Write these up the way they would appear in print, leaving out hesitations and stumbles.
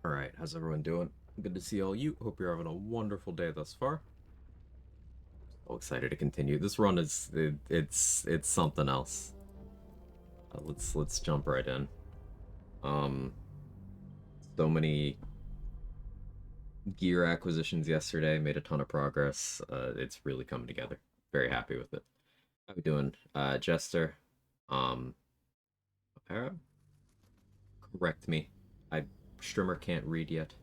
Alright, how's everyone doing? Good to see all you. Hope you're having a wonderful day thus far. So excited to continue. This run is it's something else. Let's jump right in. Um so many gear acquisitions yesterday, made a ton of progress. It's really coming together. Very happy with it. How we doing? Jester. Opera? Correct me. I Strimmer can't read yet.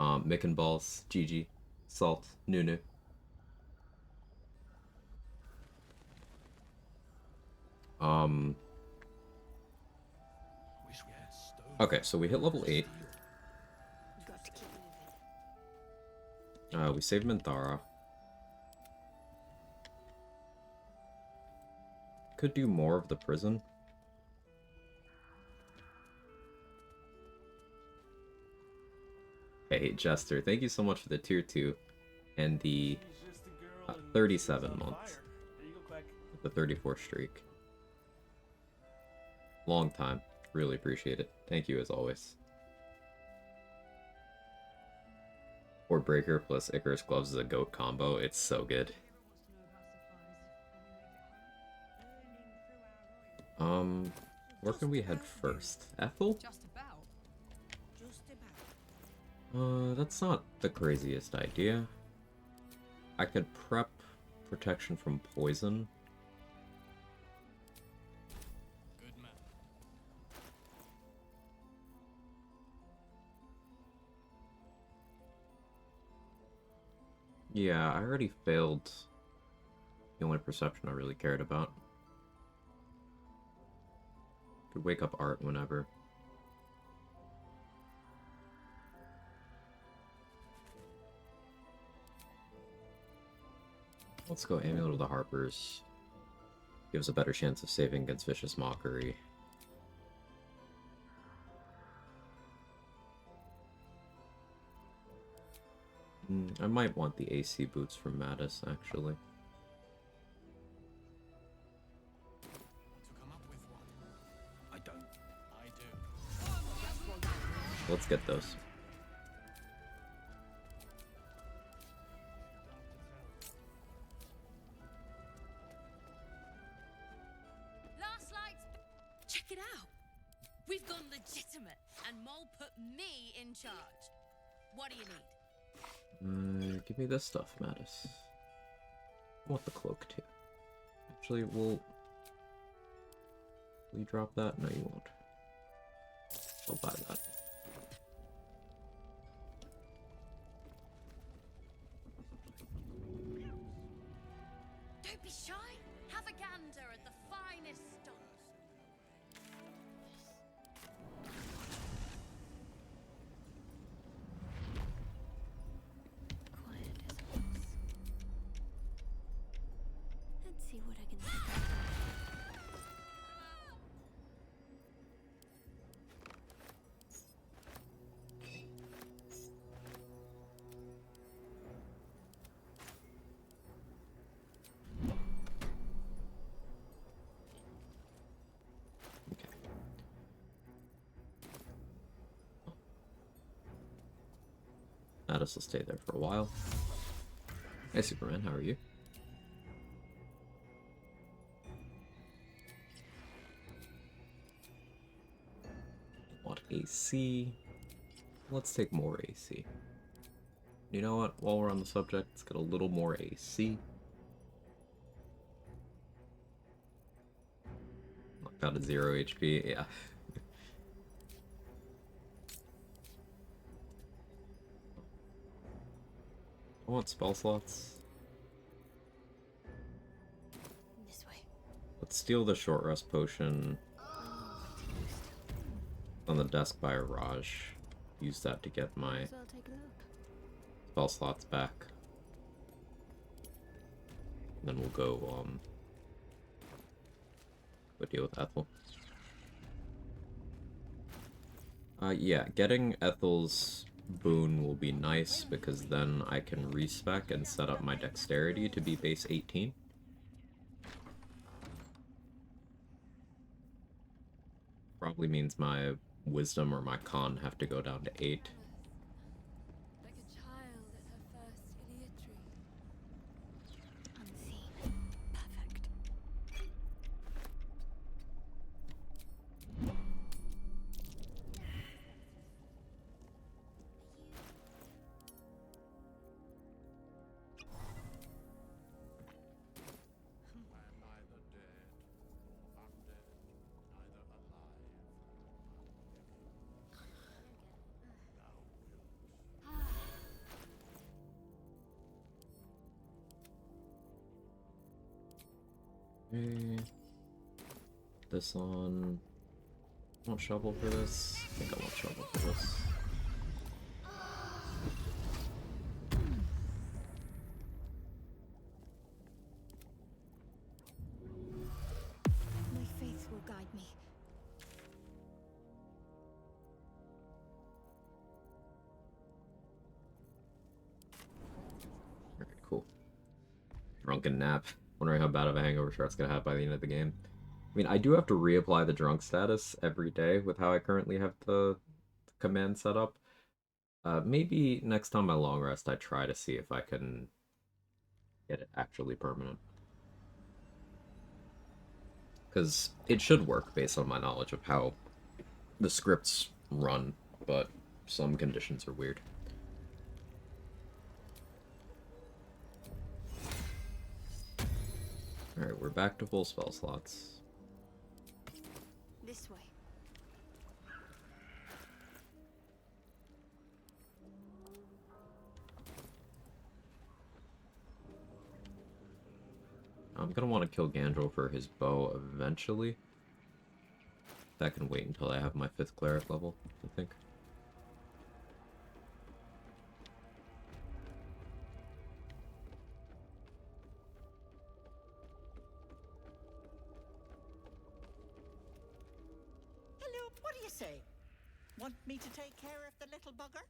Mick and Balls, GG, Salt, Nunu. Um, okay, so we hit level 8. We save Minthara. Could do more of the prison. Hey, Jester, thank you so much for the tier 2 and the 37 months. The 34 streak. Long time. Really appreciate it. Thank you as always. Horde Breaker plus Icarus Gloves is a goat combo. It's so good. Where can we head first? Ethel? That's not the craziest idea. I could prep protection from poison. Yeah, I already failed the only perception I really cared about. Could wake up Art whenever. Let's go Amulet of the Harpers. Gives a better chance of saving against Vicious Mockery. I might want the AC boots from Mattis, actually. Let's get those. Check it out. We've gone legitimate, and Mole put me in charge. What do you need? Give me this stuff, Mattis. I want the cloak too. Actually, will you drop that? No, you won't. I'll buy that. Don't be shy. Have a gander at the finest stores. Quiet as a mouse. Let's see what I can do. Mattis will stay there for a while. Hey, Superman, how are you? Want AC? Let's take more AC. You know what? While we're on the subject, let's get a little more AC. Got a 0 HP, yeah. I want spell slots. This way. Let's steal the short rest potion on the desk by Raj. Use that to get my So I'll take a look. spell slots back. And then we'll go deal with Ethel. Yeah, getting Ethel's boon will be nice because then I can respec and set up my dexterity to be base 18. Probably means my wisdom or my con have to go down to 8. Okay. This on. I want shovel for this. I think I want shovel for this. My faith will guide me. Alright, cool. Drunken nap. Wondering how bad of a hangover Shart's gonna have by the end of the game. I mean, I do have to reapply the drunk status every day with how I currently have the command set up. Maybe next time I long rest, I try to see if I can get it actually permanent. Because it should work based on my knowledge of how the scripts run, but some conditions are weird. Alright, we're back to full spell slots. This way. I'm gonna want to kill Gandrel for his bow eventually. That can wait until I have my 5th cleric level, I think. Hello, what do you say? Want me to take care of the little bugger?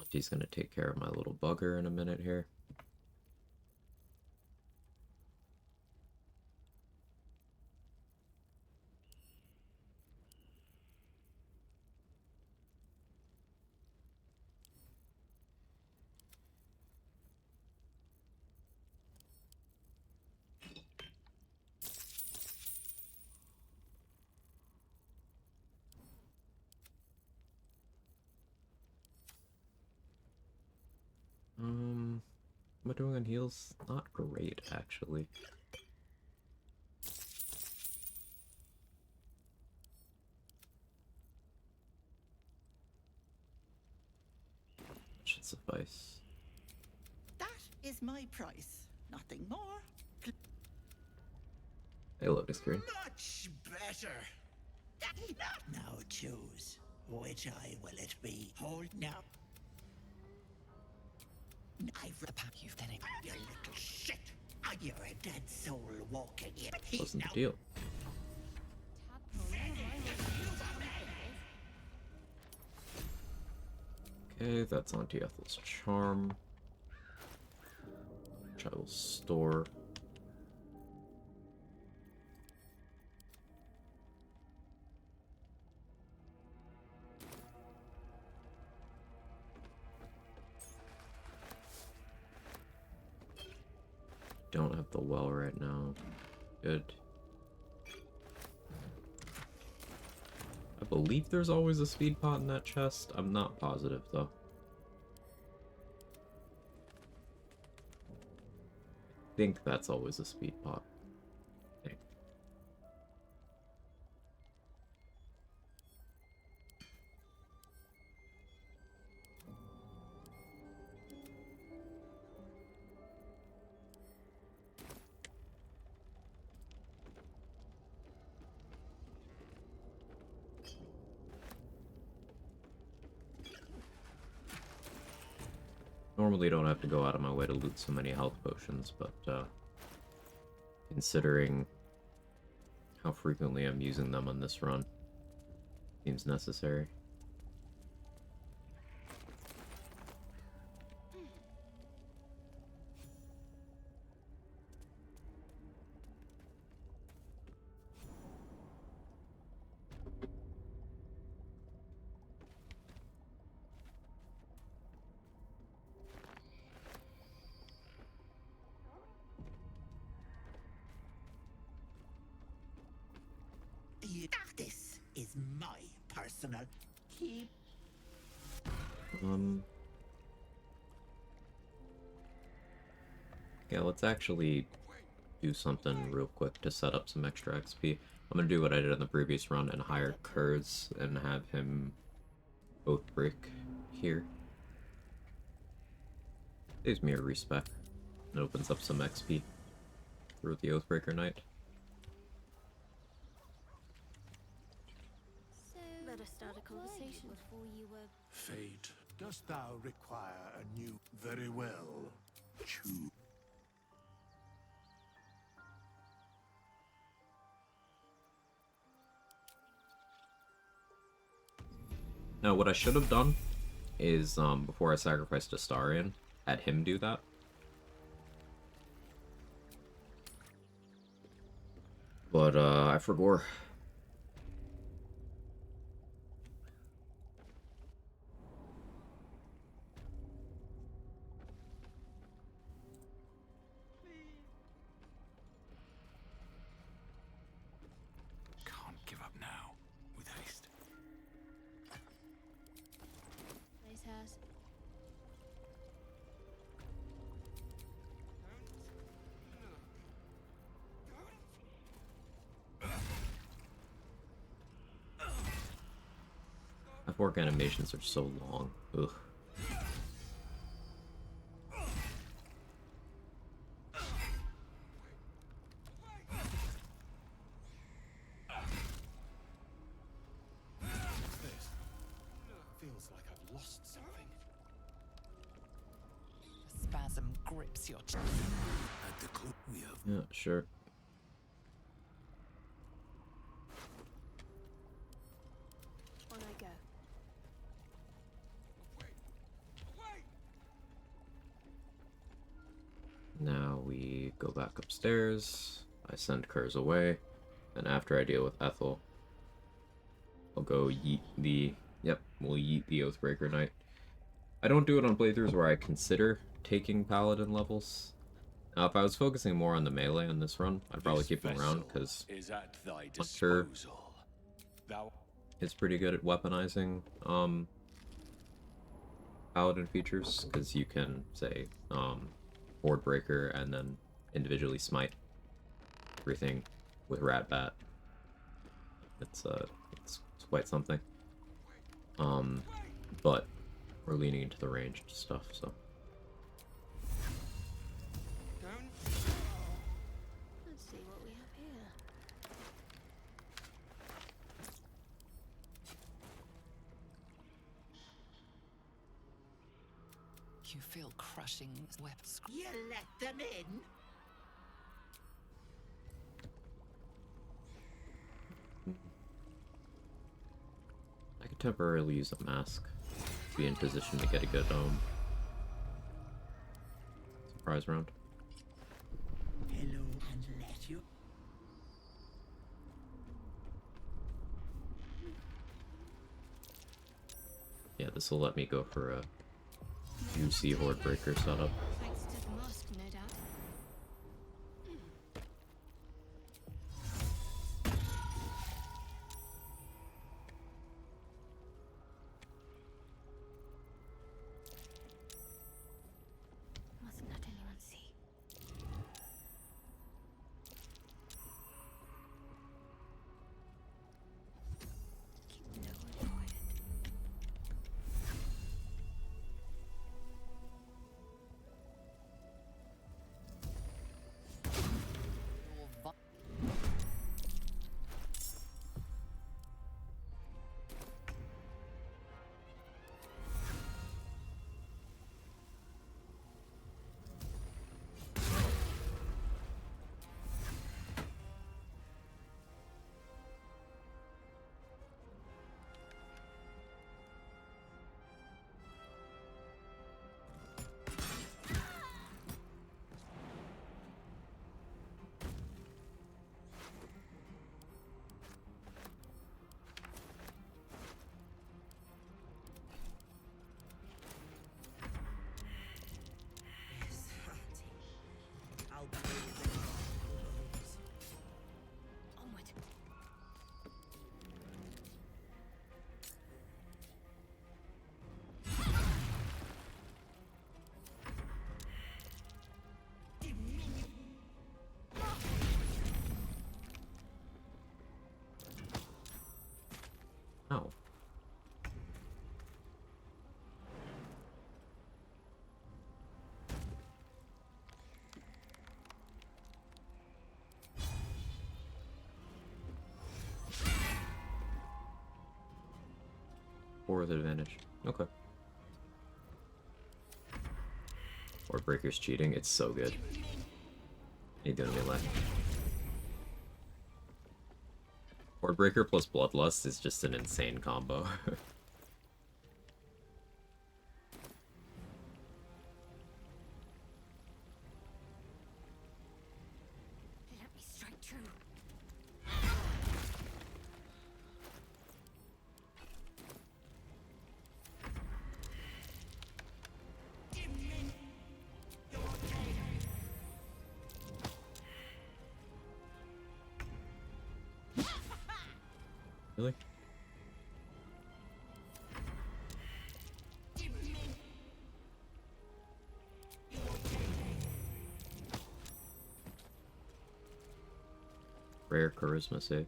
He's gonna take care of my little bugger in a minute here. Am I doing on heals? Not great, actually. Should suffice. That is my price. Nothing more. Hey, loading screen. Much better. Now choose. Which eye will it be? Hold now. I've you've done it. You little shit. You're a dead soul walking in. Wasn't the deal. Okay, that's on Ethel's charm. Which I will store. Don't have the well right now. Good. I believe there's always a speed pot in that chest. I'm not positive, though. I think that's always a speed pot. Okay. Normally don't have to go out of my way to loot so many health potions, but considering how frequently I'm using them on this run, seems necessary. This is my personal key. Yeah, let's actually do something real quick to set up some extra XP. I'm gonna do what I did in the previous run and hire Kurz and have him both break here. Saves me a respec. It opens up some XP. through the Oathbreaker Knight. So, let us start a conversation before you were. Fate, dost thou require a new? Very well. Choose. Now, what I should have done is, before I sacrificed Astarion, had him do that. But, I forgot. Can't give up now. With haste. Nice house. My fork animations are so long. Ugh. This feels like I've lost something. A spasm grips your chest. At the clue we have. Yeah, sure. On I go. Now we go back upstairs. I send Kurz away. And after I deal with Ethel, I'll go yeet the... Yep, we'll yeet the Oathbreaker Knight. I don't do it on playthroughs where I consider taking Paladin levels. Now, if I was focusing more on the melee in this run, I'd probably keep him around, because is at thy Hunter disposal. Thou is pretty good at weaponizing, Paladin features, because you can, say, Board Breaker, and then individually smite everything with Rat Bat. It's quite something. But we're leaning into the ranged stuff, so. Let's see what we have here. You feel crushing webs. You let them in? I could temporarily use a mask to be in position to get a good surprise round. Hello and let you. Yeah, this will let me go for a juicy Horde Breaker setup. Thanks to the mask, no doubt. Mustn't let anyone see. Keep no one quiet. 4 with advantage. Okay. Or Breaker's cheating. It's so good. He doing me like. Or Breaker plus Bloodlust is just an insane combo. Let me strike true. Really? Rare charisma save.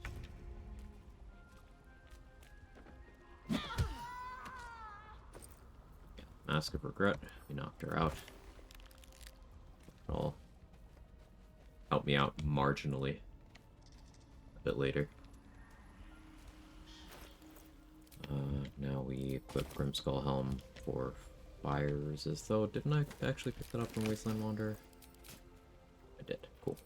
Mask of Regret. We knocked her out. That'll help me out marginally a bit later. Now we equip Grimskull Helm for fire resist, though. Didn't I actually pick that up from Wasteland Wanderer? I did. Cool.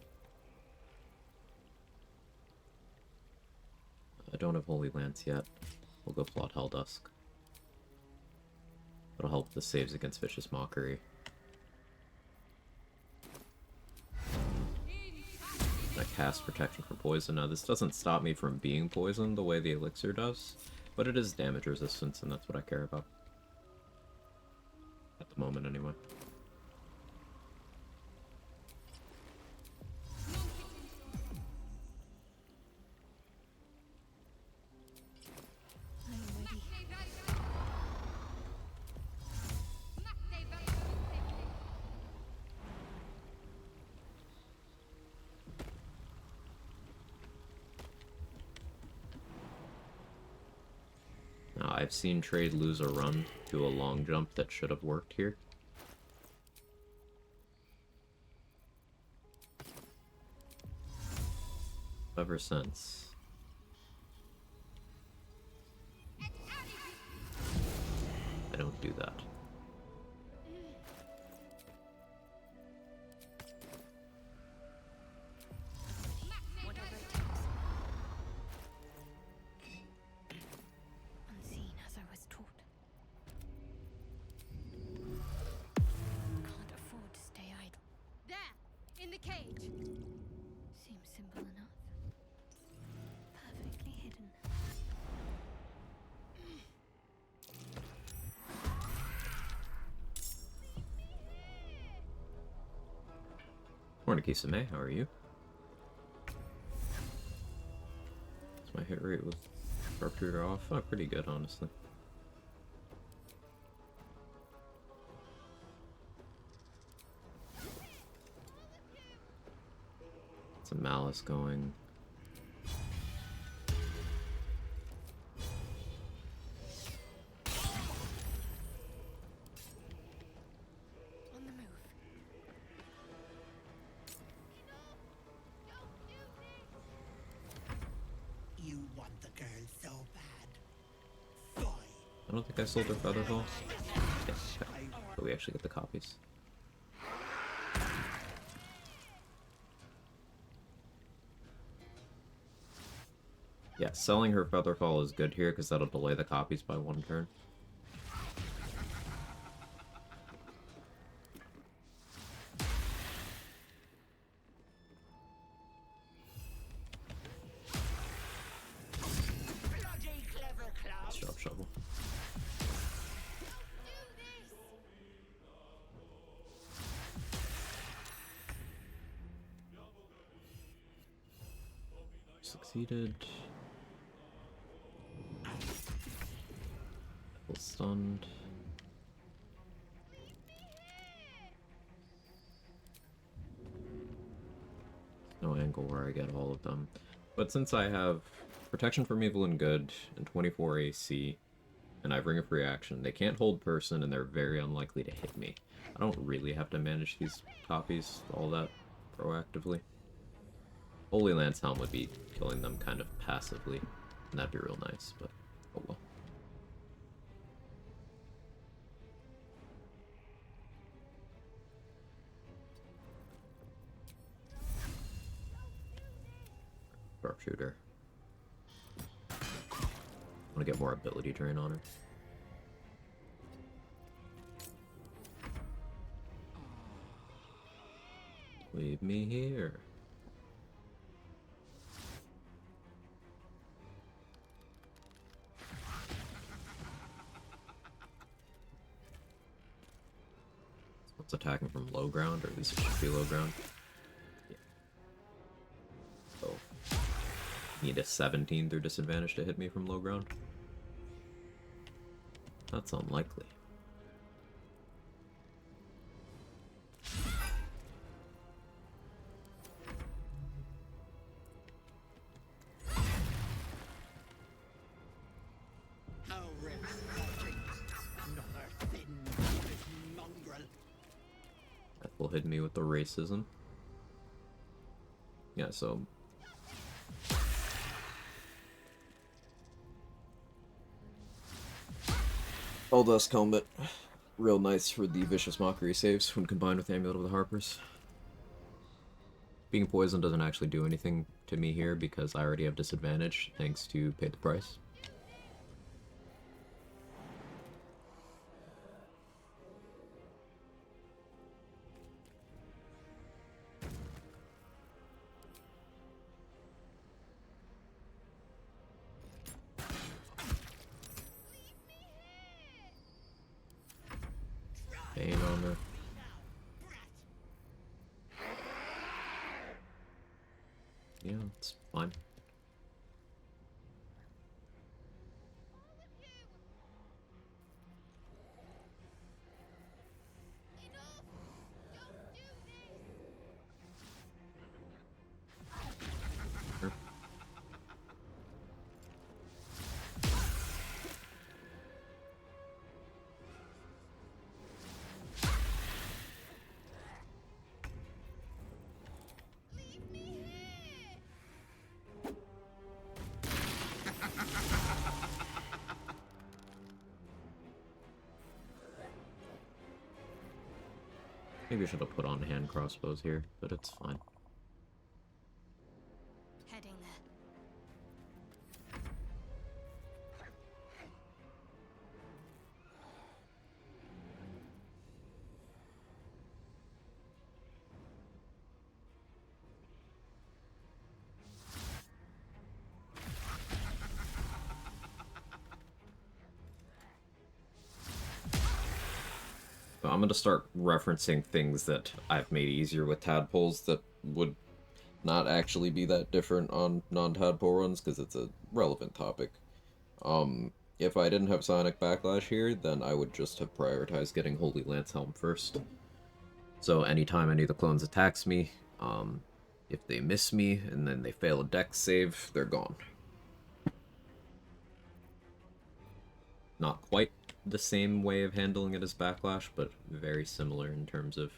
I don't have Holy Lance yet. We'll go plot Helldusk. That'll help the saves against Vicious Mockery. I cast Protection from Poison. Now, this doesn't stop me from being poisoned the way the elixir does, but it is damage resistance, and that's what I care about. At the moment, anyway. I'm ready. Now, I've seen Trade lose a run to a long jump that should have worked here. Ever since. I don't do that. Whatever it takes. Unseen as I was taught. Can't afford to stay idle. There, in the cage. Seems simple enough. Perfectly hidden. Morning, Kisame. How are you? What's my hit rate with Sharpshooter off? Oh, pretty good, honestly. Some Malice going. On the move. You want the girl so bad. Fine. I don't think I sold her Featherfall. Yeah, okay. But we actually get the copies. Yeah, selling her Featherfall is good here because that'll delay the copies by 1 turn. Bloody clever clown. Nice job, Shovel. Succeeded. Double stunned. No angle where I get all of them. But since I have Protection from Evil and Good and 24 AC, and I bring a free action, they can't hold person and they're very unlikely to hit me. I don't really have to manage these copies all that proactively. Holy Lance Helm would be killing them kind of passively, and that'd be real nice, but oh well. Sharpshooter. I want to get more ability drain on her. Leave me here. It's attacking from low ground, or at least it should be low ground. Yeah. So, need a 17 through disadvantage to hit me from low ground. That's unlikely. How refreshing. Another thin-blooded mongrel. That will hit me with the racism. Yeah, so... Eldust Helmet. Real nice for the Vicious Mockery saves when combined with Amulet of the Harpers. Being poisoned doesn't actually do anything to me here because I already have disadvantage thanks to Pay the Price. Bane on her. Yeah, it's fine. Sure. Maybe I should have put on hand crossbows here, but it's fine. Heading there. So I'm going to start referencing things that I've made easier with tadpoles that would not actually be that different on non-tadpole runs, because it's a relevant topic. If I didn't have Sonic Backlash here, then I would just have prioritized getting Holy Lance Helm first. So anytime any of the clones attacks me, if they miss me and then they fail a dex save, they're gone. Not quite the same way of handling it as Backlash, but very similar in terms of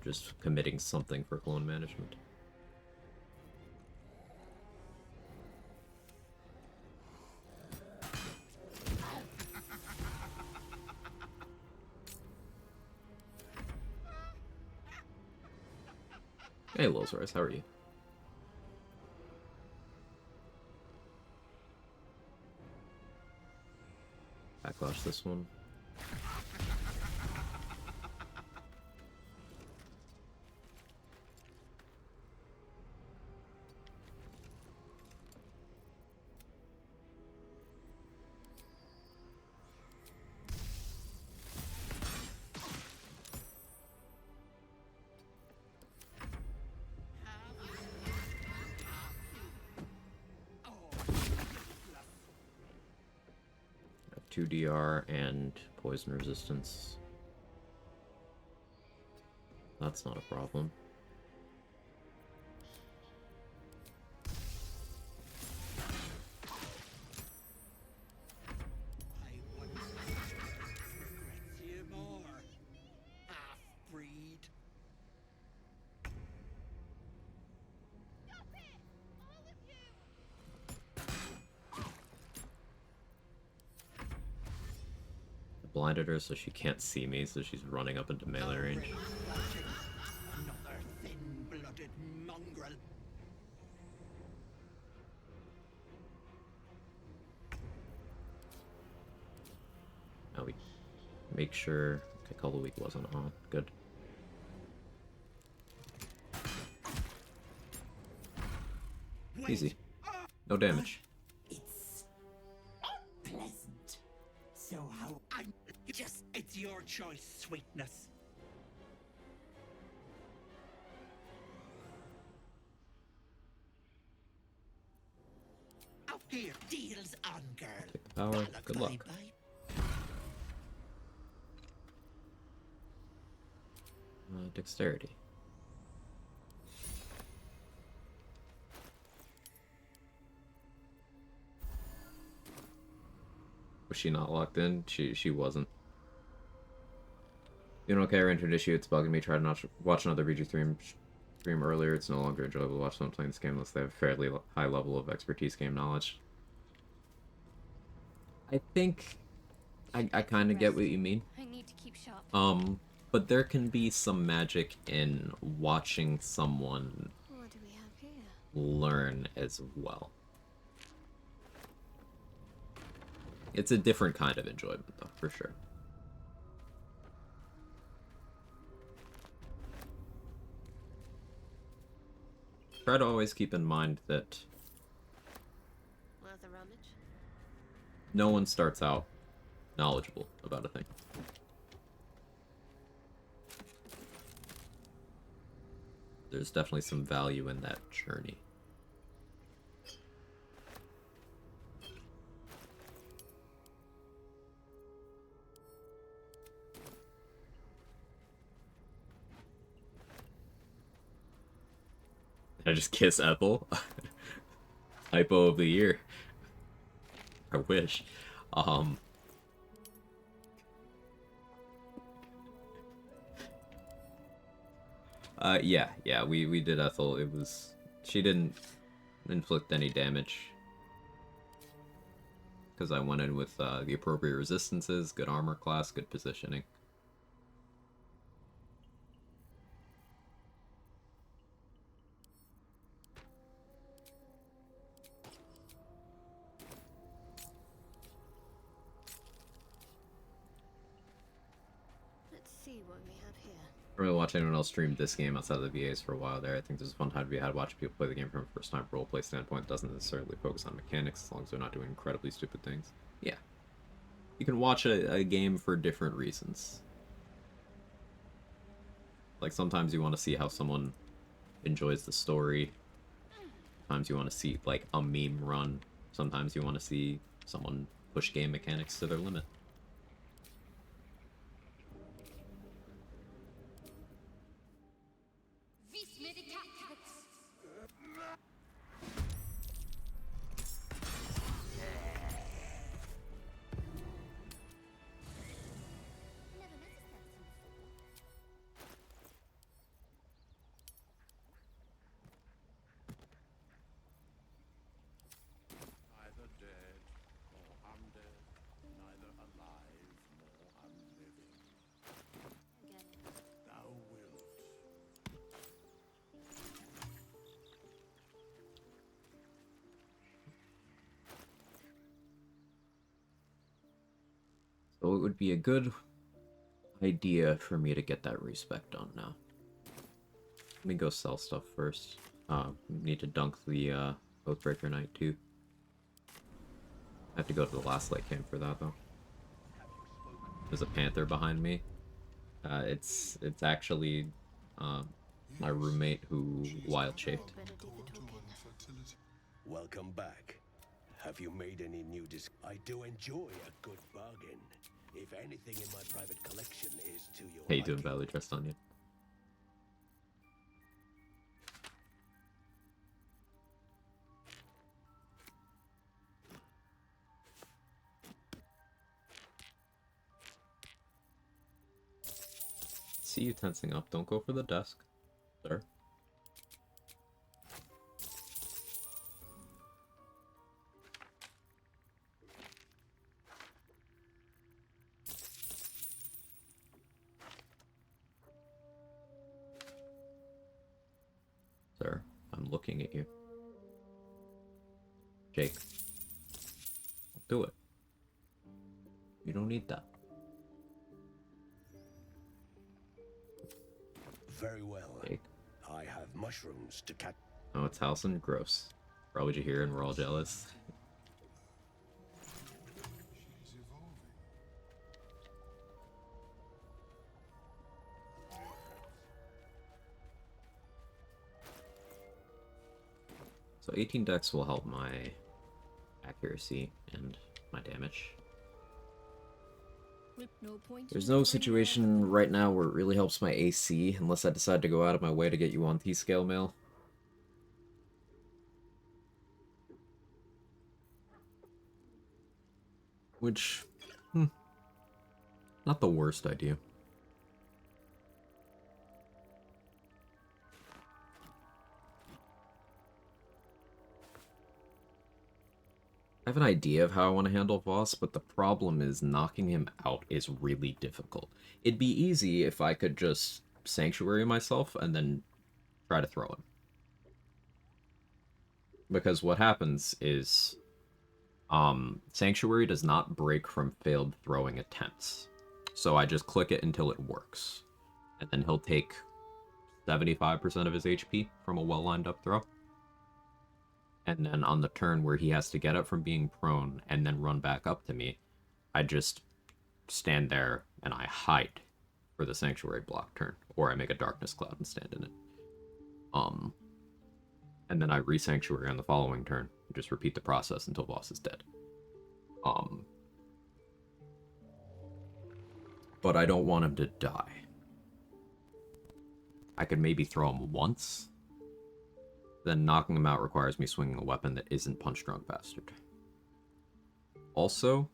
just committing something for clone management. Hey, Lilzorice, how are you? Backlash this one. Got 2 DR and poison resistance. That's not a problem. I once regrets you more. Half-breed. I blinded her so she can't see me, so she's running up into melee range. Another thin-blooded mongrel. make sure... Okay, Color Week wasn't on. Good. Easy. No damage. It's unpleasant. So how I'm just it's your choice, sweetness. Out here, deals on, girl. Take the power. Good luck. Bye-bye. Dexterity. Was she not locked in? She wasn't. You know, okay, I entered issue. It's bugging me. Tried to not watch another VG stream earlier. It's no longer enjoyable to watch someone playing this game unless they have a fairly high level of expertise, game knowledge. I think I kind of get what you mean. I need to keep sharp. But there can be some magic in watching someone What do we have here? learn as well. It's a different kind of enjoyment, though, for sure. Try to always keep in mind that Worth a rummage? no one starts out knowledgeable about a thing. There's definitely some value in that journey. I just kiss Ethel. Typo of the year. I wish. Yeah, we did Ethel. It was... She didn't inflict any damage. Because I went in with the appropriate resistances, good armor class, good positioning. Let's see what we have here. I really watch anyone else stream this game outside of the VAs for a while there. I think there's a fun time to be had watching people play the game from a first time roleplay standpoint. It doesn't necessarily focus on mechanics as long as they're not doing incredibly stupid things. Yeah. You can watch a game for different reasons. Like sometimes you want to see how someone enjoys the story. Sometimes you want to see like a meme run. Sometimes you want to see someone push game mechanics to their limit. Neither dead nor undead, neither alive nor unliving. Thou wilt. So it would be a good idea for me to get that respec done now. Let me go sell stuff first. Need to dunk the Oathbreaker Knight too. I have to go to the last light camp for that though. There's a panther behind me. It's actually my roommate who wild shaped. Better do the talking. Welcome back. Have you made any new I do enjoy a good bargain. If anything in my private collection is to your How you doing, liking. Valley Trust on you? See you tensing up. Don't go for the desk, sir. Sir, I'm looking at you. Jake. Don't do it. You don't need that. Very well. Jake. I have mushrooms to catch. Oh, it's Halcyon? Gross. Probably you hear and we're all jealous. So 18 dex will help my accuracy and my damage. There's no situation right now where it really helps my AC, unless I decide to go out of my way to get you on T-scale mail. Which, not the worst idea. I have an idea of how I want to handle Voss, but the problem is knocking him out is really difficult. It'd be easy if I could just Sanctuary myself and then try to throw him. Because what happens is, Sanctuary does not break from failed throwing attempts. So I just click it until it works. And then he'll take 75% of his HP from a well-lined up throw. And then on the turn where he has to get up from being prone and then run back up to me, I just stand there and I hide for the Sanctuary block turn. Or I make a Darkness Cloud and stand in it. And then I re-Sanctuary on the following turn. Just repeat the process until boss is dead. But I don't want him to die. I could maybe throw him once. Then knocking him out requires me swinging a weapon that isn't Punch Drunk Bastard. Also,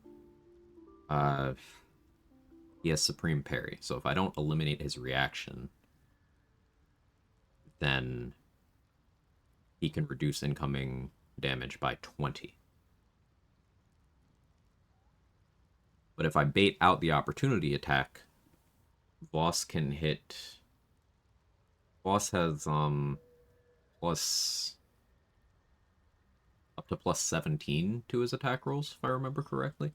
he has Supreme Parry, so if I don't eliminate his reaction, then he can reduce incoming damage by 20. But if I bait out the opportunity attack, Voss can hit... Voss has, plus... up to plus 17 to his attack rolls, if I remember correctly.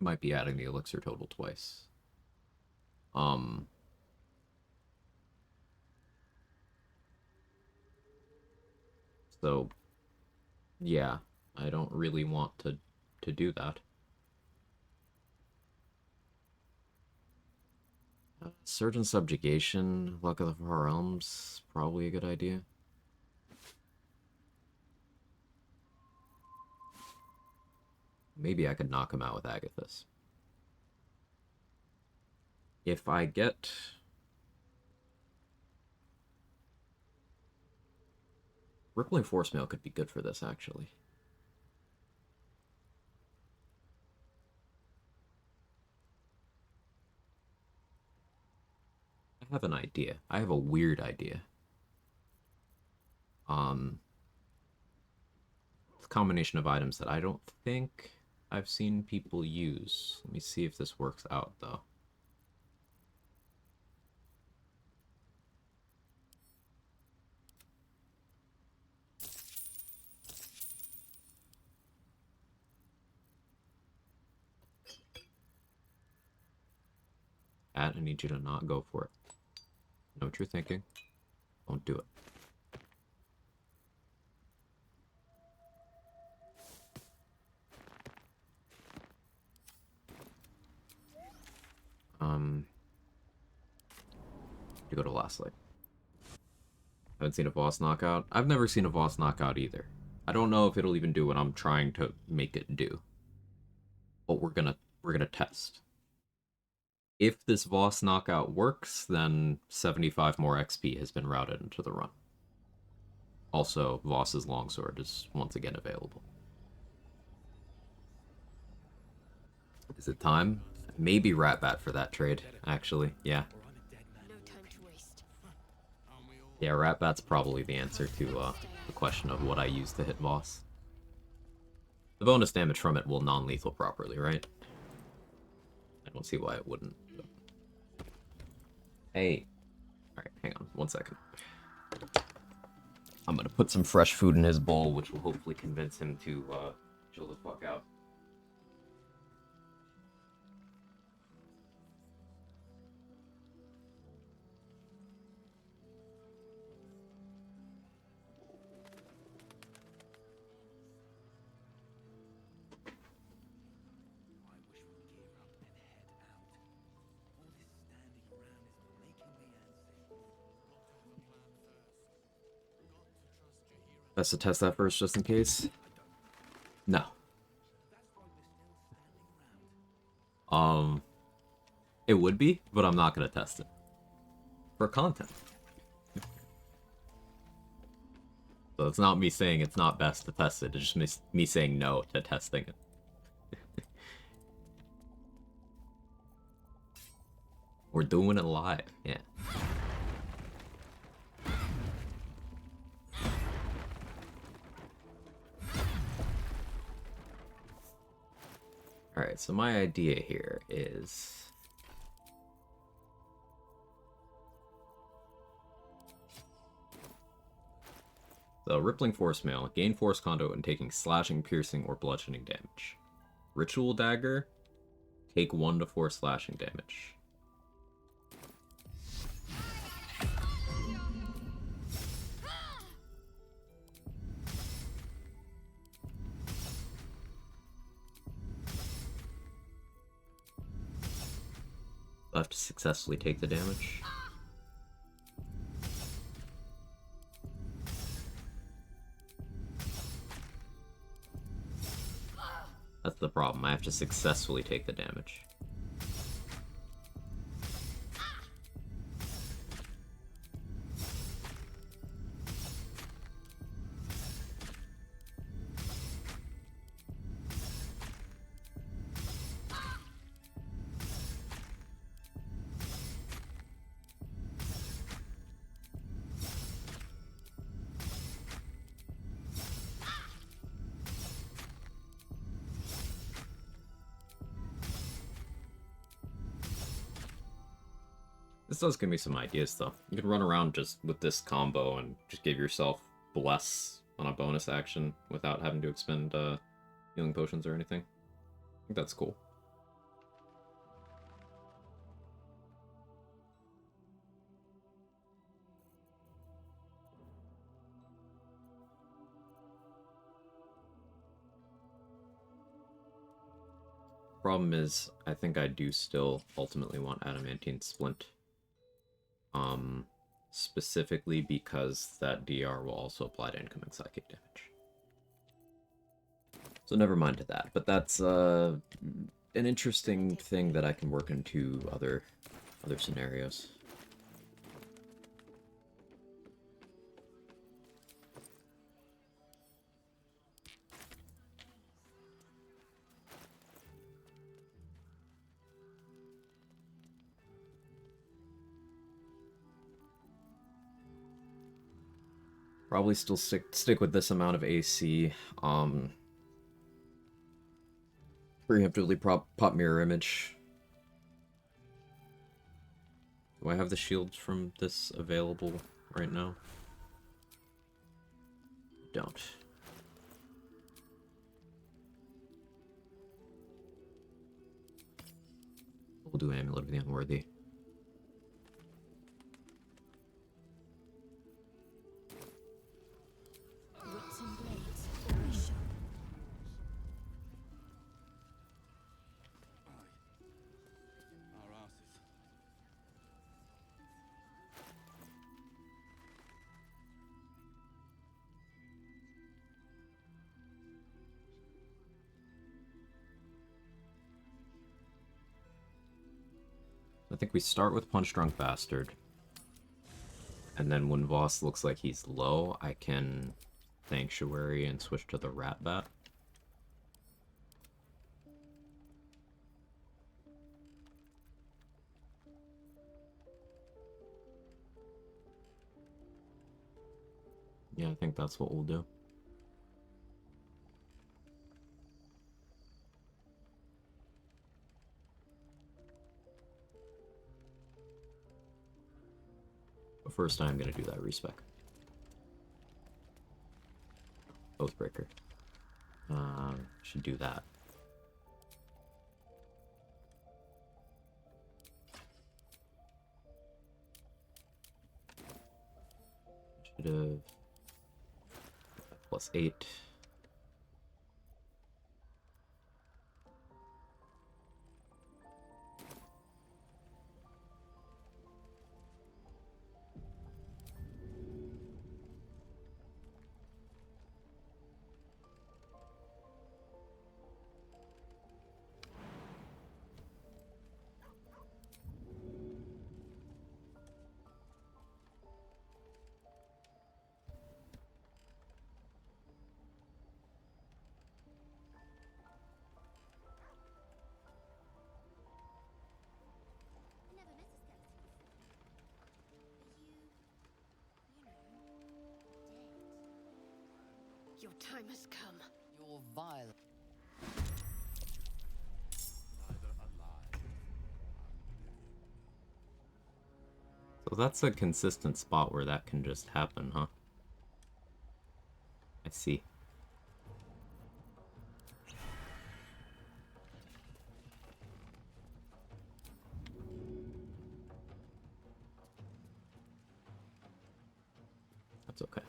I might be adding the elixir total twice. So, yeah, I don't really want to do that. Surge and Subjugation, Luck of the Four Realms, probably a good idea. Maybe I could knock him out with Agathis. If I get... Rippling Force Mail could be good for this, actually. I have an idea. I have a weird idea. It's a combination of items that I don't think I've seen people use. Let me see if this works out, though. I need you to not go for it. Know what you're thinking. Don't do it. You go to Last Light. Haven't seen a boss knockout. I've never seen a boss knockout either. I don't know if it'll even do what I'm trying to make it do. But we're gonna test. If this Voss knockout works, then 75 more XP has been routed into the run. Also, Voss's longsword is once again available. Is it time? Maybe Ratbat for that trade, actually. Yeah. No time to waste. Yeah, Ratbat's probably the answer to the question of what I use to hit Voss. The bonus damage from it will non-lethal properly, right? I don't see why it wouldn't. Hey. Alright, hang on 1 second. I'm gonna put some fresh food in his bowl, which will hopefully convince him to chill the fuck out. Best to test that first, just in case. No. It would be, but I'm not gonna test it. For content. So it's not me saying it's not best to test it, it's just me saying no to testing it. We're doing it live, yeah. Alright, so my idea here is... So, Rippling Force Mail, gain Force Conduit when taking slashing, piercing, or bludgeoning damage. Ritual Dagger, take 1 to 4 slashing damage. I have to successfully take the damage. That's the problem, I have to successfully take the damage. This does give me some ideas, though. You can run around just with this combo and just give yourself Bless on a bonus action without having to expend healing potions or anything. I think that's cool. Problem is, I think I do still ultimately want Adamantine Splint. Specifically because that DR will also apply to incoming psychic damage. So never mind to that, but that's an interesting thing that I can work into other scenarios. Probably still stick with this amount of AC. Preemptively pop Mirror Image. Do I have the shields from this available right now? Don't. We'll do Amulet of the Unworthy. Wits and blades, always sharp. I think we start with Punch Drunk Bastard. And then when Voss looks like he's low, I can Sanctuary and switch to the Rat Bat. Yeah, I think that's what we'll do. But first I'm gonna do that respec. Oathbreaker. Should do that. Should have +8. Your time has come. You're vile. Neither alive. So that's a consistent spot where that can just happen, huh? I see. That's okay.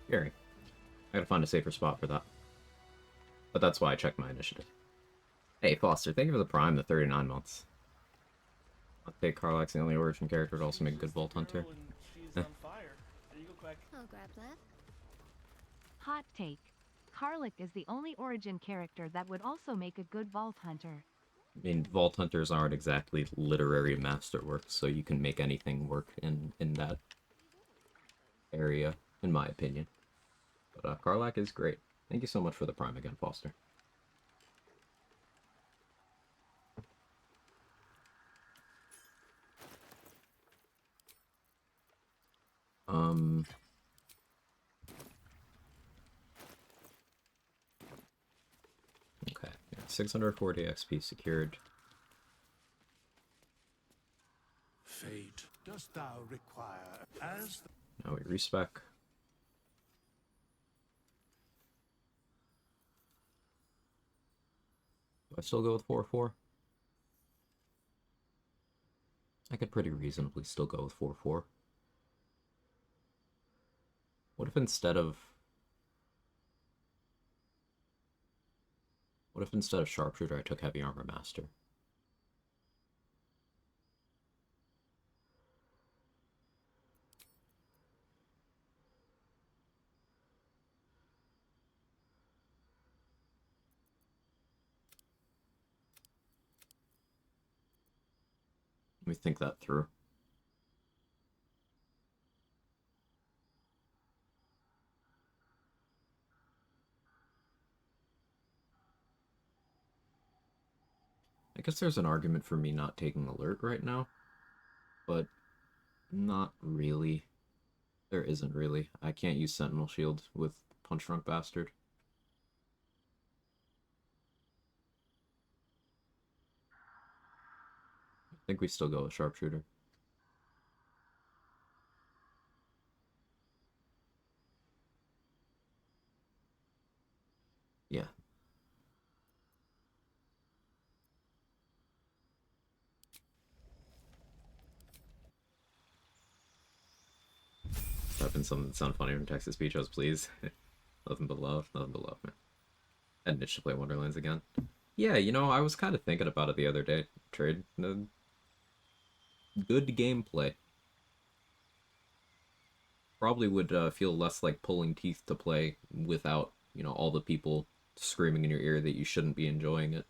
Scary. I gotta find a safer spot for that. But that's why I checked my initiative. Hey, Foster, thank you for the Prime, the 39 months. I'll take Carlax's the only origin character to also make a good Vault Hunter. She's on fire. There you go, Quag. I'll grab that. Hot take. Karlach is the only origin character that would also make a good Vault Hunter. I mean, Vault Hunters aren't exactly literary masterworks, so you can make anything work in that area, in my opinion. But Karlach is great. Thank you so much for the Prime again, Foster. Okay, yeah, 640 XP secured. Fate, dost thou require as Now we respec. Do I still go with 4-4? I could pretty reasonably still go with 4-4. What if instead of Sharpshooter I took Heavy Armor Master? Let me think that through. I guess there's an argument for me not taking Alert right now, but not really. There isn't really. I can't use Sentinel Shield with Punch Drunk Bastard. I think we still go with Sharpshooter. Yeah. Type in something that sound funny from text to speech, please. Nothing but love, man. And Mitch to play Wonderlands again. Yeah, you know, I was kind of thinking about it the other day. Trade. Good gameplay. Probably would feel less like pulling teeth to play without, you know, all the people screaming in your ear that you shouldn't be enjoying it.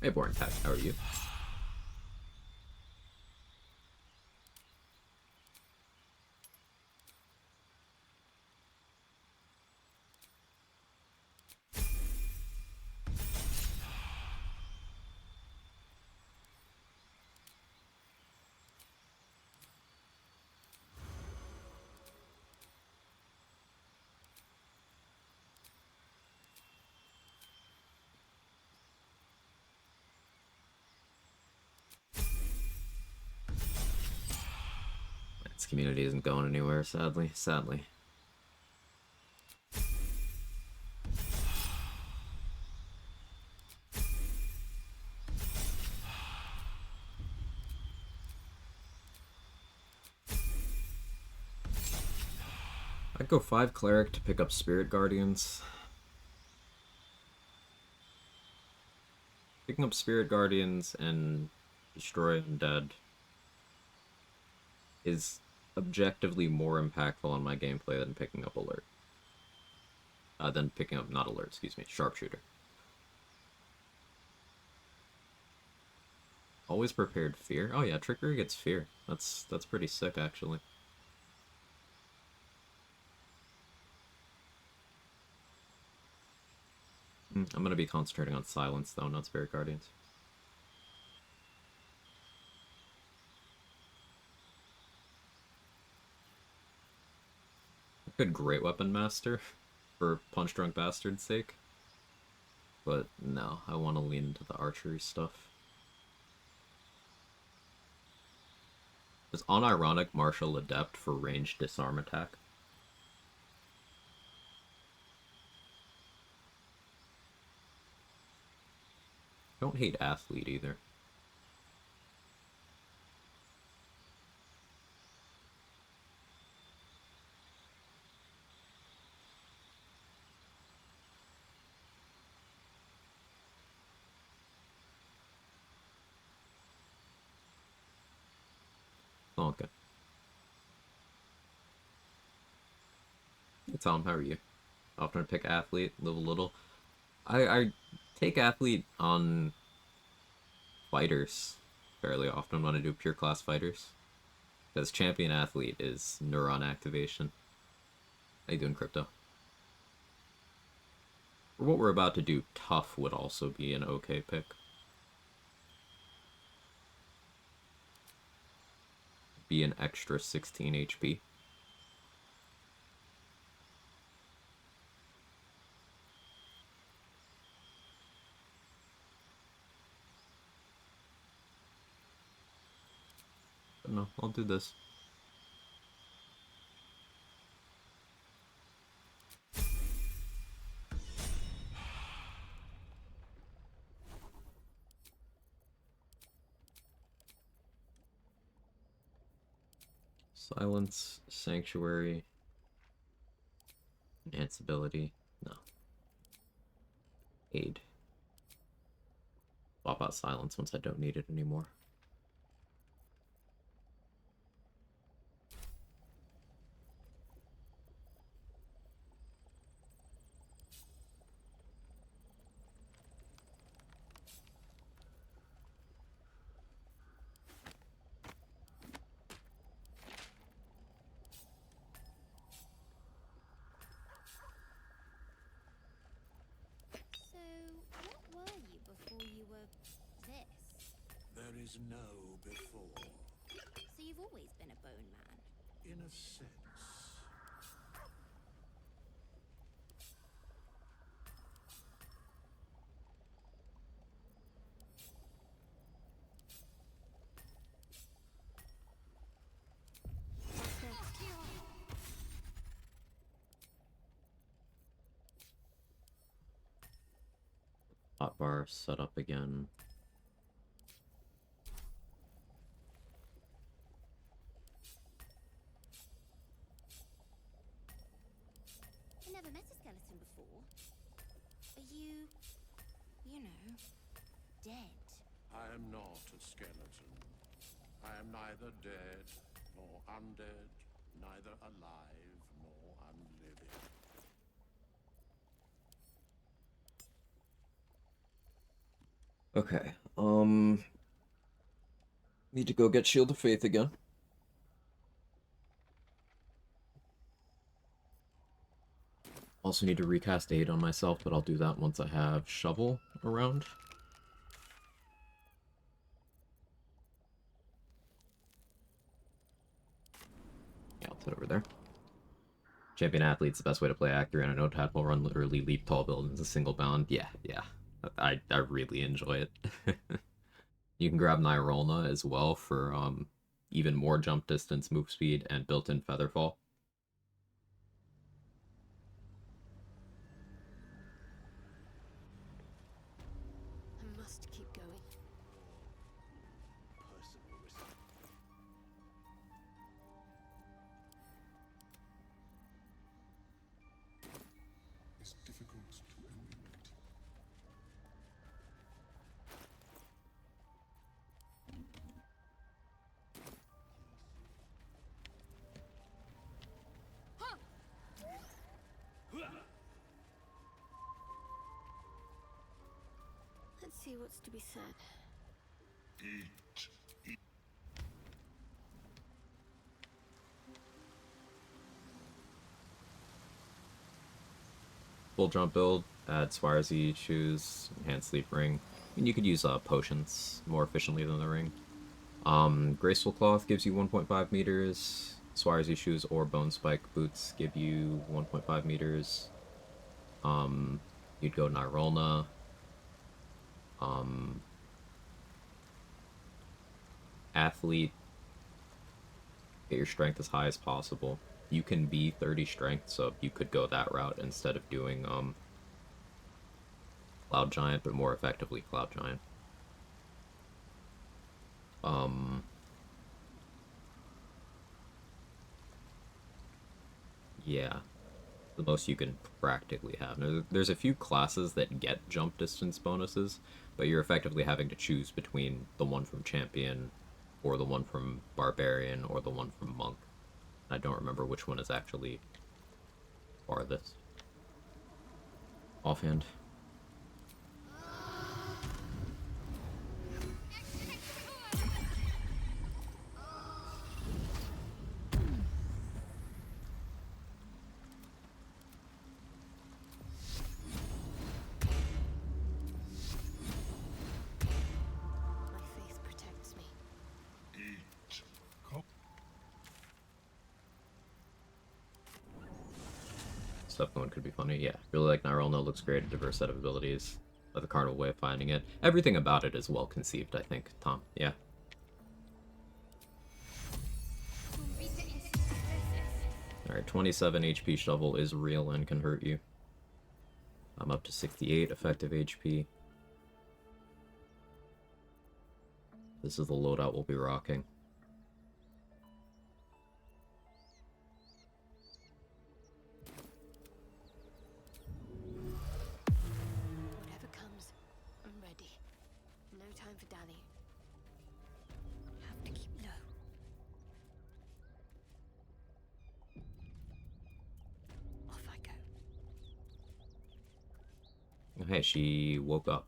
Hey, Born Tech, how are you? This community isn't going anywhere, sadly. I'd go 5 Cleric to pick up Spirit Guardians. Picking up Spirit Guardians and Destroy Undead is objectively more impactful on my gameplay than picking up Alert. Than picking up, not Alert, excuse me, Sharpshooter. Always Prepared Fear? Oh yeah, Trickery gets Fear. That's pretty sick, actually. I'm gonna be concentrating on Silence, though, not Spirit Guardians. Good Great Weapon Master for Punch Drunk Bastard's sake. But no, I want to lean into the archery stuff. Is Unironic Martial Adept for ranged disarm attack? Don't hate Athlete either. Okay. Hey Tom, how are you? Often pick Athlete, live a little. I take Athlete on fighters fairly often when I do pure class fighters. Because Champion Athlete is neuron activation. How you doing, Crypto? For what we're about to do, Tough would also be an okay pick. Be an extra 16 HP. But no, I'll do this. Silence, Sanctuary, Enhance ability, no. Aid. Swap out Silence once I don't need it anymore. So, what were you before you were this? There is no before. So you've always been a bone man? In a sense. Hotbar set up again. I never met a skeleton before. Are you, dead? I am not a skeleton. I am neither dead nor undead, neither alive nor unliving. Okay, need to go get Shield of Faith again. Also need to recast Aid on myself, but I'll do that once I have Shovel around. Yeah, I'll head over there. Champion Athlete's the best way to play Actor, and I know Tadpole run literally leap tall buildings a single bound. Yeah. I really enjoy it. You can grab Nyrolna as well for even more jump distance, move speed, and built-in Featherfall. I must keep going. Personal risk. It's difficult to emulate. Let's see what's to be said. Full jump build, add Swiresy shoes, enhanced sleep ring. And you could use potions more efficiently than the ring. Graceful cloth gives you 1.5 meters. Swiresy shoes or bone spike boots give you 1.5 meters. You'd go Nirolna. Athlete. Get your strength as high as possible. You can be 30 strength, so you could go that route instead of doing Cloud Giant, but more effectively Cloud Giant. Yeah. The most you can practically have. There's a few classes that get jump distance bonuses, but you're effectively having to choose between the one from Champion, or the one from Barbarian, or the one from Monk. I don't remember which one is actually farthest. Offhand. My faith protects me. Stuff going could be funny. Yeah, really like Nirolna, looks great, a diverse set of abilities. The carnival way of finding it. Everything about it is well conceived, I think, Tom. Yeah. Alright, 27 HP shovel is real and can hurt you. I'm up to 68 effective HP. This is the loadout we'll be rocking. Whatever comes, I'm ready. No time for dallying. Have to keep low. Off I go. Hey, she woke up.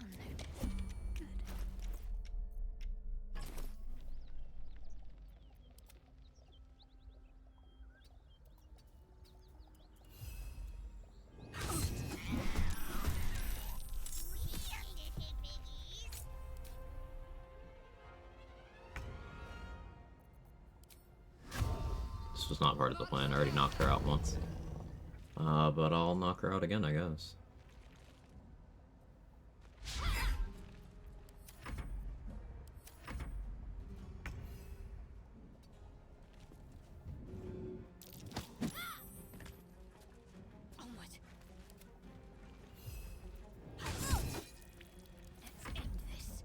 Unnoticed. Good. This was not part of the plan. I already knocked her out once. But I'll knock her out again, I guess. Onward. Let's end this.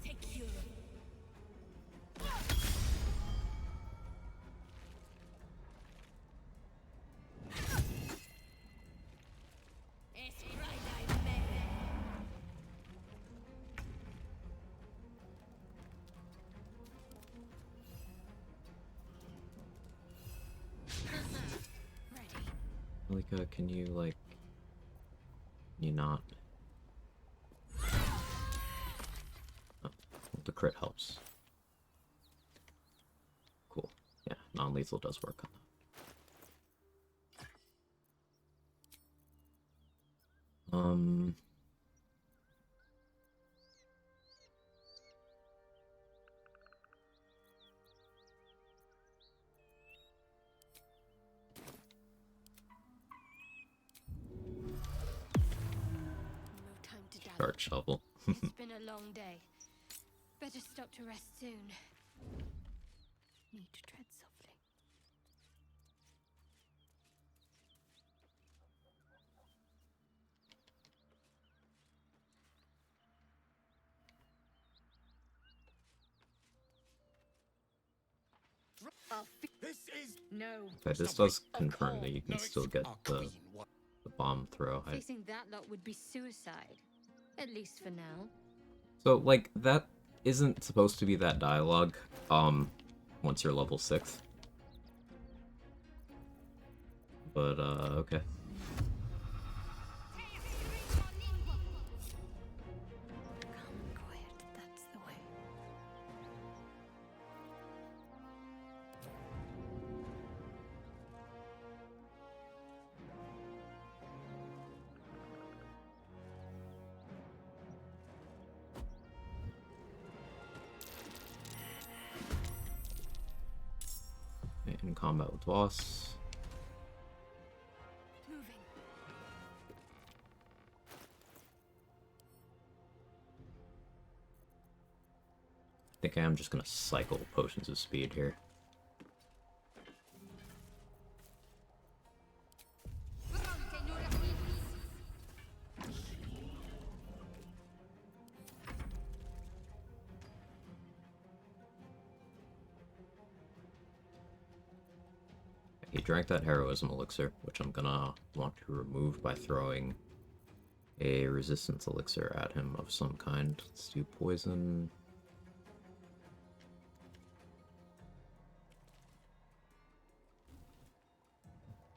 Take you. It's Friday, man. Ready. Malika, can you, like... Can you not? Oh, the crit helps. Cool. Yeah, non-lethal does work on that. No time to dally. Shard shovel. It's been a long day. Better stop to rest soon. Need to tread softly. This is No. Okay, this does confirm that you can still get the bomb throw. Facing that lot would be suicide. At least for now. So, like, that isn't supposed to be that dialogue, once you're level 6. But, okay. Calm and quiet, that's the way. In combat with boss. Moving. I think I am just gonna cycle potions of speed here. He drank that heroism elixir, which I'm gonna want to remove by throwing a resistance elixir at him of some kind. Let's do poison.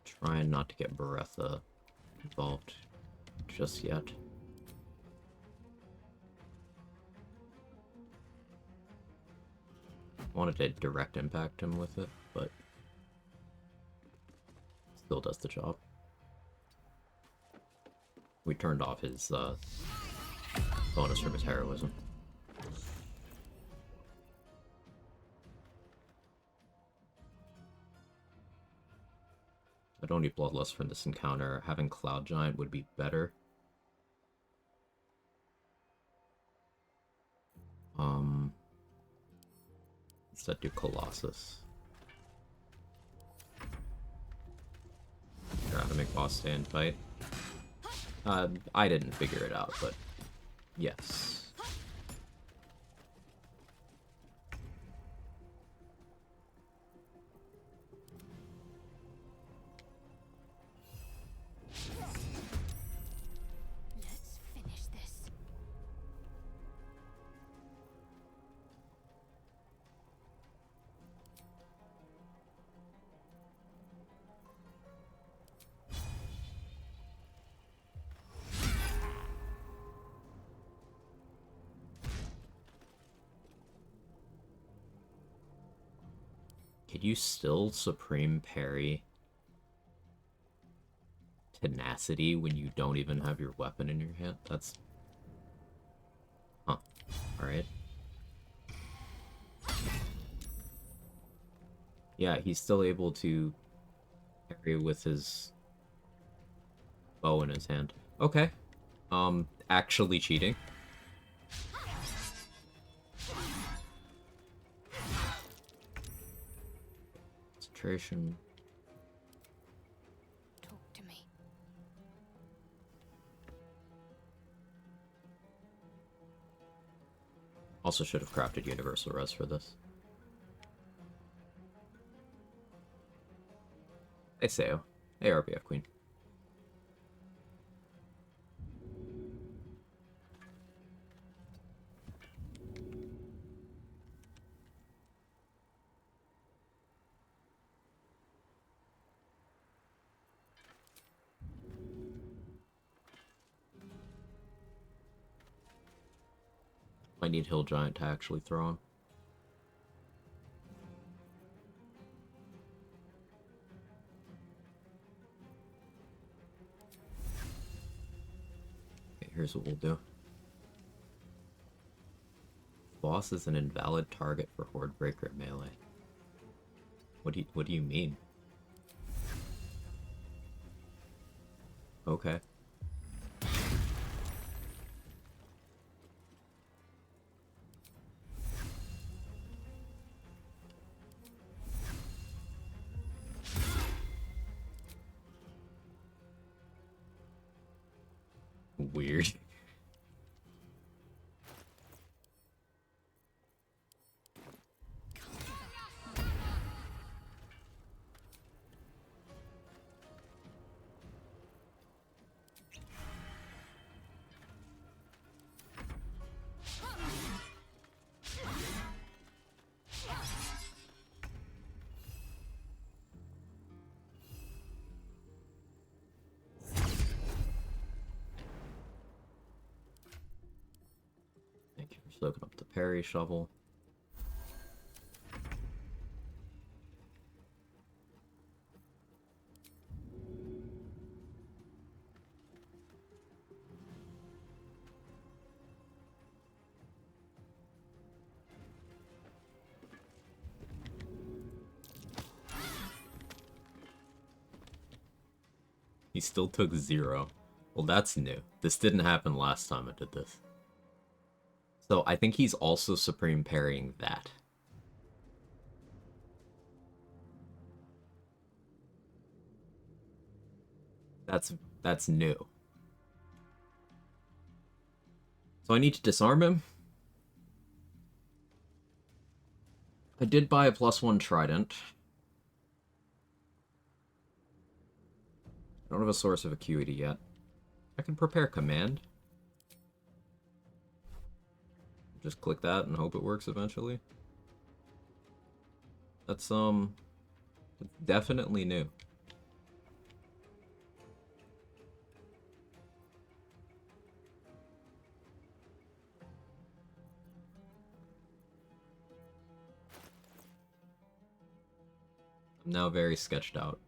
Trying not to get Beretta involved just yet. Wanted to direct impact him with it, but still does the job. We turned off his bonus from his heroism. I don't need Bloodlust from this encounter. Having Cloud Giant would be better. Instead do Colossus. Try to make boss stay and fight. I didn't figure it out, but yes. Let's finish this. Could you still Supreme Parry Tenacity when you don't even have your weapon in your hand? That's... Huh. Alright. Yeah, he's still able to parry with his bow in his hand. Okay. Actually cheating. Concentration. Talk to me. Also should have crafted Universal Res for this. Hey, Seo. Hey, RBF Queen. I need Hill Giant to actually throw him. Okay, here's what we'll do. Boss is an invalid target for Horde Breaker melee. What do you mean? Okay. Weird. Soaking up the parry shovel. He still took 0. Well, that's new. This didn't happen last time I did this. So I think he's also supreme parrying that. That's new. So I need to disarm him. I did buy a +1 trident. I don't have a source of acuity yet. I can prepare command. Just click that and hope it works eventually. That's definitely new. I'm now very sketched out.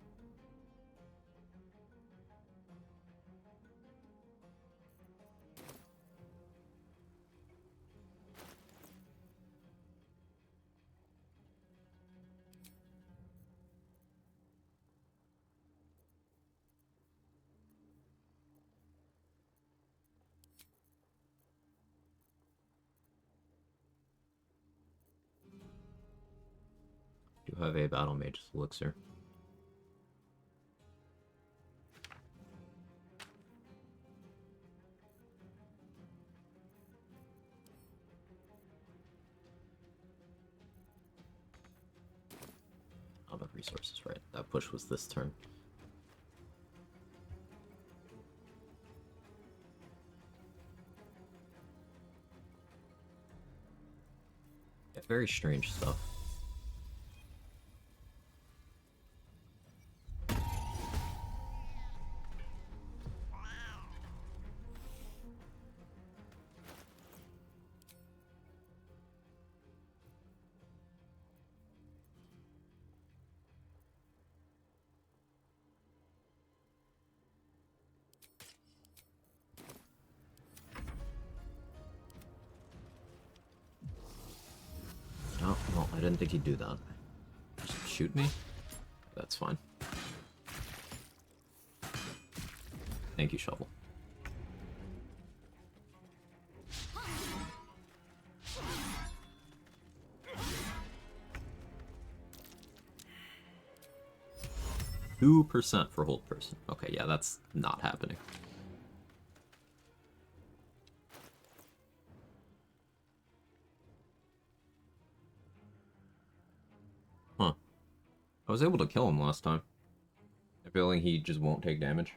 Do have a battle mage's elixir. Out of resources, right? That push was this turn. Yeah, very strange stuff. Oh, well, I didn't think he'd do that. Just shoot me? That's fine. Thank you, shovel. %2% for hold person. Okay, yeah, that's not happening. Huh. I was able to kill him last time. I feel like he just won't take damage.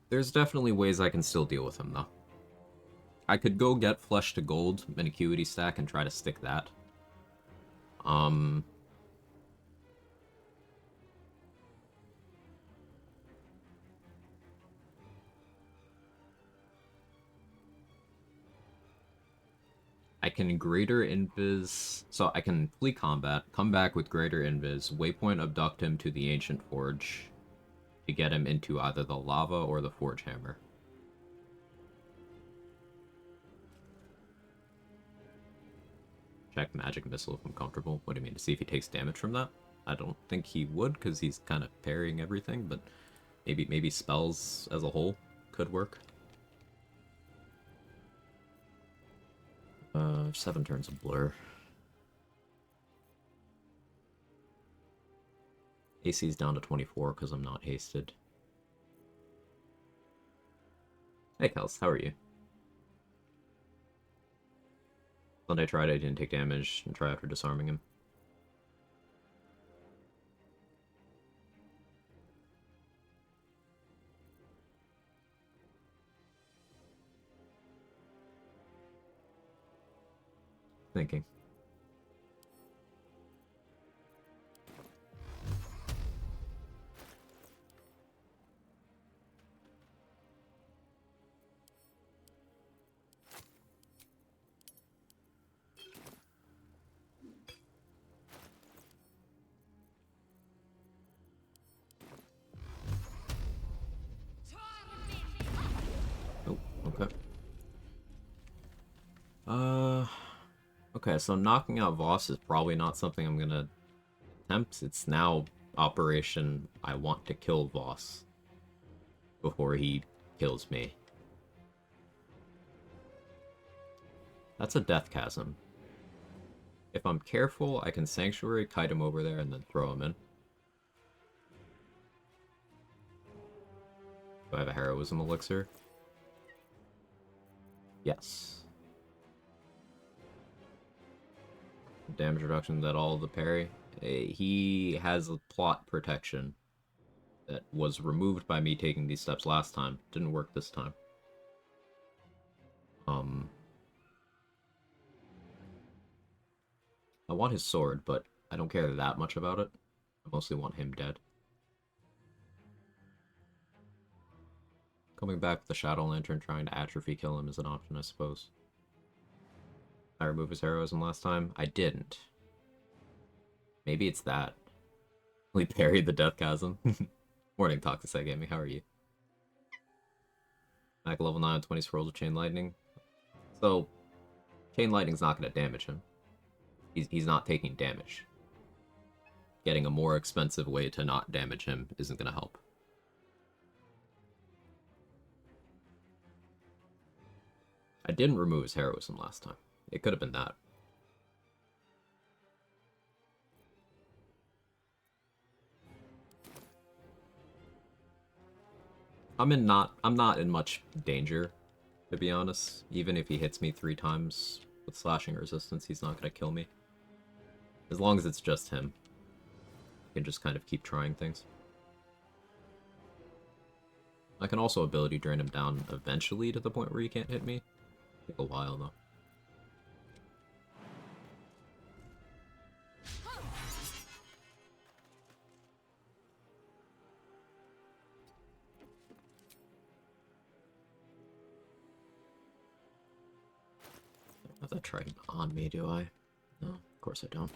There's definitely ways I can still deal with him, though. I could go get Flesh to Gold, an Acuity stack, and try to stick that. I can Greater Invis... So I can flee combat, come back with Greater Invis, Waypoint abduct him to the Ancient Forge to get him into either the Lava or the Forge Hammer. Check Magic Missile if I'm comfortable. What do you mean, to see if he takes damage from that? I don't think he would, because he's kind of parrying everything, but maybe spells as a whole could work. 7 turns of Blur. AC's down to 24 because I'm not hasted. Hey Kels, how are you? Sunday tried, I didn't take damage, and try after disarming him. Thinking. Okay, so knocking out Voss is probably not something I'm gonna attempt. It's now Operation I want to kill Voss before he kills me. That's a death chasm. If I'm careful, I can Sanctuary, kite him over there, and then throw him in. Do I have a Heroism Elixir? Yes. Damage reduction, that all the parry. He has a plot protection that was removed by me taking these steps last time. Didn't work this time. I want his sword, but I don't care that much about it. I mostly want him dead. Coming back with the Shadow Lantern, trying to atrophy kill him is an option, I suppose. I removed his heroism last time? I didn't. Maybe it's that. We parried the Death Chasm. Morning, Toxisec Gaming, how are you? Back level 9, 20 scrolls of Chain Lightning. So, Chain Lightning's not going to damage him. He's not taking damage. Getting a more expensive way to not damage him isn't going to help. I didn't remove his heroism last time. It could have been that. I'm not in much danger, to be honest. Even if he hits me 3 times with slashing resistance, he's not going to kill me. As long as it's just him. I can just kind of keep trying things. I can also ability drain him down eventually to the point where he can't hit me. Take a while though. I don't have that trident on me, do I? No, of course I don't.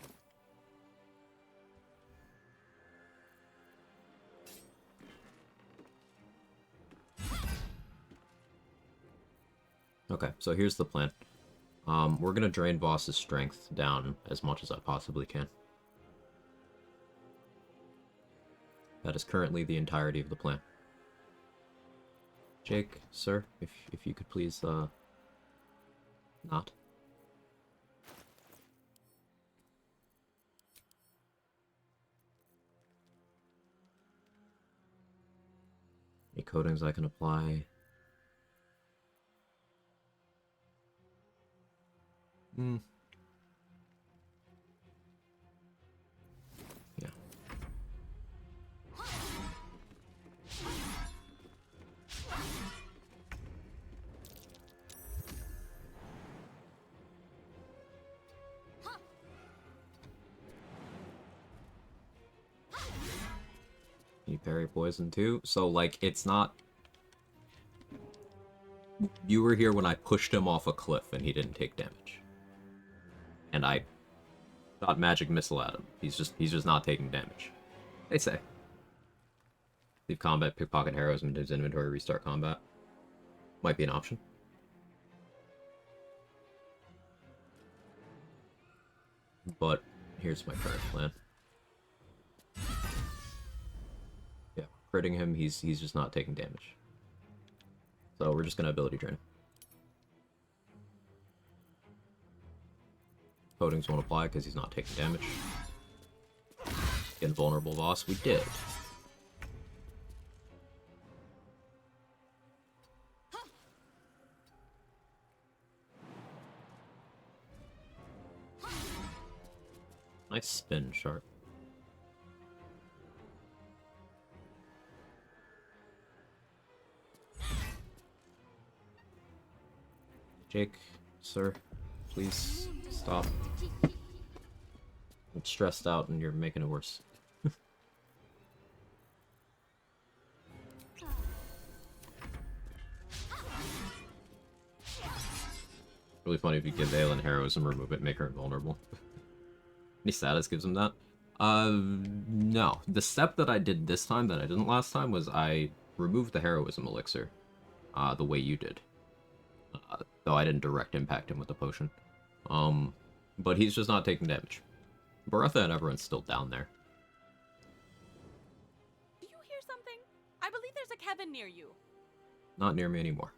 Okay, so here's the plan. We're gonna drain Voss's strength down as much as I possibly can. That is currently the entirety of the plan. Jake, sir, if you could please, not. Any coatings I can apply? Yeah. You parry poison too? So, like, it's not... You were here when I pushed him off a cliff and he didn't take damage. And I shot magic missile at him. He's just not taking damage. They say. Leave combat, pickpocket heroism into his inventory, restart combat. Might be an option. But here's my current plan. Yeah, critting him, he's just not taking damage. So we're just gonna ability drain him. Coatings won't apply because he's not taking damage. Invulnerable Voss, we did. Nice spin, Sharp. Jake, sir, please stop. I'm stressed out and you're making it worse. Really funny if you give Aelin heroism, remove it, make her invulnerable. Any status gives him that? No. The step that I did this time that I didn't last time was I removed the heroism elixir, the way you did. Though I didn't direct impact him with the potion. But he's just not taking damage. Bertha and everyone's still down there. Do you hear something? I believe there's a Kevin near you. Not near me anymore.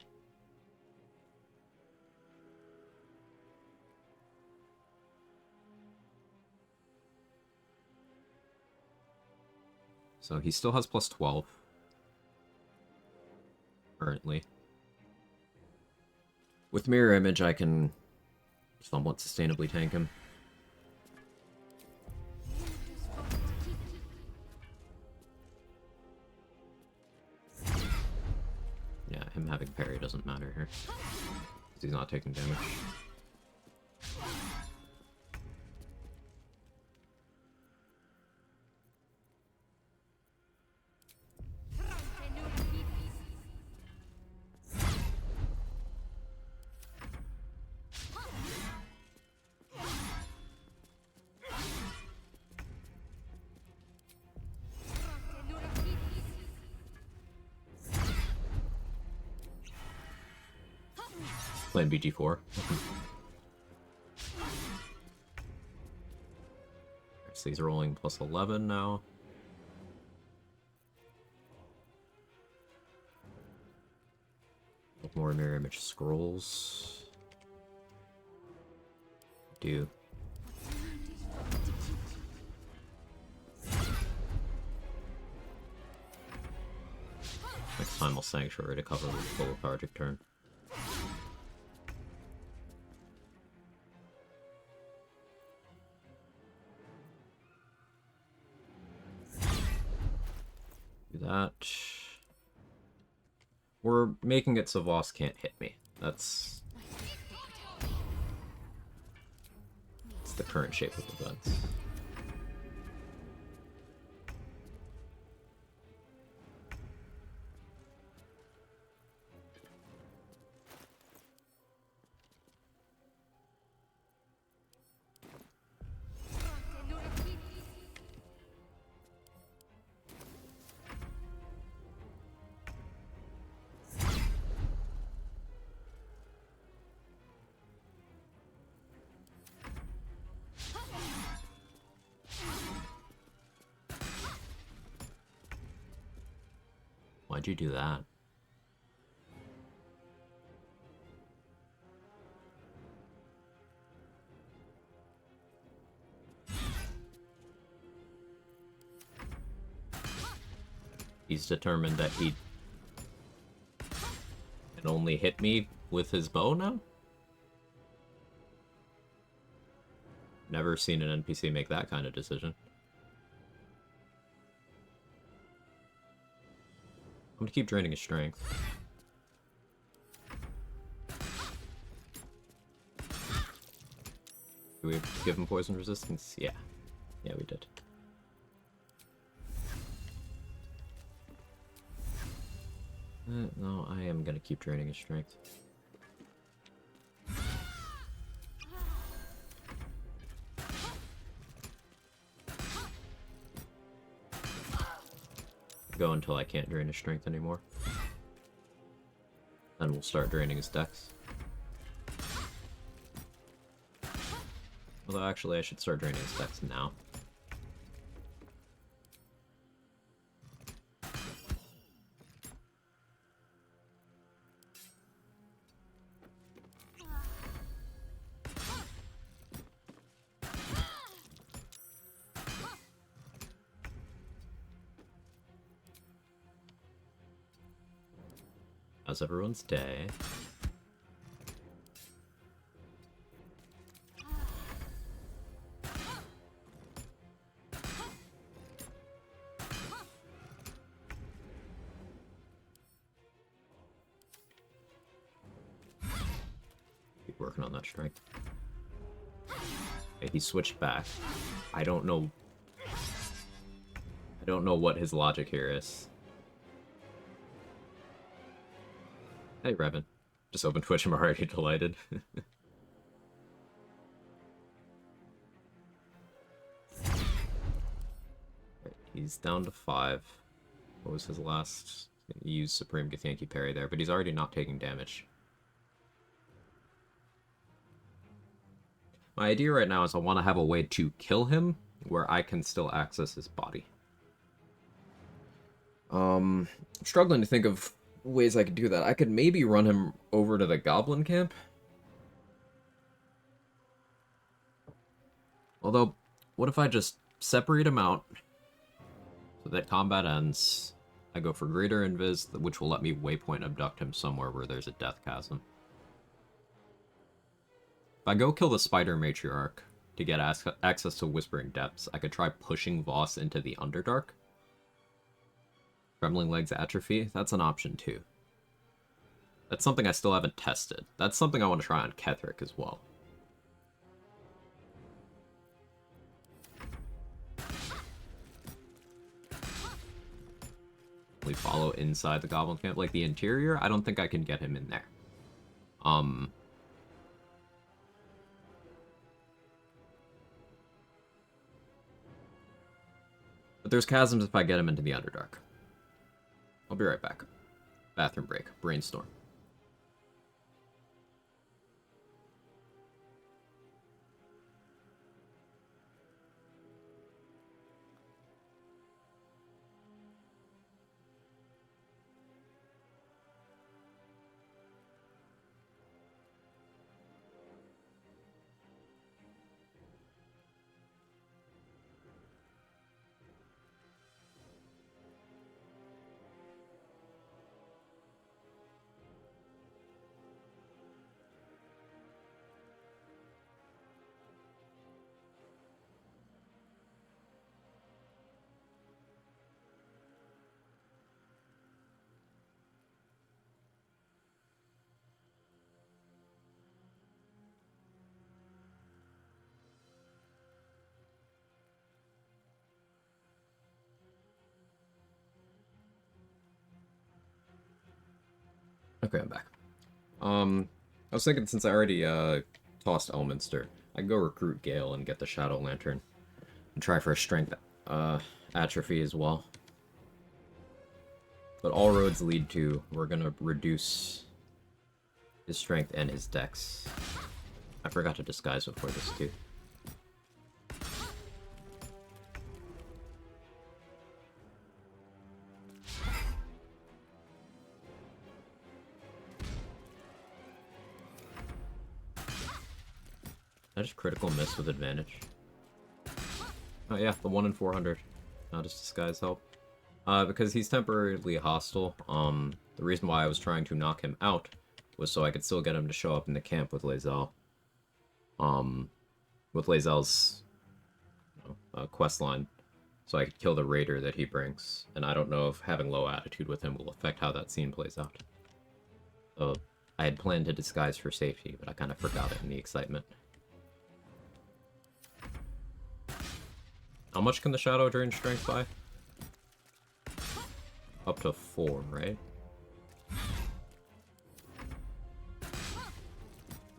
So he still has plus 12. Currently. With Mirror Image, I can somewhat sustainably tank him. Yeah, him having parry doesn't matter here. Because he's not taking damage. Playing BG4. So he's rolling plus 11 now. More mirror image scrolls. Do. Next time I'll Sanctuary to cover with full lethargic turn. Do that. We're making it so Voss can't hit me. That's the current shape of events. Why'd you do that? He's determined that he can only hit me with his bow now? Never seen an NPC make that kind of decision. I'm gonna keep draining his strength. Do we give him poison resistance? Yeah. Yeah, we did. No, I am gonna keep draining his strength. Go until I can't drain his strength anymore. Then we'll start draining his dex. Although actually I should start draining his dex now. How's everyone's day? Keep working on that strength. Okay, he switched back. I don't know what his logic here is. Hey, Revan. Just open Twitch, I'm already delighted. He's down to 5. What was his last? He used Supreme Githyanki parry there, but he's already not taking damage. My idea right now is I want to have a way to kill him where I can still access his body. I'm struggling to think of ways I could do that. I could maybe run him over to the goblin camp. Although, what if I just separate him out so that combat ends? I go for greater invis, which will let me waypoint abduct him somewhere where there's a death chasm. If I go kill the spider matriarch to get access to Whispering Depths, I could try pushing Voss into the Underdark. Trembling Legs Atrophy, that's an option too. That's something I still haven't tested. That's something I want to try on Ketheric as well. We follow inside the goblin camp. Like the interior, I don't think I can get him in there. But there's chasms if I get him into the Underdark. I'll be right back. Bathroom break. Brainstorm. Okay, I'm back. I was thinking since I already tossed Elminster, I can go recruit Gale and get the Shadow Lantern. And try for a strength atrophy as well. But all roads lead to, we're gonna reduce his strength and his dex. I forgot to disguise before this too. I just critical miss with advantage. Oh yeah, the 1 in 400. How does disguise help? Because he's temporarily hostile. The reason why I was trying to knock him out was so I could still get him to show up in the camp with Lae'zel. With Lae'zel's quest line, so I could kill the raider that he brings. And I don't know if having low attitude with him will affect how that scene plays out. So I had planned to disguise for safety, but I kind of forgot it in the excitement. How much can the Shadow drain strength by? Up to 4, right?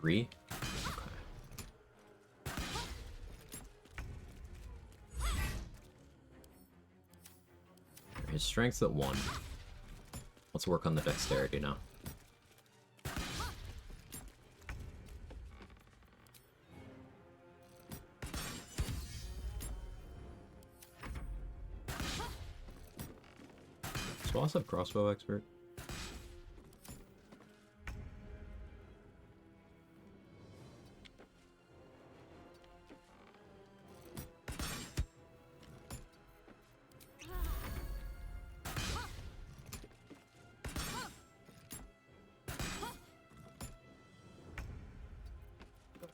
3? Okay. His strength's at 1. Let's work on the dexterity now. Does Voss have crossbow expert?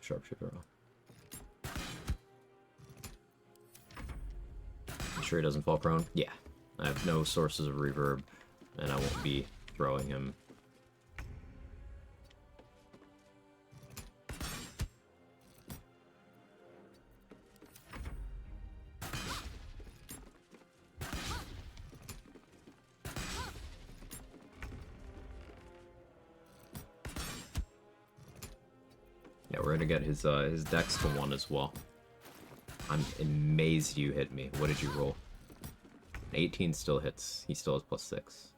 Sharpshooter off. You sure he doesn't fall prone? Yeah. I have no sources of reverb, and I won't be throwing him. Yeah, we're gonna get his dex to 1 as well. I'm amazed you hit me. What did you roll? 18 still hits. He still has +6.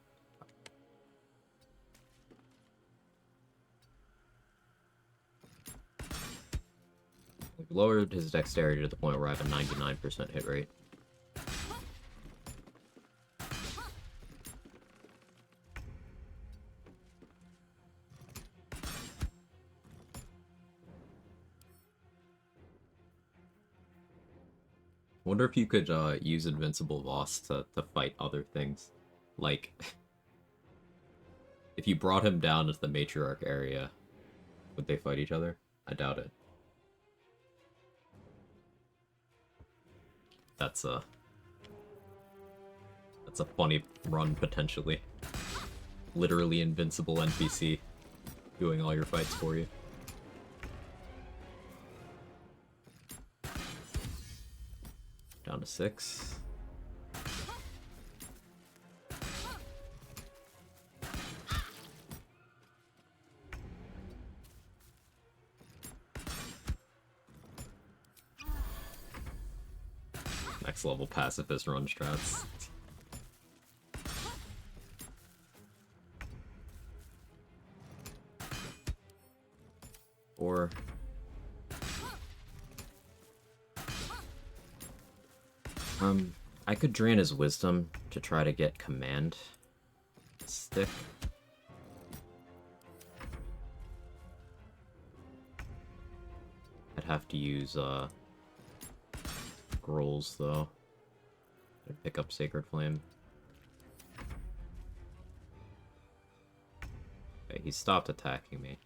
lowered his dexterity to the point where I have a 99% hit rate. Wonder if you could use Invincible Voss to fight other things. Like, if you brought him down to the matriarch area, would they fight each other? I doubt it. That's a funny run, potentially. Literally invincible NPC doing all your fights for you. Down to 6. Next level pacifist run strats. Or I could drain his wisdom to try to get command stick. I'd have to use scrolls though to pick up Sacred Flame. Okay, he stopped attacking me.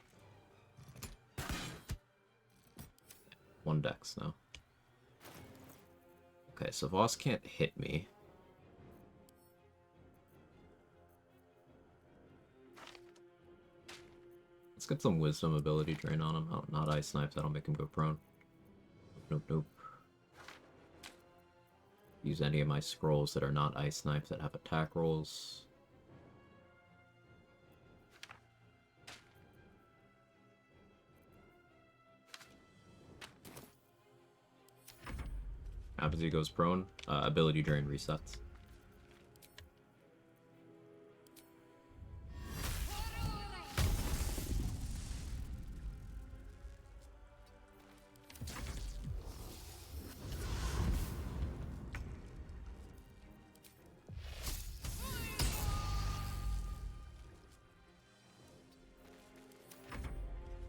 1 dex now. Okay, so Voss can't hit me. Let's get some wisdom ability drain on him. Oh, not ice knife, that'll make him go prone. Nope, nope. Use any of my scrolls that are not ice knife that have attack rolls. Happens he goes prone. Ability drain resets.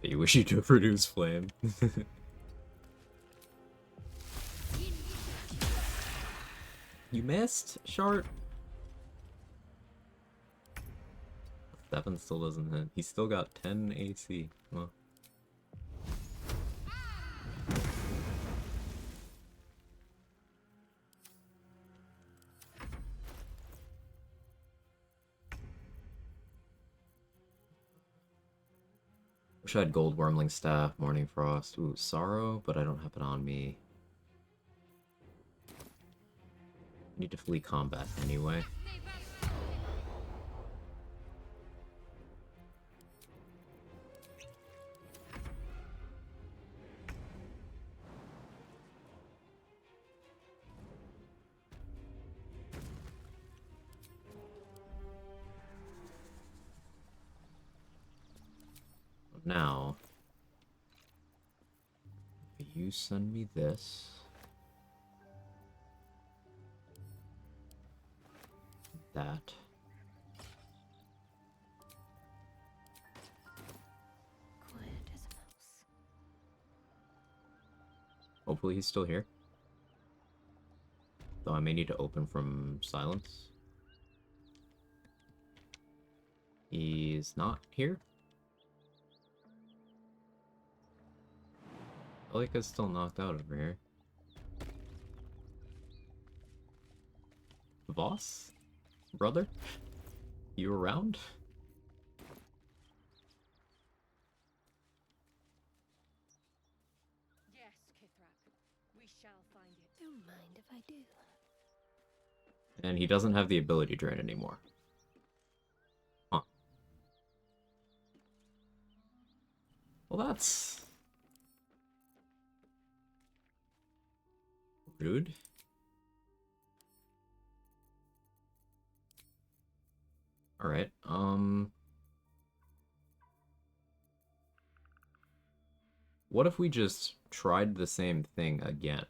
You wish you could produce flame. You missed, Shart. 7 still doesn't hit. He's still got 10 AC. Well. Wish I had Gold Wormling Staff, Morning Frost. Ooh, Sorrow, but I don't have it on me. Need to flee combat anyway. Now, you send me this. That. Quiet as a mouse. Hopefully he's still here. Though I may need to open from silence. He's not here. Elika's still knocked out over here. Voss? Brother? You around? Yes, Kithrak. We shall find it. Don't mind if I do. And he doesn't have the ability drain anymore. Huh. Well, that's rude. Alright, what if we just tried the same thing again.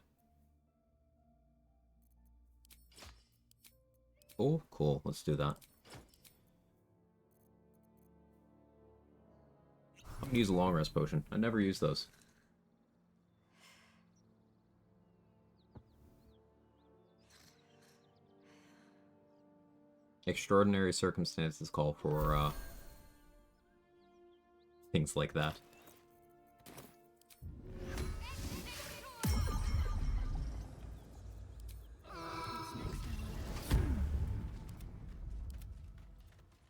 Oh, cool. Let's do that. I'm gonna use a long rest potion. I never use those. Extraordinary circumstances call for, things like that.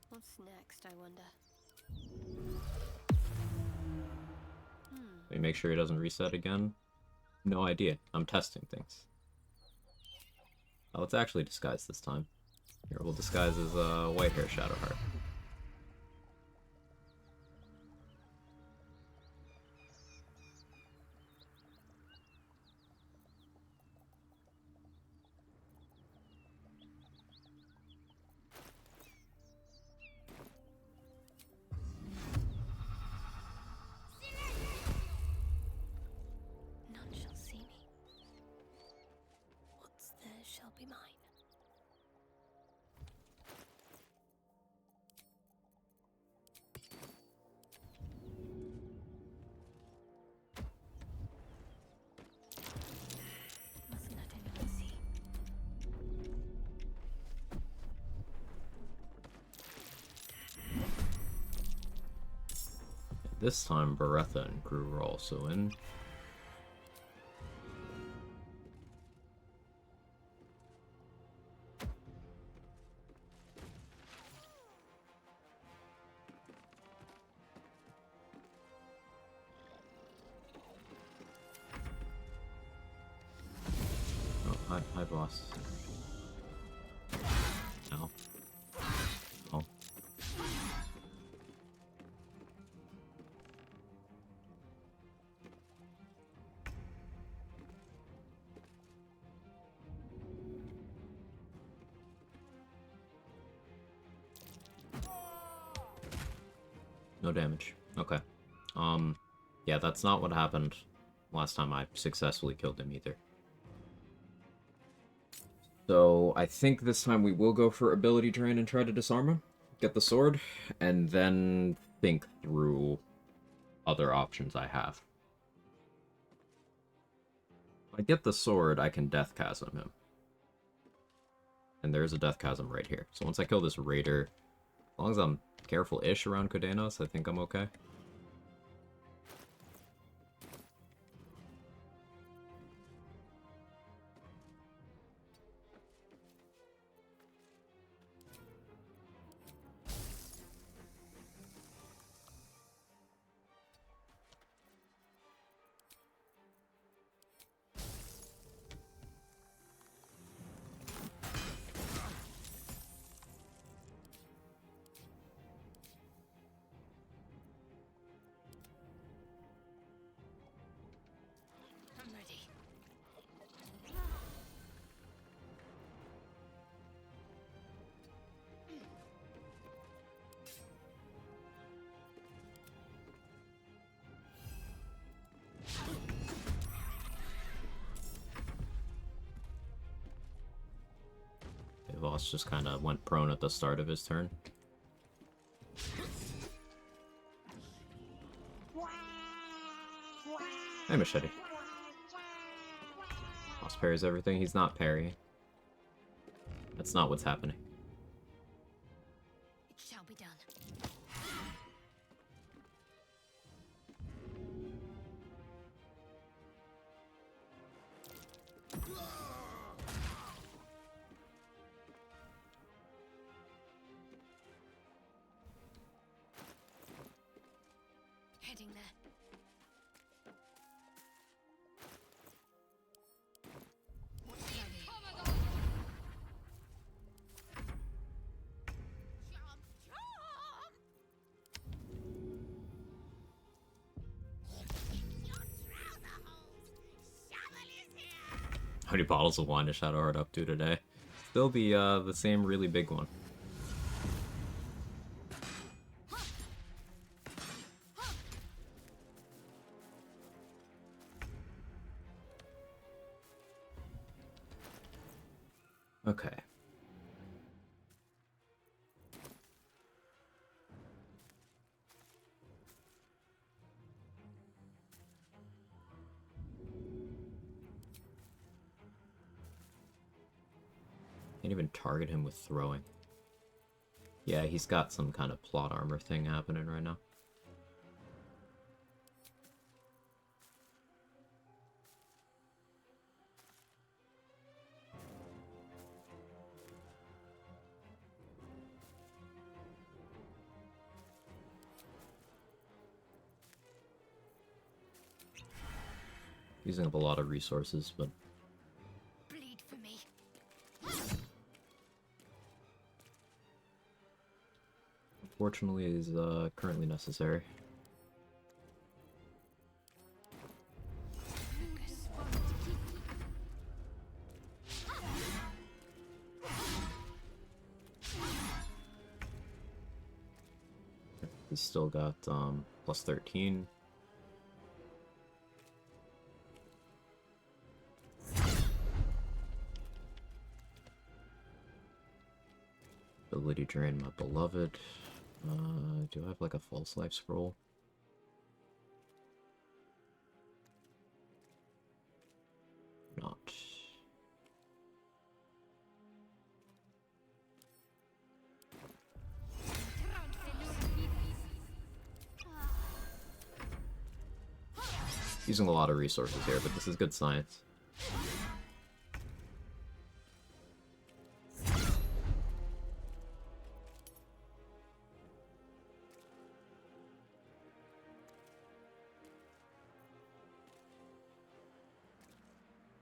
What's next, I wonder? Let me make sure he doesn't reset again. No idea. I'm testing things. Oh, let's actually disguise this time. Here, we'll disguise as white hair Shadowheart. None shall see me. What's theirs shall be mine. Mustn't let anyone see. This time, Beretta and crew are also in. Oh, hi, boss. Ow. Oh. No damage. Okay. Yeah, that's not what happened last time I successfully killed him either. So, I think this time we will go for ability drain and try to disarm him, get the sword, and then think through other options I have. If I get the sword, I can death chasm him. And there's a death chasm right here. So once I kill this raider, as long as I'm careful-ish around Kodenos, I think I'm okay. I'm ready. Voss just kind of went prone at the start of his turn. Hey, Machete. Voss parries everything. He's not parrying. That's not what's happening. It shall be done. Heading there. What's ready? How many bottles of wine does Shadowheart up to today? Still the same really big one. Okay. Can't even target him with throwing. Yeah, he's got some kind of plot armor thing happening right now. Using up a lot of resources, but Bleed for me. unfortunately is currently necessary. He's still got plus 13. Ability drain my beloved. Do I have like a false life scroll? Not. Using a lot of resources here, but this is good science.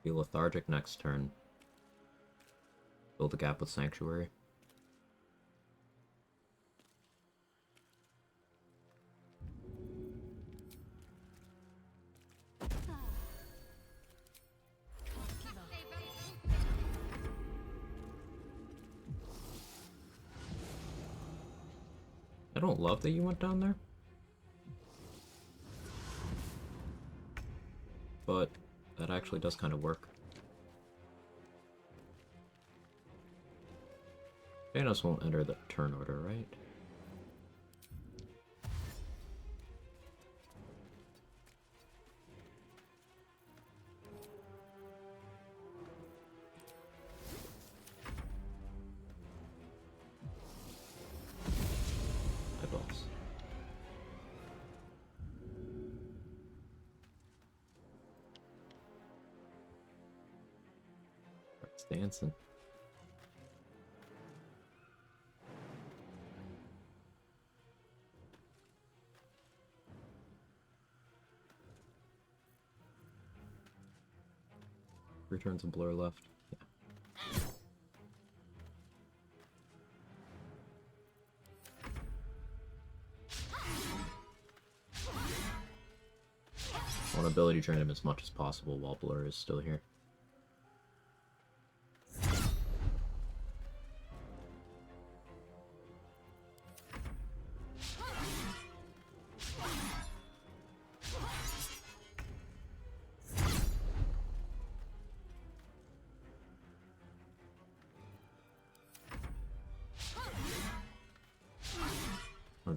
Be lethargic next turn. Fill the gap with Sanctuary. I don't love that you went down there. But that actually does kind of work. Thanos won't enter the turn order, right? Eyeballs. Starts dancing. Returns a blur left. Yeah. I want to ability drain him as much as possible while blur is still here.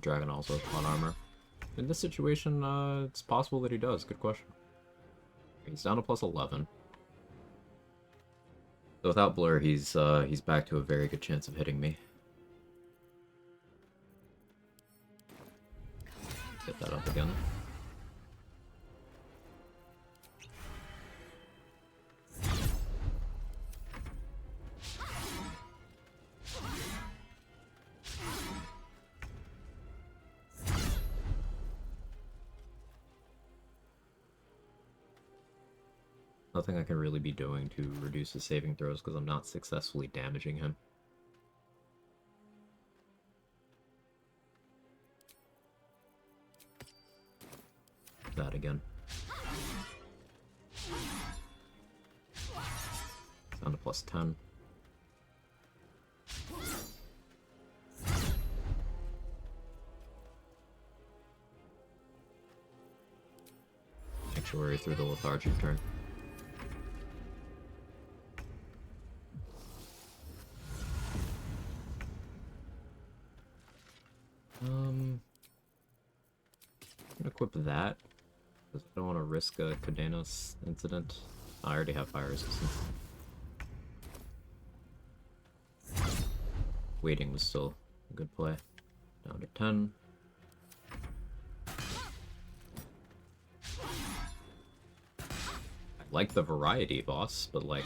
Dragon also has plot armor. In this situation, it's possible that he does. Good question. He's down to plus 11. So without blur, he's back to a very good chance of hitting me. Get that up again. Nothing I can really be doing to reduce his saving throws because I'm not successfully damaging him. That again. Down to plus 10. Sanctuary through the lethargic turn. equip that, because I don't want to risk a Cadenos incident. I already have fire resistance. Waiting was still a good play. Down to 10. I like the variety, boss, but like,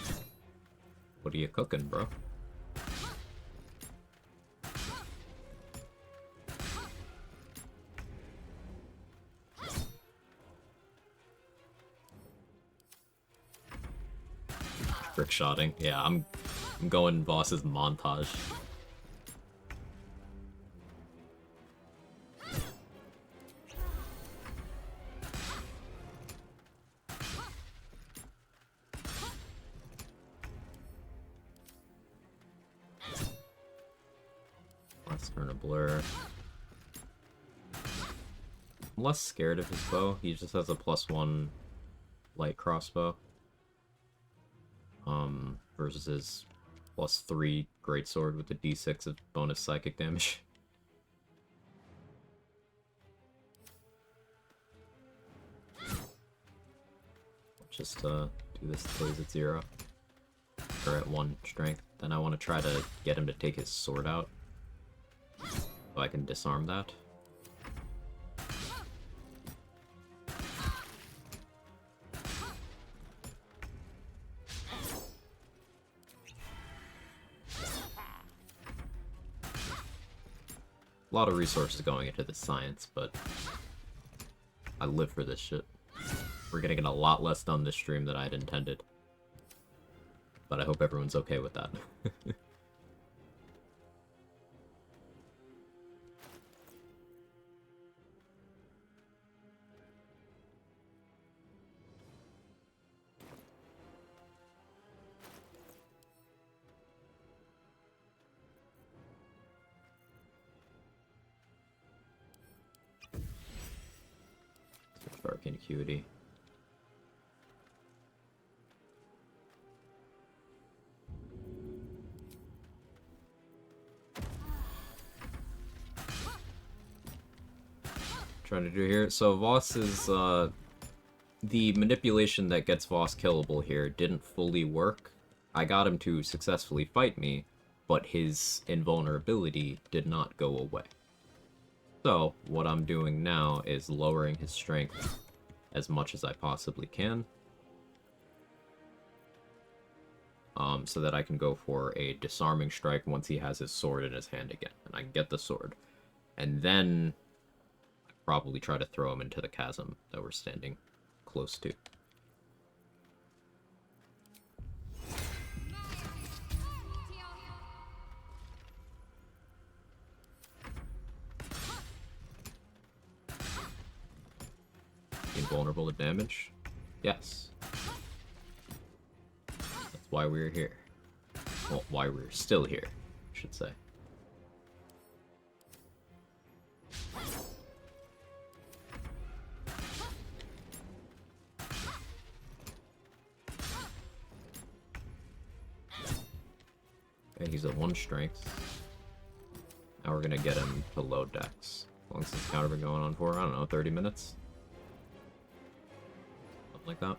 what are you cooking, bro? Trick shotting. Yeah, I'm going boss's montage. Last turn of blur. I'm less scared of his bow. He just has a +1 light crossbow. Versus his +3 greatsword with the d6 of bonus psychic damage. Just do this until he's at 0. Or at 1 strength. Then I want to try to get him to take his sword out. So I can disarm that. A lot of resources going into this science, but I live for this shit. We're gonna get a lot less done this stream than I had intended. But I hope everyone's okay with that. Arcane Acuity. Trying to do here. So Voss is the manipulation that gets Voss killable here didn't fully work. I got him to successfully fight me, but his invulnerability did not go away. So, what I'm doing now is lowering his strength as much as I possibly can. So that I can go for a disarming strike once he has his sword in his hand again. And I can get the sword. And then I probably try to throw him into the chasm that we're standing close to. Invulnerable to damage? Yes. That's why we're here. Well, why we're still here, I should say. Okay, he's at 1 strength. Now we're gonna get him to low dex. How long has this counter been going on for? I don't know, 30 minutes? Something like that.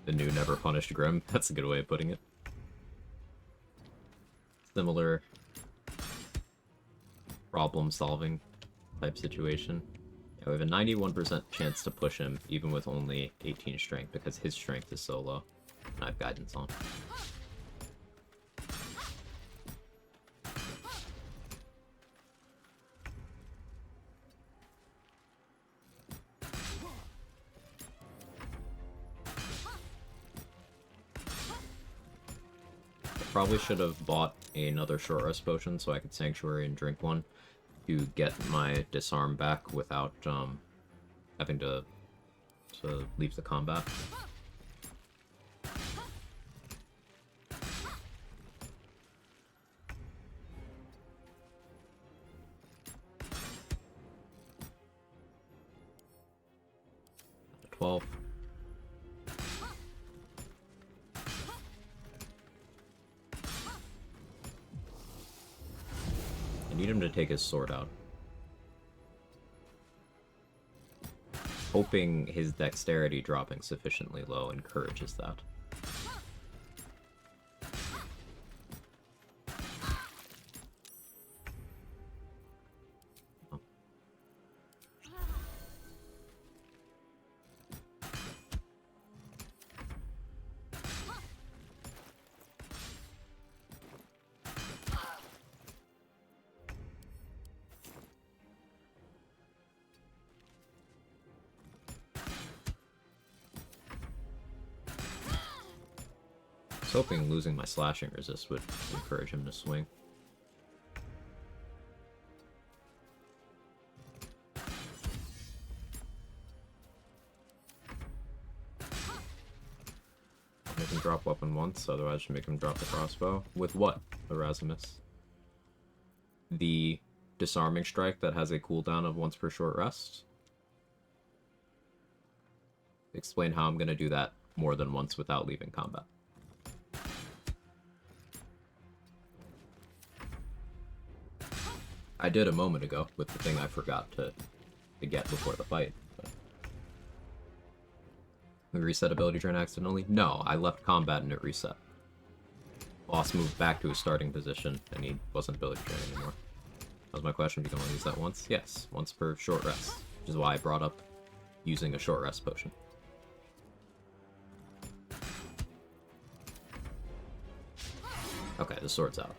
The new Never Punished Grim. That's a good way of putting it. Similar problem-solving type situation. Yeah, we have a 91% chance to push him, even with only 18 strength, because his strength is so low. And I have guidance on. Probably should have bought another short rest potion so I could sanctuary and drink one to get my disarm back without having to leave the combat. I need him to take his sword out. Hoping his dexterity dropping sufficiently low encourages that. I was hoping losing my slashing resist would encourage him to swing. I'll make him drop weapon once, otherwise I should make him drop the crossbow. With what, Erasmus? The disarming strike that has a cooldown of once per short rest? Explain how I'm going to do that more than once without leaving combat. I did a moment ago with the thing I forgot to get before the fight. But... We reset ability drain accidentally? No, I left combat and it reset. Boss moved back to his starting position and he wasn't ability drain anymore. That was my question, if you can only use that once? Yes, once per short rest, which is why I brought up using a short rest potion. Okay, the sword's out.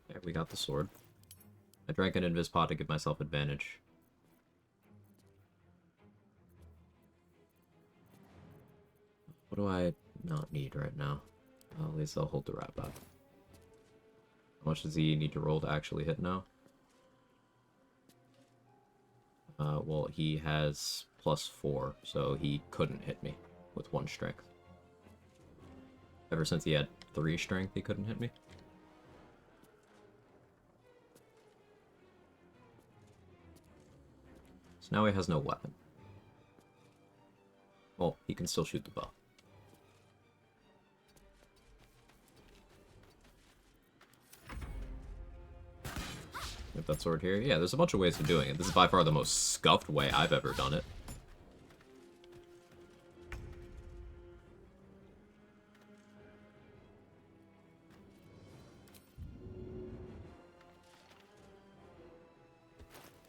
There, we got the sword. I drank an invis pot to give myself advantage. What do I not need right now? Well, at least I'll hold the wrap up. How much does he need to roll to actually hit now? Well, he has +4, so he couldn't hit me with 1 strength. Ever since he had 3 strength, he couldn't hit me. So now he has no weapon. Well, he can still shoot the bow. With that sword here. Yeah, there's a bunch of ways of doing it. This is by far the most scuffed way I've ever done it.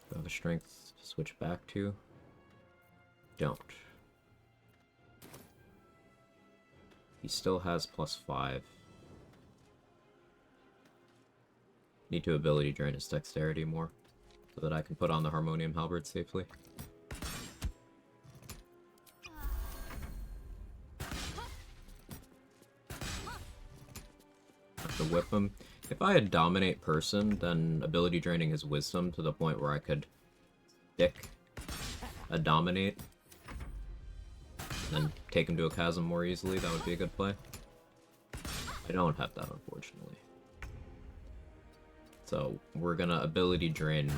Do I have the strength to switch back to? Don't. He still has +5. Need to ability drain his dexterity more, so that I can put on the harmonium halberd safely. Have to whip him. If I had dominate person, then ability draining his wisdom to the point where I could stick a dominate and take him to a chasm more easily, that would be a good play. I don't have that, unfortunately. So we're gonna ability drain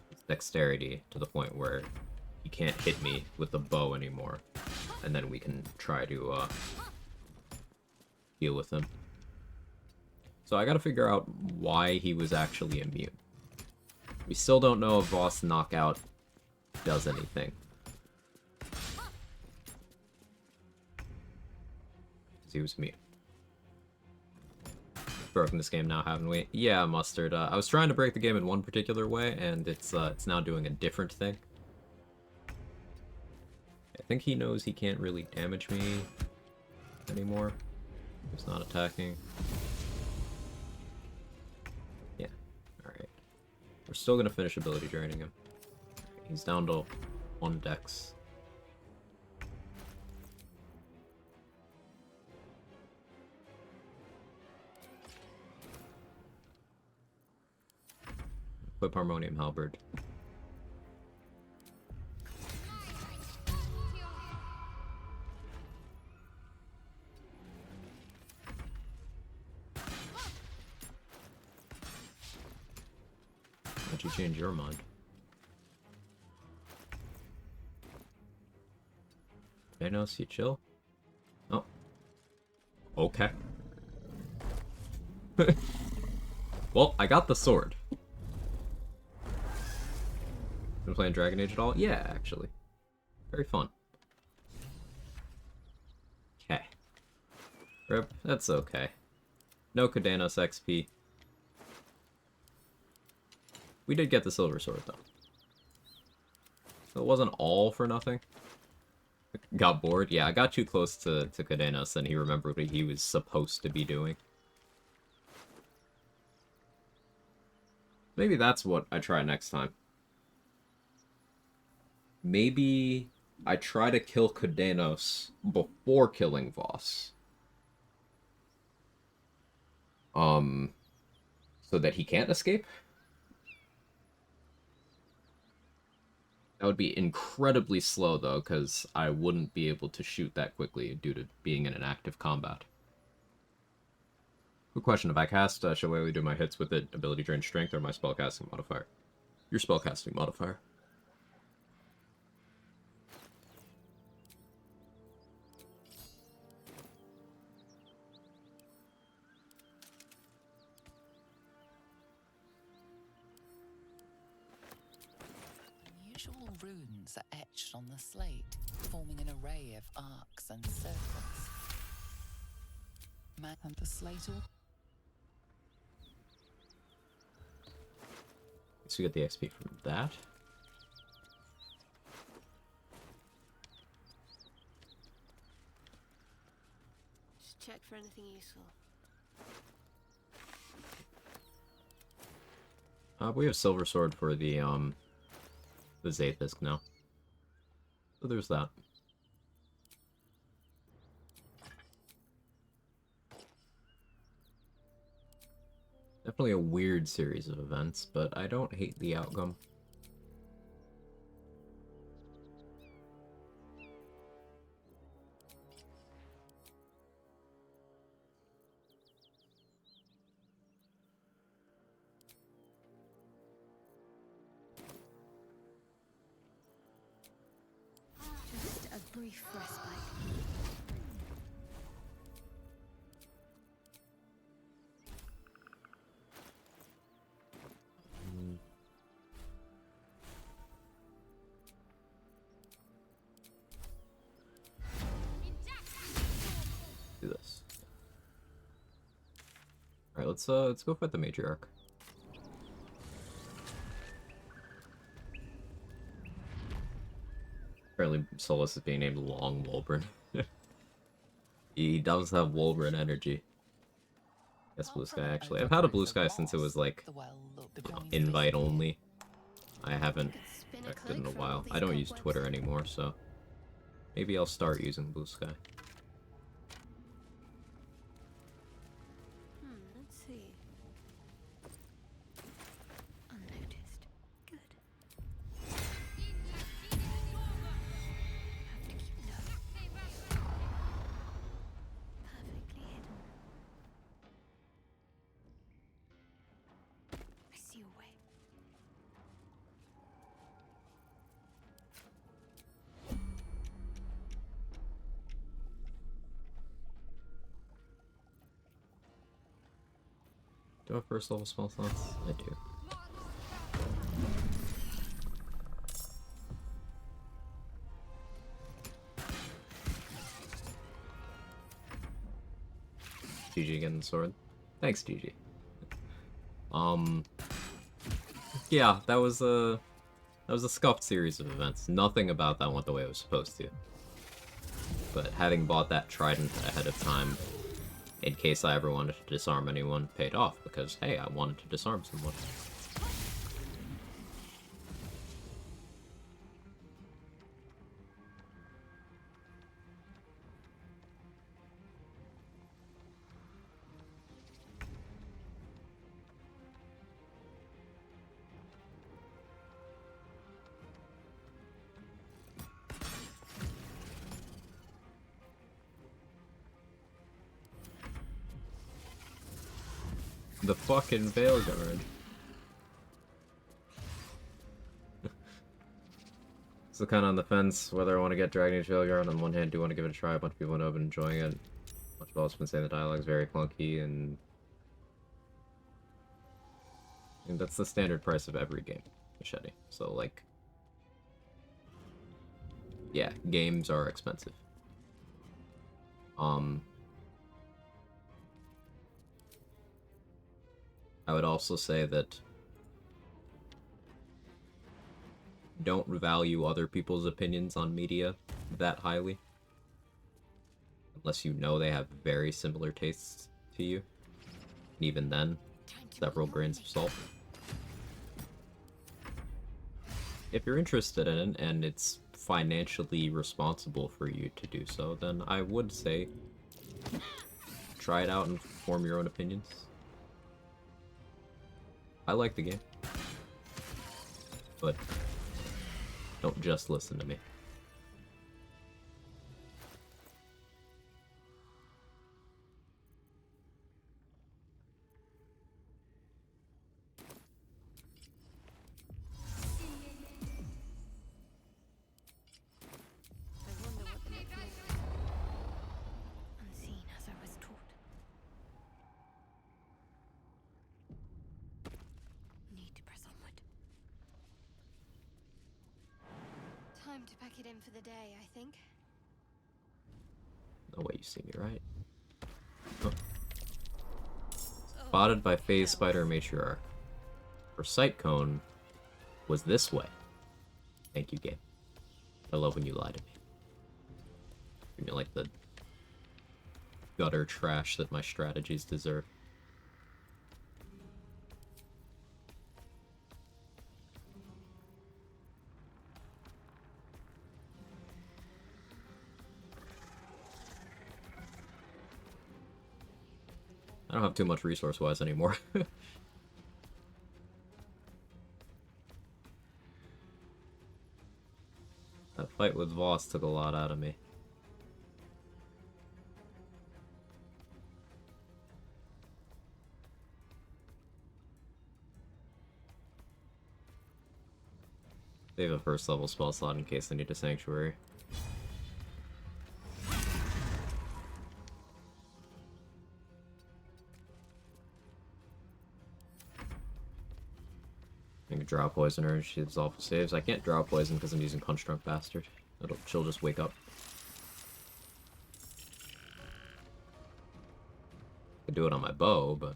his dexterity to the point where he can't hit me with the bow anymore, and then we can try to deal with him. So I gotta figure out why he was actually immune. We still don't know if boss knockout does anything. Because he was immune. Broken this game now, haven't we? Yeah, Mustard. I was trying to break the game in one particular way, and it's now doing a different thing. I think he knows he can't really damage me anymore. He's not attacking. Yeah, alright. We're still gonna finish ability draining him. He's down to 1 dex. Equip harmonium halberd. How'd you change your mind? Thanos, you chill? Oh. Okay. Well, I got the sword. Been playing Dragon Age at all? Yeah, actually. Very fun. Okay. Rip, that's okay. No Cadenos XP. We did get the silver sword, though. So it wasn't all for nothing. Got bored? Yeah, I got too close to Cadenos, and he remembered what he was supposed to be doing. Maybe that's what I try next time. Maybe I try to kill Cadenos before killing Voss. So that he can't escape? That would be incredibly slow, though, because I wouldn't be able to shoot that quickly due to being in an active combat. Good question. If I cast Shillelagh, do my hits with it ability drain strength or my spellcasting modifier? Your spellcasting modifier. Unusual runes are etched on the slate, forming an array of arcs and circles. And the slate all. So you get the XP from that. Just check for anything useful. We have Silver Sword for the Zathis now. So there's that. Definitely a weird series of events, but I don't hate the outcome. Just a brief respite. Do this. All right, let's go fight the matriarch. Apparently, Solus is being named Long Wolbrin. He does have Wolbrin energy. Yes, Blue Sky, actually. I've had a Blue Sky since it was, like, you know, invite only. I haven't checked it in a while. I don't use Twitter anymore, so maybe I'll start using Blue Sky. Let's see. Unnoticed. Good. Have to keep low. Perfectly hidden. I see a way. Do I have first level spell slots? I do. GG getting the sword. Thanks, GG. Yeah, that was a scuffed series of events. Nothing about that went the way it was supposed to. But having bought that trident ahead of time, in case I ever wanted to disarm anyone, paid off, because, hey, I wanted to disarm someone. The fucking Veilguard. So kind of on the fence whether I want to get Dragon Age Veilguard. On one hand, do want to give it a try. A bunch of people know I've been enjoying it. A bunch of also been saying the dialogue's very clunky, and that's the standard price of every game, Machete. So, like, yeah, games are expensive. I would also say that don't value other people's opinions on media that highly. Unless you know they have very similar tastes to you. And even then, several grains of salt. If you're interested in it, and it's financially responsible for you to do so, then I would say try it out and form your own opinions. I like the game, but don't just listen to me. I wonder what the next move is. Unseen as I was taught. Need to press onward. Time to pack it in for the day, I think. No way you see me, right? Oh. Spotted by Phase Spider Matriarch. Her sight cone was this way. Thank you, game. I love when you lie to me. Give me like the gutter trash that my strategies deserve. I don't have too much resource-wise anymore. That fight with Voss took a lot out of me. They have a first level spell slot in case I need a sanctuary. I can draw Poisoner, she has awful saves. I can't draw Poison because I'm using Punch Drunk Bastard. She'll just wake up. I could do it on my bow, but...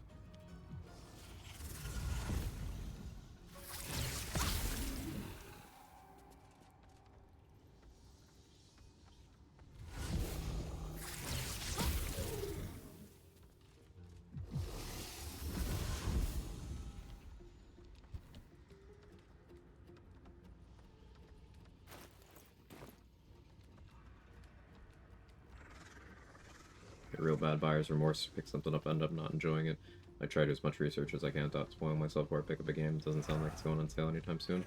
real bad buyer's remorse, pick something up, end up not enjoying it. I try to do as much research as I can without spoiling myself before I pick up a game. It doesn't sound like it's going on sale anytime soon.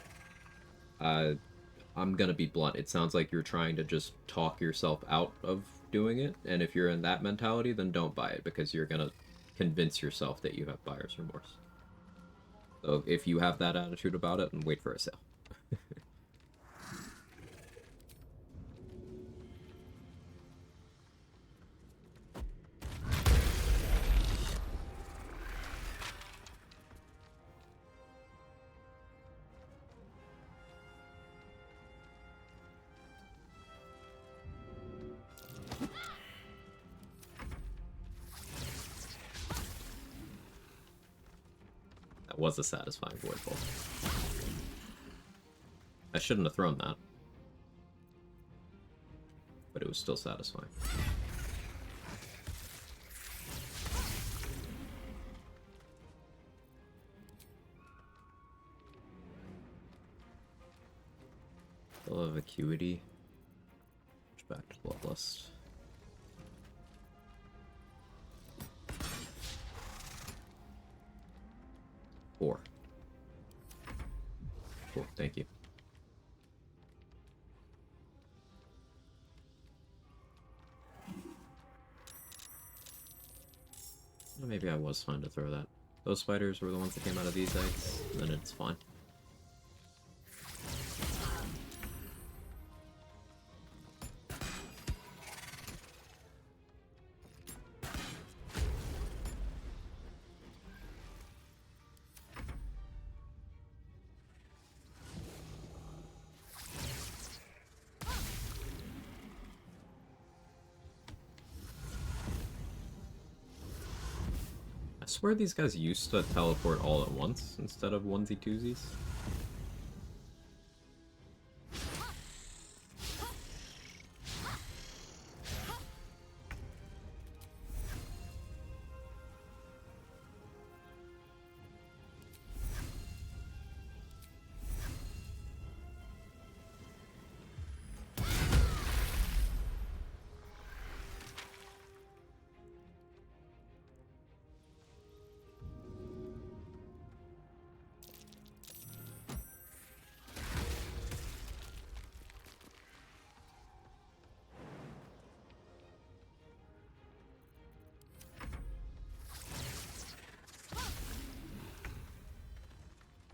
I'm gonna be blunt. It sounds like you're trying to just talk yourself out of doing it, and if you're in that mentality, then don't buy it, because you're gonna convince yourself that you have buyer's remorse. So if you have that attitude about it, then wait for a sale. That was a satisfying voidfall. I shouldn't have thrown that, but it was still satisfying. Still have Acuity. Back to Bloodlust. Four. Cool, thank you. Well, maybe I was fine to throw that. Those spiders were the ones that came out of these eggs, then it's fine. swear these guys used to teleport all at once instead of onesie-twosies.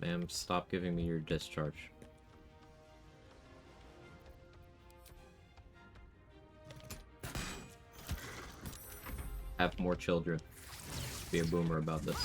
Ma'am, stop giving me your discharge. Have more children. Be a boomer about this.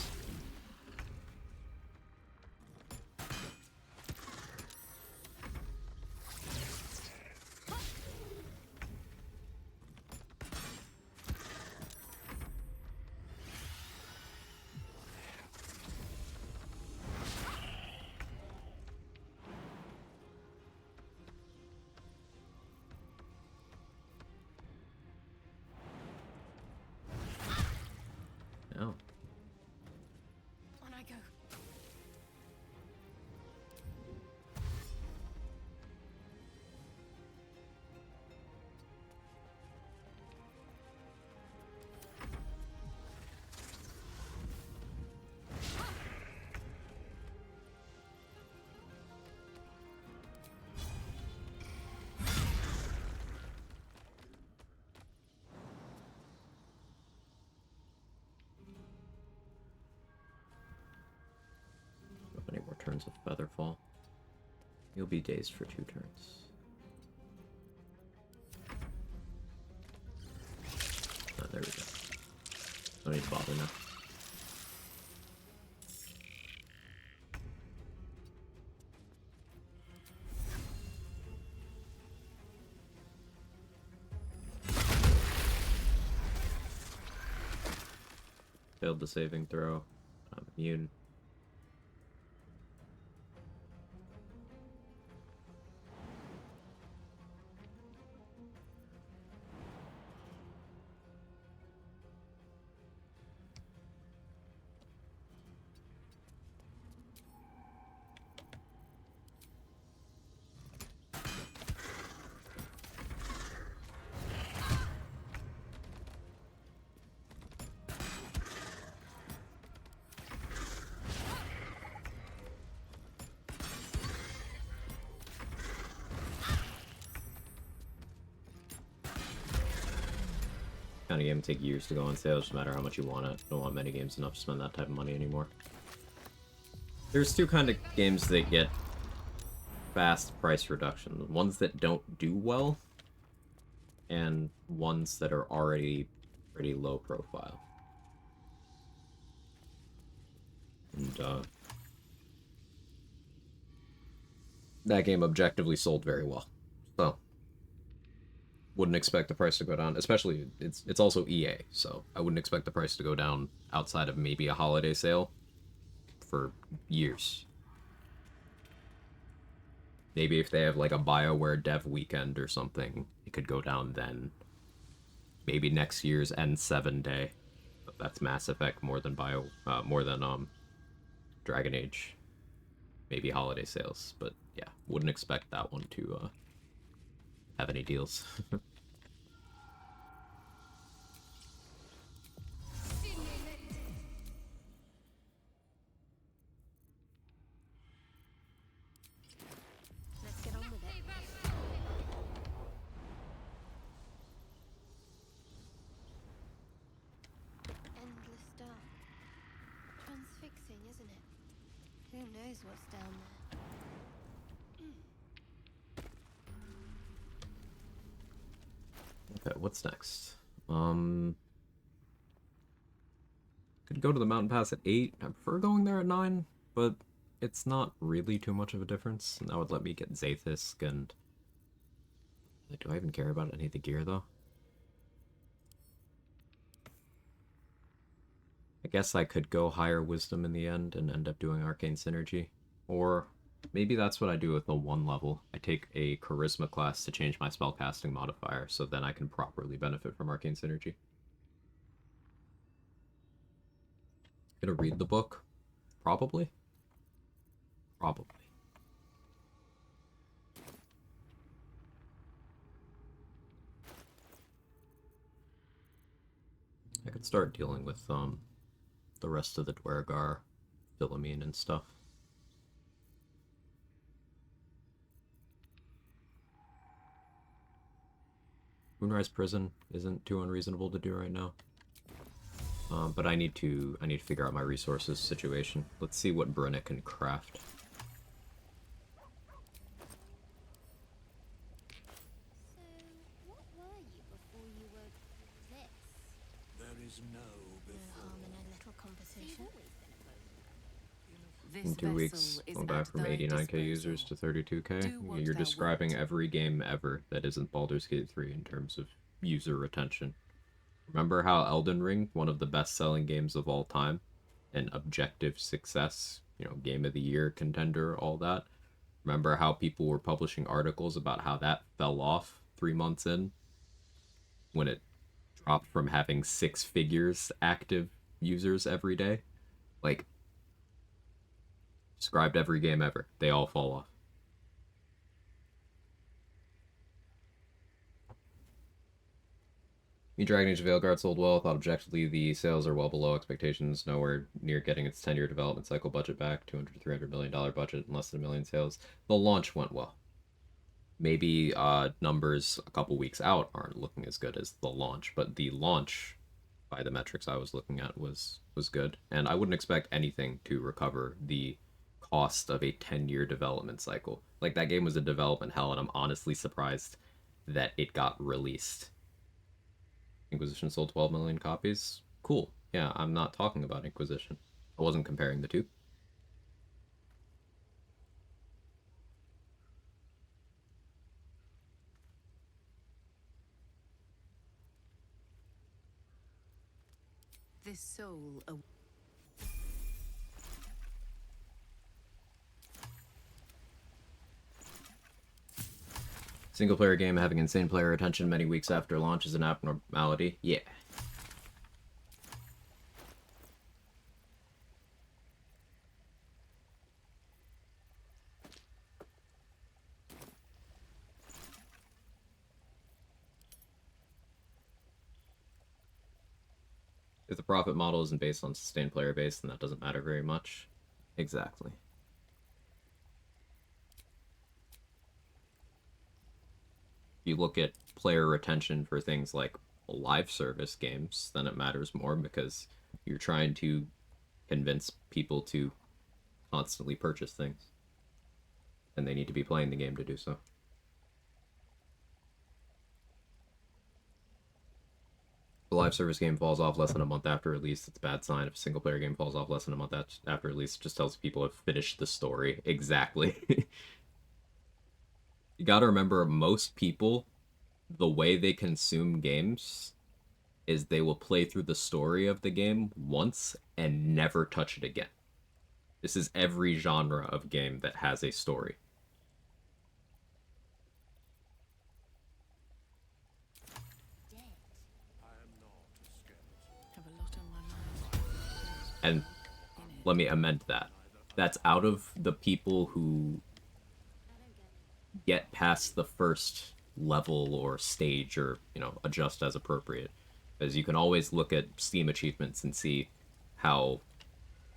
Oh. On I go. Any more turns of Featherfall? You'll be dazed for 2 turns. Oh, there we go. Don't need to bother now. Failed the saving throw. I'm immune. Kind of game take years to go on sale, just no matter how much you want it. Don't want many games enough to spend that type of money anymore. There's 2 kind of games that get fast price reduction. Ones that don't do well, and ones that are already pretty low profile. And that game objectively sold very well. So wouldn't expect the price to go down, especially it's also EA, so I wouldn't expect the price to go down outside of maybe a holiday sale for years. Maybe if they have like a BioWare dev weekend or something, it could go down then. Maybe next year's N7 day. But that's Mass Effect more than Dragon Age. Maybe holiday sales, but yeah, wouldn't expect that one to have any deals. Let's get on with it. Endless stuff. Transfixing, isn't it? Who knows what's down there? Okay, what's next? Could go to the mountain pass at 8. I prefer going there at 9, but it's not really too much of a difference. And that would let me get Zathis and... Do I even care about any of the gear, though? I guess I could go higher wisdom in the end and end up doing arcane synergy. Or maybe that's what I do with the 1 level. I take a charisma class to change my spellcasting modifier, so then I can properly benefit from arcane synergy. Gonna read the book? Probably? Probably. I could start dealing with the rest of the Dwergar, Philomene and stuff. Moonrise Prison isn't too unreasonable to do right now. But I need to figure out my resources situation. Let's see what Brunnet can craft. So, what were you before you were this? There is no No harm in a little conversation. This In 2 weeks, vessel is I'll die at from thy 89k users to disposal. 32k. Do what You're thou describing wilt. every game ever that isn't Baldur's Gate 3 in terms of user retention. Remember how Elden Ring, one of the best-selling games of all time, an objective success, game of the year contender, all that. Remember how people were publishing articles about how that fell off 3 months in when it dropped from having 6 figures active users every day? Like, described every game ever. They all fall off. Dragon Age of Veilguard sold well. Thought objectively the sales are well below expectations, nowhere near getting its 10-year development cycle budget back. $200 to $300 million budget and less than 1 million sales. The launch went well. Maybe numbers a couple weeks out aren't looking as good as the launch, but the launch, by the metrics I was looking at, was good. And I wouldn't expect anything to recover the cost of a 10-year development cycle. Like, that game was a development hell, and I'm honestly surprised that it got released. Inquisition sold 12 million copies. Cool. Yeah, I'm not talking about Inquisition. I wasn't comparing the two. This soul. Single player game having insane player retention many weeks after launch is an abnormality. Yeah. If the profit model isn't based on sustained player base, then that doesn't matter very much. Exactly. If you look at player retention for things like live service games, then it matters more because you're trying to convince people to constantly purchase things. And they need to be playing the game to do so. If a live service game falls off less than a month after release, it's a bad sign. If a single player game falls off less than a month after release, it just tells people have finished the story. Exactly. You gotta remember, most people, the way they consume games is they will play through the story of the game once and never touch it again. This is every genre of game that has a story. And let me amend that. That's out of the people who get past the first level or stage or, adjust as appropriate. Because you can always look at Steam achievements and see how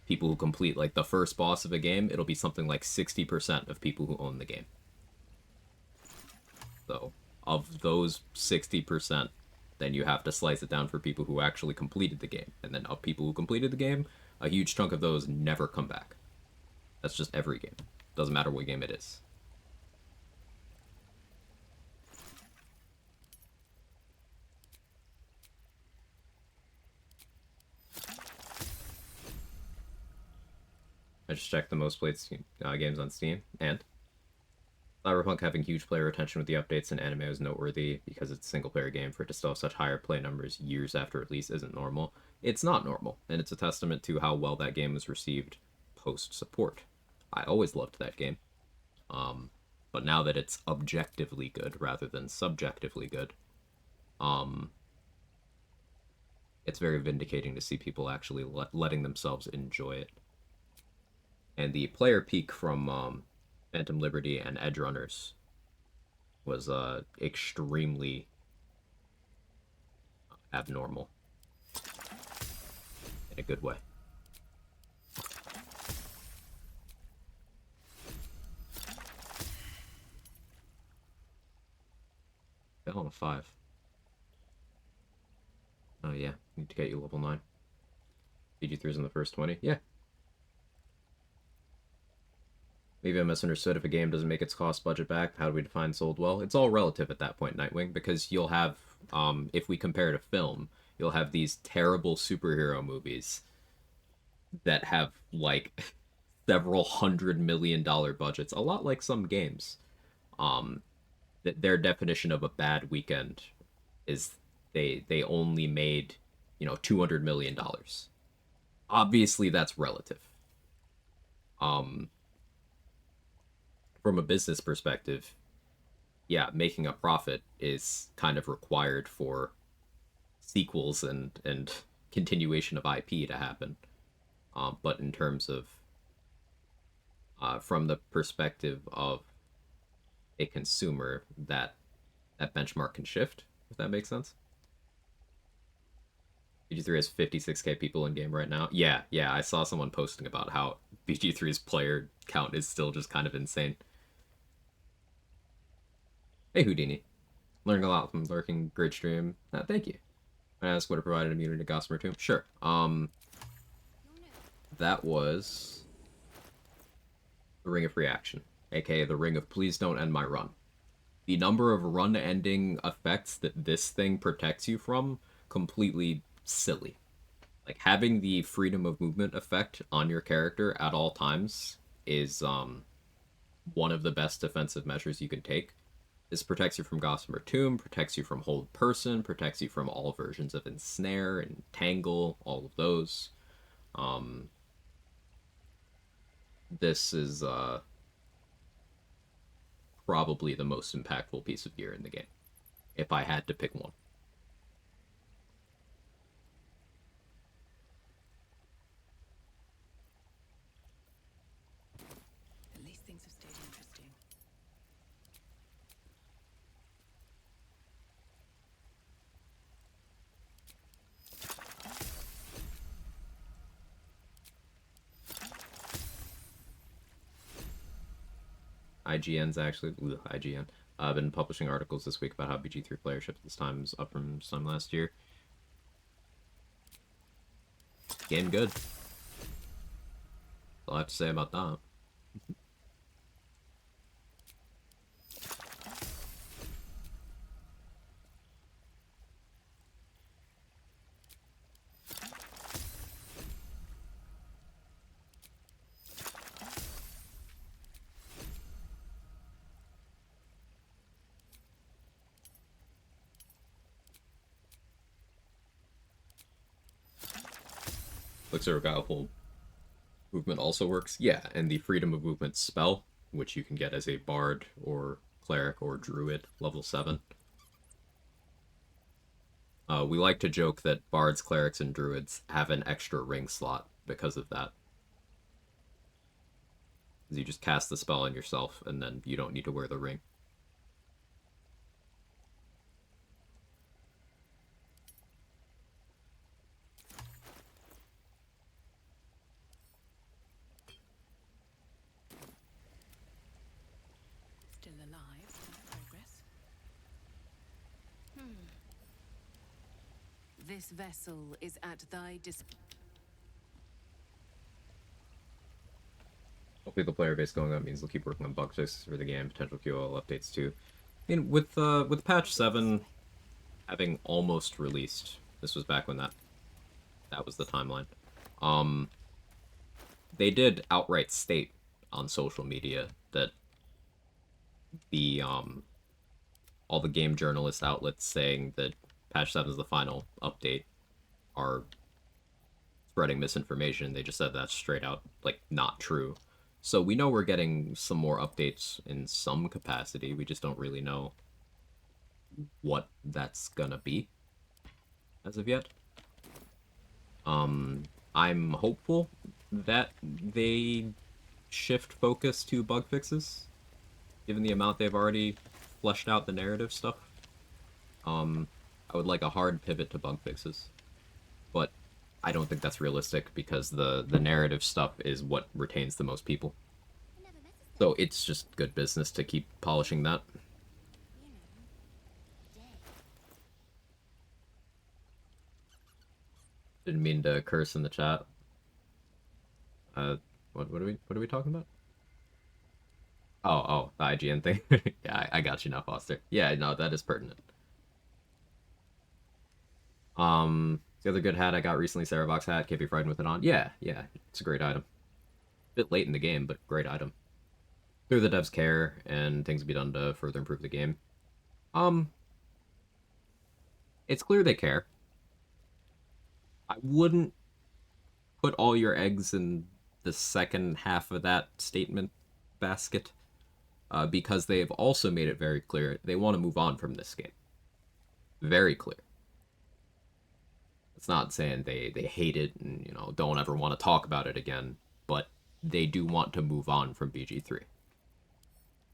people who complete, like, the first boss of a game, it'll be something like 60% of people who own the game. So, of those 60%, then you have to slice it down for people who actually completed the game. And then of people who completed the game, a huge chunk of those never come back. That's just every game. Doesn't matter what game it is. I just checked the most played games on Steam, and Cyberpunk having huge player retention with the updates and anime is noteworthy because it's a single-player game. For it to still have such higher play numbers years after release isn't normal. it's not normal, and it's a testament to how well that game was received post-support. I always loved that game. But now that it's objectively good rather than subjectively good, it's very vindicating to see people actually letting themselves enjoy it. And the player peak from Phantom Liberty and Edge Runners was extremely abnormal in a good way. Fell on a 5. Oh yeah, need to get you level 9. PG3's in the first 20. Yeah. Maybe I misunderstood. If a game doesn't make its cost budget back, how do we define sold well? It's all relative at that point, Nightwing, because you'll have, if we compare to film, you'll have these terrible superhero movies that have, like, several $100 million budgets, a lot like some games. That their definition of a bad weekend is they only made, $200 million. Obviously, that's relative. From a business perspective, yeah, making a profit is kind of required for sequels and continuation of IP to happen. But in terms of from the perspective of a consumer, that benchmark can shift, if that makes sense. BG3 has 56k people in game right now. Yeah, I saw someone posting about how BG3's player count is still just kind of insane. Hey Houdini, learning a lot from lurking. Great stream. Thank you. I asked what it provided immunity to Gossamer Tomb. Sure. That was the Ring of Reaction, aka the Ring of Please Don't End My Run. The number of run-ending effects that this thing protects you from, completely silly. Like, having the freedom of movement effect on your character at all times is one of the best defensive measures you can take. This protects you from Gossamer Tomb, protects you from Hold Person, protects you from all versions of Ensnare and Tangle, all of those. This is probably the most impactful piece of gear in the game, if I had to pick one. At least things have stayed interesting. IGN's actually... IGN. I've been publishing articles this week about how BG3 playership this time is up from some last year. Game good. That's all I have to say about that. Looks like Powerful Movement also works. Yeah, and the Freedom of Movement spell, which you can get as a Bard or Cleric or Druid, level 7. We like to joke that Bards, Clerics, and Druids have an extra ring slot because of that. You just cast the spell on yourself, and then you don't need to wear the ring. Still alive, progress. This vessel is at thy Hopefully the player base going up means they'll keep working on bug fixes for the game, potential QoL updates too. I mean, with patch 7 having almost released, this was back when that was the timeline. They did outright state on social media that the all the game journalist outlets saying that patch 7 is the final update are spreading misinformation. They just said that's straight out, like, not true. So we know we're getting some more updates in some capacity. We just don't really know what that's gonna be as of yet. I'm hopeful that they shift focus to bug fixes, given the amount they've already fleshed out the narrative stuff. I would like a hard pivot to bug fixes, but I don't think that's realistic because the narrative stuff is what retains the most people. So it's just good business to keep polishing that. Didn't mean to curse in the chat. What are we talking about? Oh, the IGN thing. Yeah, I got you now, Foster. Yeah, no, that is pertinent. The other good hat I got recently, Saravox hat. Can't be frightened with it on. Yeah, it's a great item. Bit late in the game, but great item. Clear the devs care, and things will be done to further improve the game. It's clear they care. I wouldn't put all your eggs in the second half of that statement basket, because they have also made it very clear they want to move on from this game. Very clear. It's not saying they hate it and, you know, don't ever want to talk about it again, but they do want to move on from BG3.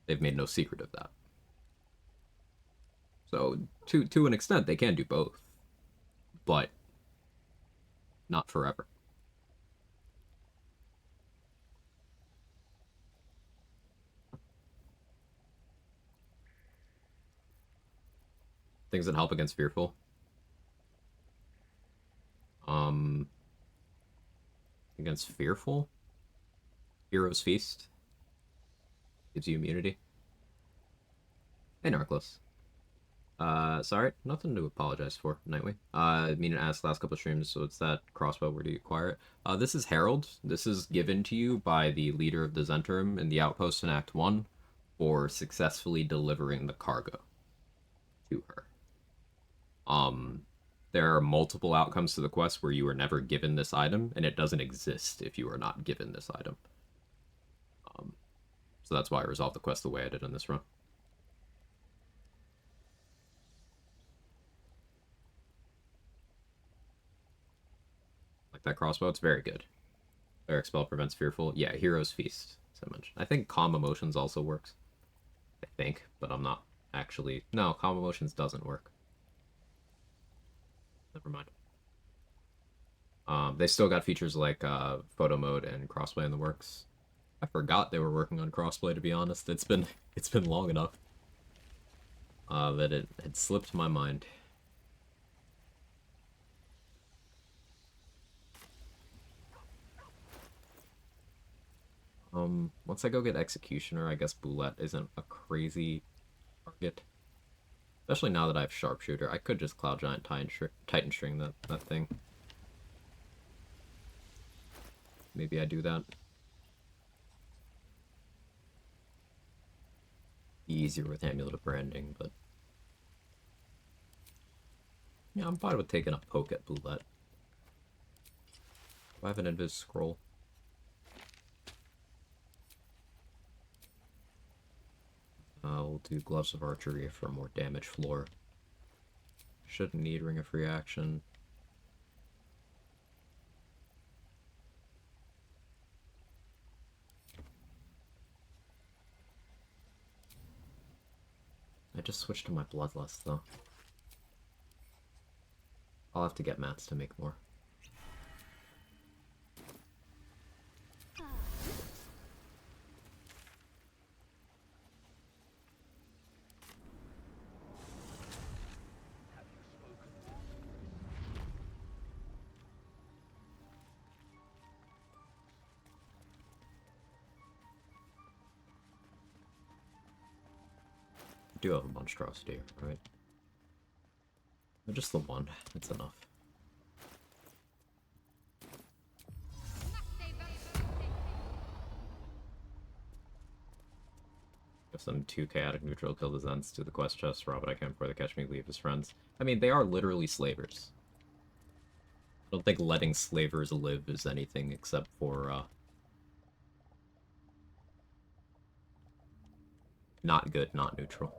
They've made no secret of that. So, to an extent, they can do both, but not forever. Things that help against Fearful. Against Fearful? Hero's Feast. Gives you immunity. Hey, Narclus. Sorry, nothing to apologize for, Nightwing. Meaning to ask last couple of streams, so it's that crossbow, where do you acquire it? This is Herald. This is given to you by the leader of the Zentrum in the outpost in Act 1 for successfully delivering the cargo to her. There are multiple outcomes to the quest where you are never given this item, and it doesn't exist if you are not given this item. So that's why I resolved the quest the way I did in this run. Like that crossbow, it's very good. Cleric spell prevents Fearful. Yeah, Hero's Feast, as I mentioned. I think Calm Emotions also works. I think, but I'm not actually... No, Calm Emotions doesn't work. Never mind. They still got features like photo mode and crossplay in the works. I forgot they were working on crossplay, to be honest. It's been long enough that it had slipped my mind. Once I go get Executioner, I guess Boulette isn't a crazy target. Especially now that I have Sharpshooter. I could just Cloud Giant Titan String that thing. Maybe I do that. Easier with Amulet of Branding, but... yeah, I'm fine with taking a poke at Boulette. Do I have an Invis Scroll? I'll do Gloves of Archery for more damage floor. Shouldn't need Ring of Free Action. I just switched to my Bloodlust, though. I'll have to get mats to make more. I do have a monstrosity, right? Just the one. It's enough. If some 2 chaotic neutral kill the Zents to the quest chest, rob what I can before they catch me, leave his friends. I mean, they are literally slavers. I don't think letting slavers live is anything except for, not good, not neutral.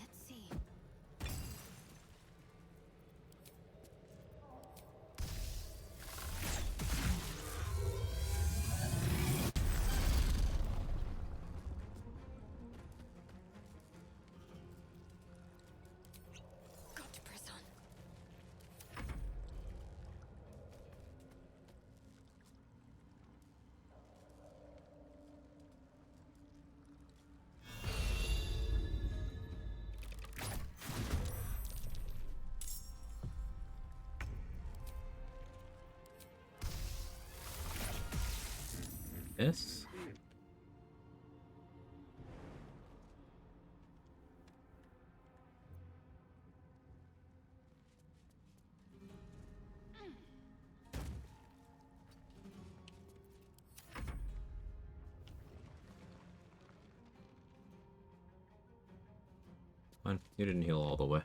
Let's see. Got to press on. Yes. Fine. You didn't heal all the way.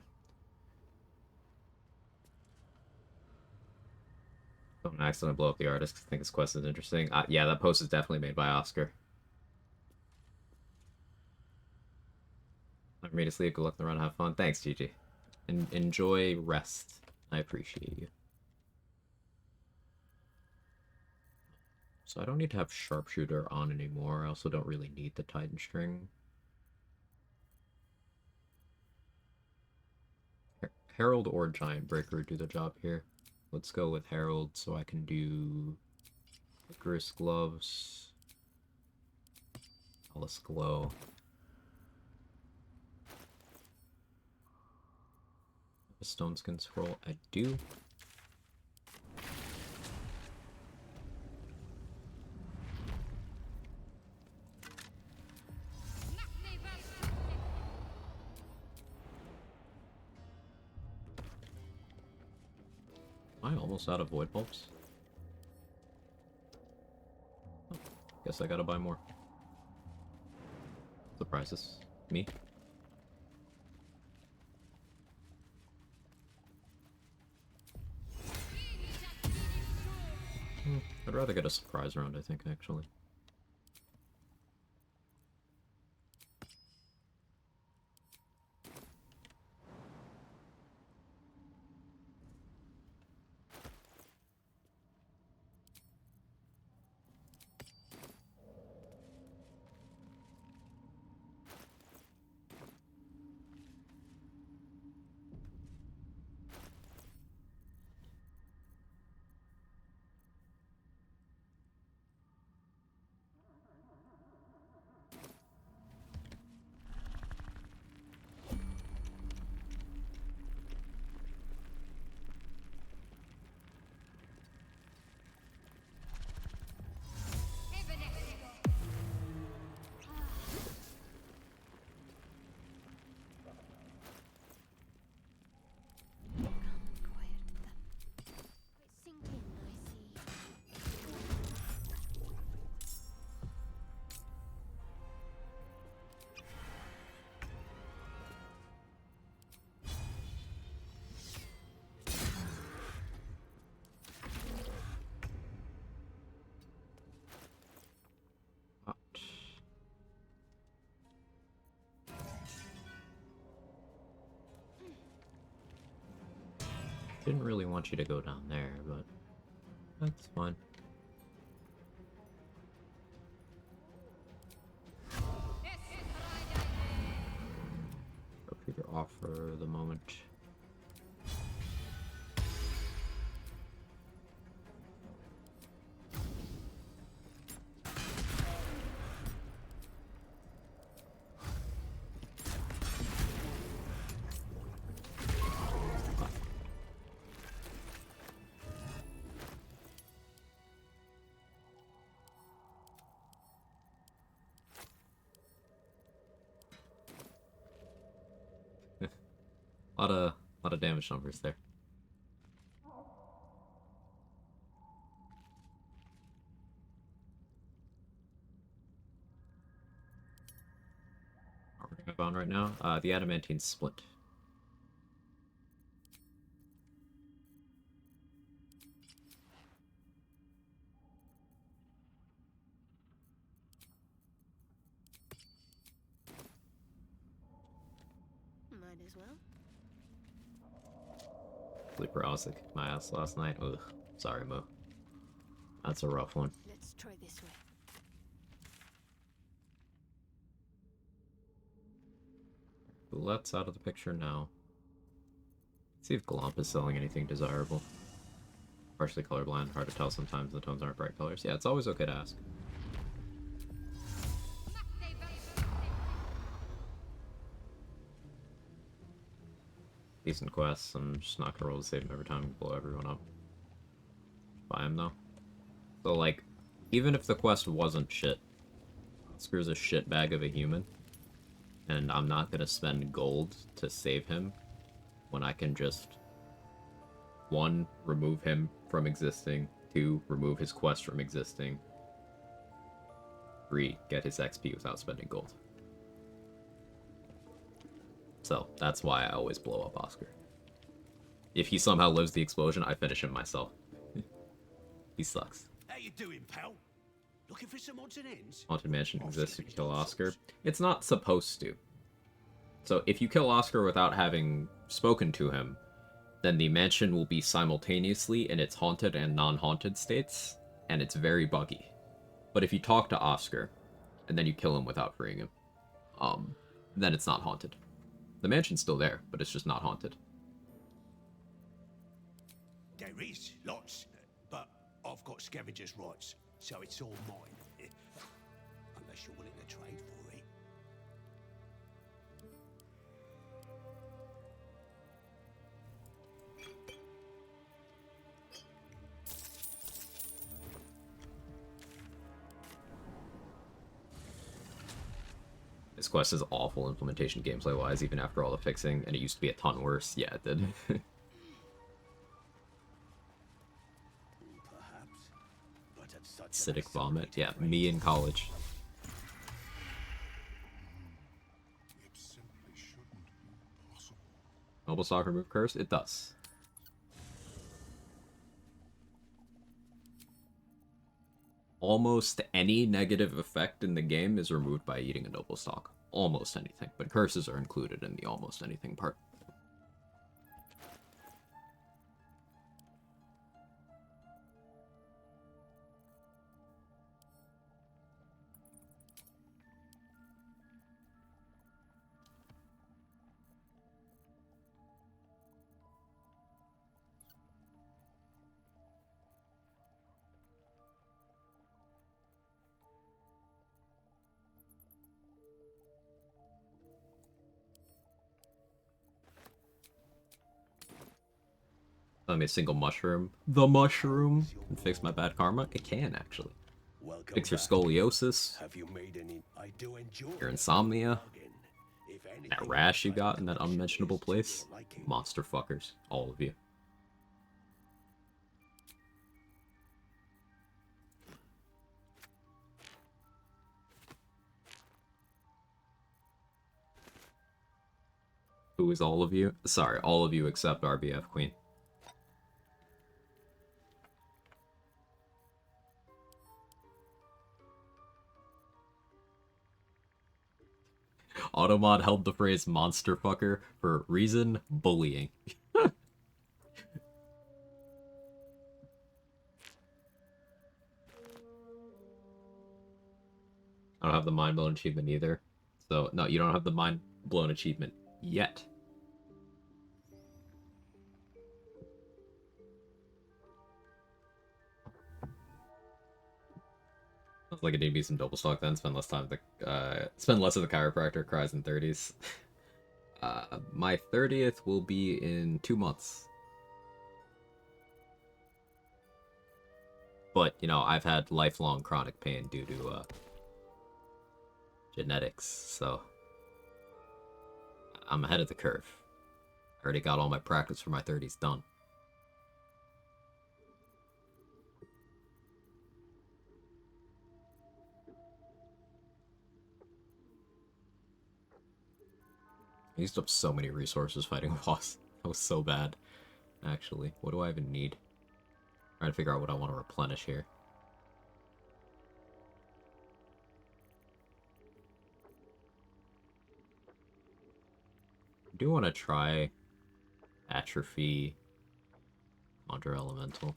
Don't accidentally blow up the artist 'cause I think this quest is interesting. Yeah, that post is definitely made by Oscar. Let me to sleep. Good luck in the run. Have fun. Thanks, Gigi. And enjoy rest. I appreciate you. So I don't need to have Sharpshooter on anymore. I also don't really need the Titan String. Herald or Giant Breaker do the job here. Let's go with Herald so I can do Icarus Gloves. Alice Glow. A Stone Skin Scroll. I do. Am I almost out of Void Bulbs? Oh, guess I gotta buy more. Surprises me. I'd rather get a surprise round, I think, actually. Didn't really want you to go down there, but that's fine. Go figure off for the moment. lot of damage numbers there. What we're gonna move on right now. The adamantine splint. Might as well. Sleeper I was like my ass last night. Ugh. Sorry, Mo. That's a rough one. Let's try this way. Let's out of the picture now. See if Glomp is selling anything desirable. Partially colorblind, hard to tell sometimes the tones aren't bright colors. Yeah, it's always okay to ask. Decent quests, I'm just not gonna roll to save him every time and blow everyone up. Buy him though. So like, even if the quest wasn't shit, Oscar's a shit bag of a human, and I'm not gonna spend gold to save him when I can just 1. Remove him from existing, 2. Remove his quest from existing, 3. Get his XP without spending gold. So, that's why I always blow up Oscar. If he somehow lives the explosion, I finish him myself. He sucks. How you doing, pal? Looking for some odds and ends? Haunted Mansion exists if you kill Oscar. It's not supposed to. So, if you kill Oscar without having spoken to him, then the mansion will be simultaneously in its haunted and non-haunted states, and it's very buggy. But if you talk to Oscar, and then you kill him without freeing him, then it's not haunted. The mansion's still there, but it's just not haunted. There is, lots. But I've got scavenger's rights, so it's all mine. Unless you're willing to trade for it. This quest is awful implementation gameplay-wise, even after all the fixing, and it used to be a ton worse. Yeah, it did. Perhaps. But at such Acidic vomit. Yeah, me in college. It simply shouldn't be possible. Noble Stock remove curse? It does. Almost any negative effect in the game is removed by eating a noble stock. Almost anything, but curses are included in the almost anything part. Me a single mushroom. The mushroom can fix my bad karma. It can actually. Welcome Fix your back. scoliosis, Have you made any? I do enjoy your insomnia, bargain. If anything, that rash you my got in that collection unmentionable is to place. your liking. Monster fuckers, all of you. Who is all of you? Sorry, all of you except RBF Queen. Automod held the phrase monster fucker for reason bullying. I don't have the mind blown achievement either. So no, you don't have the mind blown achievement yet. Sounds like it need to be some double stock then. Spend less time with the spend less of the chiropractor cries in 30s. My 30th will be in 2 months. But, you know, I've had lifelong chronic pain due to genetics, so I'm ahead of the curve. I already got all my practice for my 30s done. I used up so many resources fighting a boss. That was so bad, actually. What do I even need? Trying to figure out what I want to replenish here. I do want to try atrophy Conjure Elemental.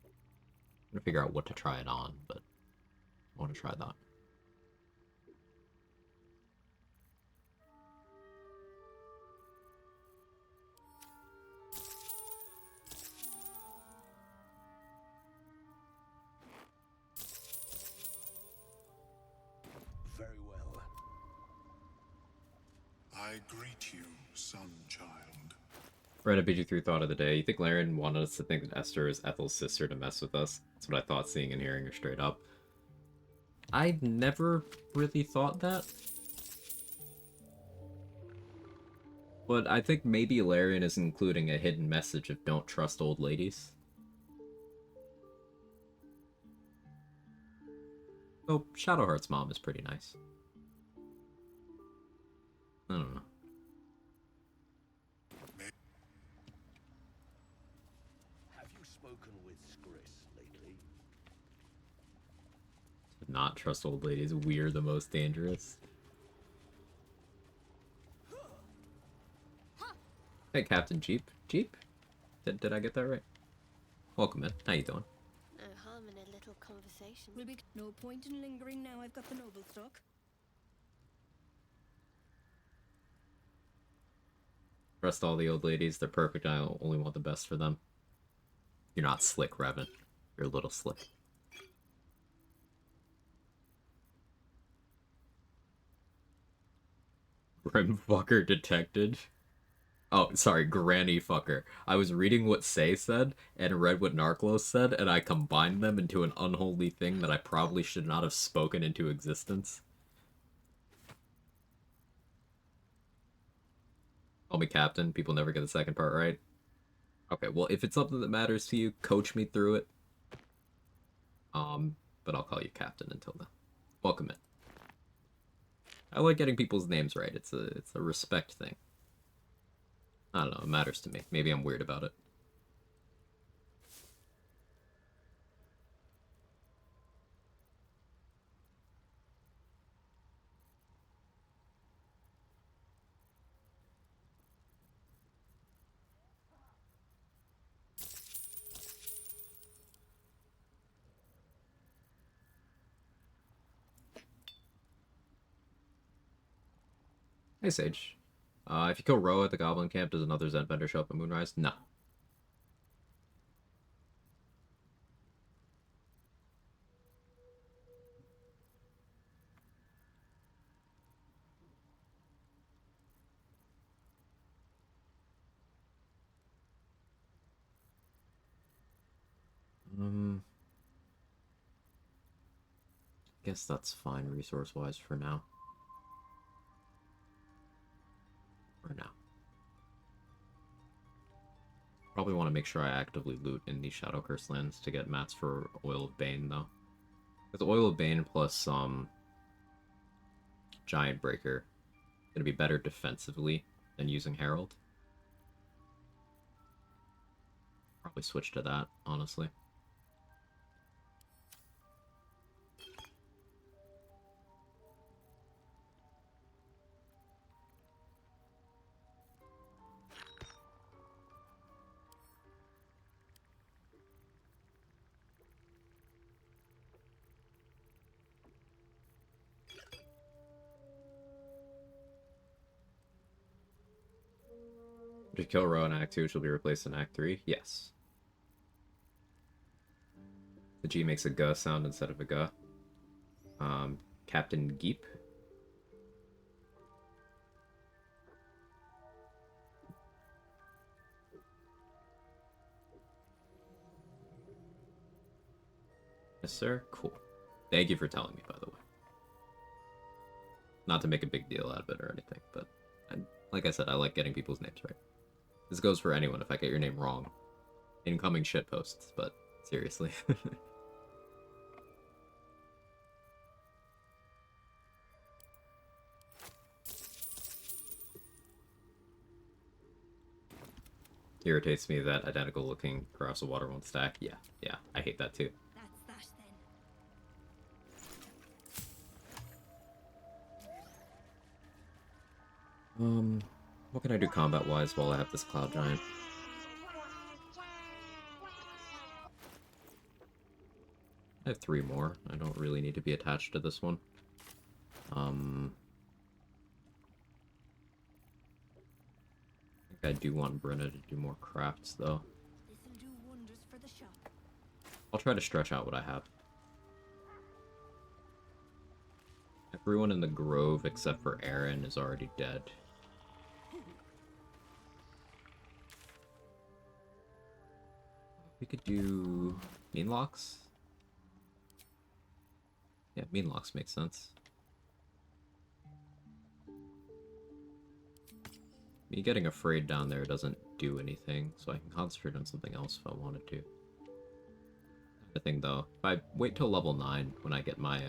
I'm gonna figure out what to try it on, but I want to try that. Very well. I greet you, son child. Reddit BG3 thought of the day. You think Laren wanted us to think that Esther is Ethel's sister to mess with us? That's what I thought, seeing and hearing her straight up. I never really thought that. But I think maybe Larian is including a hidden message of don't trust old ladies. Oh, Shadowheart's mom is pretty nice. I don't know. Have you spoken with Skris lately? To not trust old ladies, we're the most dangerous. Hey, Captain Jeep. Jeep? Did I get that right? Welcome in. How you doing? No harm in a little conversation. Will be no point in lingering now I've got the noble stock. Trust all the old ladies. They're perfect. I only want the best for them. You're not slick, Revan. You're a little slick. Grimfucker detected. Oh, sorry, Granny Fucker. I was reading what Say said, and read what Narclos said, and I combined them into an unholy thing that I probably should not have spoken into existence. Call me Captain. People never get the second part right. Okay, well, if it's something that matters to you, coach me through it. But I'll call you Captain until then. Welcome in. I like getting people's names right. It's a respect thing. I don't know, it matters to me. Maybe I'm weird about it. Hey, Sage. If you kill Roa at the Goblin Camp, does another Zen vendor show up at Moonrise? No. Guess that's fine resource-wise for now. For now. Probably want to make sure I actively loot in these Shadow Curse lands to get mats for Oil of Bane, though. Because Oil of Bane plus Giant Breaker gonna be better defensively than using Herald. Probably switch to that, honestly. To kill Ro in Act 2, she'll be replaced in Act 3? Yes. The G makes a G sound instead of a G. Captain Geep. Yes, sir? Cool. Thank you for telling me, by the way. Not to make a big deal out of it or anything, but like I said, I like getting people's names right. This goes for anyone if I get your name wrong. Incoming shitposts, but seriously. Irritates me that identical looking Cross of Water won't stack. Yeah, I hate that too. That's that then. What can I do combat-wise while I have this Cloud Giant? I have 3 more. I don't really need to be attached to this one. I think I do want Brenna to do more crafts, though. This'll do wonders for the shop. I'll try to stretch out what I have. Everyone in the Grove except for Aaron is already dead. We could do Meanlocks? Yeah, Meanlocks makes sense. Me getting afraid down there doesn't do anything, so I can concentrate on something else if I wanted to. The thing though, if I wait till level 9 when I get my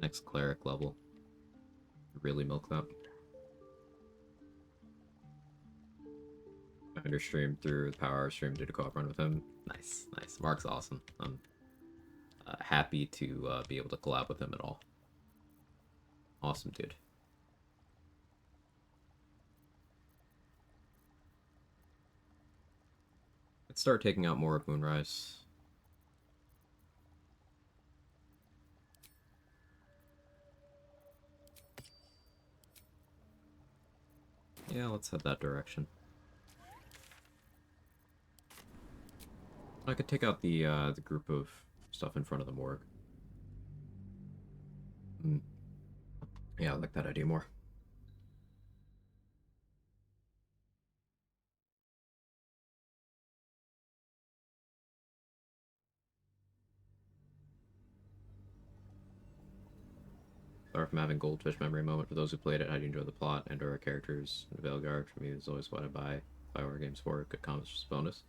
next Cleric level, really milk that. Under stream through the Power stream, did a co-op run with him. Nice, nice. Mark's awesome. I'm happy to be able to collab with him at all. Awesome dude. Let's start taking out more of Moonrise. Yeah, let's head that direction. I could take out the group of stuff in front of the morgue. Yeah, I like that idea more. Sorry from having Goldfish memory moment. For those who played it, how do you enjoy the plot and or our characters? Veilguard for me is always what I buy Bioware games for. Good comments, just bonus.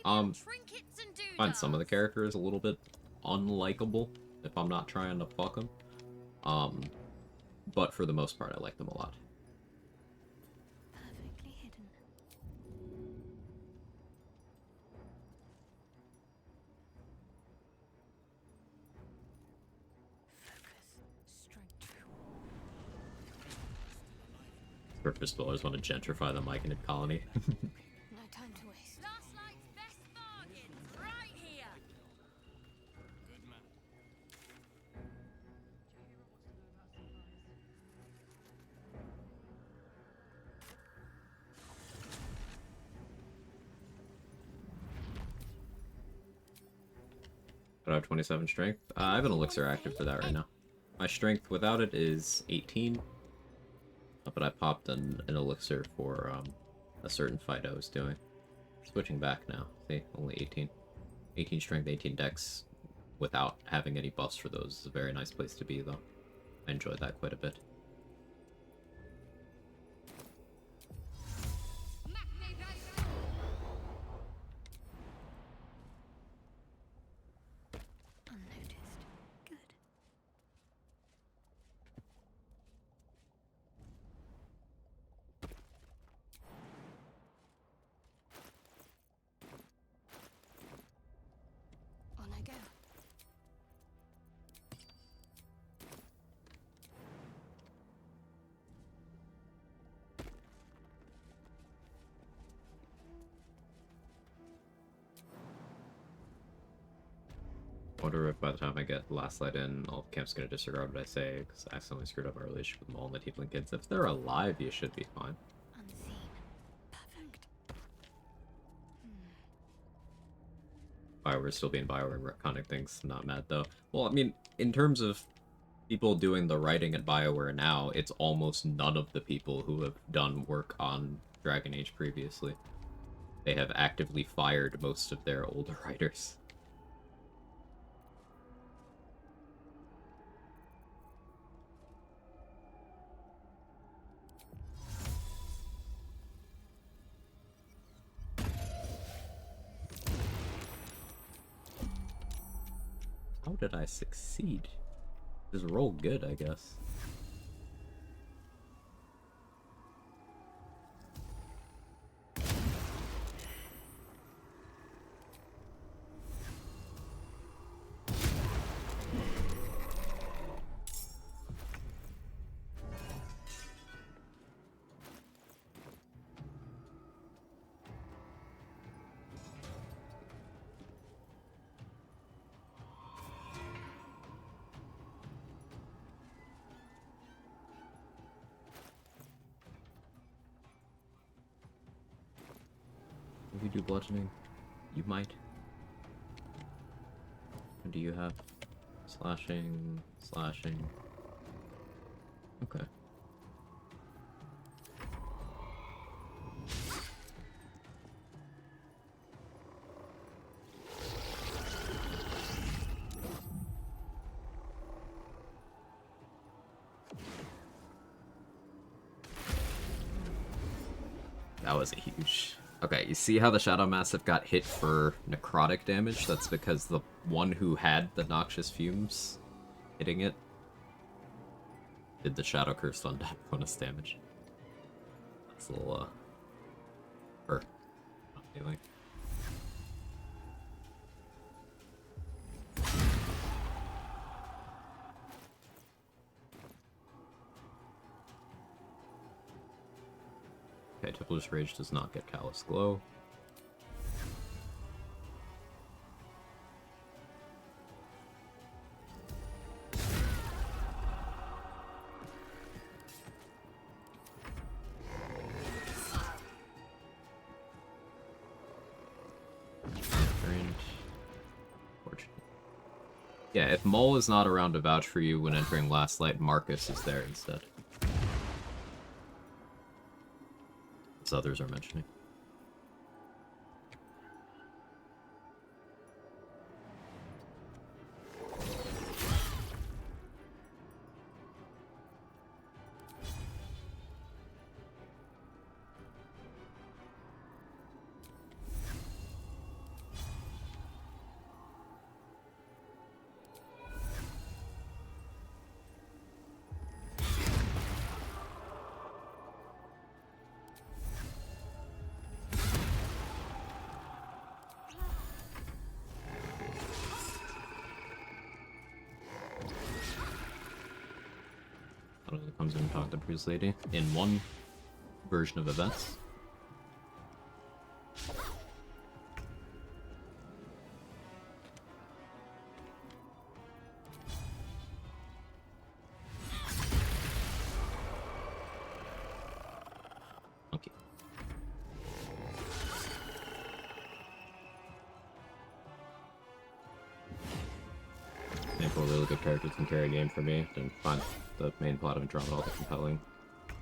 Find some of the characters a little bit unlikable if I'm not trying to fuck them. But for the most part, I like them a lot. Perfectly hidden. Focus. Strength. Purpose builders want to gentrify the Myconid colony. No time to waste. Last night's best bargains, right here. I have 27 strength. I have an elixir active for that right now. My strength without it is 18. But I popped an elixir for a certain fight I was doing. Switching back now. See, only 18. 18 strength, 18 dex. Without having any buffs for those is a very nice place to be, though. I enjoyed that quite a bit. Unnoticed. Good. On I go. Wonder if by the time I get last light in, all the camp's gonna disregard what I say, because I accidentally screwed up my relationship with Maul and the Tiefling kids. If they're alive, you should be fine. BioWare still being BioWare and retconning things, not mad though. Well, I mean, in terms of people doing the writing at BioWare now, it's almost none of the people who have done work on Dragon Age previously. They have actively fired most of their older writers. How did I succeed? Just roll good, I guess. If you do bludgeoning, you might. What do you have? Slashing, slashing. Okay. That was a huge... Okay, you see how the Shadow Massive got hit for necrotic damage? That's because the one who had the noxious fumes hitting it did the Shadow Curse undead bonus damage. That's a little, hurt. Not feeling. Okay, Ticklish Rage does not get Callous Glow. Yeah, if Mole is not around to vouch for you when entering Last Light, Marcus is there instead. As others are mentioning. Comes in and talks to the priest lady in one version of events. Okay. Four really good characters can carry a game for me. Didn't find the main plot of Andromeda all that compelling.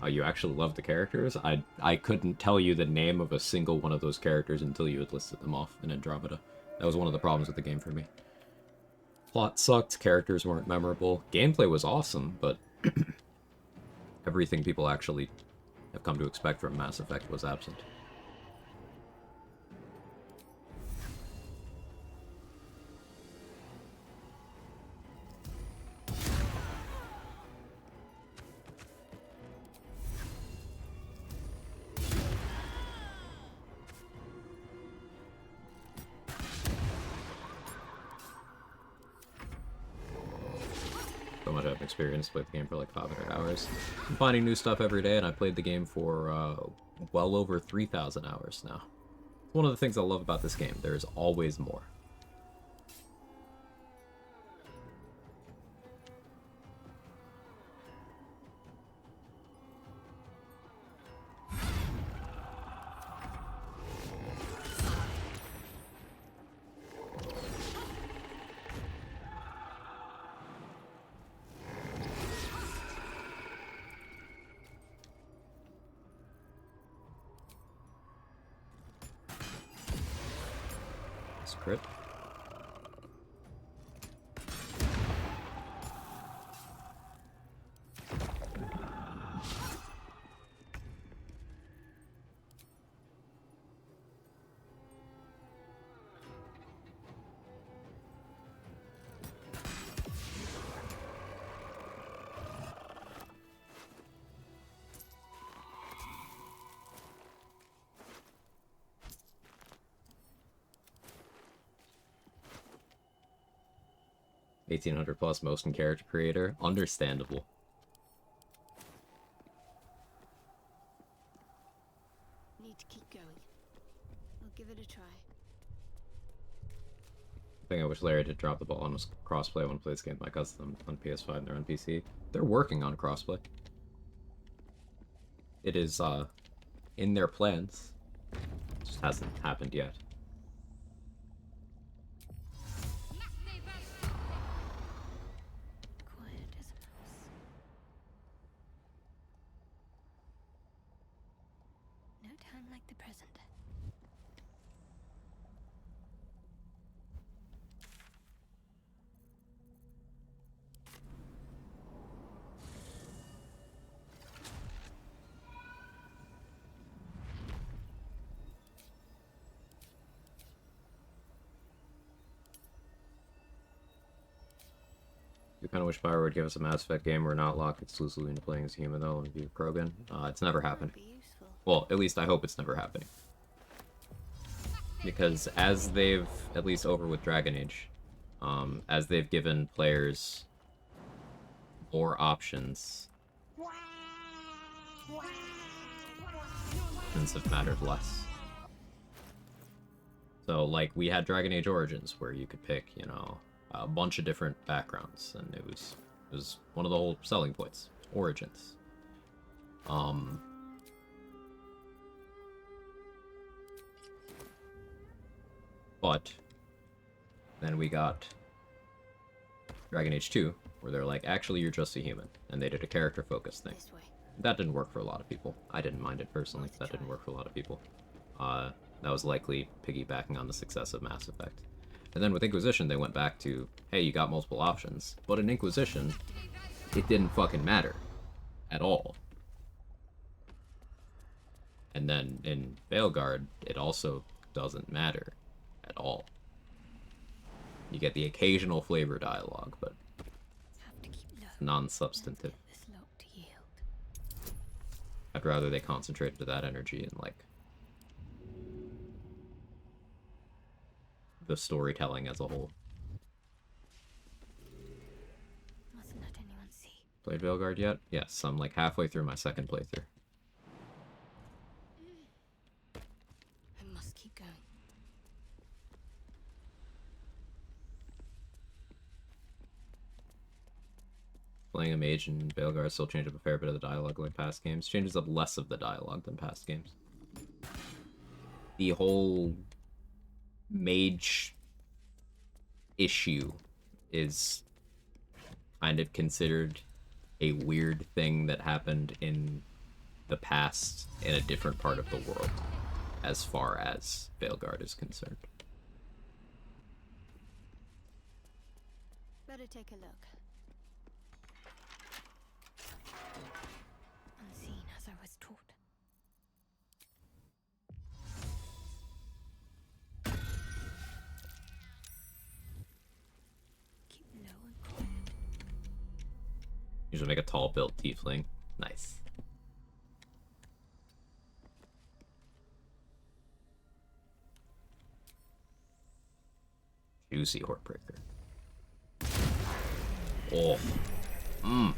You actually love the characters? I couldn't tell you the name of a single one of those characters until you had listed them off in Andromeda. That was one of the problems with the game for me. Plot sucked, characters weren't memorable, gameplay was awesome, but everything people actually have come to expect from Mass Effect was absent. So much I've experienced, played the game for like 500 hours. I'm finding new stuff every day, and I played the game for well over 3,000 hours now. It's one of the things I love about this game. There is always more. Almost crit. $1,800+ motion character creator. Understandable. Need to keep going. I'll give it a try. I think I wish Larry did drop the ball on crossplay. I want to play this game with my cousin on PS5 and they're on PC. They're working on crossplay. It is in their plans. Just hasn't happened yet. Quiet as a mouse. No time like the present. I kind of wish Bioware would give us a Mass Effect game where we're not locked exclusively into playing as a human, though, and view Krogan. It's never happened. Well, at least I hope it's never happening. Because as they've, at least over with Dragon Age, as they've given players more options, options have mattered less. So, like, we had Dragon Age Origins, where you could pick, you know, a bunch of different backgrounds, and it was one of the whole selling points. Origins. But then we got Dragon Age 2, where they're like, actually, you're just a human, and they did a character-focused thing. That didn't work for a lot of people. I didn't mind it personally. That didn't work for a lot of people. That was likely piggybacking on the success of Mass Effect. And then with Inquisition, they went back to, hey, you got multiple options. But in Inquisition, it didn't fucking matter. At all. And then in Veilguard, it also doesn't matter. At all. You get the occasional flavor dialogue, but non-substantive. I'd rather they concentrated that energy in, like, the storytelling as a whole. Mustn't let anyone see. Played Veilguard yet? Yes, I'm like halfway through my second playthrough. I must keep going. Playing a mage in Veilguard still changes up a fair bit of the dialogue like past games. Changes up less of the dialogue than past games. The whole mage issue is kind of considered a weird thing that happened in the past in a different part of the world, as far as Veilguard is concerned. Better take a look. Unseen as I was taught. Keep low and quiet. Usually make a tall built tiefling. Nice. Juicy Heartbreaker. Oh. Mmm.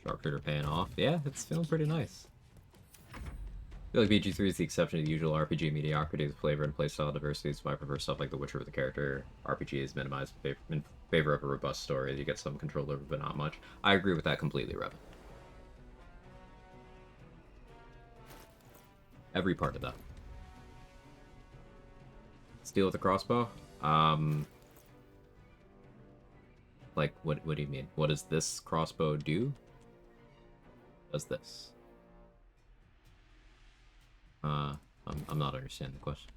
Shartcher paying off. Yeah, it's feeling pretty nice. feel like BG3 is the exception to the usual RPG mediocrity. The flavor and playstyle diversity is why I prefer stuff like The Witcher, where the character RPG is minimized in favor of a robust story. You get some control over, but not much. I agree with that completely, Revan. Every part of that. Steal with a crossbow? Like, what do you mean? What does this crossbow do? Does this? I'm not understanding the question.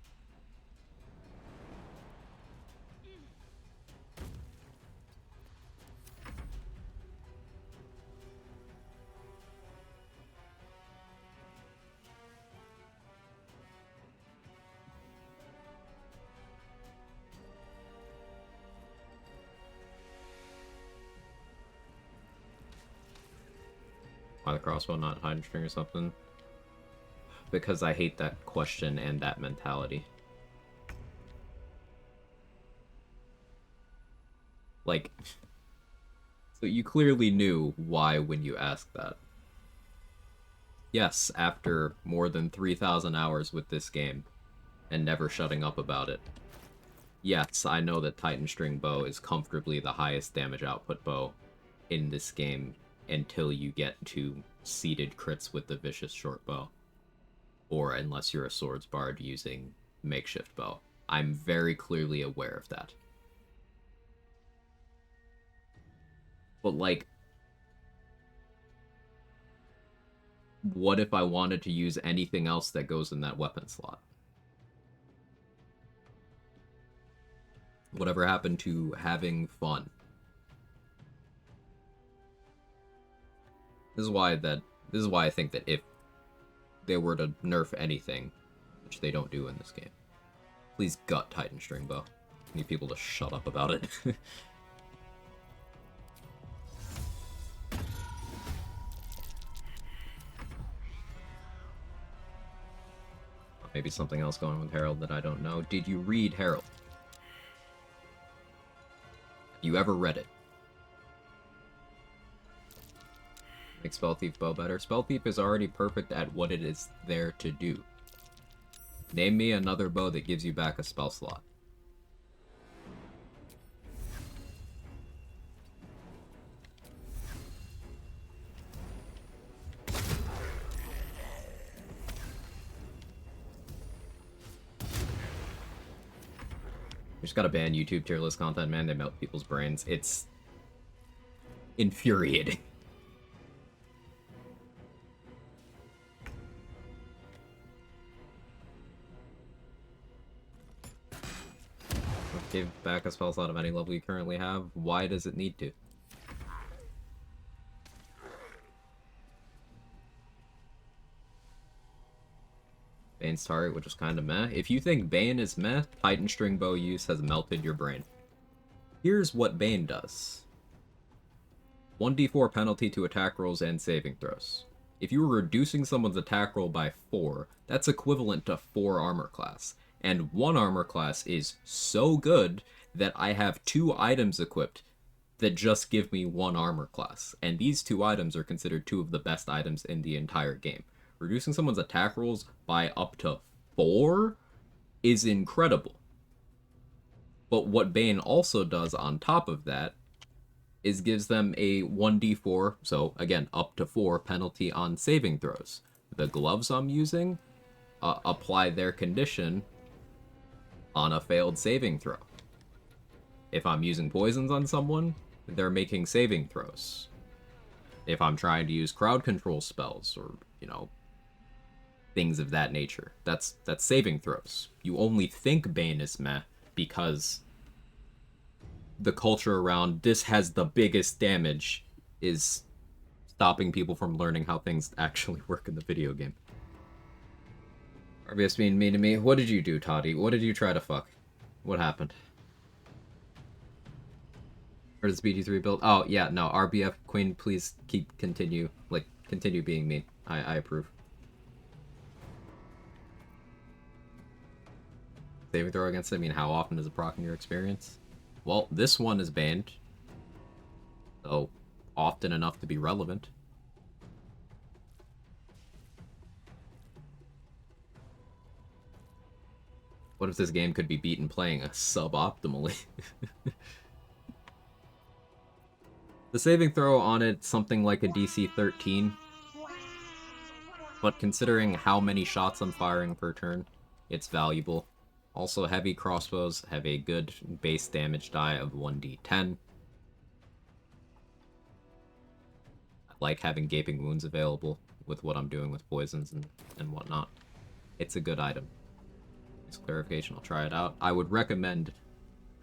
Why the crossbow, not hiding string or something? Because I hate that question and that mentality. Like, so you clearly knew why when you asked that. Yes, after more than 3,000 hours with this game, and never shutting up about it. Yes, I know that Titan String Bow is comfortably the highest damage output bow in this game until you get to seated crits with the Vicious Short Bow. Or unless you're a Swords Bard using Makeshift Bow. I'm very clearly aware of that. But, like, what if I wanted to use anything else that goes in that weapon slot? Whatever happened to having fun? This is why I think that if they were to nerf anything, which they don't do in this game, please gut Titan String Bow. I need people to shut up about it. Maybe something else going on with Herald that I don't know. Did you read Herald? You ever read it? Make Spell Thief Bow better. Spell Thief is already perfect at what it is there to do. Name me another bow that gives you back a spell slot. You just gotta ban YouTube tier list content, man. They melt people's brains. It's infuriating. Give back a spell slot of any level you currently have. Why does it need to? Bane's target, which is kind of meh. If you think Bane is meh, Titan String Bow use has melted your brain. Here's what Bane does. 1d4 penalty to attack rolls and saving throws. If you were reducing someone's attack roll by 4, that's equivalent to 4 armor class. And 1 armor class is so good that I have 2 items equipped that just give me 1 armor class. And these 2 items are considered 2 of the best items in the entire game. Reducing someone's attack rolls by up to 4 is incredible. But what Bane also does on top of that is gives them a 1d4, so again, up to 4 penalty on saving throws. The gloves I'm using apply their condition on a failed saving throw. If I'm using poisons on someone, they're making saving throws. If I'm trying to use crowd control spells or, you know, things of that nature, that's saving throws. You only think Bane is meh because the culture around this has the biggest damage is stopping people from learning how things actually work in the video game. RBS being mean to me. What did you do, Toddy? What did you try to fuck? What happened? Or does BG3 build? Oh, yeah, no. RBF Queen, please continue being mean. I approve. Saving throw against it? I mean, how often does it proc in your experience? Well, this one is banned. So, often enough to be relevant. What if this game could be beaten playing suboptimally? The saving throw on it, something like a DC 13. But considering how many shots I'm firing per turn, it's valuable. Also, heavy crossbows have a good base damage die of 1d10. I like having gaping wounds available with what I'm doing with poisons and whatnot. It's a good item. It's clarification, I'll try it out. I would recommend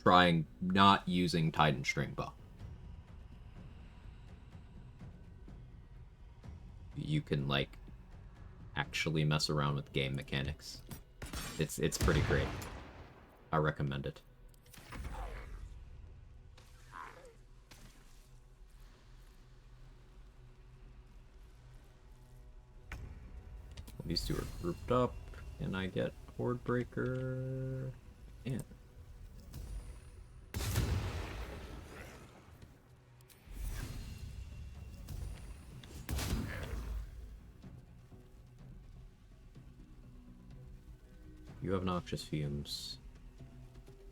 trying not using Titan String Bow. You can, like, actually mess around with game mechanics. It's pretty great. I recommend it. These two are grouped up, and I get Horde Breaker. Yeah. You have Noxious Fumes.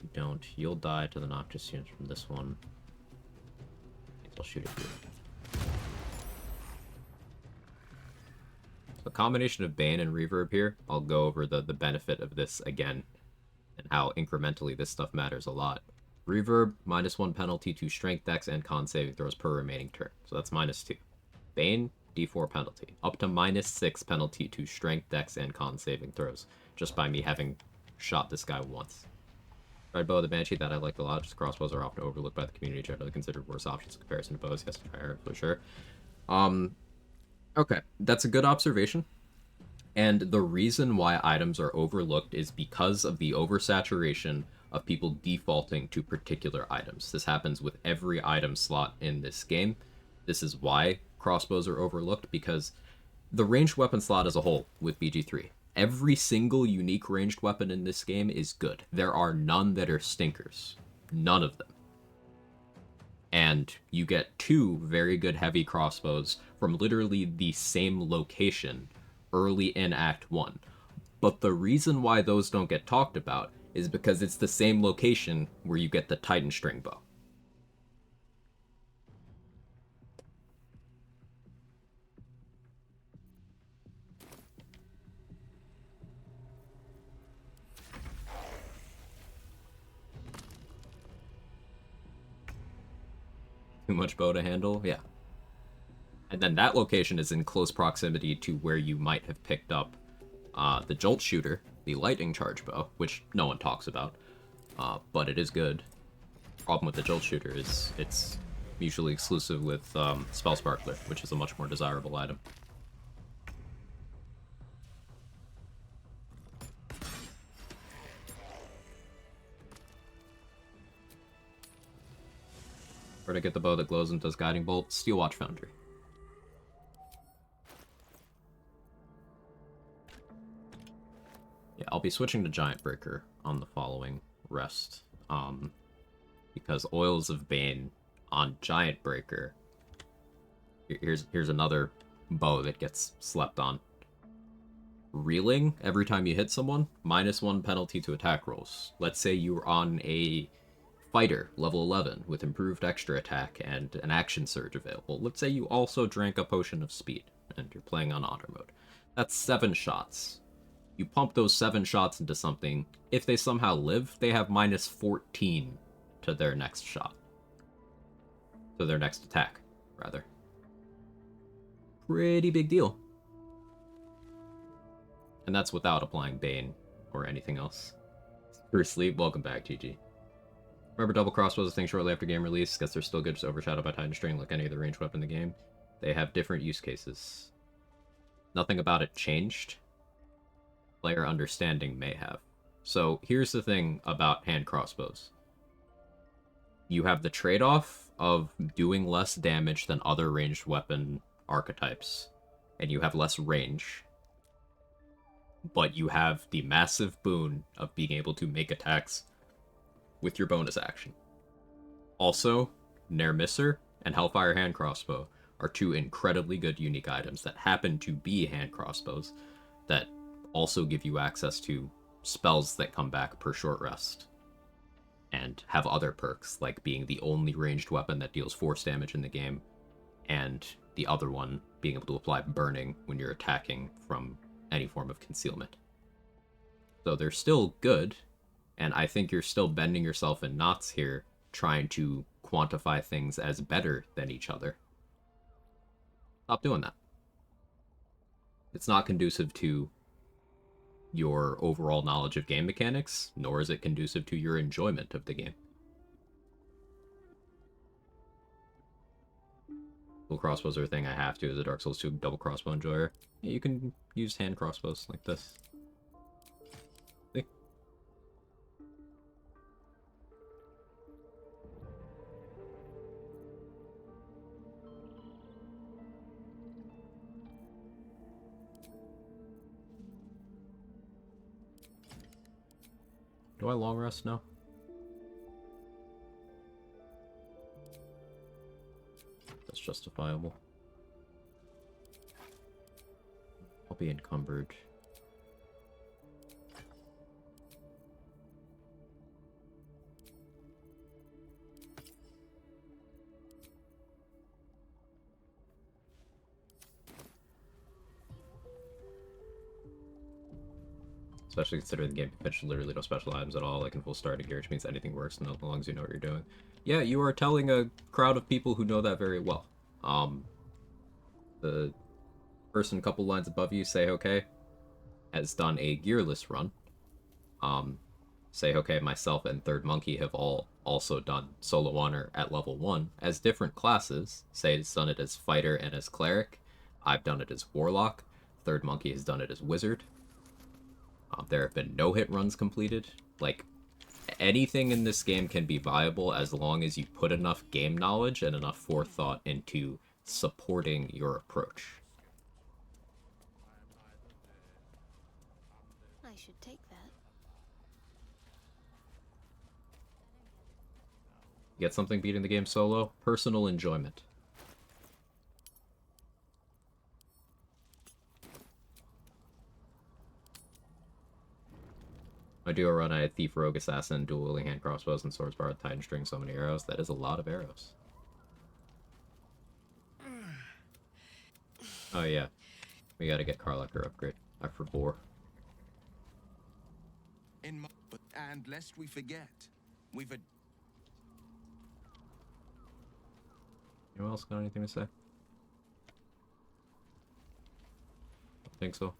You don't. You'll die to the Noxious Fumes from this one. I'll shoot at you. A combination of Bane and Reverb here. I'll go over the benefit of this again, and how incrementally this stuff matters a lot. Reverb, -1 penalty to Strength, Dex, and Con saving throws per remaining turn. So that's -2. Bane, D4 penalty. Up to -6 penalty to Strength, Dex, and Con saving throws, just by me having shot this guy once. Red Bow of the Banshee, that I like a lot. Just crossbows are often overlooked by the community, generally considered worse options in comparison to bows. Yes, for sure. Okay, that's a good observation. And the reason why items are overlooked is because of the oversaturation of people defaulting to particular items. This happens with every item slot in this game. This is why crossbows are overlooked, because the ranged weapon slot as a whole with BG3, every single unique ranged weapon in this game is good. There are none that are stinkers. None of them. And you get 2 very good heavy crossbows from literally the same location early in Act 1. But the reason why those don't get talked about is because it's the same location where you get the Titan String Bow. Too much bow to handle? Yeah. And then that location is in close proximity to where you might have picked up the Jolt Shooter, the Lightning Charge Bow, which no one talks about, but it is good. Problem with the Jolt Shooter is it's mutually exclusive with Spell Sparkler, which is a much more desirable item. Where to get the bow that glows and does Guiding Bolt? Steel Watch Foundry. Yeah, I'll be switching to Giant Breaker on the following rest. Because Oils of Bane on Giant Breaker. Here's another bow that gets slept on. Reeling every time you hit someone, -1 penalty to attack rolls. Let's say you're on a fighter, level 11, with improved extra attack and an action surge available. Let's say you also drank a potion of speed, and you're playing on auto mode. That's 7 shots. You pump those 7 shots into something. If they somehow live, they have -14 to their next shot. To their next attack, rather. Pretty big deal. And that's without applying Bane or anything else. For sleep, welcome back, GG. Remember, double crossbows is a thing shortly after game release. Guess they're still good, just overshadowed by Titan String like any other ranged weapon in the game. They have different use cases. Nothing about it changed. Player understanding may have. So here's the thing about hand crossbows. You have the trade-off of doing less damage than other ranged weapon archetypes, and you have less range. But you have the massive boon of being able to make attacks with your bonus action. Also, Nair Misser and Hellfire Hand Crossbow are 2 incredibly good unique items that happen to be hand crossbows that also give you access to spells that come back per short rest, and have other perks, like being the only ranged weapon that deals force damage in the game, and the other one being able to apply burning when you're attacking from any form of concealment. So they're still good, and I think you're still bending yourself in knots here, trying to quantify things as better than each other. Stop doing that. It's not conducive to your overall knowledge of game mechanics, nor is it conducive to your enjoyment of the game. Double crossbows are a thing I have to as a Dark Souls 2 double crossbow enjoyer. Yeah, you can use hand crossbows like this. See? Do I long rest now? That's justifiable. I'll be encumbered. Especially considering the game features literally no special items at all, like in full starting gear, which means anything works as long as you know what you're doing. Yeah, you are telling a crowd of people who know that very well. The person a couple lines above you, Say Okay, has done a gearless run. Say Okay, myself, and Third Monkey have all also done solo honor at level 1 as different classes. Say has done it as fighter and as cleric. I've done it as warlock. Third Monkey has done it as wizard. There have been no-hit runs completed. Like, anything in this game can be viable as long as you put enough game knowledge and enough forethought into supporting your approach. I should take that. Get something beating the game solo? Personal enjoyment. I do a run, I had Thief, Rogue, Assassin, dual wielding hand crossbows, and swords bar, Titan string, so many arrows. That is a lot of arrows. Oh yeah. We gotta get Carlocker upgrade. For 4. And lest we forget, we've Anyone else got anything to say? I think so.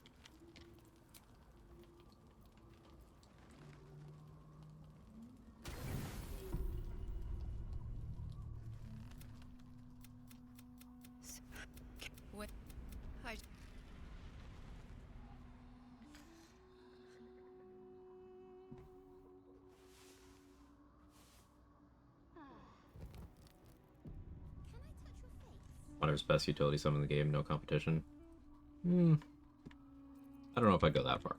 One of his best utility summon in the game, no competition. I don't know if I'd go that far.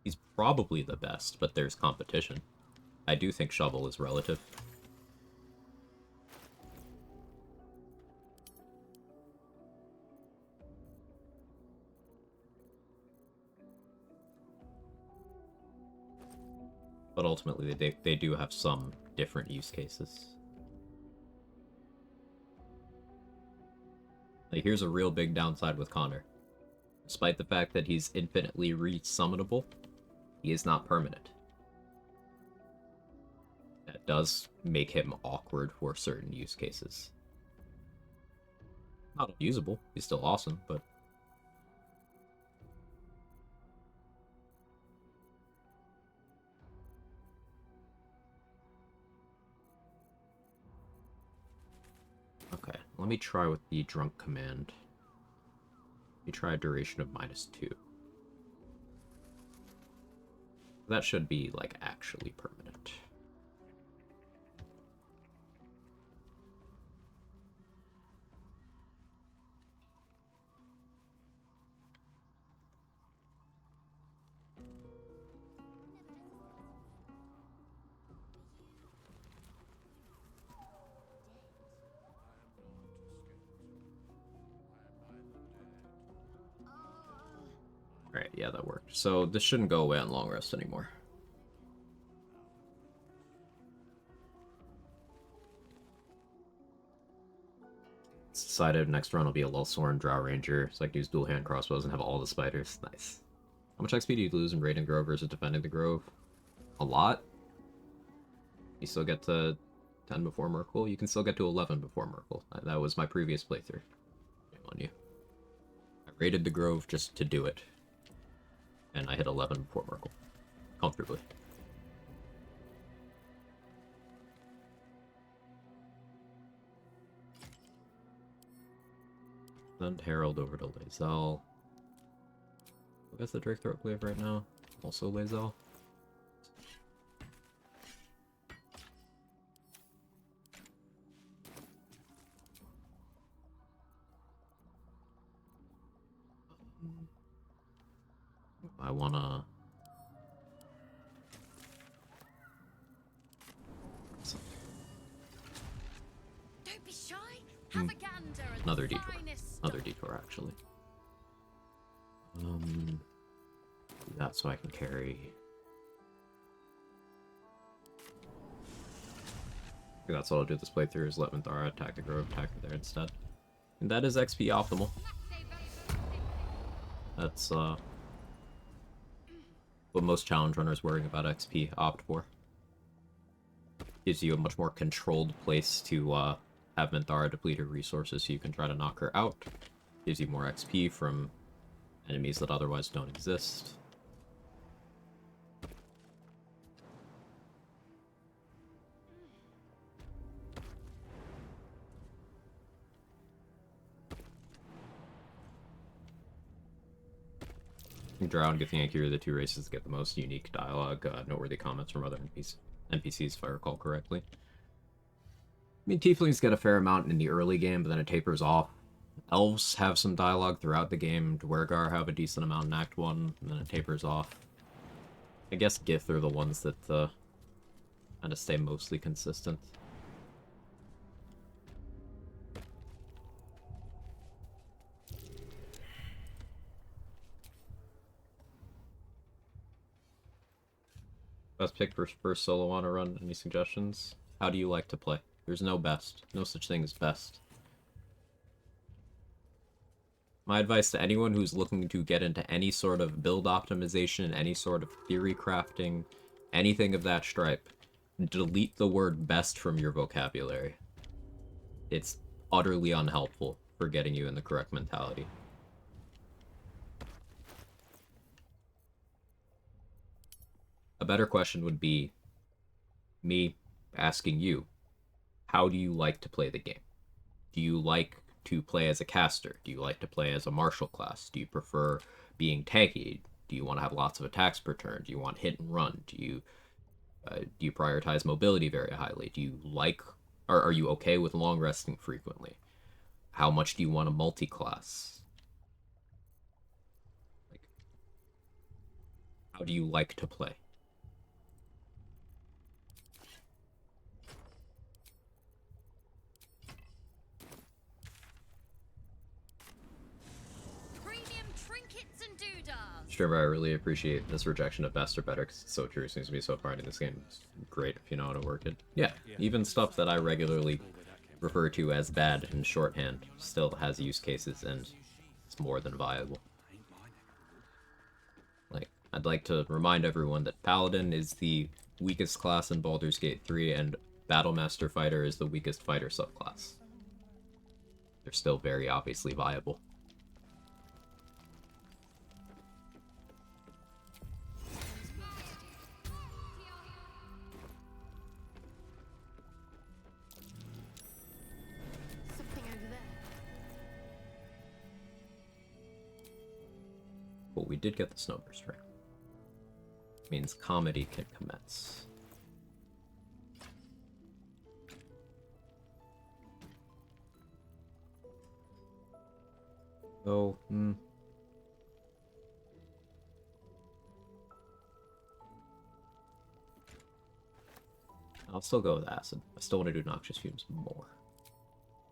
He's probably the best, but there's competition. I do think Shovel is relative. But ultimately, they do have some different use cases. Like, here's a real big downside with Connor. Despite the fact that he's infinitely re-summonable, he is not permanent. That does make him awkward for certain use cases. Not unusable, he's still awesome, but... Okay, let me try with the Drunk command. Let me try a duration of -2. That should be, like, actually permanent. Alright, yeah, that worked. So this shouldn't go away on long rest anymore. It's decided next run will be a Lulsoran Drow Ranger, so I can use dual hand crossbows and have all the spiders. Nice. How much XP do you lose in raiding Grove versus defending the Grove? A lot. You still get to 10 before Merkle. You can still get to 11 before Merkle. That was my previous playthrough. Shame on you. I raided the Grove just to do it. And I hit 11 before Merkle. Comfortably. Send Herald over to Lae'zel. I guess the Drake Throat Glaive right now. Also Lae'zel. I wanna... Don't be shy. Have a gander at Another the detour. finest Another detour, actually. Do that so I can carry... I think that's what I'll do this playthrough, is let Minthara attack the Grove, attack her there instead. And that is XP optimal. That's, what most challenge runners worrying about XP opt for. Gives you a much more controlled place to, have Minthara deplete her resources so you can try to knock her out. Gives you more XP from enemies that otherwise don't exist. Drow and Githyanki are the two races that get the most unique dialogue, noteworthy comments from other NPCs, if I recall correctly. I mean, Tieflings get a fair amount in the early game, but then it tapers off. Elves have some dialogue throughout the game. Dwergar have a decent amount in Act 1, and then it tapers off. I guess Gith are the ones that kind of stay mostly consistent. Best pick for first solo on a run. Any suggestions? How do you like to play? There's no best. No such thing as best. My advice to anyone who's looking to get into any sort of build optimization, any sort of theory crafting, anything of that stripe, delete the word best from your vocabulary. It's utterly unhelpful for getting you in the correct mentality. A better question would be me asking you, how do you like to play the game? Do you like to play as a caster? Do you like to play as a martial class? Do you prefer being tanky? Do you want to have lots of attacks per turn? Do you want hit and run? Do you prioritize mobility very highly? Do you like, or are you okay with long resting frequently? How much do you want a multi-class? Like, how do you like to play? Trevor, I really appreciate this rejection of best or better, because it's so true. It seems to be so far into this game. It's great if you know how to work it. Yeah, even stuff that I regularly refer to as bad in shorthand still has use cases, and it's more than viable. Like, I'd like to remind everyone that Paladin is the weakest class in Baldur's Gate 3, and Battlemaster Fighter is the weakest fighter subclass. They're still very obviously viable. But we did get the Snowburst ring. Means comedy can commence. Oh, I'll still go with acid. I still want to do noxious fumes more.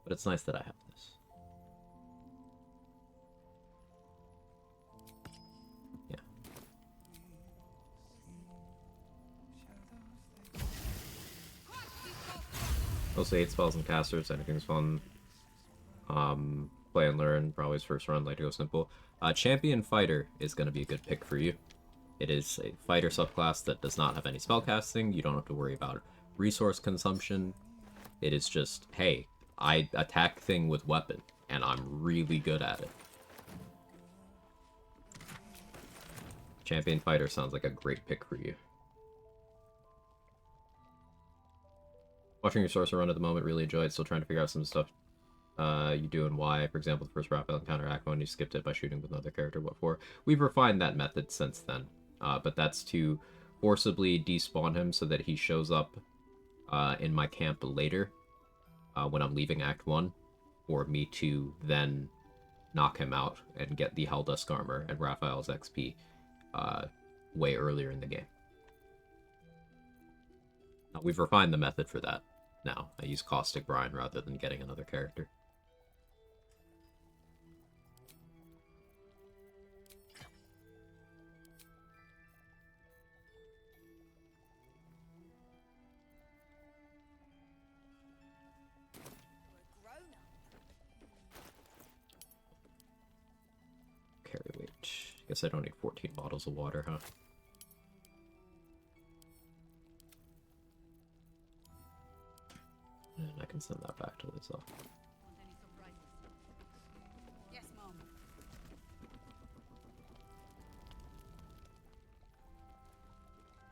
But it's nice that I have this. Mostly 8 spells and casters. Anything's fun. Play and learn. Probably his first run. Like to go simple. Champion Fighter is going to be a good pick for you. It is a fighter subclass that does not have any spellcasting. You don't have to worry about resource consumption. It is just, hey, I attack thing with weapon, and I'm really good at it. Champion Fighter sounds like a great pick for you. Watching your Sorcerer run at the moment, really enjoyed. Still trying to figure out some stuff you do and why. For example, the first rapid encounter Akko and you skipped it by shooting with another character. What for? We've refined that method since then. But that's to forcibly despawn him so that he shows up in my camp later when I'm leaving Act 1, for me to then knock him out and get the Helldusk armor and Raphael's XP way earlier in the game. Now, we've refined the method for that now. I use Caustic Brine rather than getting another character. Carry weight. Guess I don't need 14 bottles of water, huh? And I can send that back to Lisa. Yes, Mom.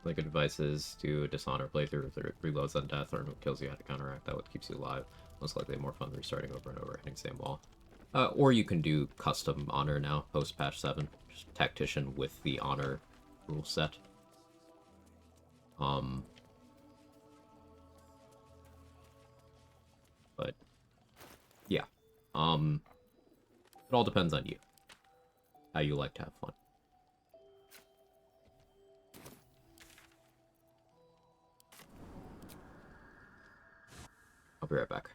Like good advice is to dishonor playthrough if it reloads on death or kills you, how to counteract that, what keeps you alive. Most likely more fun than restarting over and over, hitting same wall. Or you can do custom honor now, post patch 7. Just tactician with the honor rule set. But yeah. It all depends on you. How you like to have fun. I'll be right back.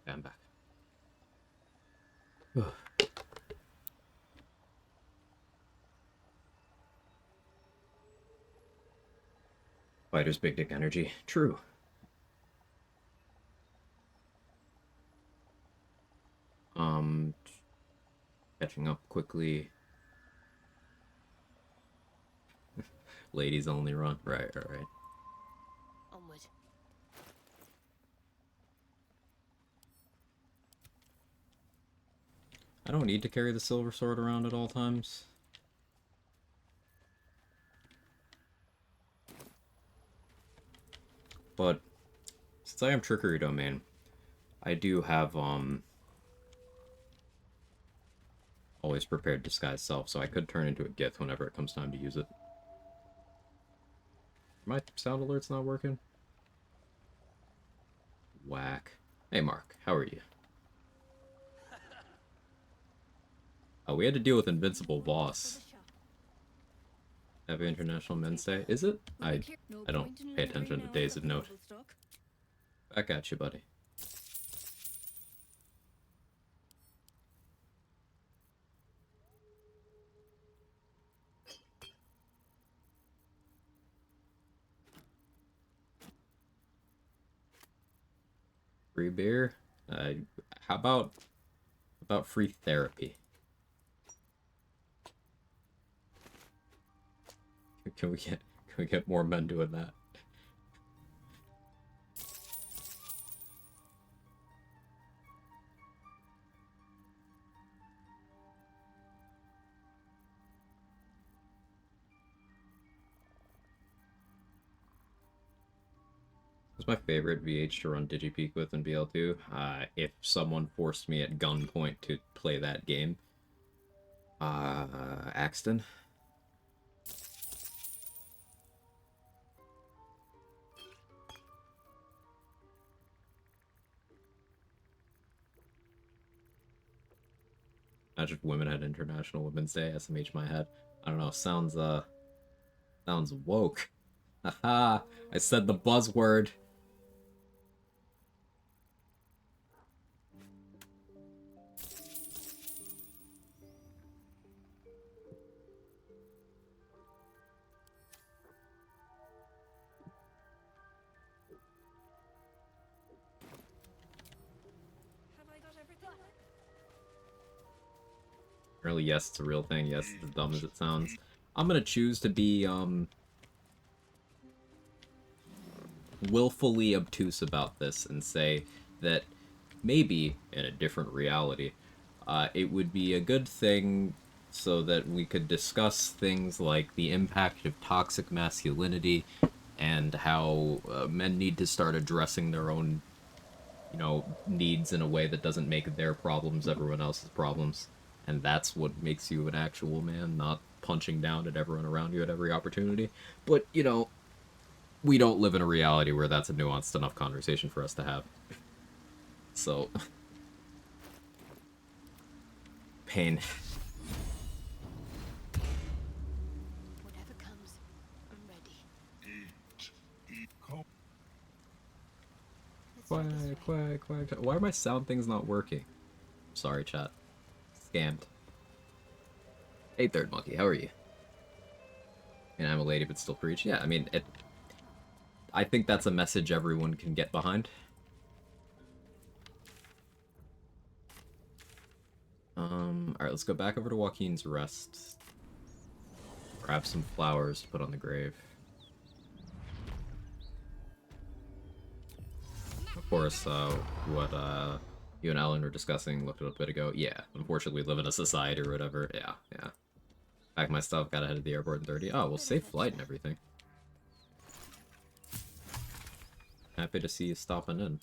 Okay, I'm back. Fighter's big dick energy. True. Catching up quickly. Ladies only run. Right, alright. Onward. I don't need to carry the silver sword around at all times. But since I am trickery domain, I do have always prepared disguise self, so I could turn into a Gith whenever it comes time to use it. My sound alert's not working? Whack. Hey Mark, how are you? Oh, we had to deal with Invincible Boss. Happy International Men's Day. Is it? I don't pay attention to days of note. Back at you, buddy. Free beer? How about free therapy? Can we get more men doing that? It's my favorite VH to run DigiPeak with in BL2. If someone forced me at gunpoint to play that game. Axton. Imagine if women had International Women's Day, SMH my head. I don't know, sounds woke. Haha, I said the buzzword. Really, yes, it's a real thing. Yes, it's as dumb as it sounds. I'm gonna choose to be, willfully obtuse about this and say that maybe, in a different reality, it would be a good thing so that we could discuss things like the impact of toxic masculinity and how men need to start addressing their own, needs in a way that doesn't make their problems everyone else's problems. And that's what makes you an actual man, not punching down at everyone around you at every opportunity. But, we don't live in a reality where that's a nuanced enough conversation for us to have. So... pain. Whatever comes, I'm ready. Quag, quag, quag. Why are my sound things not working? Sorry, chat. Scammed. Hey, Third Monkey, how are you? And I'm a lady, but still preach. Yeah, I mean, I think that's a message everyone can get behind. Alright, let's go back over to Joaquin's rest. Grab some flowers to put on the grave. Of course, what, you and Alan were discussing a little bit ago. Yeah, unfortunately we live in a society or whatever. Yeah. Pack my stuff, got ahead of the airport in 30. Oh, well, safe flight and everything. Happy to see you stopping in.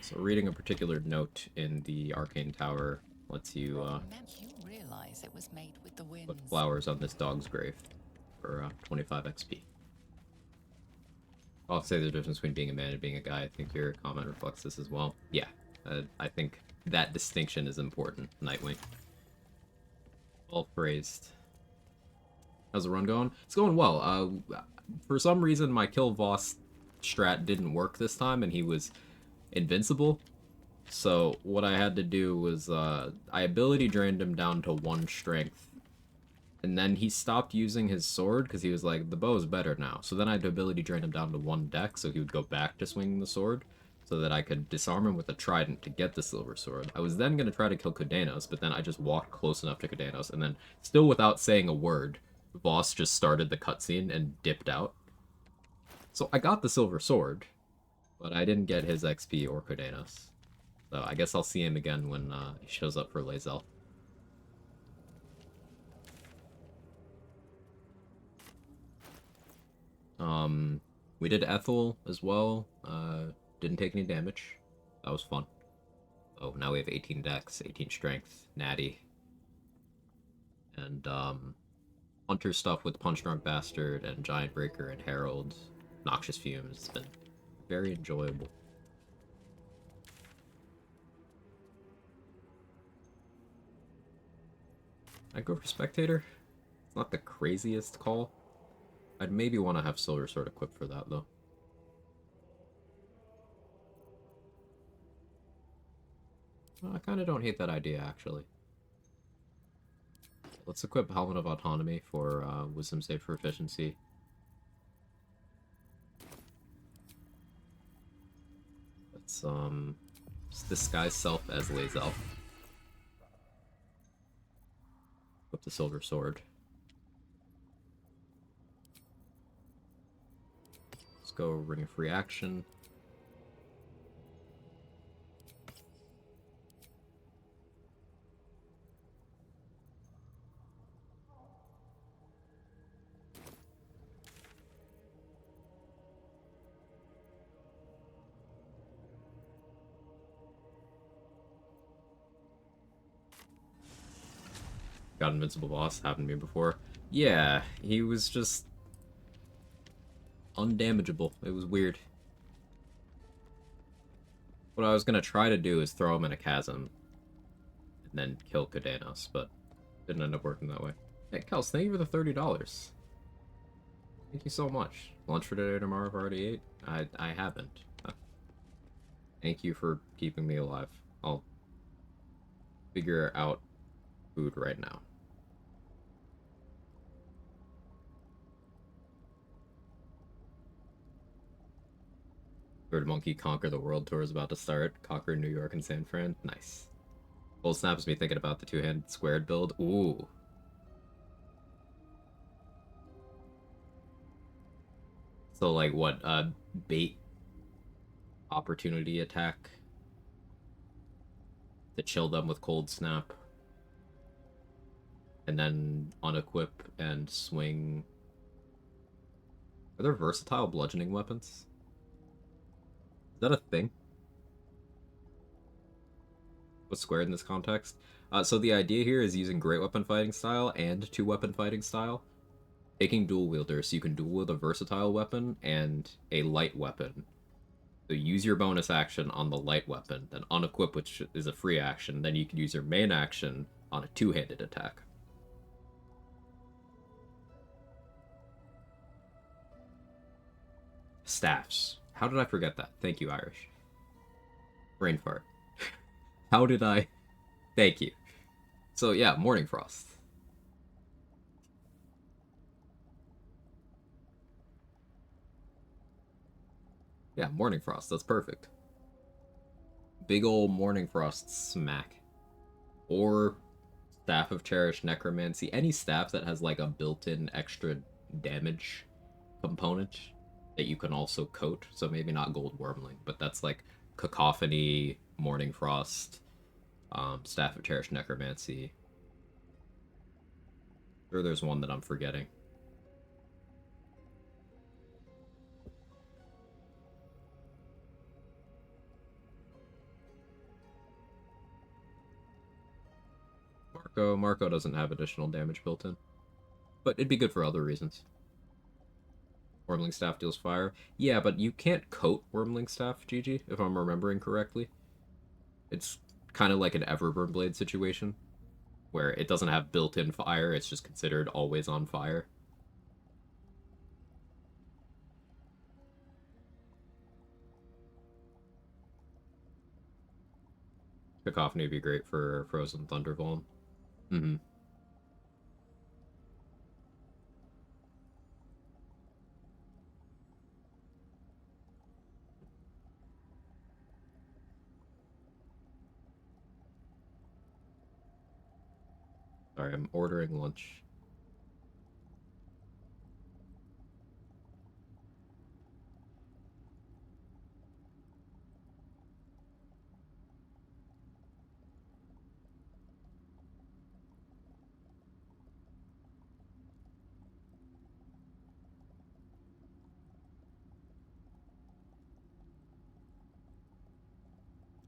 So reading a particular note in the Arcane Tower lets you, You realize it was made with the winds. put flowers on this dog's grave for 25 XP. I'll say the difference between being a man and being a guy. I think your comment reflects this as well. Yeah, I think that distinction is important, Nightwing. Well praised. How's the run going? It's going well. For some reason, my kill Voss strat didn't work this time, and he was invincible. So what I had to do was, I ability drained him down to 1 strength. And then he stopped using his sword, because he was like, the bow's better now. So then I had to ability drain him down to 1 deck, so he would go back to swinging the sword, so that I could disarm him with a trident to get the silver sword. I was then going to try to kill Kudanos, but then I just walked close enough to Kudanos, and then, still without saying a word, Voss just started the cutscene and dipped out. So I got the silver sword, but I didn't get his XP or Kudanos. So I guess I'll see him again when he shows up for Lae'zel. We did Ethel as well. Didn't take any damage. That was fun. Oh, now we have 18 dex, 18 strength, natty. And, Hunter stuff with Punch Drunk Bastard and Giant Breaker and Herald. Noxious Fumes. It's been very enjoyable. I'd go for Spectator. It's not the craziest call. I'd maybe want to have Silver Sword equipped for that, though. Well, I kind of don't hate that idea, actually. Let's equip Helmet of Autonomy for Wisdom Save for Efficiency. Let's disguise self as Lae'zel. Equip the Silver Sword. Let's go Ring of Free Action. Got Invincible Boss, happened to me before. Yeah, he was just undamageable. It was weird. What I was gonna try to do is throw him in a chasm and then kill Kudanos, but didn't end up working that way. Hey, Kels, thank you for the $30. Thank you so much. Lunch for today or tomorrow I've already ate? I haven't. Thank you for keeping me alive. I'll figure out food right now. Bird Monkey Conquer the World Tour is about to start. Conquer New York and San Fran. Nice. Cold snaps me thinking about the two-handed squared build. Ooh. So like what? Bait opportunity attack to chill them with cold snap. And then unequip and swing. Are there versatile bludgeoning weapons? Is that a thing? What's squared in this context? So the idea here is using great weapon fighting style and 2-weapon fighting style. Taking dual wielder, so you can dual wield a versatile weapon and a light weapon. So use your bonus action on the light weapon, then unequip, which is a free action. Then you can use your main action on a 2-handed attack. Staffs. How did I forget that? Thank you, Irish. Brain fart. How did I... Thank you. So yeah, Morning Frost. Yeah, Morning Frost. That's perfect. Big ol' Morning Frost smack. Or Staff of Cherished Necromancy. Any staff that has like a built-in extra damage component that you can also coat. So maybe not Gold Wormling, but that's like Cacophony, Morning Frost, Staff of Cherished Necromancy. Sure, there's one that I'm forgetting. Marco doesn't have additional damage built in, but it'd be good for other reasons. Wormling Staff deals fire. Yeah, but you can't coat Wormling Staff, GG, if I'm remembering correctly. It's kind of like an Everburn Blade situation, where it doesn't have built-in fire, it's just considered always on fire. Cacophony would be great for Frozen Thundervolm. Mm-hmm. Sorry, I'm ordering lunch.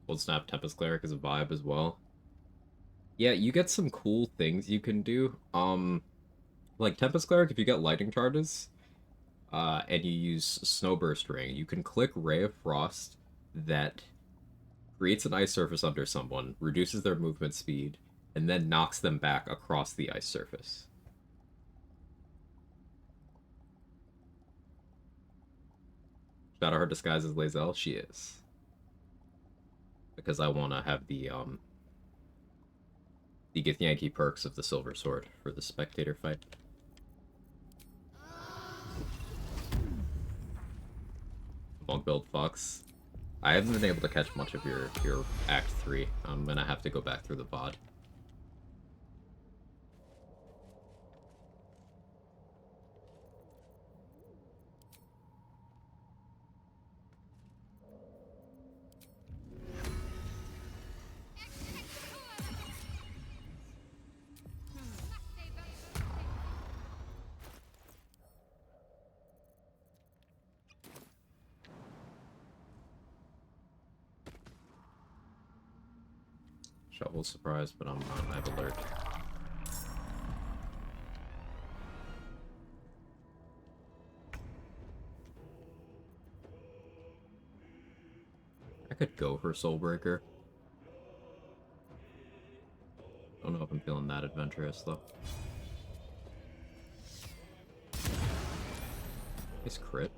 Cold Snap Tempest Cleric is a vibe as well. Yeah, you get some cool things you can do. Like Tempest Cleric, if you get lightning charges, and you use Snowburst Ring, you can click Ray of Frost that creates an ice surface under someone, reduces their movement speed, and then knocks them back across the ice surface. Shadowheart disguised as Lae'zel? She is. Because I want to have the Githyanki perks of the Silver Sword for the spectator fight. Monk build Fox. I haven't been able to catch much of your Act 3. I'm gonna have to go back through the VOD. Shovel's surprised, but I'm not. I have alert. I could go for Soulbreaker. Don't know if I'm feeling that adventurous though. Nice crit.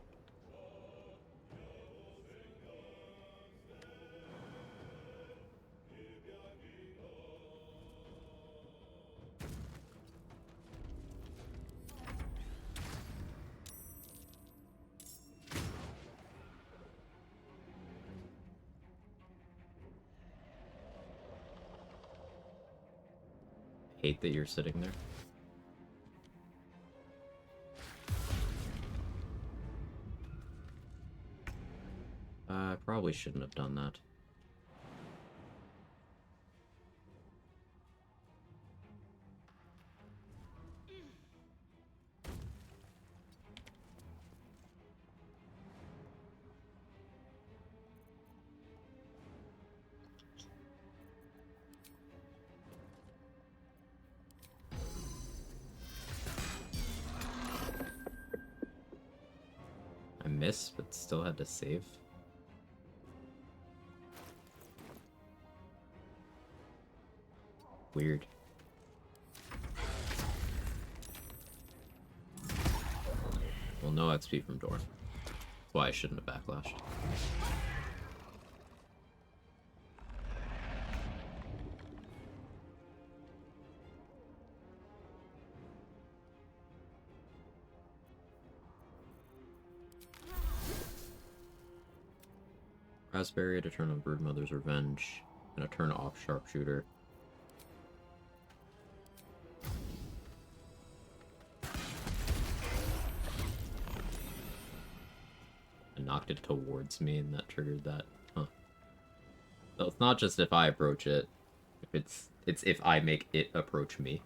Hate that you're sitting there. I probably shouldn't have done that. I missed, but still had to save. Weird. Well, no XP from Dorn. That's why I shouldn't have backlashed. Raspberry to turn on Broodmother's Revenge, and a turn off Sharpshooter. And knocked it towards me, and that triggered that. Huh. So it's not just if I approach it, it's if I make it approach me.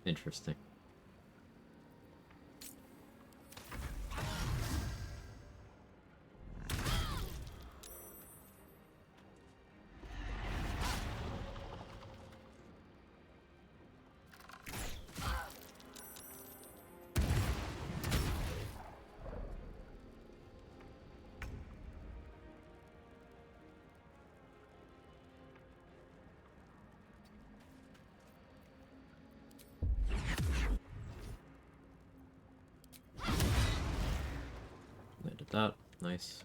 Interesting. that. Nice.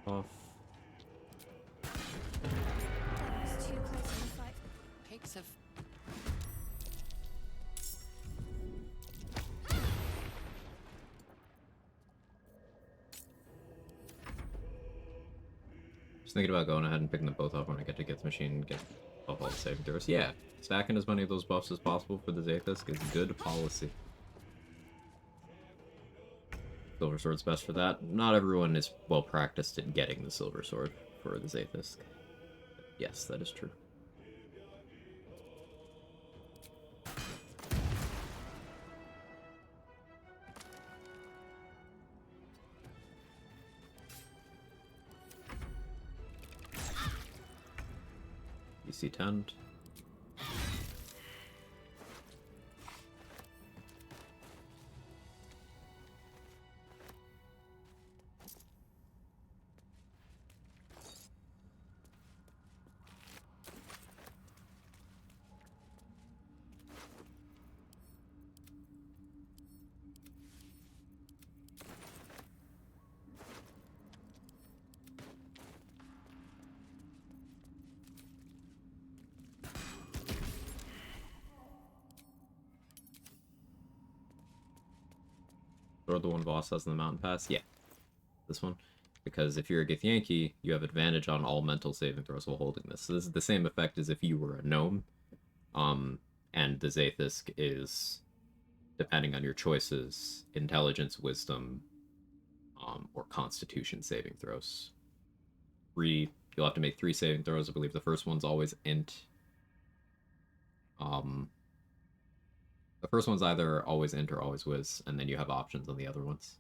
Off. It's too close in the fight. Pigs have Just thinking about going ahead and picking them both up when I get to Gith's machine and get off all the saving throws. Yeah, stacking as many of those buffs as possible for the Zathis is good policy. Silver Sword's best for that. Not everyone is well practiced at getting the Silver Sword for the Zathis. Yes, that is true. DC 10. Or the one boss has in the mountain pass? Yeah. This one. Because if you're a Githyanki, you have advantage on all mental saving throws while holding this. So this is the same effect as if you were a gnome. And the Zathis is, depending on your choices, intelligence, wisdom, or constitution saving throws. You'll have to make 3 saving throws. I believe the first one's always int. The first one's either always int or always whiz, and then you have options on the other ones.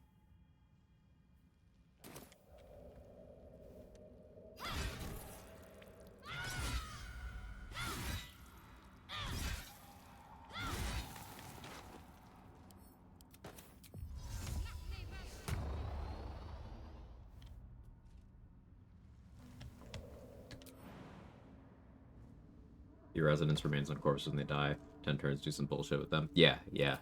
Your residence remains on corpses when they die. 10 turns, do some bullshit with them. Yeah, yeah.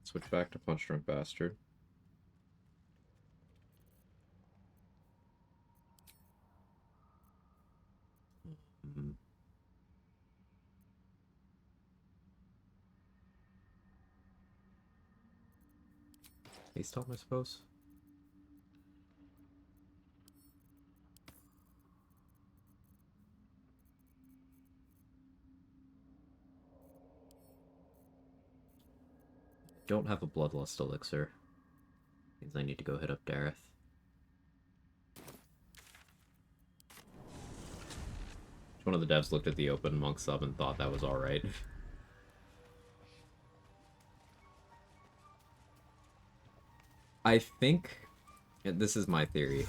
Switch back to Punch Drunk Bastard. Ace Tom, I suppose. Don't have a Bloodlust elixir. Means I need to go hit up Dareth. One of the devs looked at the open monk sub and thought that was alright. I think, and this is my theory,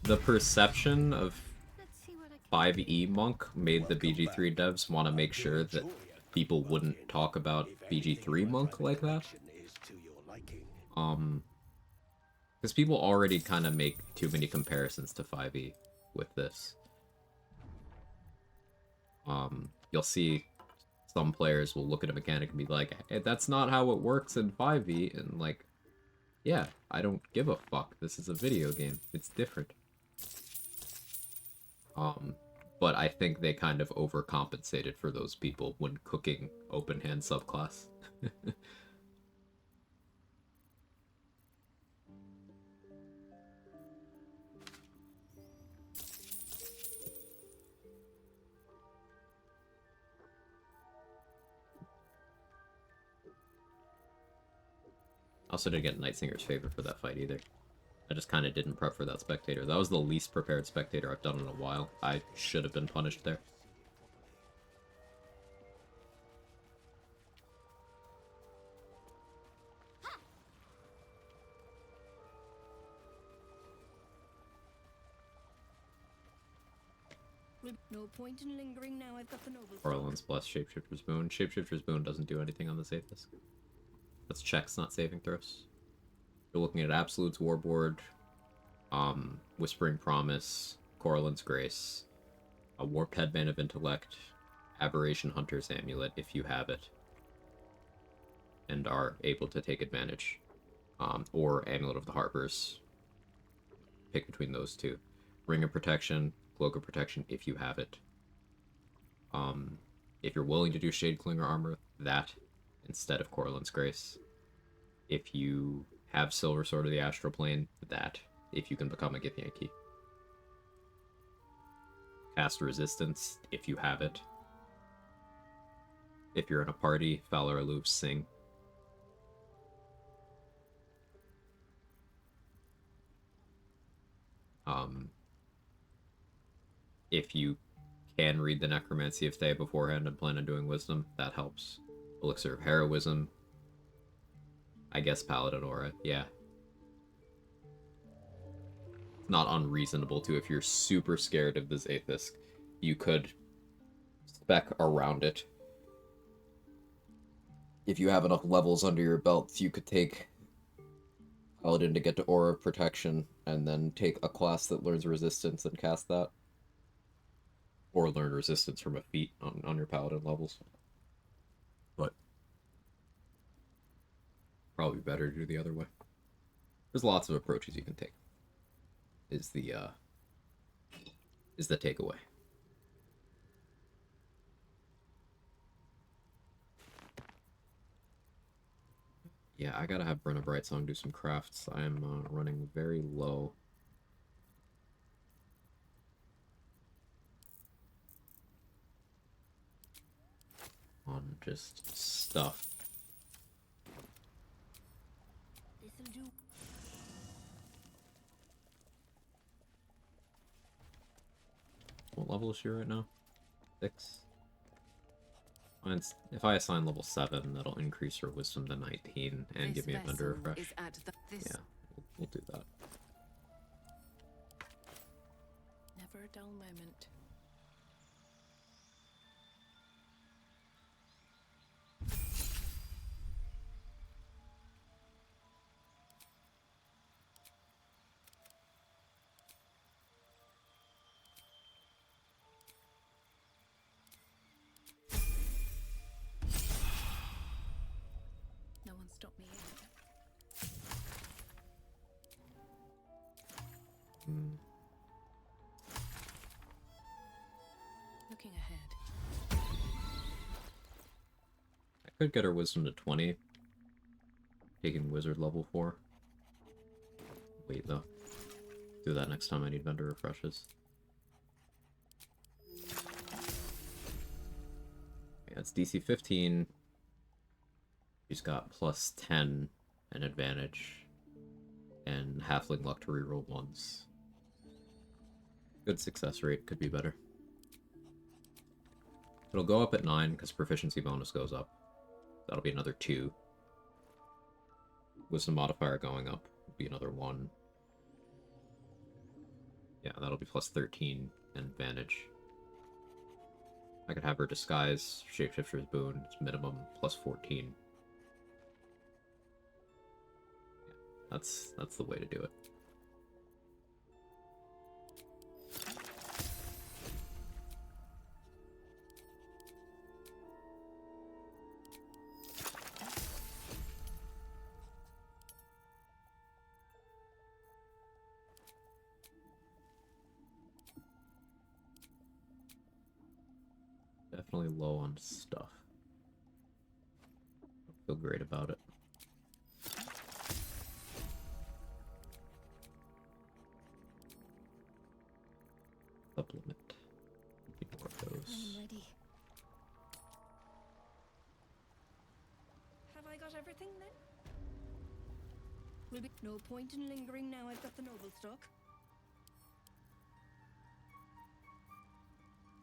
the perception of Let's see what I can 5e Monk made the BG3 devs want to make sure that people wouldn't talk about BG3 Monk like that. Because people already kind of make too many comparisons to 5e with this. You'll see some players will look at a mechanic and be like, hey, that's not how it works in 5e, and like, yeah, I don't give a fuck. This is a video game. It's different. But I think they kind of overcompensated for those people when cooking open hand subclass. Also didn't get Nightsinger's favor for that fight either. I just kind of didn't prep for that spectator. That was the least prepared spectator I've done in a while. I should have been punished there. No point in lingering now. I've got the noble. Orlan's Blessed Shapeshifter's Boon. Shapeshifter's Boon doesn't do anything on this Aethys. That's checks, not saving throws. You're looking at Absolute's Warboard, Whispering Promise, Coralyn's Grace, a Warped Headband of Intellect, Aberration Hunter's Amulet, if you have it, and are able to take advantage, or Amulet of the Harpers. Pick between those two. Ring of Protection, Cloak of Protection, if you have it. If you're willing to do Shadeclinger Armor, that instead of Coralyn's Grace. If you have Silver Sword of the Astral Plane, that, if you can become a Githyanki. Cast Resistance, if you have it. If you're in a party, Valor Aloof, Sing. If you can read the Necromancy of Thay beforehand and plan on doing Wisdom, that helps. Elixir of Heroism. I guess Paladin Aura, yeah. Not unreasonable to, if you're super scared of this Aethys, you could spec around it. If you have enough levels under your belt, you could take Paladin to get to Aura of Protection, and then take a class that learns Resistance and cast that. Or learn Resistance from a feat on your Paladin levels. But probably better to do the other way. There's lots of approaches you can take. Is the takeaway. Yeah, I gotta have Brenna Brightsong do some crafts. I am running very low. On just stuff. This'll do. What level is she right now? 6. Mine's, if I assign level 7, that'll increase her wisdom to 19 and give me a vendor refresh. Yeah, we'll do that. Never a dull moment. No one stopped me yet. Looking ahead. I could get her wisdom to 20. Taking wizard level 4. Wait though. Do that next time I need vendor refreshes. Yeah, it's DC 15. She's got plus 10 an advantage. And halfling luck to reroll ones. Good success rate, could be better. It'll go up at 9 because proficiency bonus goes up. That'll be another 2. Wisdom modifier going up will be another 1. Yeah, that'll be plus 13 and advantage. I could have her disguise, shapeshifter's boon, it's minimum plus 14. Yeah, that's the way to do it. Definitely low on stuff. Don't feel great about it. Supplement. Need more of those. I'm ready. Have I got everything then? Will be no point in lingering now I've got the noble stock.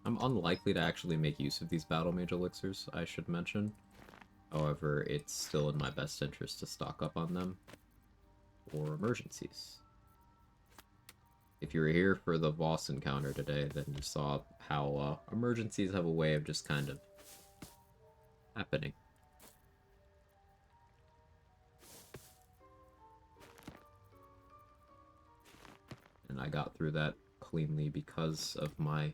I'm unlikely to actually make use of these battle mage elixirs, I should mention. However, it's still in my best interest to stock up on them for emergencies. If you were here for the boss encounter today, then you saw how emergencies have a way of just kind of happening. And I got through that cleanly because of my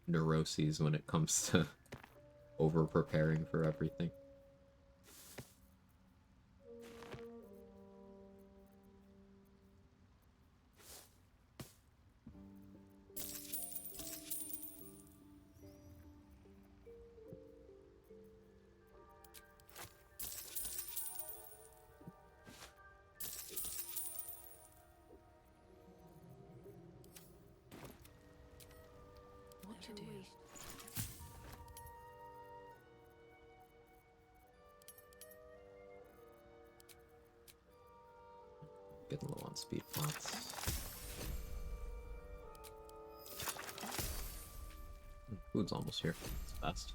neuroses when it comes to over-preparing for everything. What to do? Getting low on speed pots. Food's almost here. It's fast.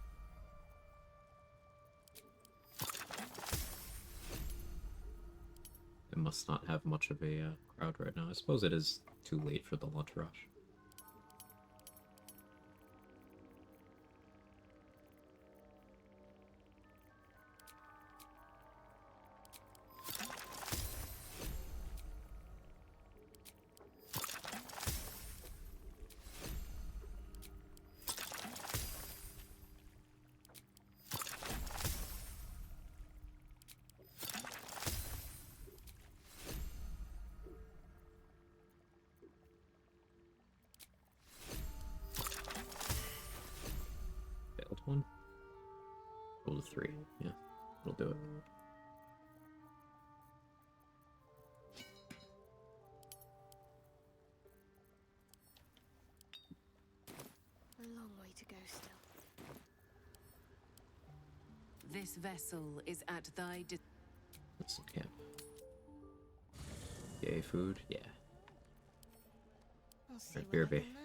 It must not have much of a crowd right now. I suppose it is too late for the lunch rush. Failed one. Roll a 3. Yeah, it'll do it. A long way to go still. This vessel is at thy Missile camp. Yay, food? Yeah. I'll see Right, what beer I can bay. learn.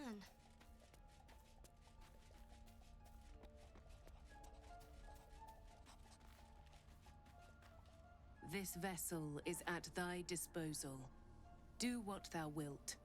This vessel is at thy disposal. Do what thou wilt.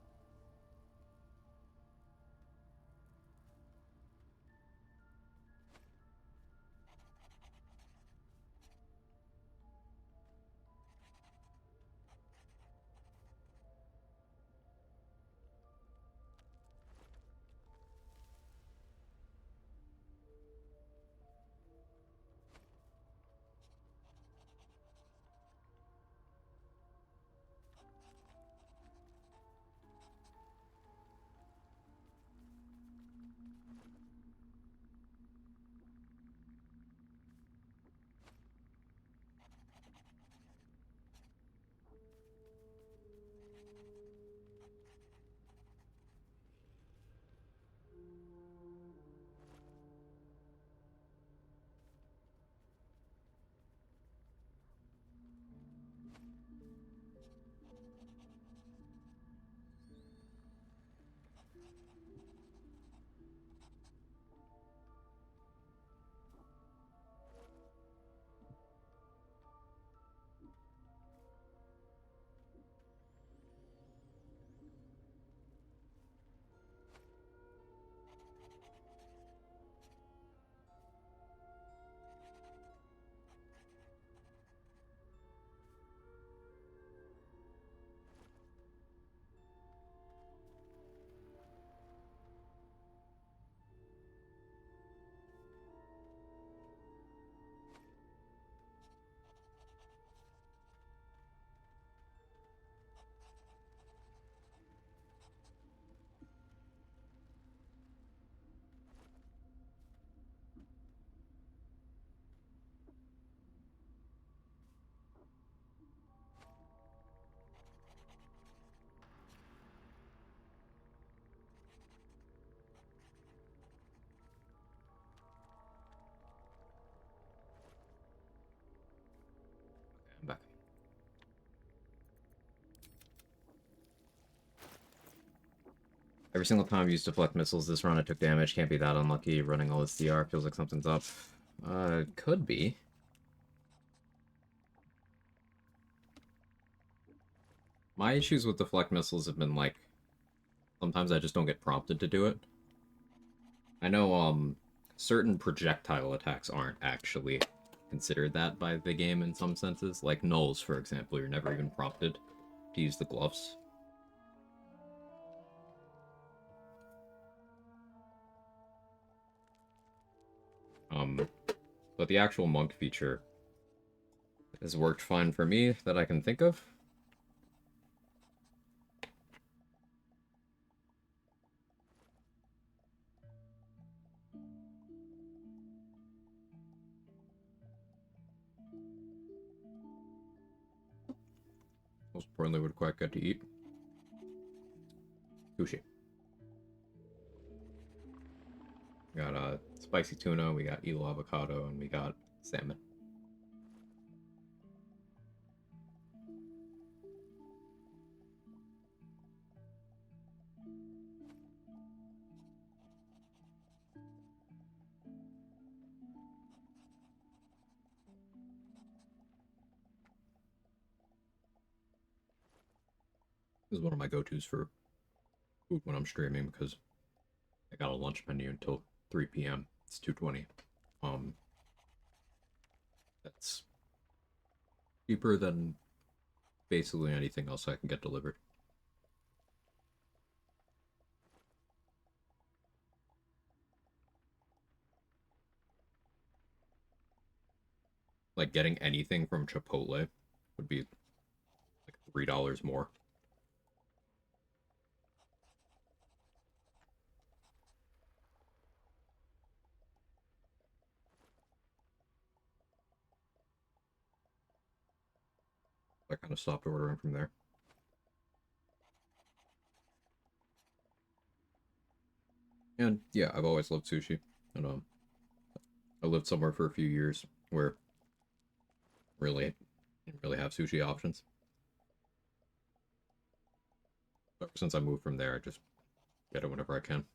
Every single time I used deflect missiles this run, I took damage. Can't be that unlucky. Running all this DR feels like something's up. Could be. My issues with deflect missiles have been, like, sometimes I just don't get prompted to do it. I know, certain projectile attacks aren't actually considered that by the game in some senses. Like nulls, for example, you're never even prompted to use the gloves. But the actual monk feature has worked fine for me that I can think of. Most importantly, would quite good to eat. Sushi. We got spicy tuna, we got elo avocado, and we got salmon. This is one of my go-tos for food when I'm streaming because I got a lunch menu until 3 p.m. It's 2:20. That's cheaper than basically anything else I can get delivered. Like getting anything from Chipotle would be like $3 more. I kind of stopped ordering from there. And yeah, I've always loved sushi. And I lived somewhere for a few years where really didn't really have sushi options. But since I moved from there, I just get it whenever I can.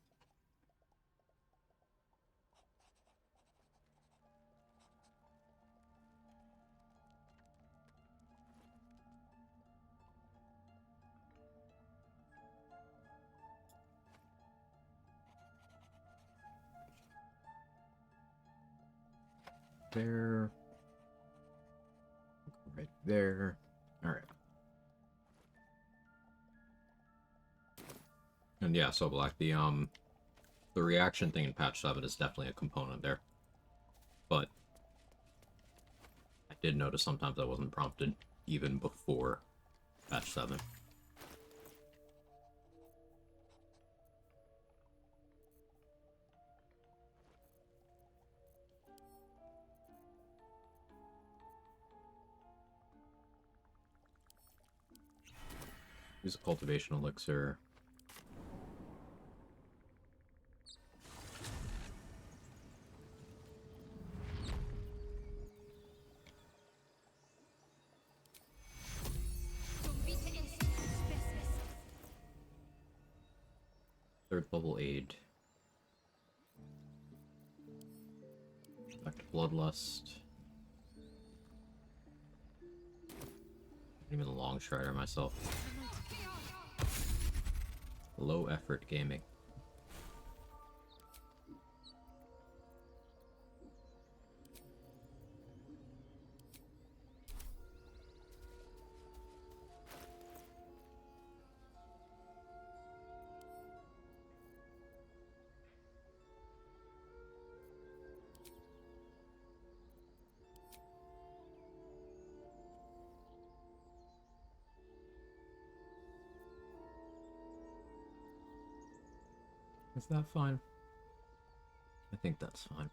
There. Right there. Alright. And yeah, so Black, the reaction thing in patch 7 is definitely a component there. But I did notice sometimes I wasn't prompted even before patch 7. Use a cultivation elixir. Third level aid. Back to Bloodlust. Even a long strider myself. Low effort gaming. Is that fine? I think that's fine.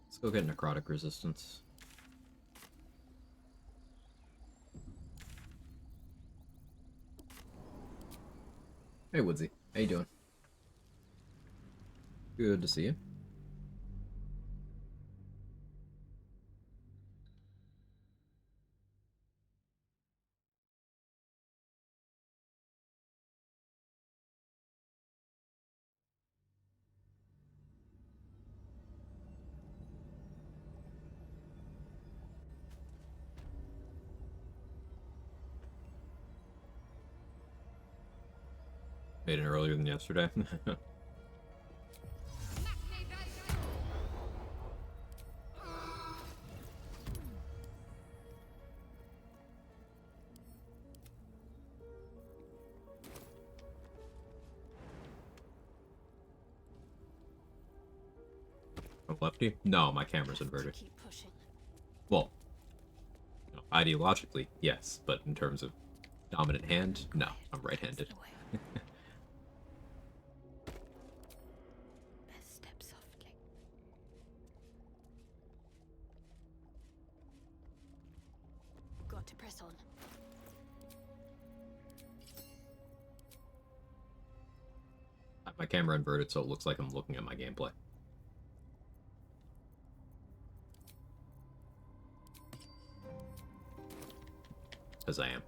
Let's go get necrotic resistance. Hey Woodsy, how you doing? Good to see you. Made it earlier than yesterday. I'm lefty? No, my camera's inverted. Keep pushing. Well, you know, ideologically, yes, but in terms of dominant hand, no, I'm right-handed. Best step softly. Got to press on. I have my camera inverted so it looks like I'm looking at my gameplay. As I am.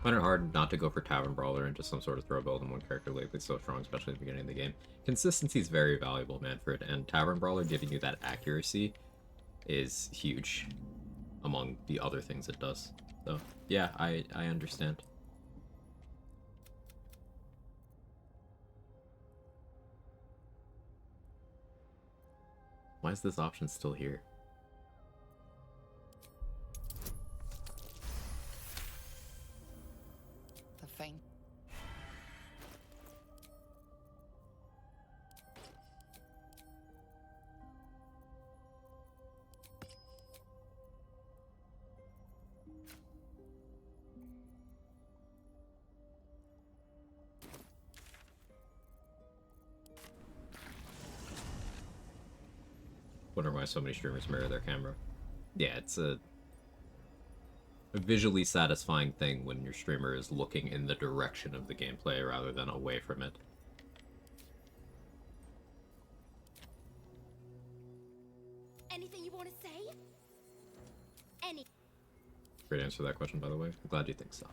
Find it hard not to go for Tavern Brawler into some sort of throw build in one character lately so strong, especially at the beginning of the game. Consistency is very valuable, Manfred, and Tavern Brawler giving you that accuracy is huge among the other things it does. So, yeah, I understand. Why is this option still here? The thing. Wonder why so many streamers mirror their camera. Yeah, it's a visually satisfying thing when your streamer is looking in the direction of the gameplay rather than away from it. Anything you want to say? Any. Great answer to that question, by the way. I'm glad you think so.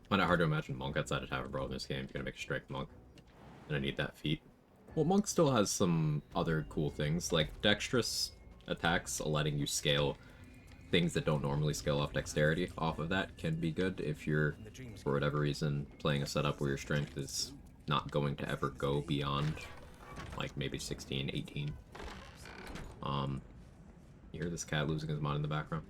Find it hard to imagine Monk outside of Tavern Brawl in this game. You're gonna make a strength Monk. And I need that feat. Well, Monk still has some other cool things, like dexterous attacks, letting you scale things that don't normally scale off dexterity off of that can be good if you're, for whatever reason, playing a setup where your strength is not going to ever go beyond, like, maybe 16, 18. You hear this cat losing his mind in the background?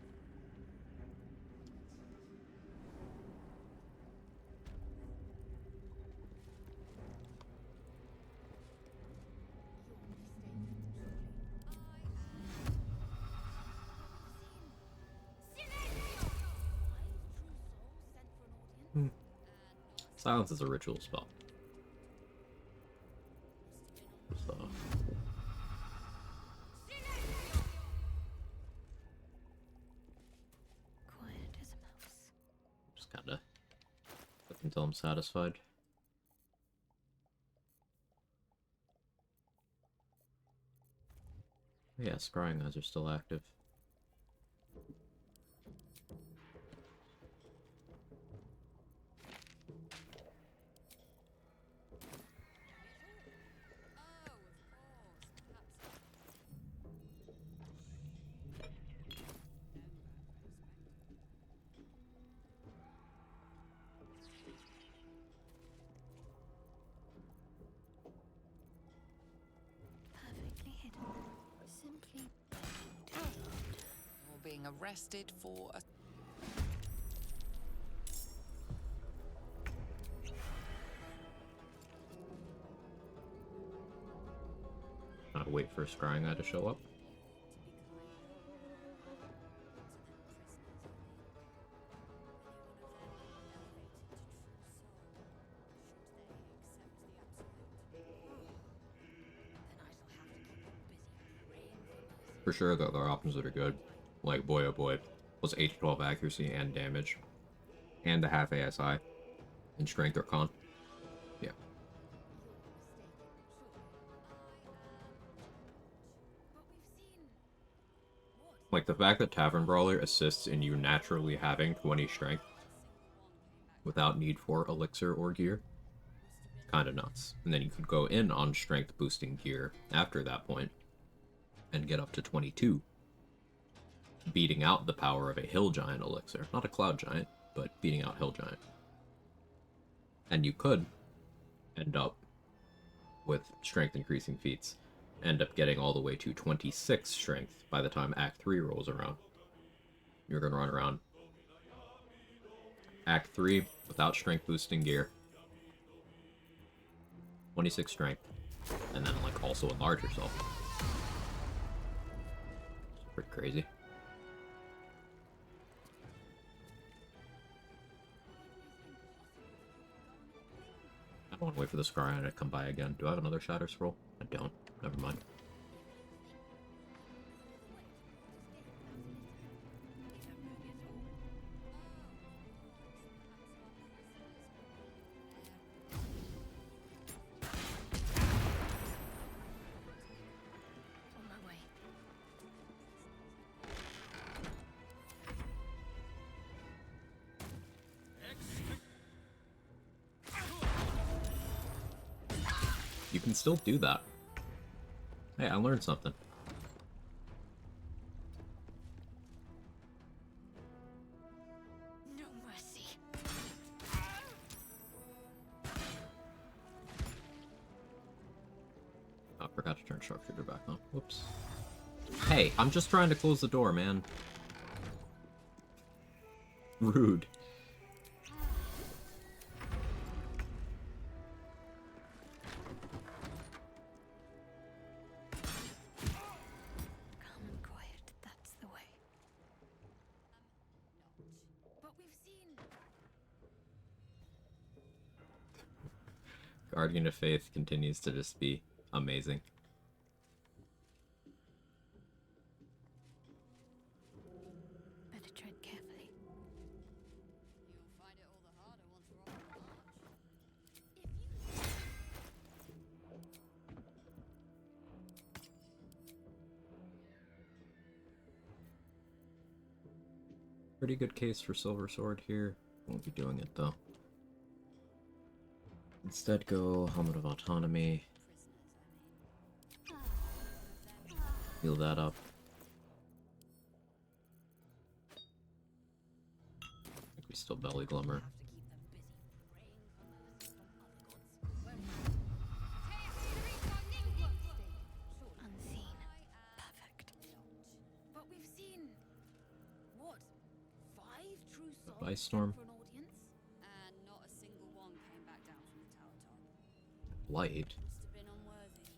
Silence is a ritual spell. So. Quiet as a mouse. Just kinda look until I'm satisfied. Yeah, scrying eyes are still active. Perfectly hidden. Simply You're being arrested for a... Wait for a scrying eye to show up. For sure, the other options that are good, like boy oh boy, plus 8 to 12 accuracy and damage, and the half ASI, and strength or con. Yeah. Like the fact that Tavern Brawler assists in you naturally having 20 strength without need for elixir or gear kind of nuts. And then you could go in on strength boosting gear after that point and get up to 22, beating out the power of a hill giant elixir. Not a cloud giant, but beating out hill giant. And you could end up with strength increasing feats, end up getting all the way to 26 strength by the time Act 3 rolls around. You're going to run around Act 3 without strength boosting gear, 26 strength, and then like also enlarge yourself. It's pretty crazy. I don't want to wait for the Scry to come by again. Do I have another Shatter Scroll? I don't. Never mind. On my way. You can still do that. Hey, I learned something. No mercy. I forgot to turn Sharpshooter back on. Whoops. Hey, I'm just trying to close the door, man. Rude. Calm and quiet, that's the way. But we've seen. Guardian of Faith continues to just be amazing. Better tread carefully. You'll find it all the harder once we're on the march. Pretty good case for Silver Sword here. Won't be doing it though. Instead go Helmet of Autonomy. Heal that up. I think we still Belly Glimmer. Unseen. Perfect. But we've seen. What? 5 true souls Ice Storm. for an audience? And not a single one came back down from the tower top. Light. Must have been unworthy.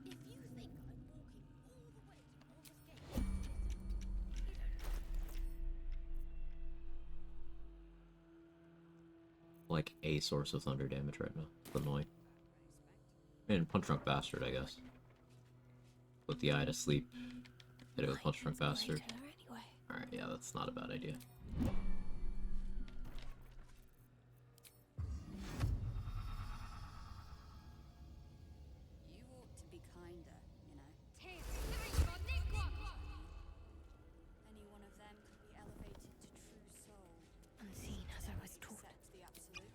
If you think I'm walking all the way to Baldur's Gate, listen, you don't know. Like a source of thunder damage right now. It's annoying. And Punch Drunk Bastard, I guess. Put the eye to sleep. Hit it with Punch Drunk Bastard. Anyway. Alright, yeah, that's not a bad idea. You ought to be kinder, you know. Any one of them could be elevated to true soul. Unseen as I was taught. Accept the absolute.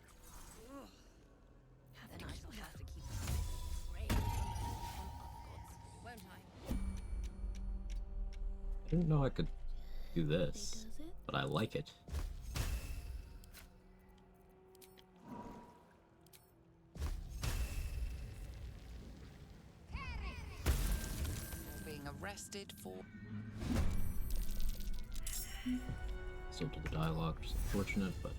Have Then to I keep shall them have to keep praying on other gods, won't I? I didn't know I could do this, but I like it. You're being arrested for. Still to the dialogue, which is unfortunate, but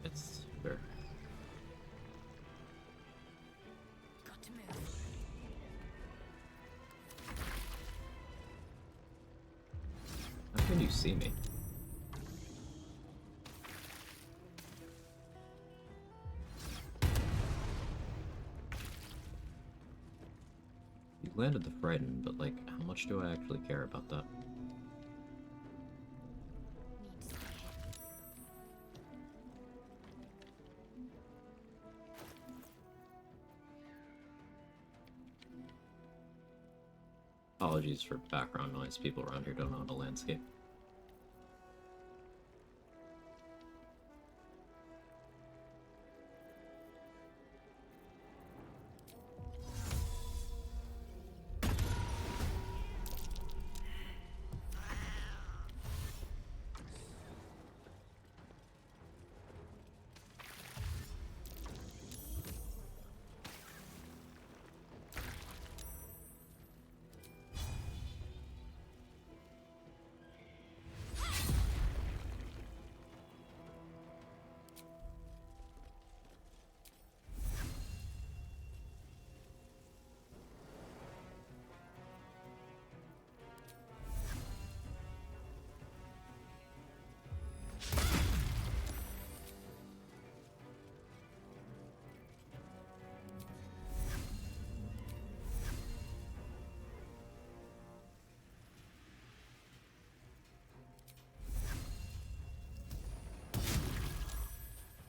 it's fair. Got to move. How can you see me? Landed the Frighten, but like, how much do I actually care about that? Apologies for background noise. People around here don't know how to landscape.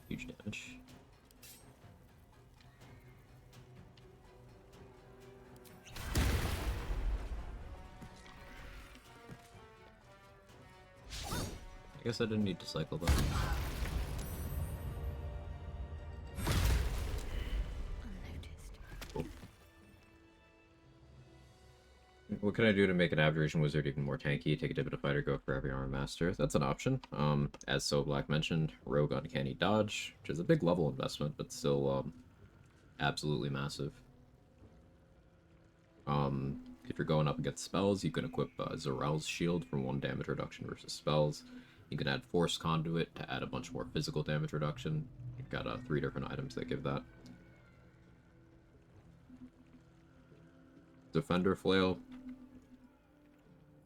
Huge damage. I guess I didn't need to cycle that. Cool. What can I do to make an Abjuration Wizard even more tanky? Take a dip at a fighter, go for every armor master. That's an option. As So Black mentioned, Rogue Uncanny Dodge, which is a big level investment, but still absolutely massive. If you're going up against spells, you can equip Zarel's Shield for 1 damage reduction versus spells. You can add Force Conduit to add a bunch more physical damage reduction. You've got 3 different items that give that. Defender Flail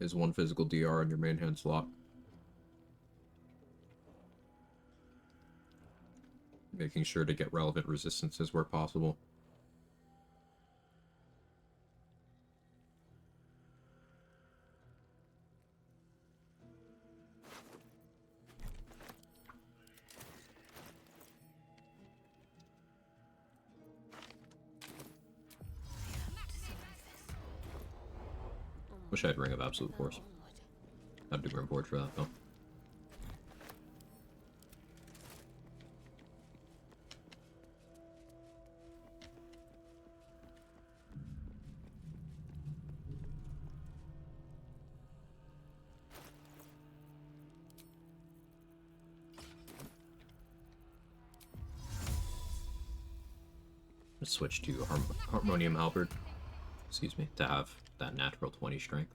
is 1 physical DR on your main hand slot. Making sure to get relevant resistances where possible. Wish I had Ring of Absolute Force. I'd do Grim Forge for that, though. Switch to Harmonium Halberd, excuse me, to have that natural 20 strength.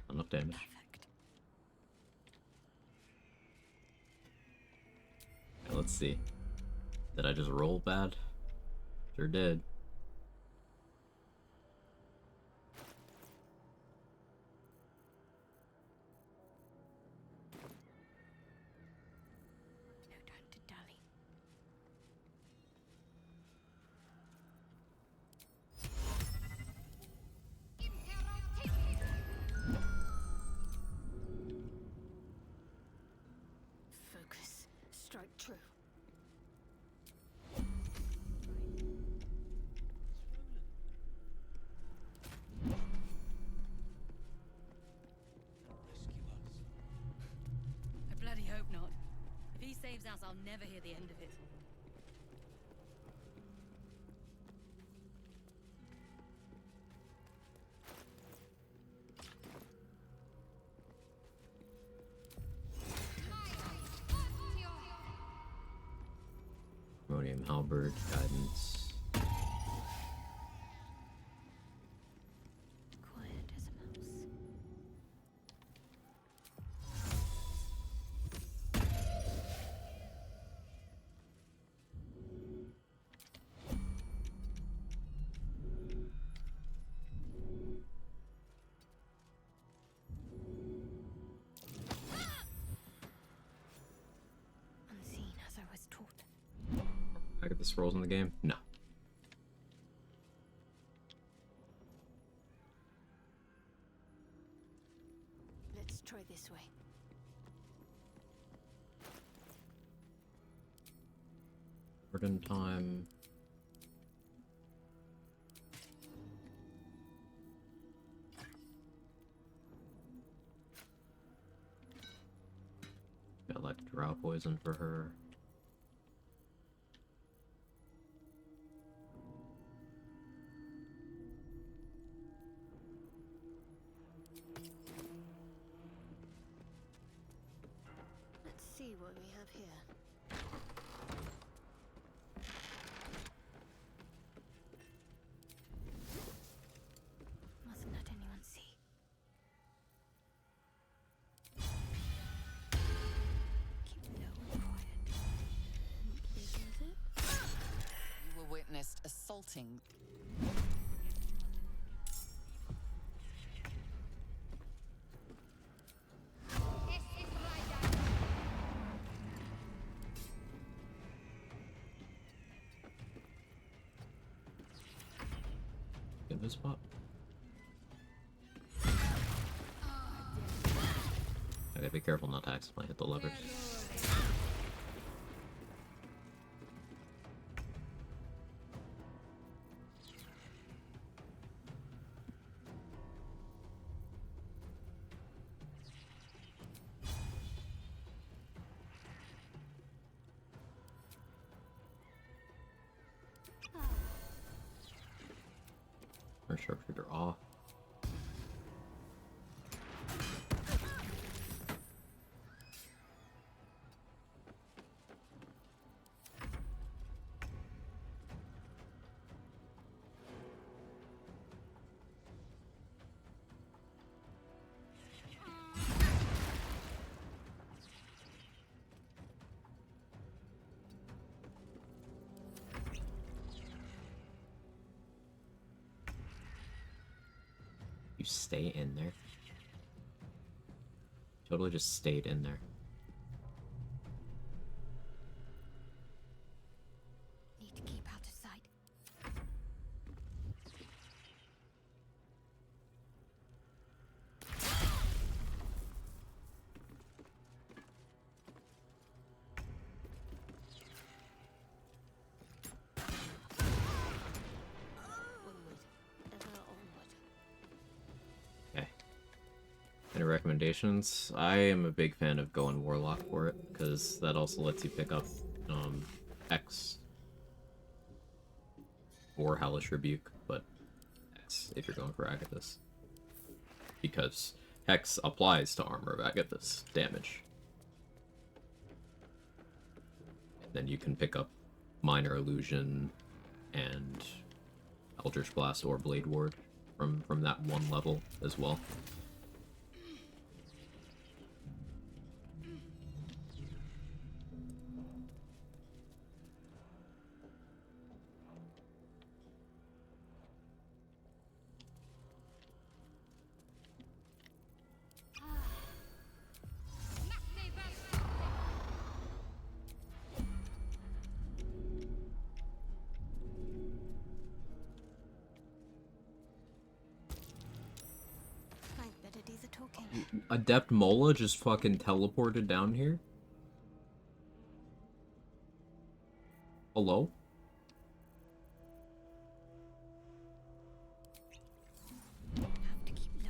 Enough damage. Now let's see. Did I just roll bad? Sure did. Dave's house, I'll never hear the end of it. Ammonium halberd, guidance. Quiet as a mouse. Unseen as I was taught. Agathis rolls in the game? No. Let's try this way. Warden time. Got like drow poison for her. Let's see what we have here. Mustn't let anyone see. Keep low and quiet. Big is it? You were witnessed assaulting. Get this spot. I gotta be careful not to accidentally hit the levers. Or sharpshooter off. You stay in there. Totally just stayed in there. Need to keep out of sight. Onward. Ever onward. Okay. Any recommendations? I am a big fan of going Warlock for it, because that also lets you pick up X. Or Hellish Rebuke, but X if you're going for Agathis. Because Hex applies to Armor of Agathis damage. And then you can pick up Minor Illusion and Eldritch Blast or Blade Ward from that one level as well. Adept Mola just fucking teleported down here? Hello? Have to keep low.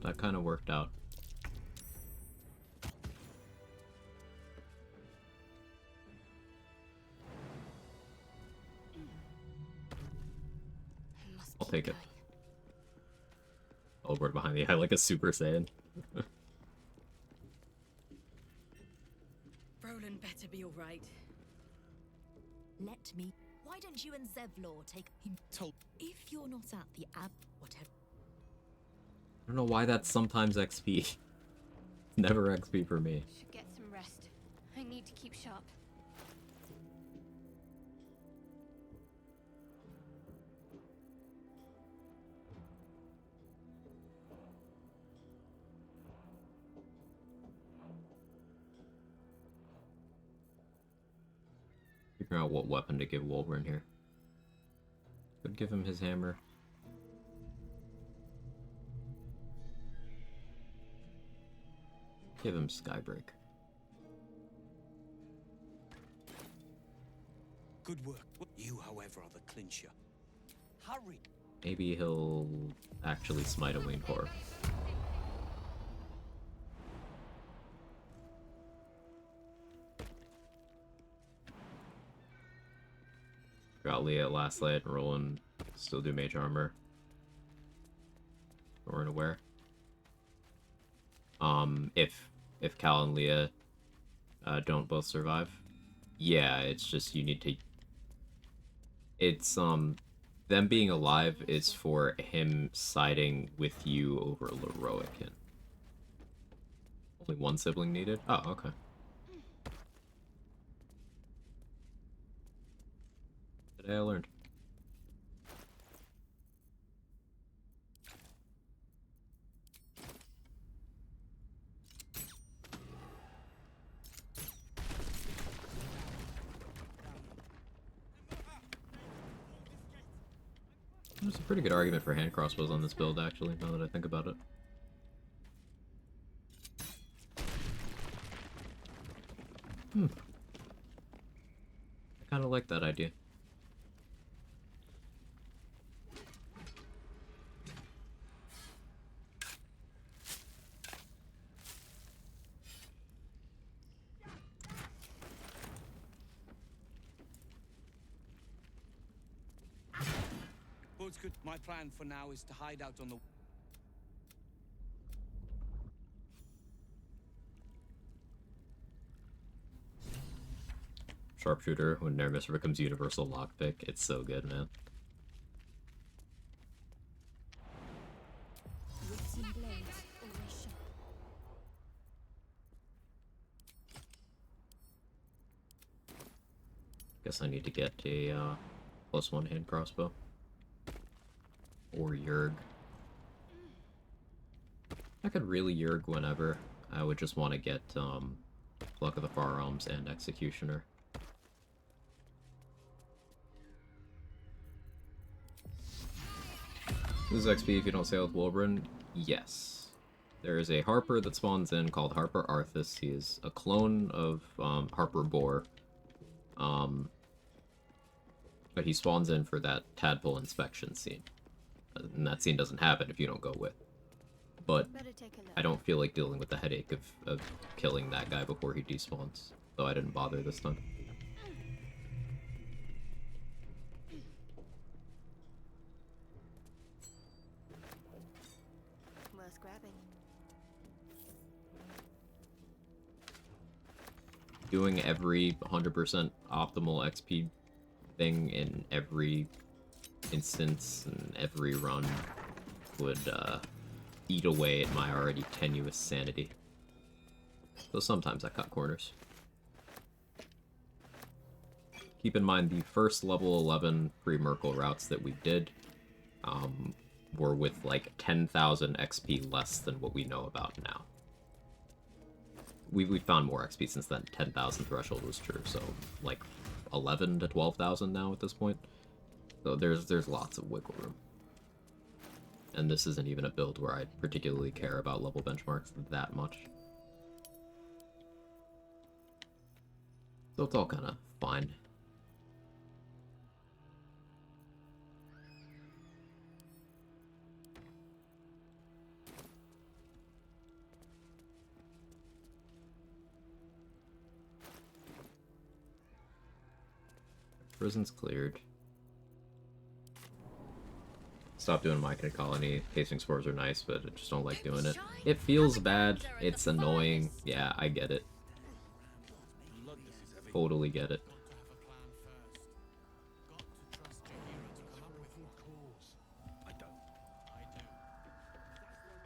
that kind of worked out. I'll take it. Teleport behind the eye like a Super Saiyan. Roland better be alright. Let me. Why don't you and Zevlor take him? Told. If you're not at the whatever. I don't know why that's sometimes XP. It's never XP for me. Should get some rest. I need to keep sharp. Figure out what weapon to give Wolverine here. Could give him his hammer. Give him Skybreak. Good work. You, however, are the clincher. Hurry. Maybe he'll actually smite a winged horror. Got Leah at last light, Roland still do mage armor. Or unaware. If Cal and Leah don't both survive. Yeah, it's just you need to. It's them being alive is for him siding with you over Leroican. Only one sibling needed? Oh, okay. Today I learned. There's a pretty good argument for hand crossbows on this build, actually, now that I think about it. I kind of like that idea. Good. My plan for now is to hide out on the... Sharpshooter, when Nervous becomes universal lockpick, it's so good, man. Guess I need to get a +1 hand crossbow. Or Yerg. I could really Yerg whenever. I would just want to get Pluck of the Firearms and Executioner. This is XP if you don't sail with Wolverine? Yes. There is a Harper that spawns in called Harper Arthas. He is a clone of Harper Boar. But he spawns in for that tadpole inspection scene. And that scene doesn't happen if you don't go with. But I don't feel like dealing with the headache of killing that guy before he despawns. So I didn't bother this time. Worth grabbing. Doing every 100% optimal XP thing in every instance and every run would eat away at my already tenuous sanity. So sometimes I cut corners. Keep in mind the first level 11 pre-Merkle routes that we did were with like 10,000 XP less than what we know about now. We found more XP since then. 10,000 threshold was true, so like 11 to 12,000 now at this point. So there's lots of wiggle room. And this isn't even a build where I particularly care about level benchmarks that much. So it's all kind of fine. Prison's cleared. Stop doing Myconid Colony. Casing spores are nice, but I just don't like doing it. It feels bad. It's annoying. Yeah, I get it. Totally get it.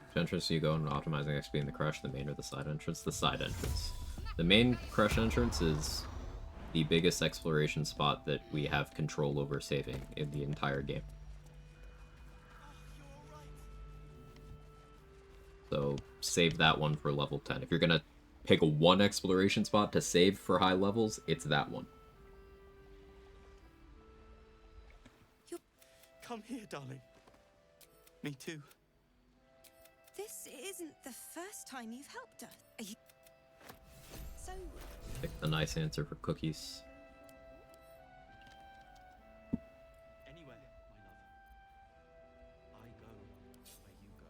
Which entrance do you go in optimizing XP in the crush, the main or the side entrance? The side entrance. The main crush entrance is the biggest exploration spot that we have control over saving in the entire game. So save that one for level 10. If you're gonna pick a one exploration spot to save for high levels, it's that one. Come here, darling. Me too. This isn't the first time you've helped us. Are you... So... Pick the nice answer for cookies. Anywhere, my love. I go where you go.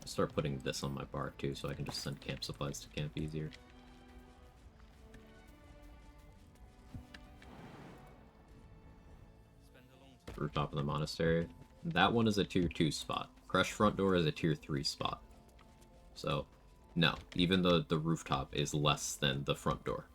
I'll start putting this on my bar too, so I can just send camp supplies to camp easier. Rooftop of the monastery. That one is a tier 2 spot. Crush front door is a tier 3 spot. So, no. Even the rooftop is less than the front door.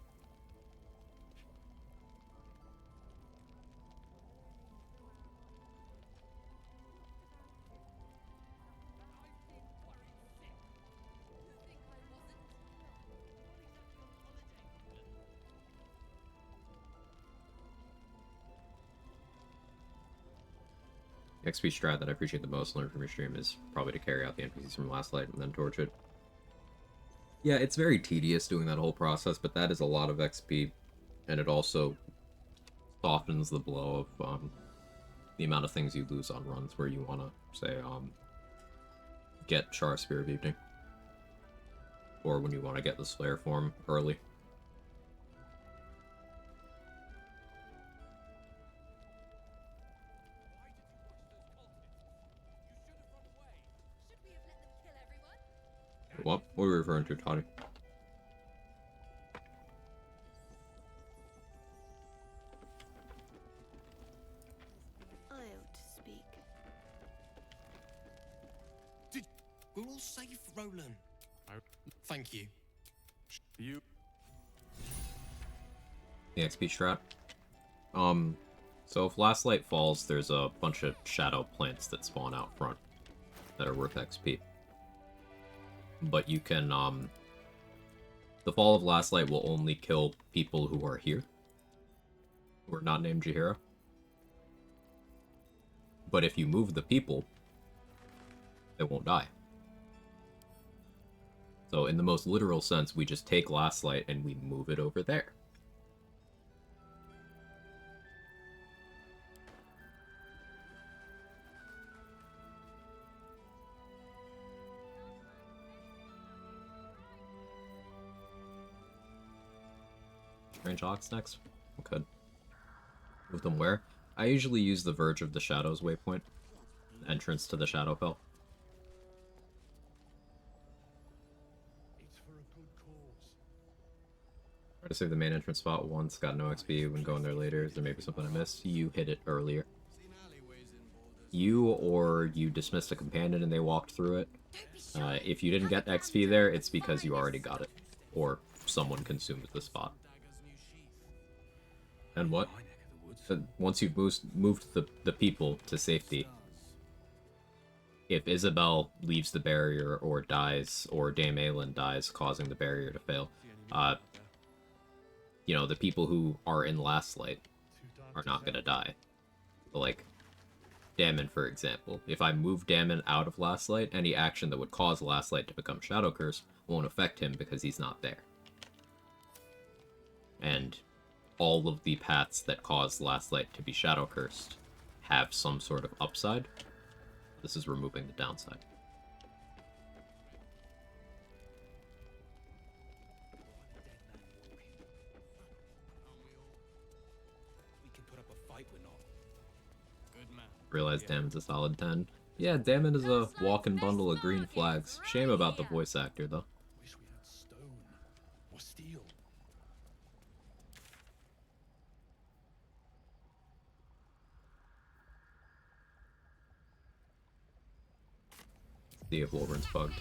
XP strat that I appreciate the most learned from your stream is probably to carry out the NPCs from Last Light and then torch it. Yeah, it's very tedious doing that whole process, but that is a lot of XP, and it also softens the blow of the amount of things you lose on runs where you want to, say, get Char Spear of Evening. Or when you want to get the Slayer form early. What? What are you referring to, Toddy? I ought to speak. We're all safe, Roland. Thank you. You. The XP strat. So if Last Light falls, there's a bunch of shadow plants that spawn out front that are worth XP. But you can, the Fall of Last Light will only kill people who are here. Who are not named Jaheira. But if you move the people, they won't die. So in the most literal sense, we just take Last Light and we move it over there. Range Ox next? We could. Move them where? I usually use the Verge of the Shadows waypoint. Entrance to the Shadowfell. Try to save the main entrance spot once, got no XP when going there later. There may be something I missed. You hit it earlier. You or you dismissed a companion and they walked through it. If you didn't get XP there, it's because you already got it. Or someone consumed the spot. And what? Once you've moved the people to safety, if Isabel leaves the barrier or dies, or Dame Aelin dies, causing the barrier to fail, you know, the people who are in Last Light are not gonna die. Like, Dammon, for example. If I move Dammon out of Last Light, any action that would cause Last Light to become Shadow Curse won't affect him because he's not there. And all of the paths that cause Last Light to be Shadow Cursed have some sort of upside. This is removing the downside. We can put up a fight, we're not. Good man. Realize Dammon's a solid 10. Yeah, Dammon is a walking bundle of green flags. Shame about the voice actor, though. See if Wolverine's bugged.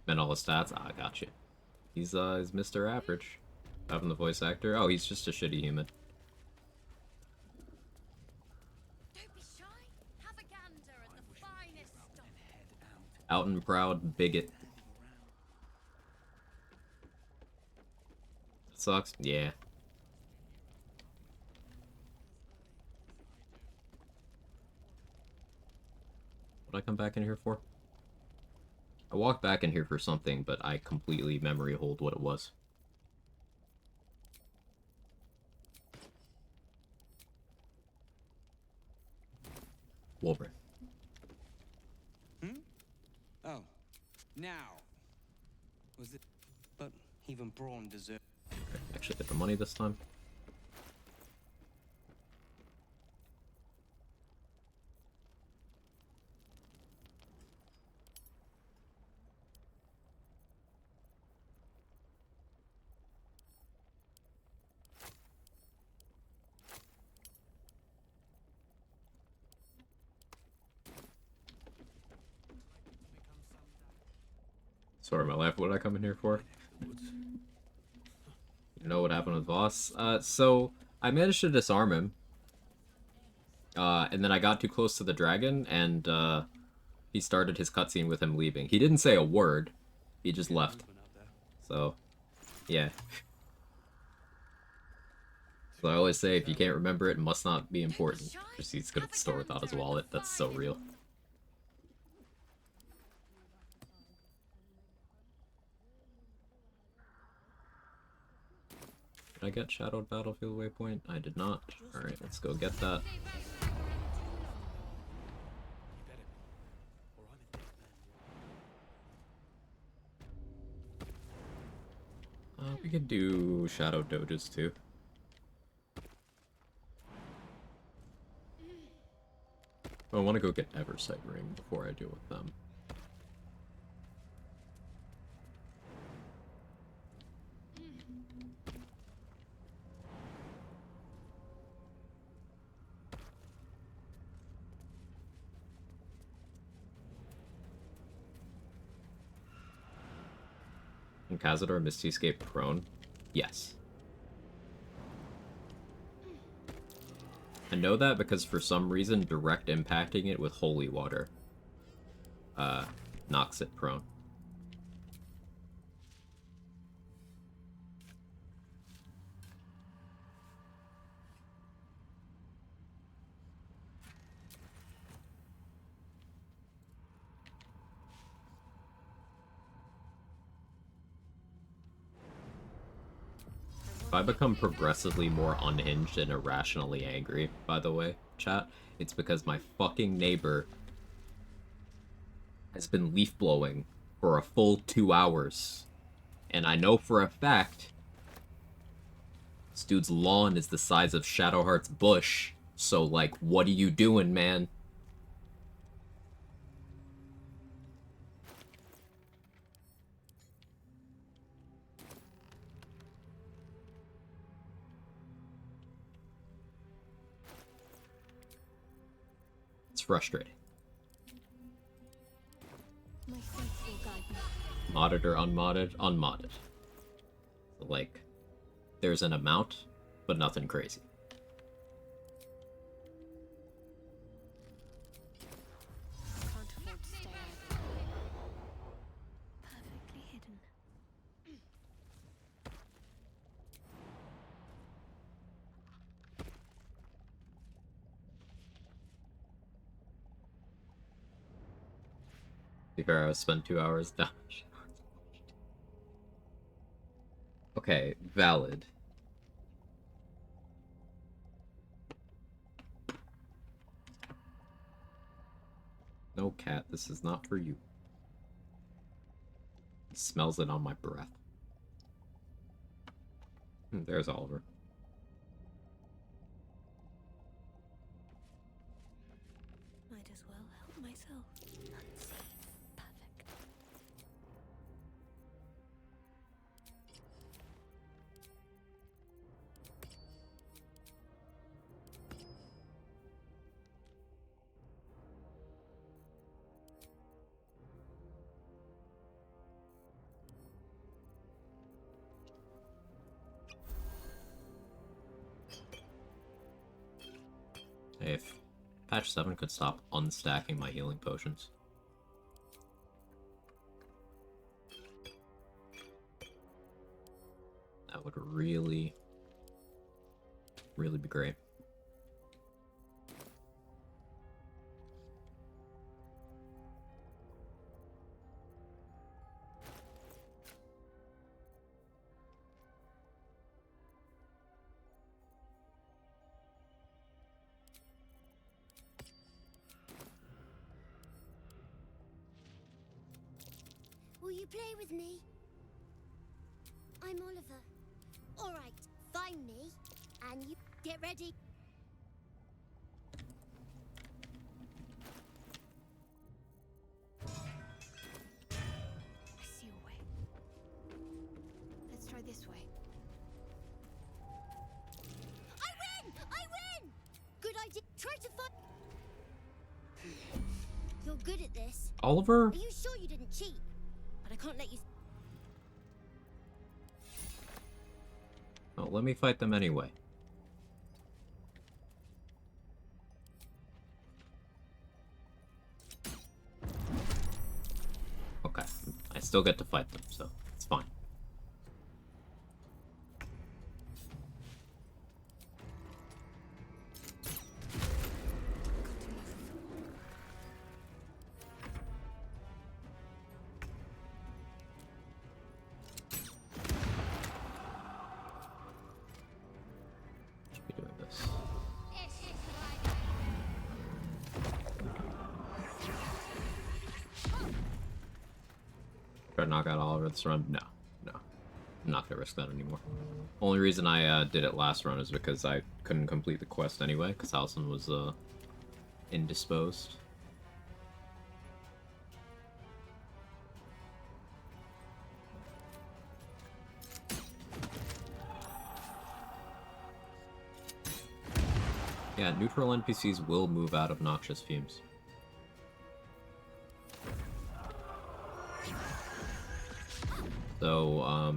And all the stats? Ah, gotcha. He's Mr. Average. Having the voice actor? Oh, he's just a shitty human. Don't be shy. Have a gander at the finest stuff. Out and proud bigot. Sucks? Yeah. What'd I come back in here for? I walked back in here for something, but I completely memory hold what it was. Wolverine. Oh, now. Was it? But even Braun deserves. Actually get the money this time. Sorry, my life. What did I come in here for? You know what happened with Voss? So I managed to disarm him. And then I got too close to the dragon, and he started his cutscene with him leaving. He didn't say a word. He just left. So, yeah. So I always say, if you can't remember it, it must not be important. Just he's good at the store without his wallet. That's so real. Did I get Shadowed Battlefield Waypoint? I did not. Alright, let's go get that. We could do Shadow Doges too. I want to go get Eversight Ring before I deal with them. And Cazador Misty Escape prone? Yes. I know that because for some reason direct impacting it with holy water knocks it prone. If I become progressively more unhinged and irrationally angry, by the way, chat, it's because my fucking neighbor has been leaf blowing for a full 2 hours. And I know for a fact this dude's lawn is the size of Shadowheart's bush. So, like, what are you doing, man? It's frustrating. My faith will guide me. Modded or unmodded? Unmodded. Like, there's an amount, but nothing crazy. Can't afford to stay idle. Perfectly hidden. To be fair, I spent 2 hours down. Okay, valid. No, cat, this is not for you. It smells it on my breath. There's Oliver. Might as well help myself. Unseen. Perfect. If patch 7 could stop unstacking my healing potions. That would really, really be great. Will you play with me? I'm Oliver. All right, find me, and you get ready. I see a way. Let's try this way. I win! I win! Good idea. Try to find. You're good at this. Oliver? Are you sure you didn't cheat? But I can't let you. Oh, let me fight them anyway. Okay, I still get to fight them, so it's fine. Should be doing this. Try to knock out Oliver this run? No. I'm not gonna risk that anymore. Only reason I did it last run is because I couldn't complete the quest anyway, because Halson was indisposed. Yeah, neutral NPCs will move out of noxious fumes. So,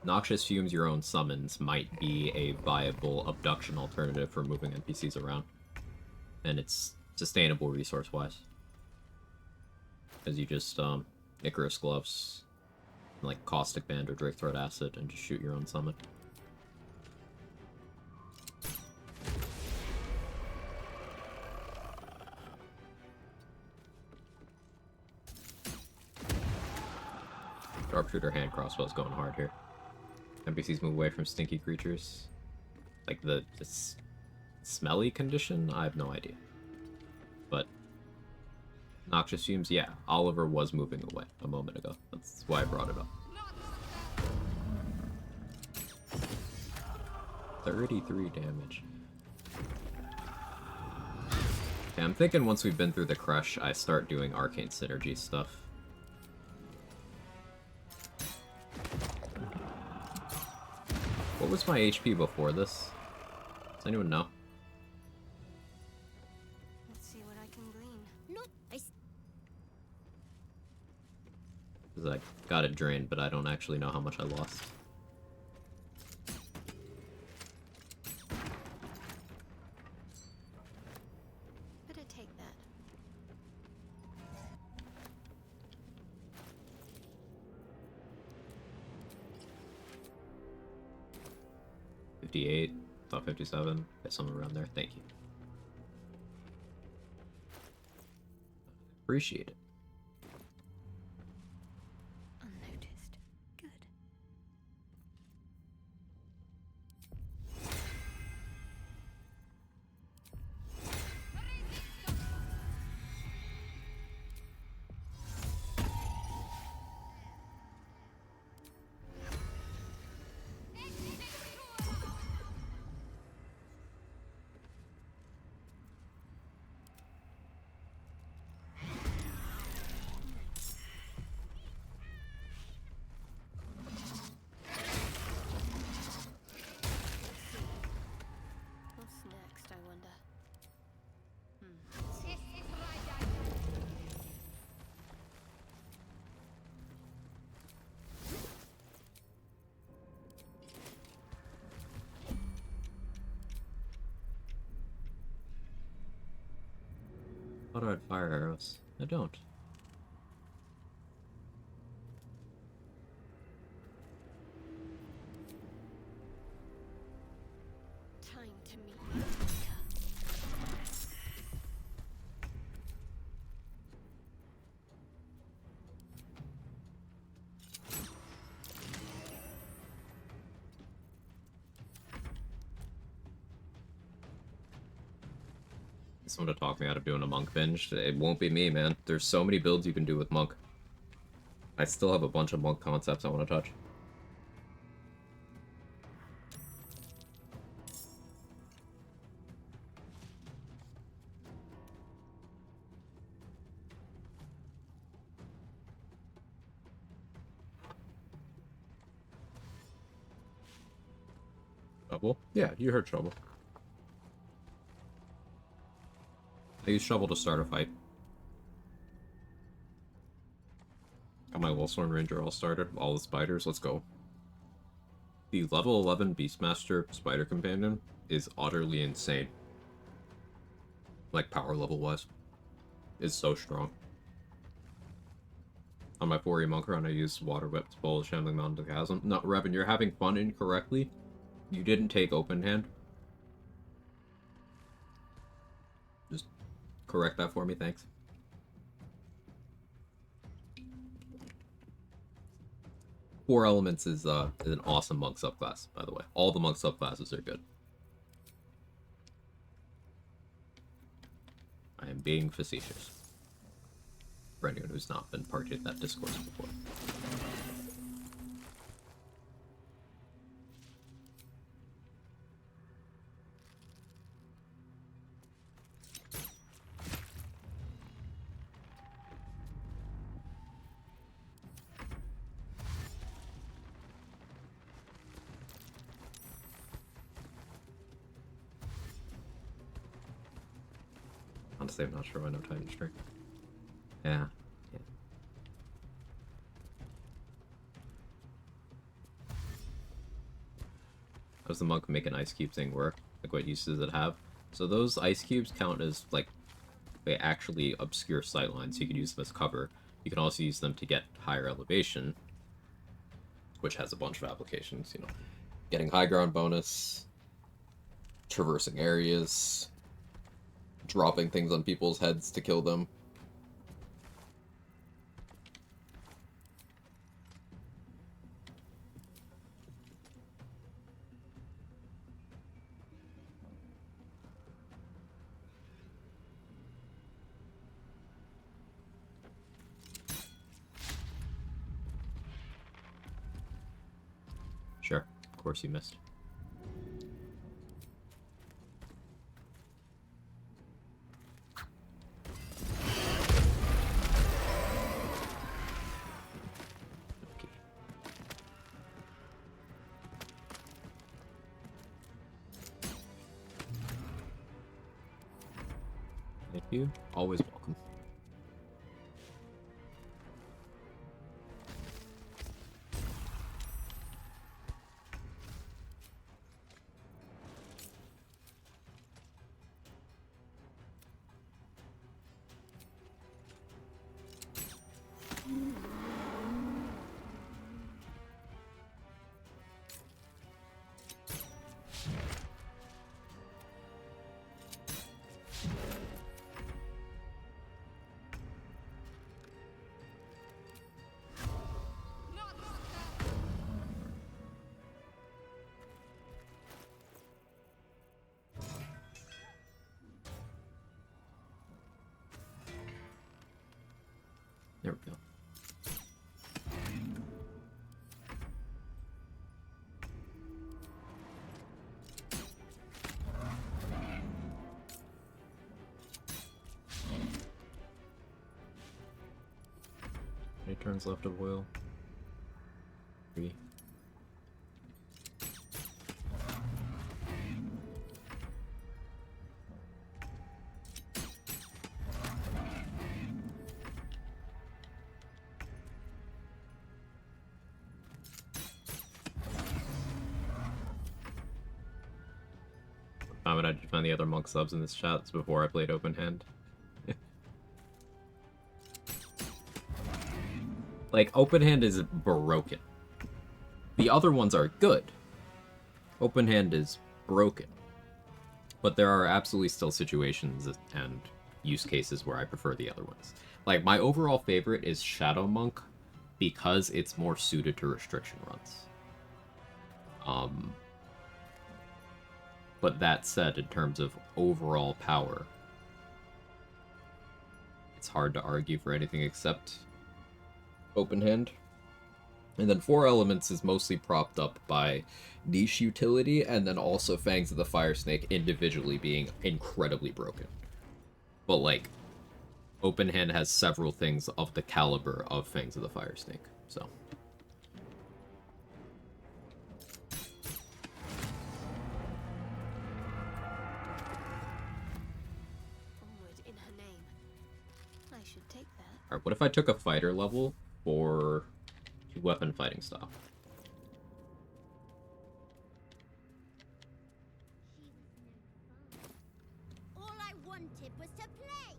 noxious fumes, your own summons, might be a viable abduction alternative for moving NPCs around. And it's sustainable resource-wise. Because you just, Icarus Gloves, like Caustic Band or Drake Throat Acid, and just shoot your own summon. Sharpshooter hand crossbow's going hard here. NPCs move away from stinky creatures. Like the smelly condition? I have no idea. But noxious fumes, yeah. Oliver was moving away a moment ago. That's why I brought it up. 33 damage. Yeah, I'm thinking once we've been through the crush, I start doing arcane synergy stuff. What was my HP before this? Does anyone know? Let's see what I can glean. Not. Because I got it drained, but I don't actually know how much I lost. Better take that. Thought 57. Got somewhere around there. Thank you. Appreciate it. Unnoticed. Good. Thought I had fire arrows. I don't. Time to meet. Someone to talk me out of doing a monk binge. It won't be me, man. There's so many builds you can do with monk. I still have a bunch of monk concepts I want to touch. Shovel? Yeah, you heard shovel. I use shovel to start a fight. Got my Wolfstorm Ranger all started, all the spiders, let's go. The level 11 Beastmaster Spider Companion is utterly insane. Like, power level wise. It's so strong. On my 4E Monk run, I used Water Whip to pull Shambling Mountain to the Chasm. No, Revan, you're having fun incorrectly. You didn't take Open Hand. Just correct that for me, thanks. Four Elements is an awesome monk subclass, by the way. All the monk subclasses are good. I am being facetious. For anyone who's not been party at that discourse before. Honestly, I'm not sure why no Titan String. Yeah. How does the monk make an ice cube thing work? Like, what use does it have? So those ice cubes count as, like, they actually obscure sightlines, so you can use them as cover. You can also use them to get higher elevation, which has a bunch of applications, you know. Getting high ground bonus, traversing areas, dropping things on people's heads to kill them. Sure, of course you missed. Thank you. Always welcome. There we go. Any turns left of oil? 3. How would I find the other monk subs in this chat? It's before I played Open Hand. Like, open hand is broken. The other ones are good. Open hand is broken. But there are absolutely still situations and use cases where I prefer the other ones. Like, my overall favorite is Shadow Monk because it's more suited to restriction runs. But that said, in terms of overall power, it's hard to argue for anything except open hand. And then 4 Elements is mostly propped up by niche utility, and then also Fangs of the Fire Snake individually being incredibly broken. But, like, open hand has several things of the caliber of Fangs of the Fire Snake, so. Onward in her name. I should take that. Alright, what if I took a fighter level for weapon fighting style? All I wanted was to play.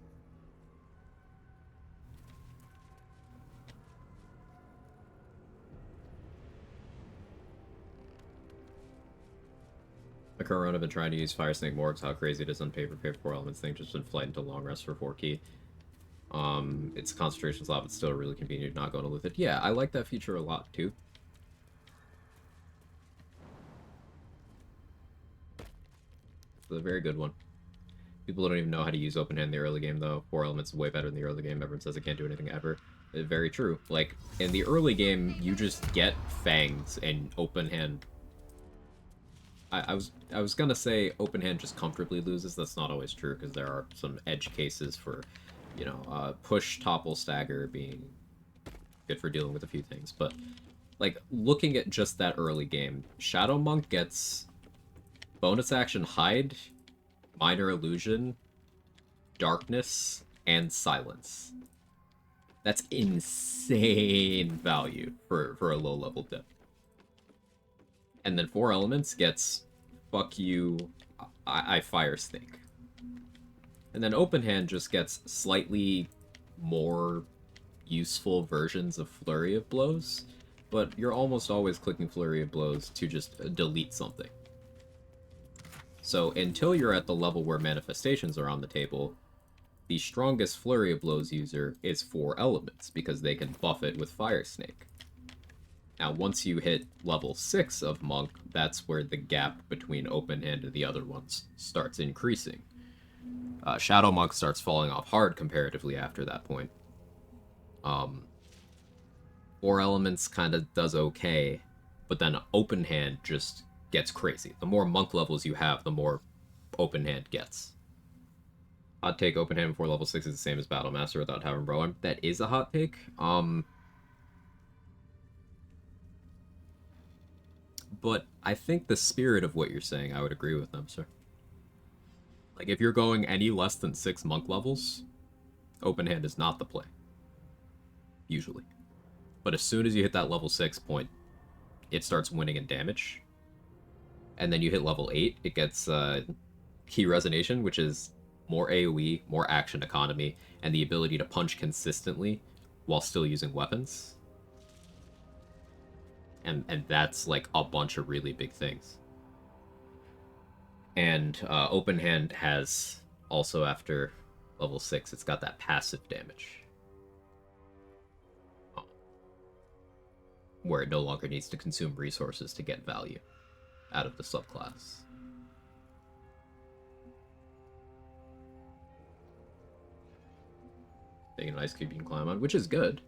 My current run, I've been trying to use Fire Snake more, because how crazy it is on paper. 4 Elements thing, just been flight into long rest for 4 key. It's concentration slot, but still really convenient not going to Luthid. Yeah, I like that feature a lot, too. It's a very good one. People don't even know how to use open hand in the early game, though. 4 Elements is way better in the early game. Everyone says it can't do anything ever. Very true. Like, in the early game, you just get Fangs and open hand. I was gonna say open hand just comfortably loses. That's not always true, because there are some edge cases for, you know, push, topple, stagger being good for dealing with a few things. But, like, looking at just that early game, Shadow Monk gets bonus action Hide, Minor Illusion, Darkness, and Silence. That's insane value for a low-level dip. And then 4 Elements gets fuck you, I Fire Snake. And then open hand just gets slightly more useful versions of Flurry of Blows, but you're almost always clicking Flurry of Blows to just delete something. So until you're at the level where manifestations are on the table, the strongest Flurry of Blows user is 4 Elements, because they can buff it with Fire Snake. Now, once you hit level 6 of Monk, that's where the gap between open hand and the other ones starts increasing. Shadow Monk starts falling off hard comparatively after that point. 4 Elements kind of does okay, but then open hand just gets crazy. The more Monk levels you have, the more open hand gets. Hot take, open hand before level 6 is the same as Battle Master without having Bro. That is a hot take. But I think the spirit of what you're saying, I would agree with them, sir. Like, if you're going any less than 6 Monk levels, open hand is not the play. Usually. But as soon as you hit that level 6 point, it starts winning in damage. And then you hit level 8, it gets Key Resonation, which is more AoE, more action economy, and the ability to punch consistently while still using weapons. And that's, like, a bunch of really big things. And open hand has, also after level 6, it's got that passive damage. Where it no longer needs to consume resources to get value out of the subclass. Taking an ice cube you can climb on, which is good.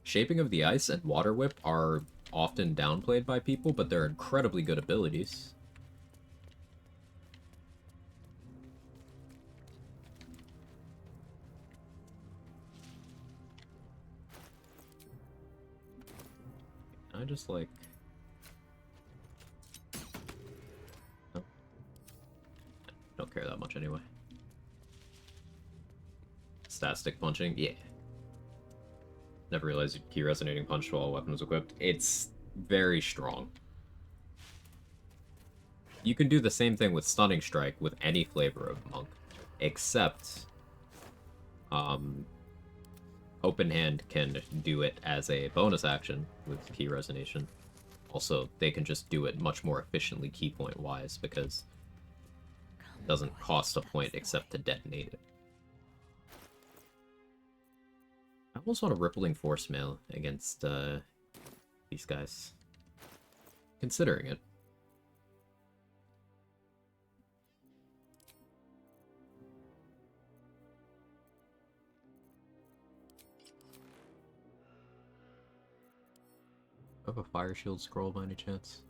Shaping of the Ice and Water Whip are often downplayed by people, but they're incredibly good abilities. Can I just, like... Oh. Don't care that much anyway. Stat stick punching? Yeah. Never realized you Key Resonating Punch while a weapon was equipped. It's very strong. You can do the same thing with Stunning Strike with any flavor of Monk, except Open Hand can do it as a bonus action with Key Resonation. Also, they can just do it much more efficiently key point wise because it doesn't cost a point except to detonate it. I almost want a Rippling Force Mail against these guys. Considering it. I have a Fire Shield scroll by any chance?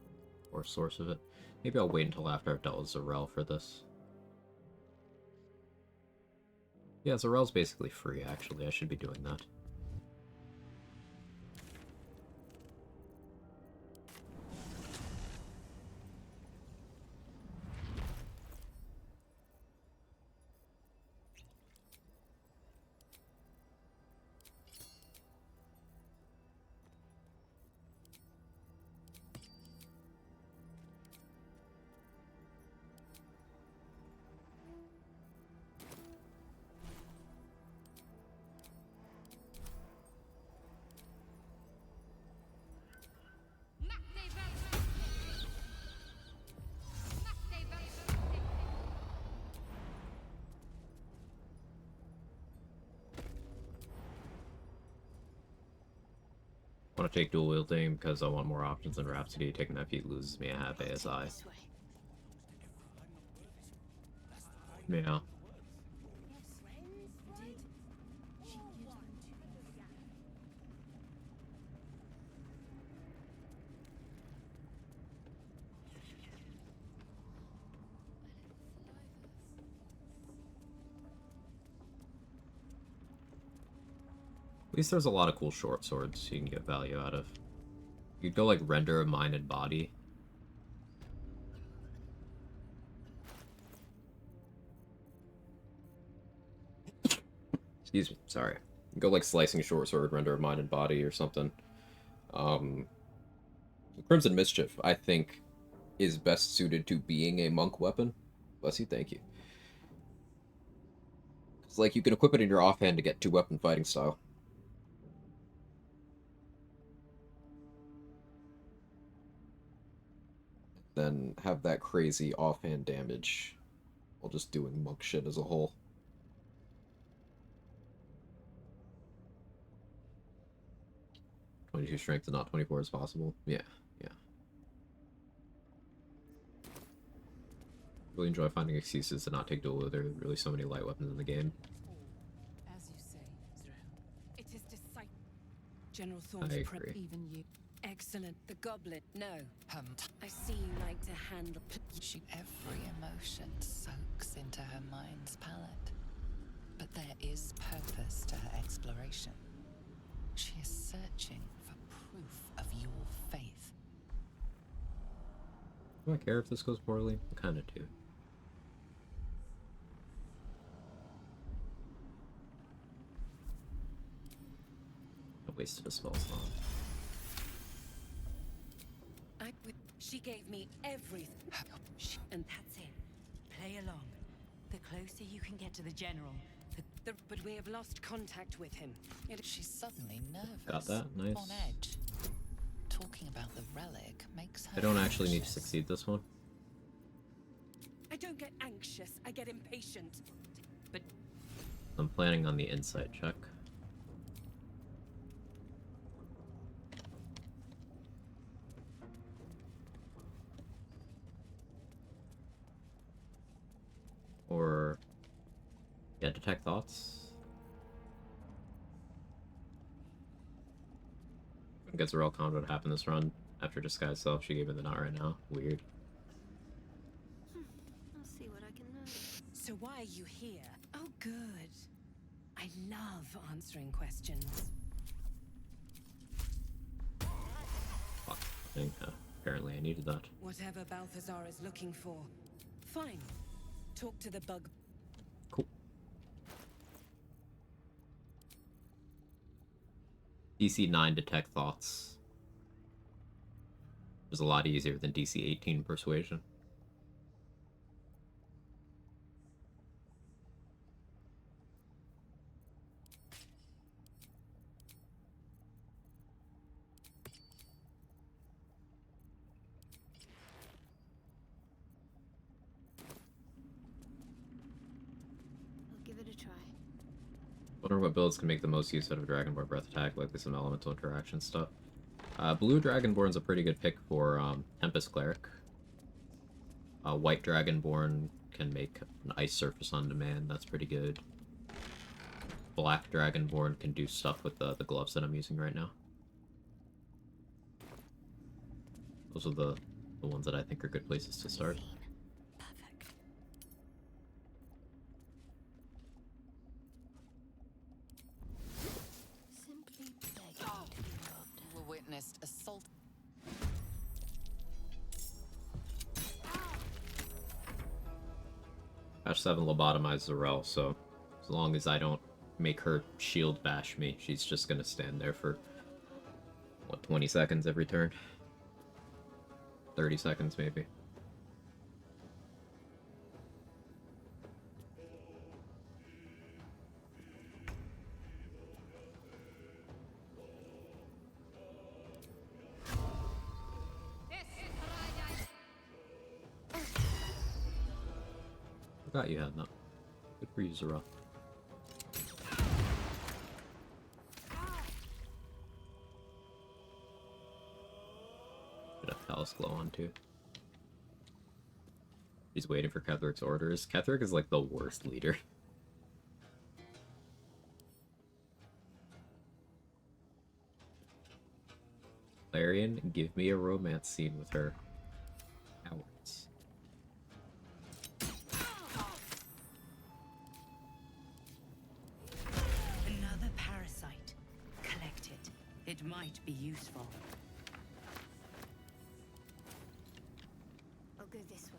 Or source of it? Maybe I'll wait until after I've dealt with Zarel for this. Yeah, Zarel's basically free, actually. I should be doing that. I want to take dual wielding because I want more options than Rhapsody. Taking that feat loses me a half ASI. Yeah. At least there's a lot of cool short swords you can get value out of. You could go like Render of Mind and Body. Excuse me, sorry. Go like Slicing Short Sword, Render of Mind and Body or something. Crimson Mischief, I think, is best suited to being a monk weapon. Bless you, thank you. It's like you can equip it in your offhand to get 2-weapon fighting style. Then have that crazy offhand damage while just doing monk shit as a whole. "22 strength and not 24 is possible." Yeah, yeah. Really enjoy finding excuses to not take dual. There are really so many light weapons in the game. As you say, Zrael. It is decisive. General Thorn's I agree. even you. Excellent. The goblet. No. I see you like to handle. Every emotion soaks into her mind's palette. But there is purpose to her exploration. She is searching for proof of your faith. Do I care if this goes poorly? I kind of do. I wasted a spell slot. She gave me everything. And that's it. Play along. The closer you can get to the general, but we have lost contact with him. She's suddenly nervous. Got that? Nice. On edge. Talking about the relic makes her I don't actually need to anxious. succeed this one. I don't get anxious. I get impatient. But I'm planning on the insight check. Or, yeah, detect thoughts. I guess Zarel Khan would happen this run after Disguise Self. She gave me the knot right now. Weird. I'll see what I can learn. so why are you here? Oh, good. I love answering questions. Fuck. Apparently I needed that. Whatever Balthazar is looking for. Fine. Talk to the bug. Cool. DC 9 Detect Thoughts is a lot easier than DC 18 Persuasion. it a try. Wonder what builds can make the most use out of Dragonborn Breath Attack, like some elemental interaction stuff. Blue Dragonborn's a pretty good pick for Tempest Cleric. White Dragonborn can make an ice surface on demand, that's pretty good. Black Dragonborn can do stuff with the gloves that I'm using right now. Those are the ones that I think are good places to start. Perfect. Simply begging to be robbed. You witnessed assault. Patch 7 lobotomized Zarel, so as long as I don't make her shield bash me, she's just gonna stand there for, what, 20 seconds every turn? 30 seconds, maybe. Forgot you had that. Good for you, Zarel. Should have Palace Glow on too. He's waiting for Ketheric's orders. Ketheric is like the worst leader. Larian, give me a romance scene with her. Cowards. Another parasite. Collect it. It might be useful. I'll go this way.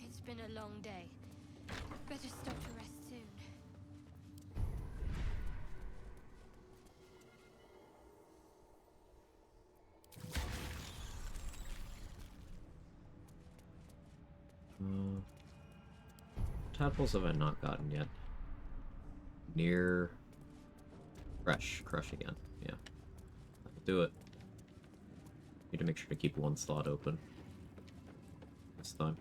It's been a long day. Better stop to rest soon. Tadpoles have I not gotten yet? Near Crush again. Yeah. That'll do it. Need to make sure to keep one slot open this time.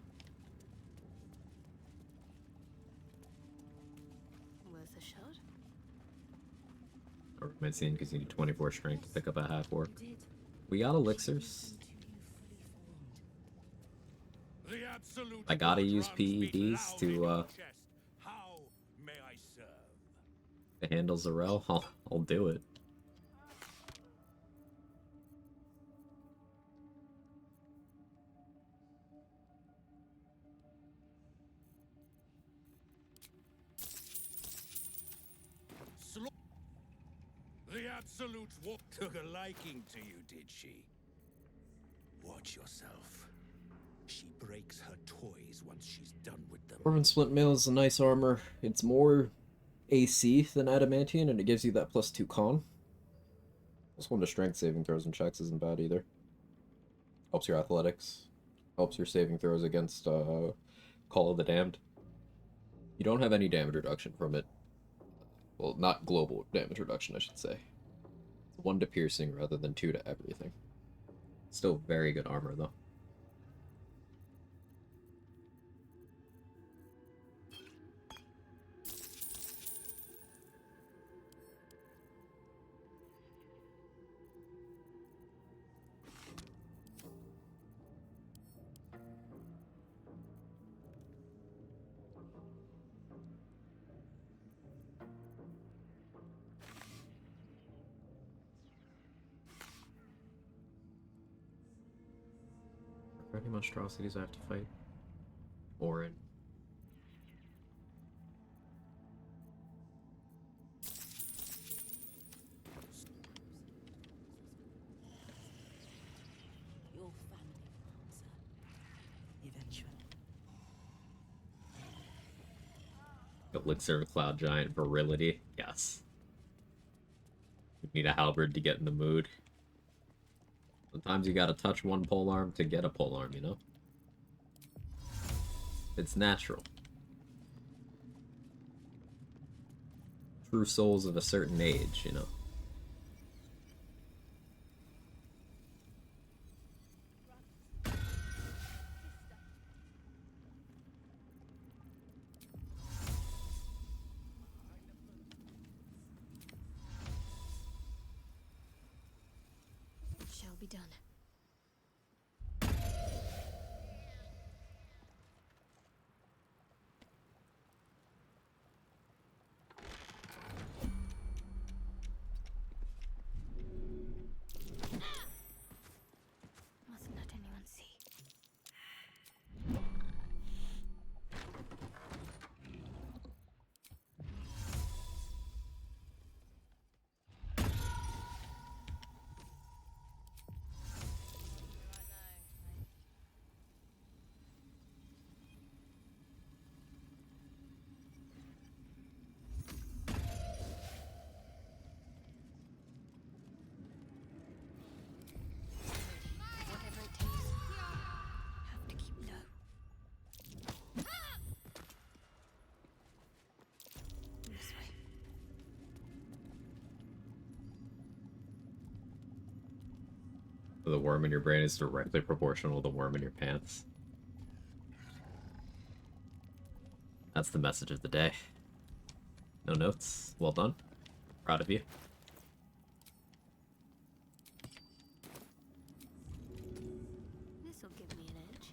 Worth a shot? Or might seem because you need 24 strength to pick up a half orc. We got elixirs. I gotta use PEDs to handle Zarel. I'll do it. The Absolute took a liking to you, did she? Watch yourself. She breaks her toys once she's done with them. Dwarven Splint Mail is a nice armor. It's more AC than Adamantian, and it gives you that +2 con. Plus 1 to strength saving throws and checks isn't bad either. Helps your athletics. Helps your saving throws against Call of the Damned. You don't have any damage reduction from it. Well, not global damage reduction, I should say. It's 1 to piercing rather than 2 to everything. Still very good armor, though. Are there any monstrosities I have to fight? Orin. Your family will answer. Eventually. Elixir of Cloud Giant Virility. Yes. You need a halberd to get in the mood. Sometimes you gotta touch one polearm to get a polearm, you know? It's natural. True souls of a certain age, you know. It shall be done. Mustn't let anyone see. Whatever it takes. Have to keep low. This way. The worm in your brain is directly proportional to the worm in your pants. That's the message of the day. No notes. Well done. Proud of you. This'll give me an edge.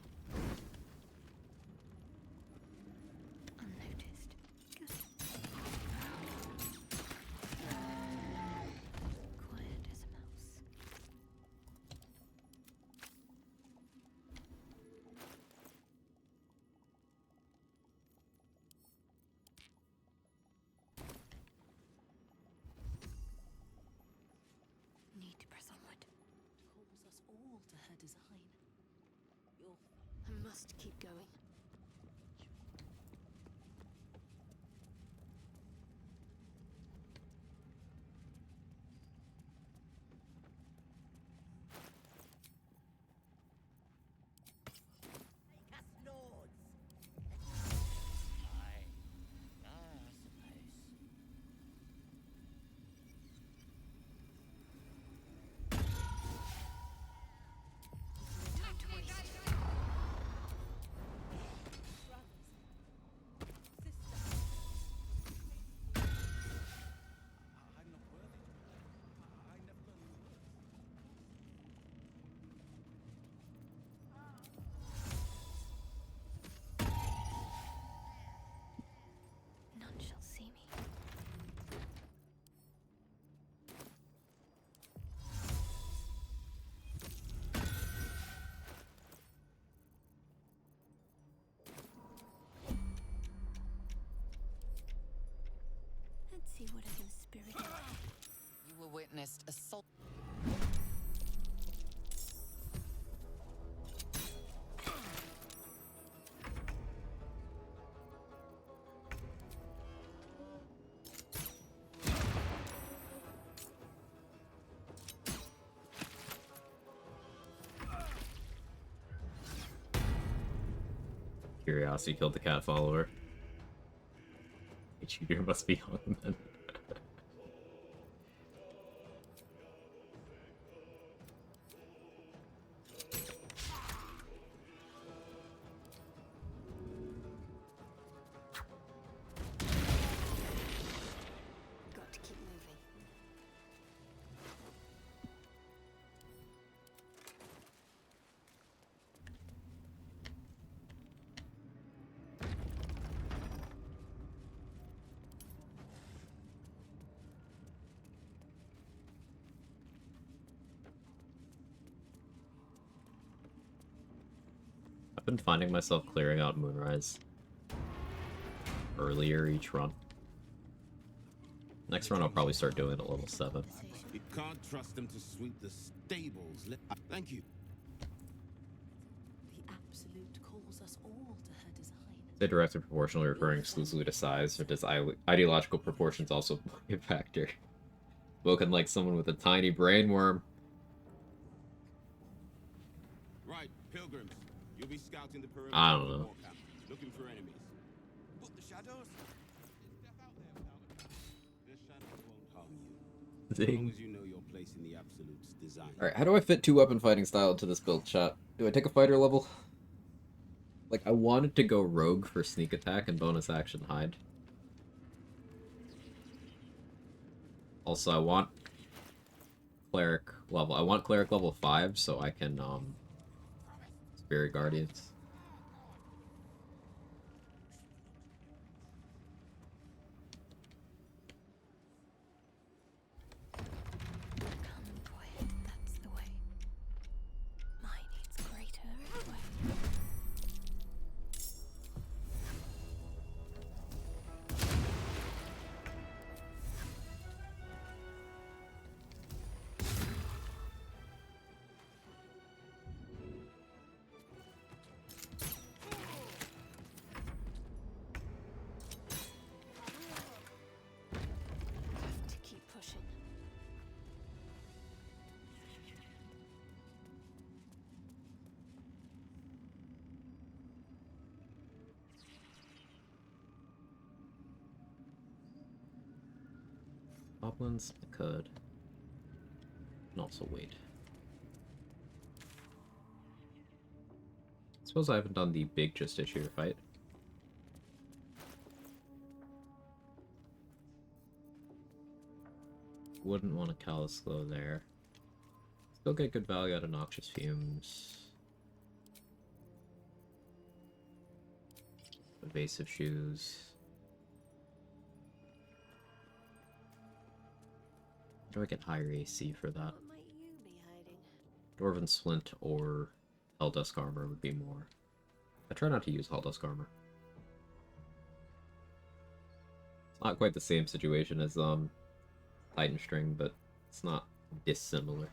Unnoticed. Good. Quiet as a mouse. Need to press onward. Calls us all to her design. I must keep going. No time to waste. I'm not worthy. I never learned the words. None shall see me. Let's see what I can spirit away. You were witnessed assault. Curiosity killed the cat follower. A cheater must be hung then. Got to keep moving. I've been finding myself clearing out Moonrise earlier each run. Next run I'll probably start doing it at level 7. You can't trust them to sweep the stables. Thank you. The Absolute calls us all to her design. Is it directly proportionally referring exclusively to size, or does ideological proportions also play a factor? Spoken like someone with a tiny brain worm. Right, pilgrims. You'll be scouting the perimeter. I don't know. Looking for enemies. But the shadows? Step out there without a gun. Their shadows won't harm you. As long as you know your place in the Absolute's design. Alright, how do I fit 2-weapon fighting style into this build, chat? Do I take a fighter level? Like, I wanted to go rogue for sneak attack and bonus action hide. Also, I want cleric level. I want cleric level 5 so I can, Spirit Guardians. That's the way. Mine needs greater anyway. Have to keep pushing. Goblins, I could. And also wait. Suppose I haven't done the big just issue fight. Wouldn't want a Callous Glow there. Still get good value out of Noxious Fumes. Evasive Shoes. How do I get higher AC for that? What might you be hiding? Dwarven Splint or Helldusk Armor would be more. I try not to use Helldusk Armor. It's not quite the same situation as Titan String, but it's not dissimilar.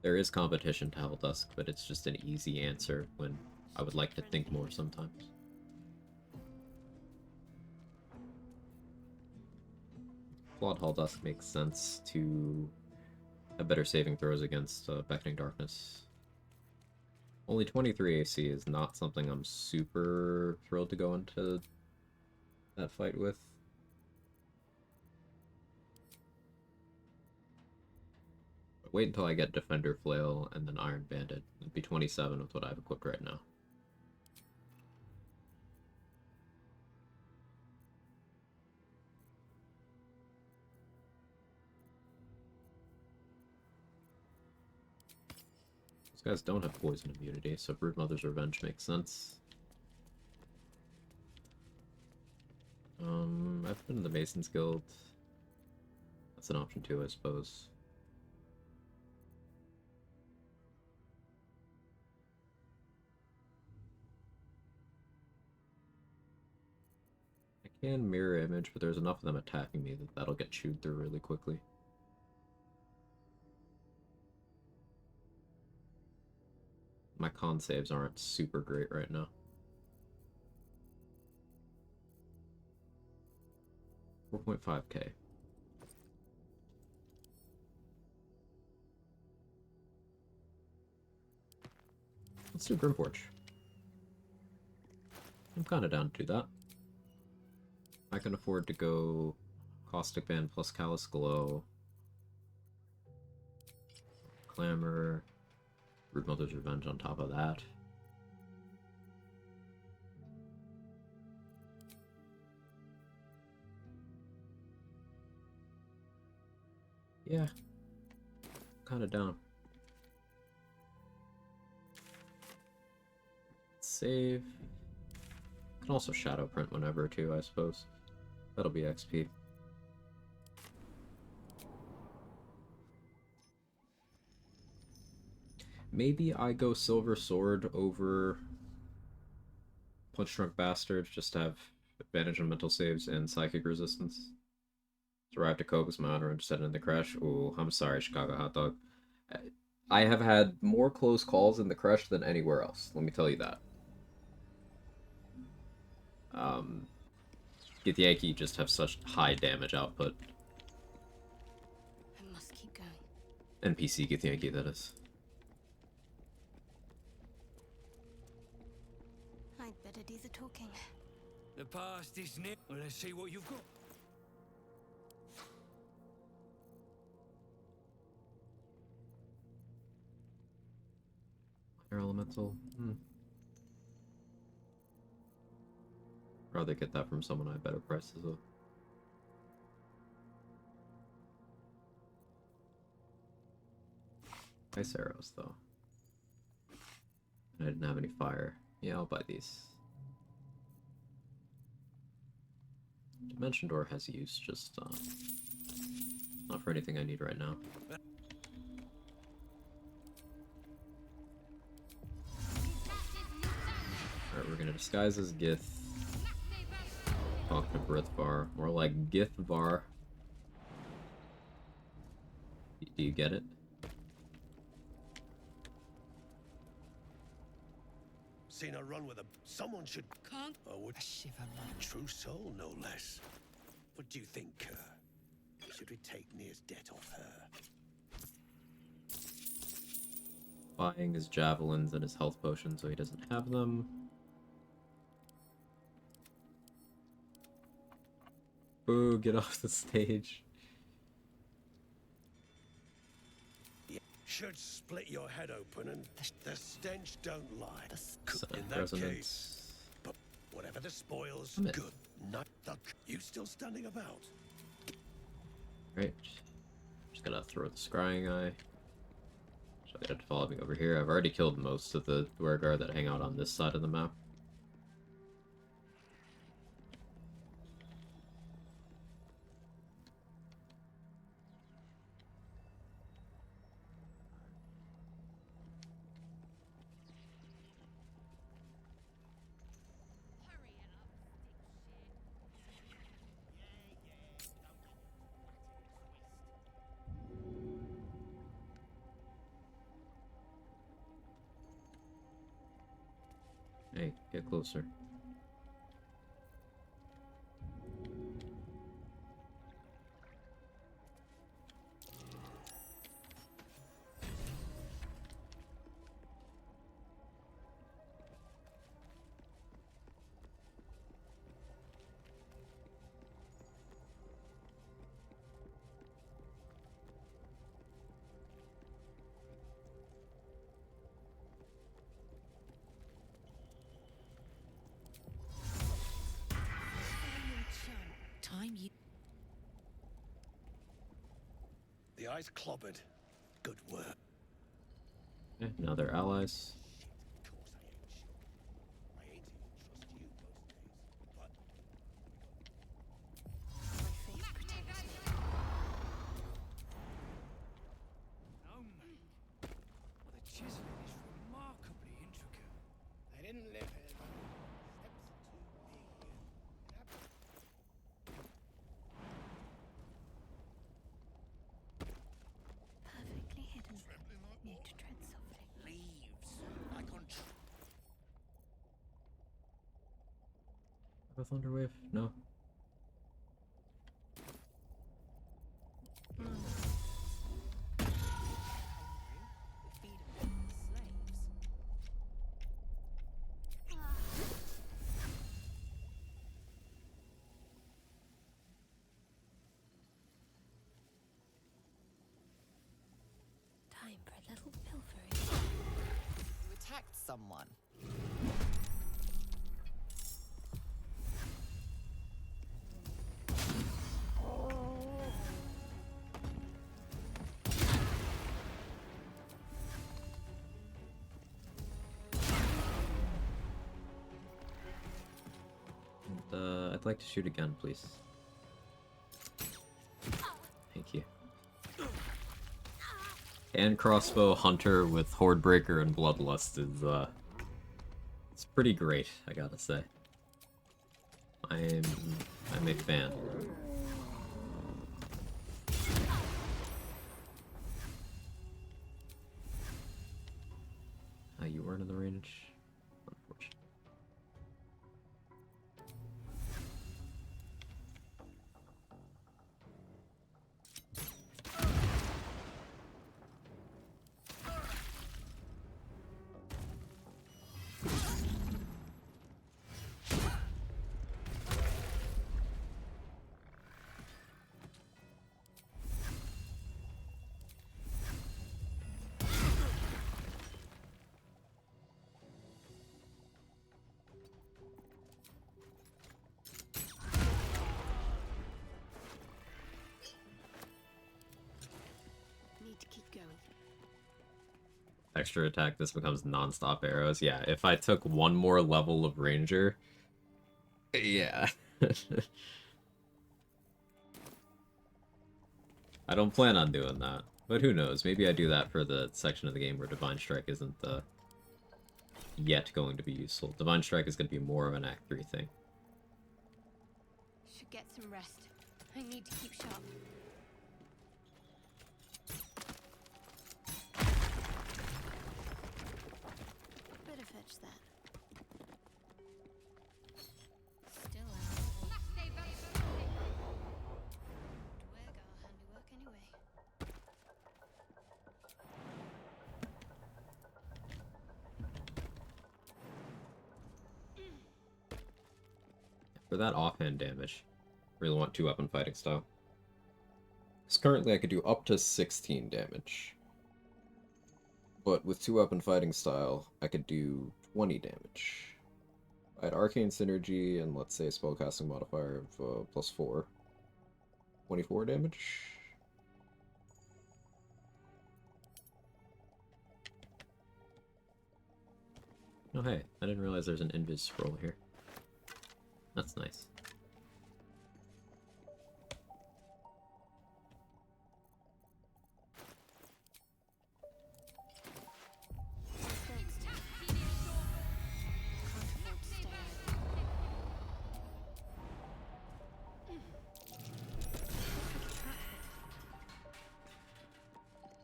There is competition to Helldusk, but it's just an easy answer when I would like to think more sometimes. Flawed Helldusk makes sense to have better saving throws against Beckoning Darkness. Only 23 AC is not something I'm super thrilled to go into that fight with. But wait until I get Defender Flail and then Iron Bandit. It'd be 27 with what I have equipped right now. Those guys don't have poison immunity, so Broodmother's Revenge makes sense. I've been in the Mason's Guild. That's an option too, I suppose. I can mirror image, but there's enough of them attacking me that that'll get chewed through really quickly. My con saves aren't super great right now. $4.5K. Let's do Grimforge. I'm kind of down to do that. I can afford to go Caustic Band plus Callous Glow. Clamor. Broodmother's Revenge on top of that. Yeah. Kinda down. Save. Can also shadow print whenever too, I suppose. That'll be XP. Maybe I go Silver Sword over Punch Drunk Bastard just to have advantage on mental saves and psychic resistance. Arrived to Coke was my honor and just headed in the crash. Ooh, I'm sorry, Chicago Hot Dog. I have had more close calls in the crash than anywhere else, let me tell you that. Githyanki just have such high damage output. I must keep going. NPC Githyanki, that is. I'd better do the talking. The past is near. Well, let's see what you've got. Fire elemental. Rather get that from someone I have better prices with. Ice arrows, though. I didn't have any fire. Yeah, I'll buy these. Dimension door has use, just not for anything I need right now. Alright, we're gonna disguise as Gith. Talk to Brithvar. More like Githvar. Do you get it? Seen her run with a... Someone should... Can't... Oh, would... A shiver A true soul, no less. What do you think, Kerr? Should we take Nir's debt off her? Buying his javelins and his health potions so he doesn't have them. Boo, get off the stage. Should split your head open and the stench don't lie. Sun In that resonance. case, but whatever the spoils, I'm in. good. Not the... You still standing about? Right. Just gonna throw the scrying eye. So I have to follow me over here. I've already killed most of the Duergar that hang out on this side of the map. Hey, get closer. Time you. The eye's clobbered. Good work. Okay, now they're allies. The chiseling is remarkably intricate. I didn't live here. Perfectly hidden. Need to tread softly. Leaves. I can't... A thunder wave? No. Time for a little pilfering. You attacked someone. And, I'd like to shoot again, please. Thank you. And crossbow hunter with Hordebreaker and Bloodlust is, it's pretty great, I gotta say. I'm a fan. You weren't in the range? Unfortunate. extra attack, this becomes non-stop arrows. Yeah, if I took one more level of Ranger... Yeah. I don't plan on doing that. But who knows, maybe I do that for the section of the game where Divine Strike isn't yet going to be useful. Divine Strike is going to be more of an Act 3 thing. Should get some rest. I need to keep sharp. Better fetch that. Still out. Quag our handiwork anyway. For that offhand damage, really want 2-weapon fighting style. Because currently I could do up to 16 damage. But with 2-weapon fighting style, I could do 20 damage. I had Arcane Synergy and let's say a spellcasting modifier of +4. 24 damage? Oh hey, I didn't realize there's an invis scroll here. That's nice.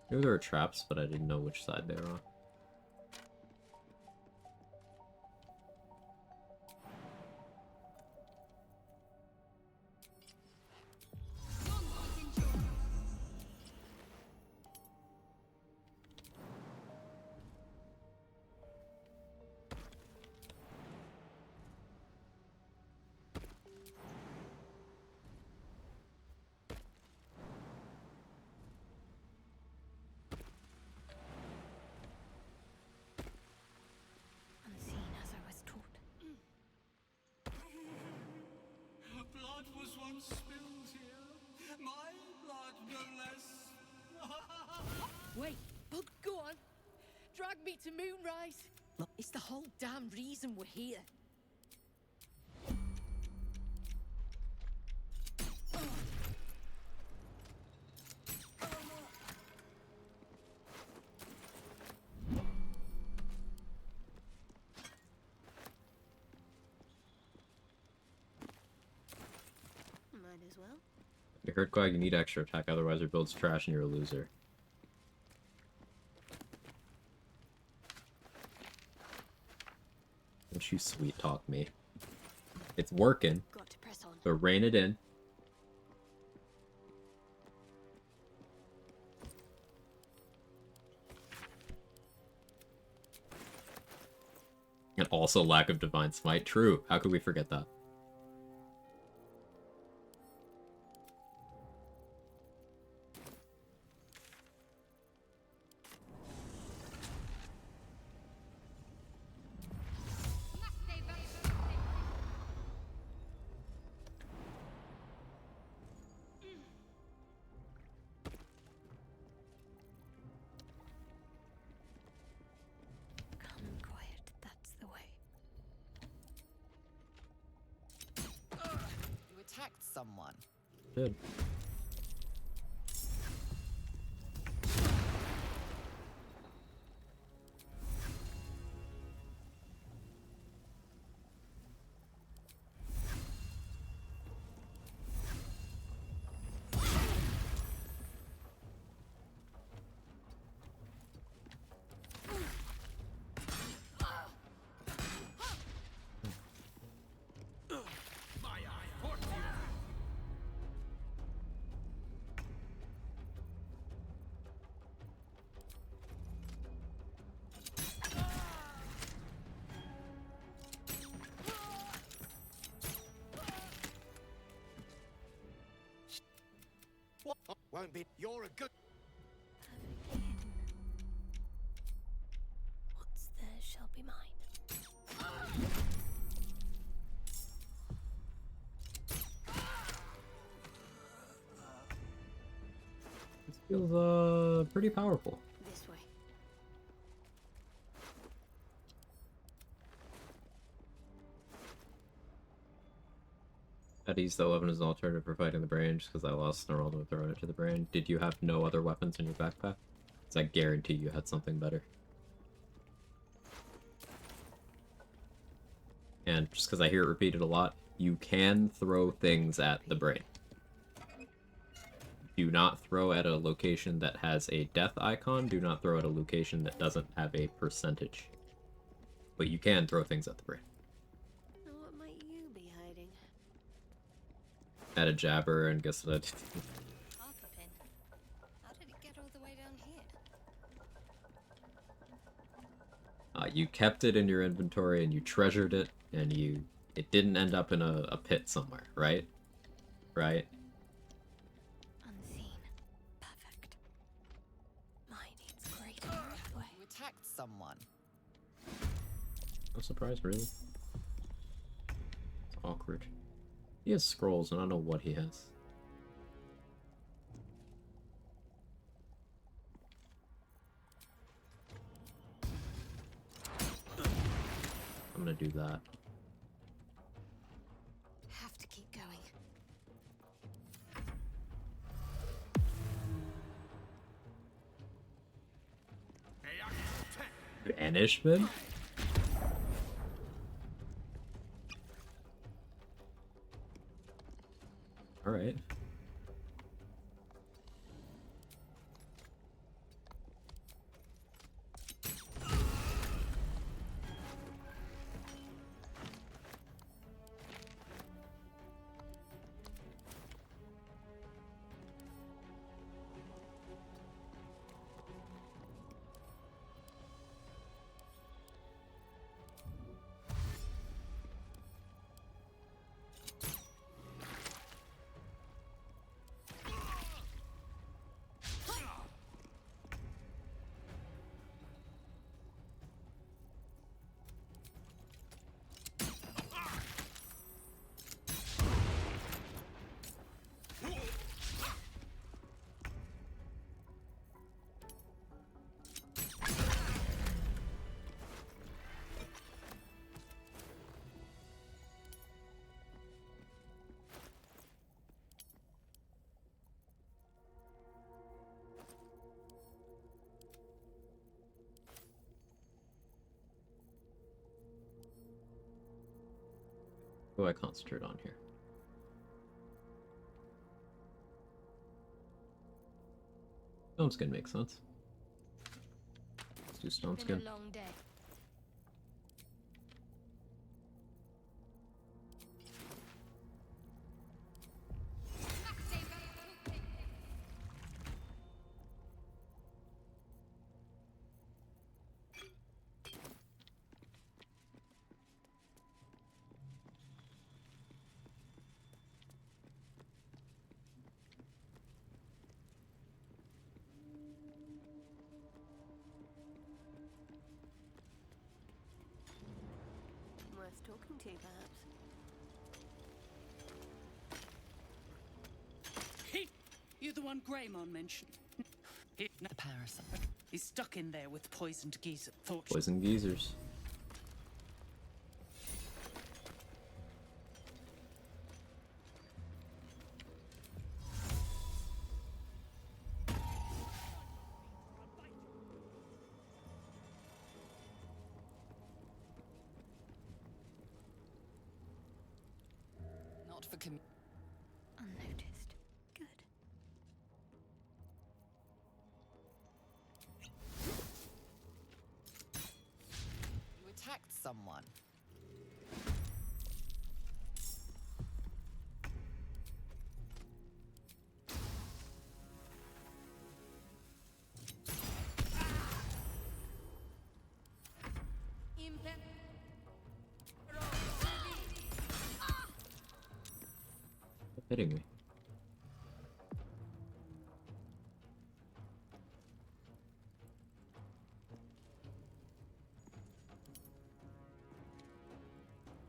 Maybe there were traps, but I didn't know which side they were on. Unseen as I was taught. Blood was once spilled here. My blood, no less. Wait, oh, go on. Drag me to Moonrise. It's the whole damn reason we're here. Might as well. You heard Quag, you need extra attack, otherwise your build's trash and you're a loser. Don't you sweet talk me. It's working. Got to press on. So rein it in. And also lack of Divine Smite. True. How could we forget that? Calm and quiet, that's the way. You attacked someone. Good. What? Won't be. You're a good. Perfectly hidden. What's theirs shall be mine. This feels pretty powerful. This way. Had to use that weapon as an alternative for fighting the brain just because I lost Snarl to throwing it to the brain. Did you have no other weapons in your backpack? Because I guarantee you had something better. And just because I hear it repeated a lot, you can throw things at the brain. Do not throw at a location that has a death icon. Do not throw at a location that doesn't have a percentage. But you can throw things at the brain. Now what might you be hiding? Had a jabber and guess what I did? Pin. How did it get all the way down here? You kept it in your inventory and you treasured it, and it didn't end up in a pit somewhere, right? Right? Unseen. Perfect. Mine needs great. You attacked someone. No surprise, really. It's awkward. He has scrolls, and I don't know what he has. I'm gonna do that. Have to keep going. Banishment? Alright. What do I concentrate on here? Stone skin makes sense. Let's do stone skin. Been a long day. Worth talking to, perhaps. Hey, you're the one Greymon mentioned. The parasite. He's stuck in there with poisoned geezer. Poison geezers. Not for Unnoticed. Good. You attacked someone. Stop hitting me.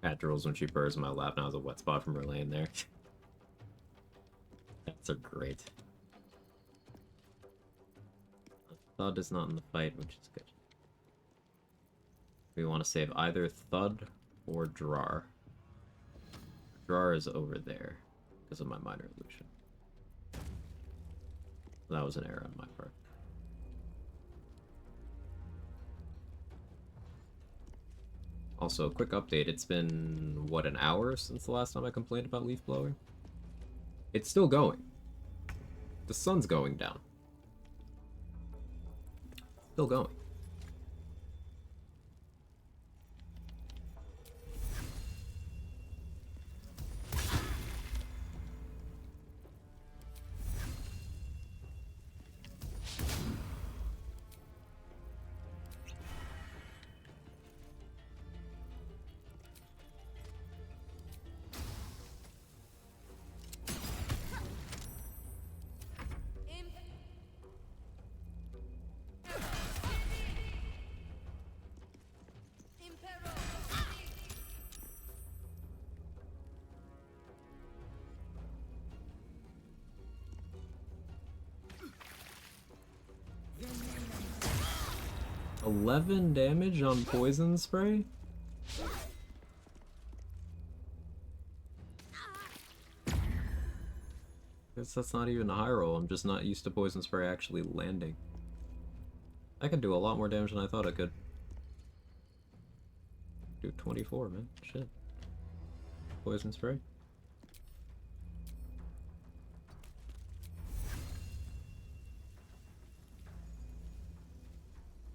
Cat drools when she burrs in my lap. Now is a wet spot from her laying there. Cats are great. Thud is not in the fight, which is good. We want to save either Thud or Drar. drawer is over there because of my minor illusion. That was an error on my part. Also, quick update, it's been, what, an hour since the last time I complained about leaf blowing? It's still going. The sun's going down. Still going. $11 damage on poison spray? Guess that's not even a high roll. I'm just not used to poison spray actually landing. I can do a lot more damage than I thought I could. Do 24, man. Shit. Poison spray.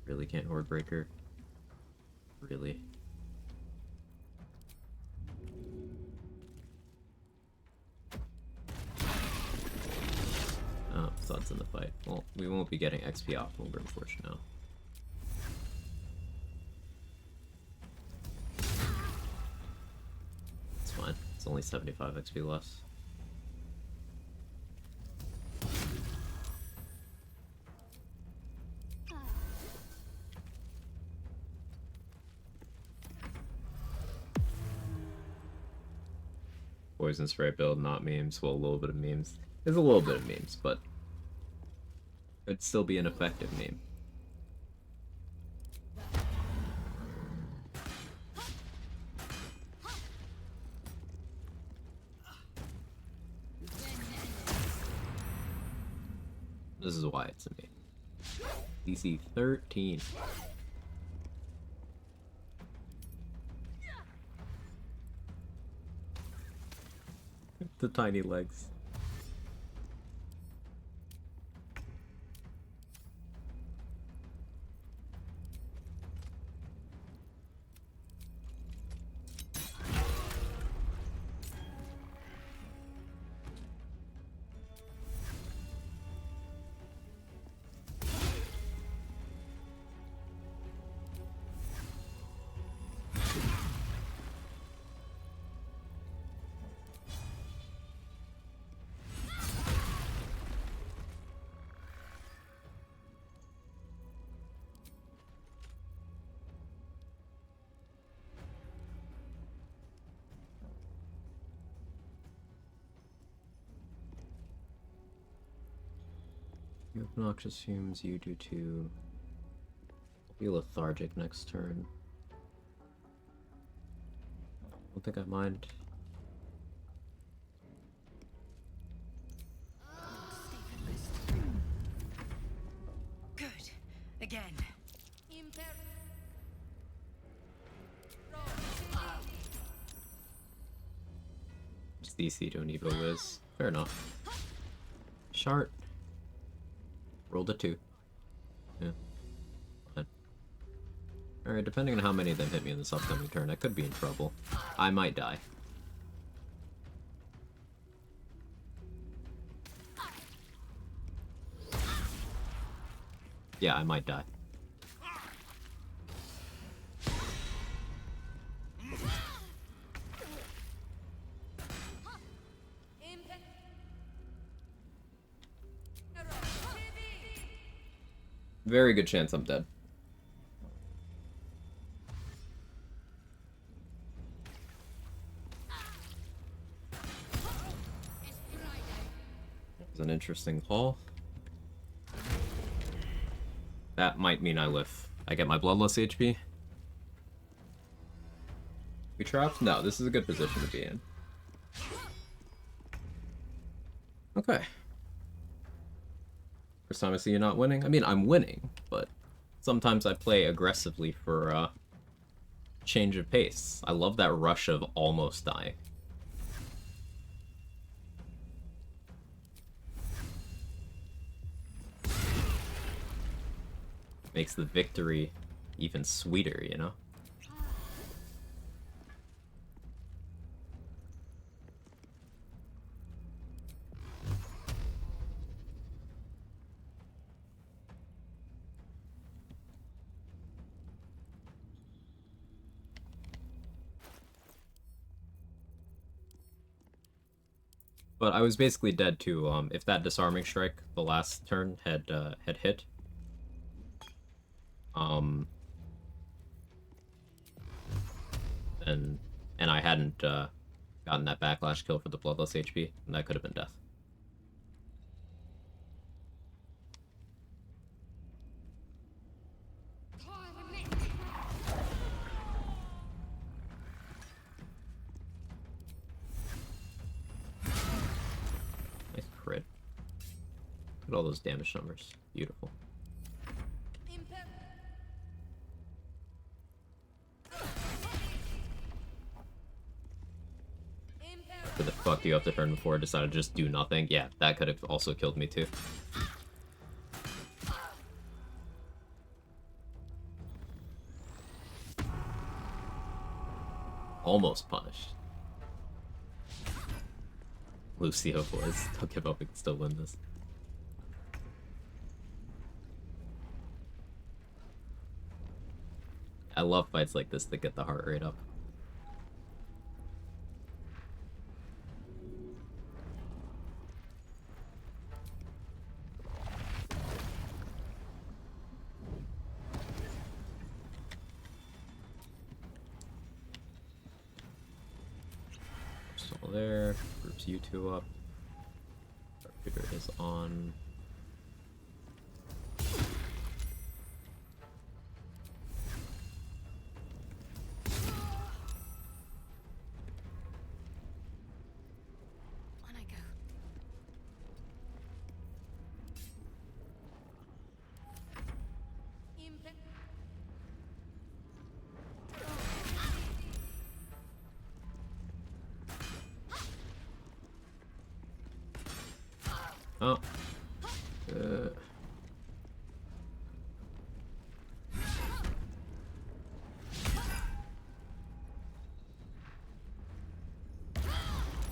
Really can't horde breaker. Really. Oh, Thud's in the fight. Well, we won't be getting XP off Grimforge now. It's fine. It's only 75 XP less. Poison spray build, not memes. Well, a little bit of memes. There's a little bit of memes, but it'd still be an effective meme. This is why it's a meme. DC 13. The tiny legs. You obnoxious fumes, you do too. I'll be lethargic next turn. Don't think I mind. Good. Again. Just DC to an Evo Wiz. Fair enough. Shart. Rolled a 2. Yeah. Fine. Alright, depending on how many of them hit me in this upcoming turn, I could be in trouble. I might die. Yeah, I might die. Very good chance I'm dead. It's an interesting haul. That might mean I live. I get my bloodless HP. We trapped? No, this is a good position to be in. Okay. First time I see you not winning. I mean, I'm winning, but sometimes I play aggressively for change of pace. I love that rush of almost dying. Makes the victory even sweeter, you know? But I was basically dead too. If that disarming strike the last turn had hit, and I hadn't gotten that backlash kill for the bloodless HP, and that could have been death. Nice crit. Look at all those damage numbers. Beautiful. Where the fuck do you have to turn before I decided to just do nothing? Yeah, that could have also killed me too. Almost punished. Lucio boys, don't give up, we can still win this. I love fights like this that get the heart rate up. Still there, groups you two up. Dark is on. Oh.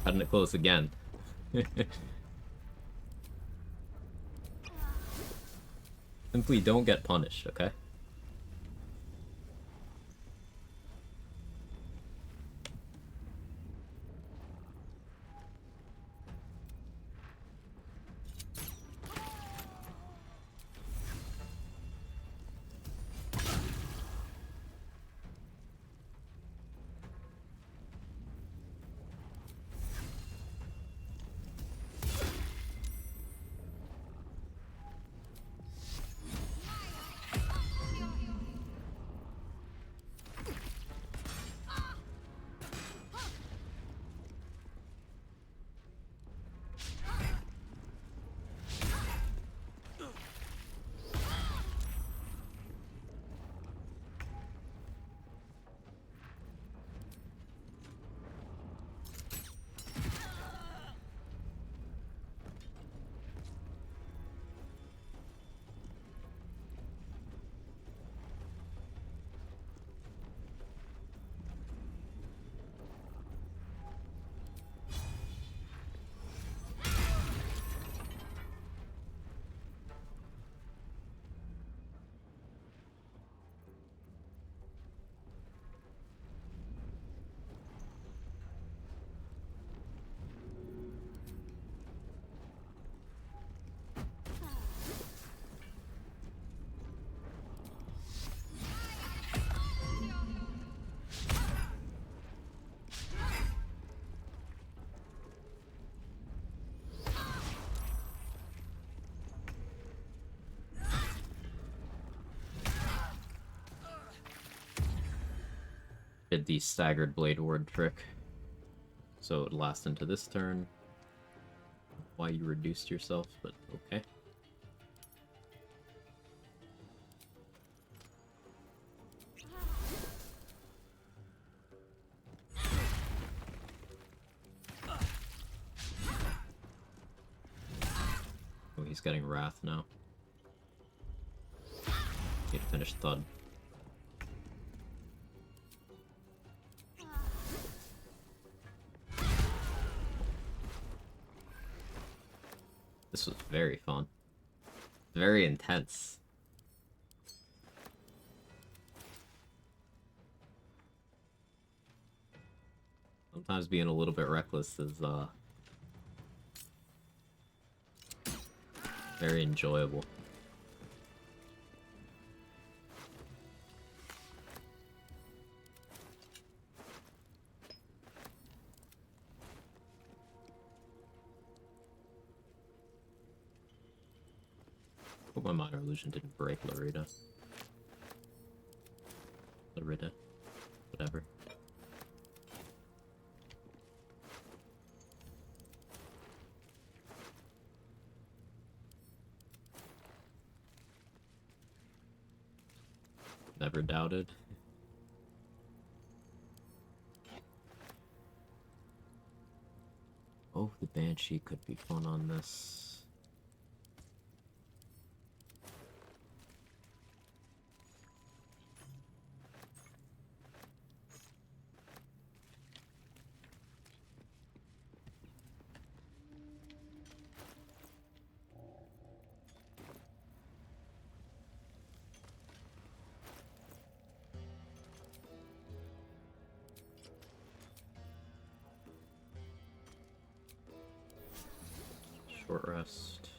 Cutting it close again. Simply don't get punished, okay? Did the staggered blade ward trick, so it would last into this turn. why you reduced yourself, but okay. Oh, he's getting wrath now. Need to finish Thud. This was very fun. Very intense. Sometimes being a little bit reckless is very enjoyable. Hope my minor illusion didn't break Larita. Whatever. Never doubted. Oh, the Banshee could be fun on this. Short rest.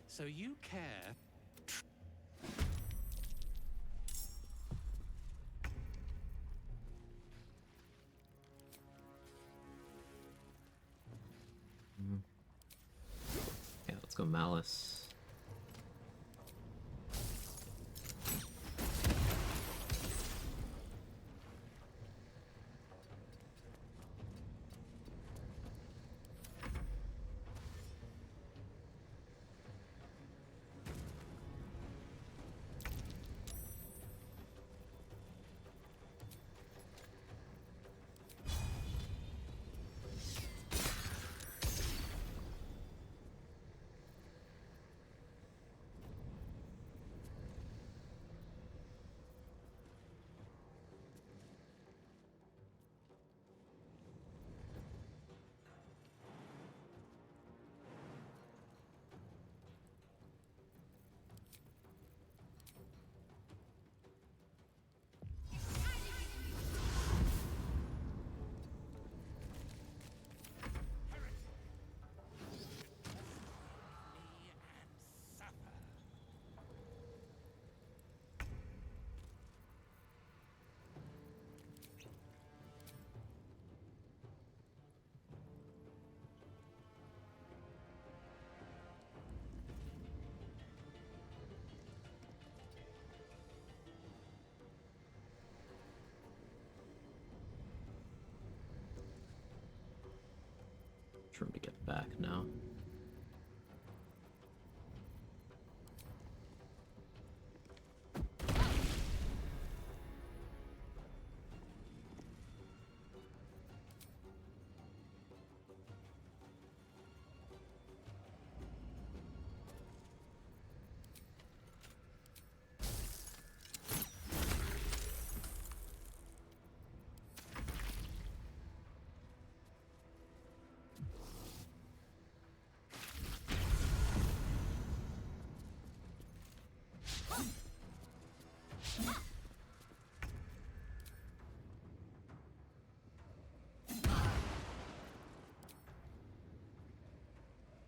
So you care? Yeah, let's go Malice. Room to get back now.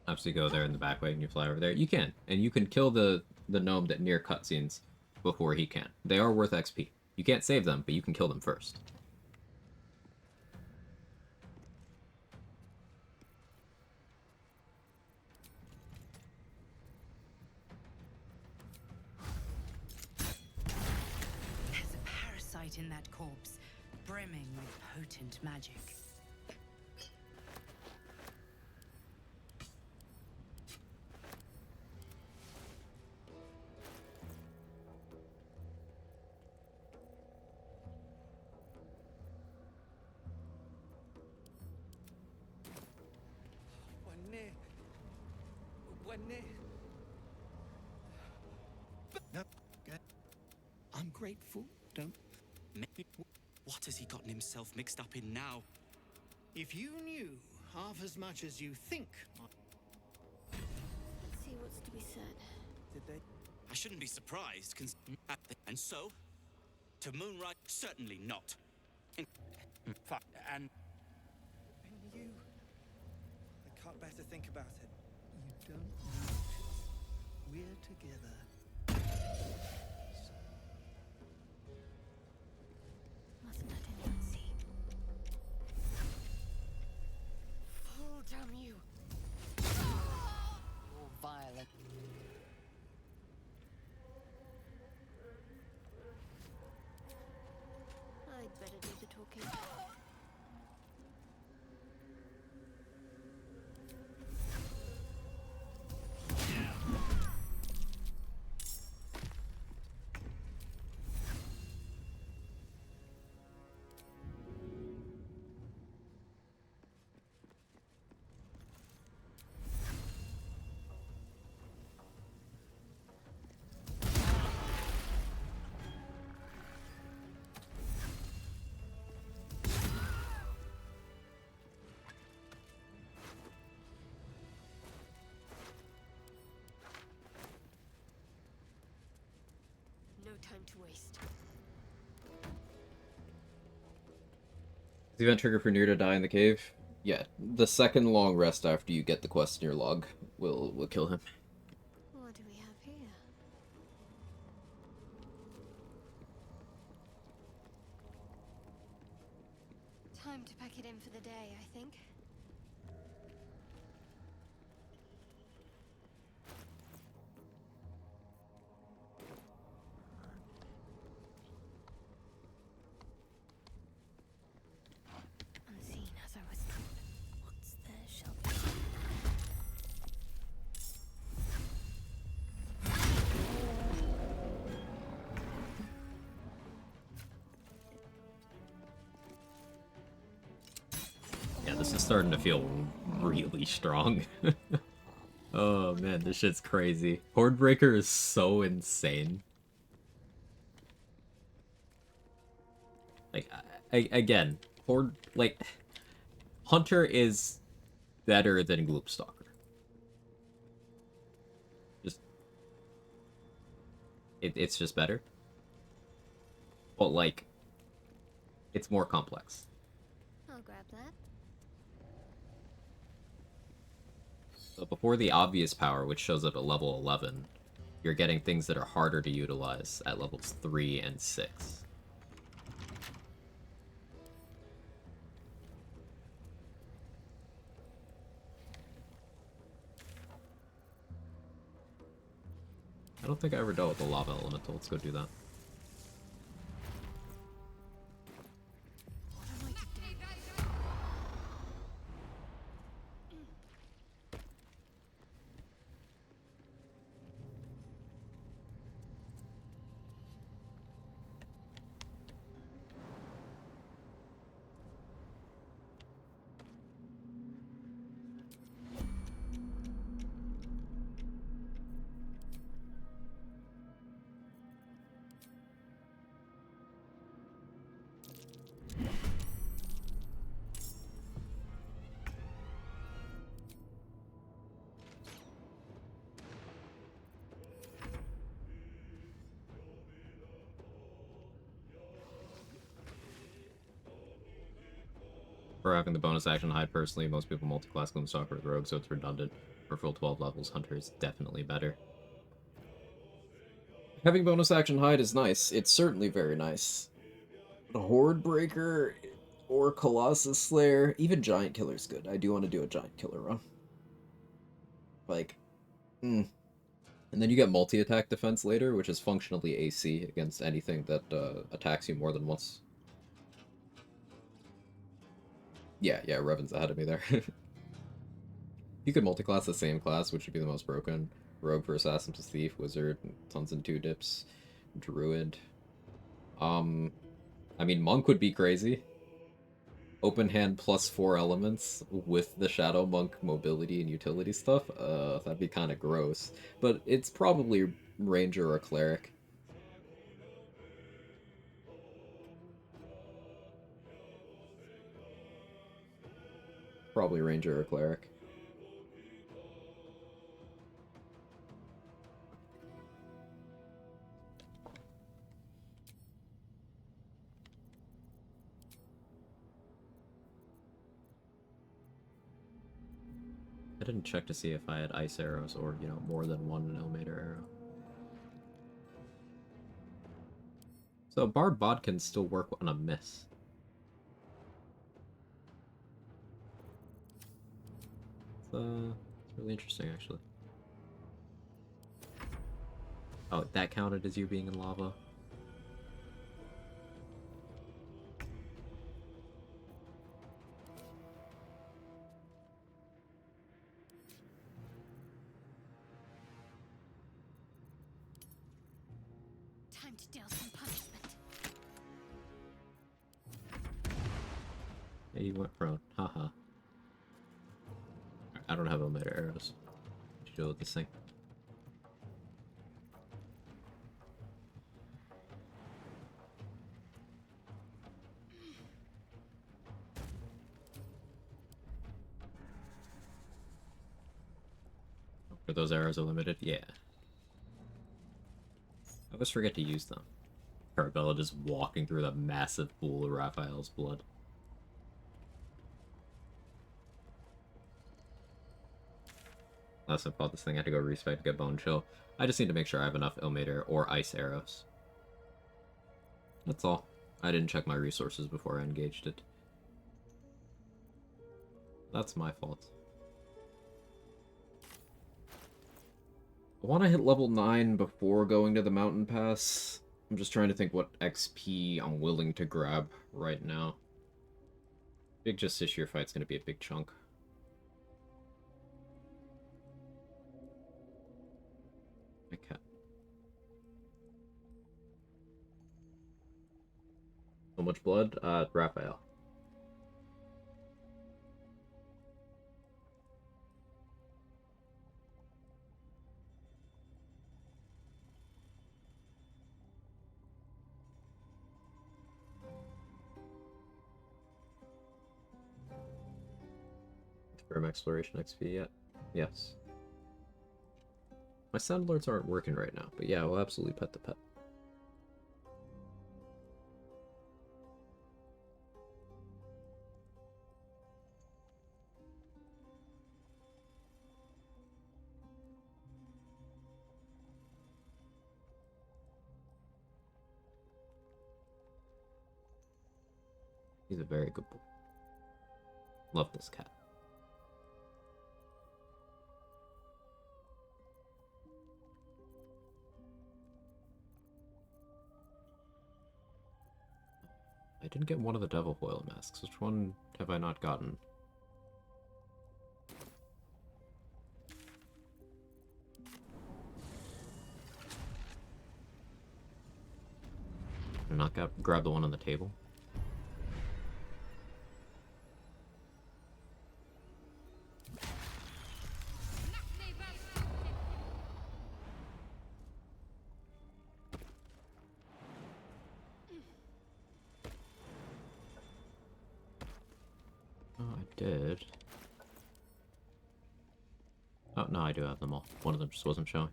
Obviously, go there in the back way and you fly over there. You can, and you can kill the gnome that near cutscenes before he can. They are worth XP. You can't save them, but you can kill them first. There's a parasite in that corpse, brimming with potent magic. No, I'm grateful. Don't. What has he gotten himself mixed up in now? If you knew half as much as you think. Let's see what's to be said. Did they? I shouldn't be surprised. And so, to Moonrise, certainly not. And And you... I can't bear to think about it. You don't notice. We're together. Mustn't let anyone see. Fool, damn you! You're violent. I'd better do the talking. No time to waste. Is the event trigger for Nier to die in the cave? Yeah, the second long rest after you get the quest in your log will kill him. What do we have here? Time to pack it in for the day, I think. Unseen as I was told. What's there shall be. Yeah, this is starting to feel really strong. Oh man, this shit's crazy. Hordebreaker is so insane. Like, again, Hunter is better than Gloopstalker. It's just better. But, like, it's more complex. I'll grab that. So before the obvious power, which shows up at level 11, you're getting things that are harder to utilize at levels 3 and 6. I don't think I ever dealt with the lava elemental. Let's go do that. For having the bonus action hide personally, most people multi-class Gloomstalker with Rogue, so it's redundant. For full 12 levels, Hunter is definitely better. Having bonus action hide is nice. It's certainly very nice. But Horde Breaker or Colossus Slayer, even Giant Killer's good. I do want to do a Giant Killer run. Like, And then you get multi-attack defense later, which is functionally AC against anything that attacks you more than once. Yeah, Revan's ahead of me there. You could multi-class the same class, which would be the most broken. Rogue for Assassin to Thief, Wizard, tons and 2 dips, Druid. I mean, Monk would be crazy. Open hand plus 4 elements with the Shadow Monk mobility and utility stuff. That'd be kind of gross. But it's probably Ranger or Cleric. Probably Ranger or Cleric. I didn't check to see if I had ice arrows or, more than 1 millimeter arrow. So Barb Bodkin still work on a miss. It's really interesting, actually. Oh, that counted as you being in lava? Time to deal some punishment. Yeah, you went prone. Haha. I don't have millimeter arrows. What you do with this thing? Are those arrows are limited? Yeah. I always forget to use them. Carabella just walking through that massive pool of Raphael's blood. Last I bought this thing, I had to go respec to get Bone Chill. I just need to make sure I have enough Ilmater or Ice Arrows. That's all. I didn't check my resources before I engaged it. That's my fault. I want to hit level 9 before going to the Mountain Pass. I'm just trying to think what XP I'm willing to grab right now. Big Justiciar fight's going to be a big chunk. Okay. So much blood? Raphael. Grim Exploration XP yet? Yes. My sound alerts aren't working right now, but yeah, we'll absolutely pet the pet. He's a very good boy. Love this cat. I didn't get one of the Devil Foil masks. Which one have I not gotten? Did I not grab the one on the table? Did. Oh, no, I do have them all. One of them just wasn't showing.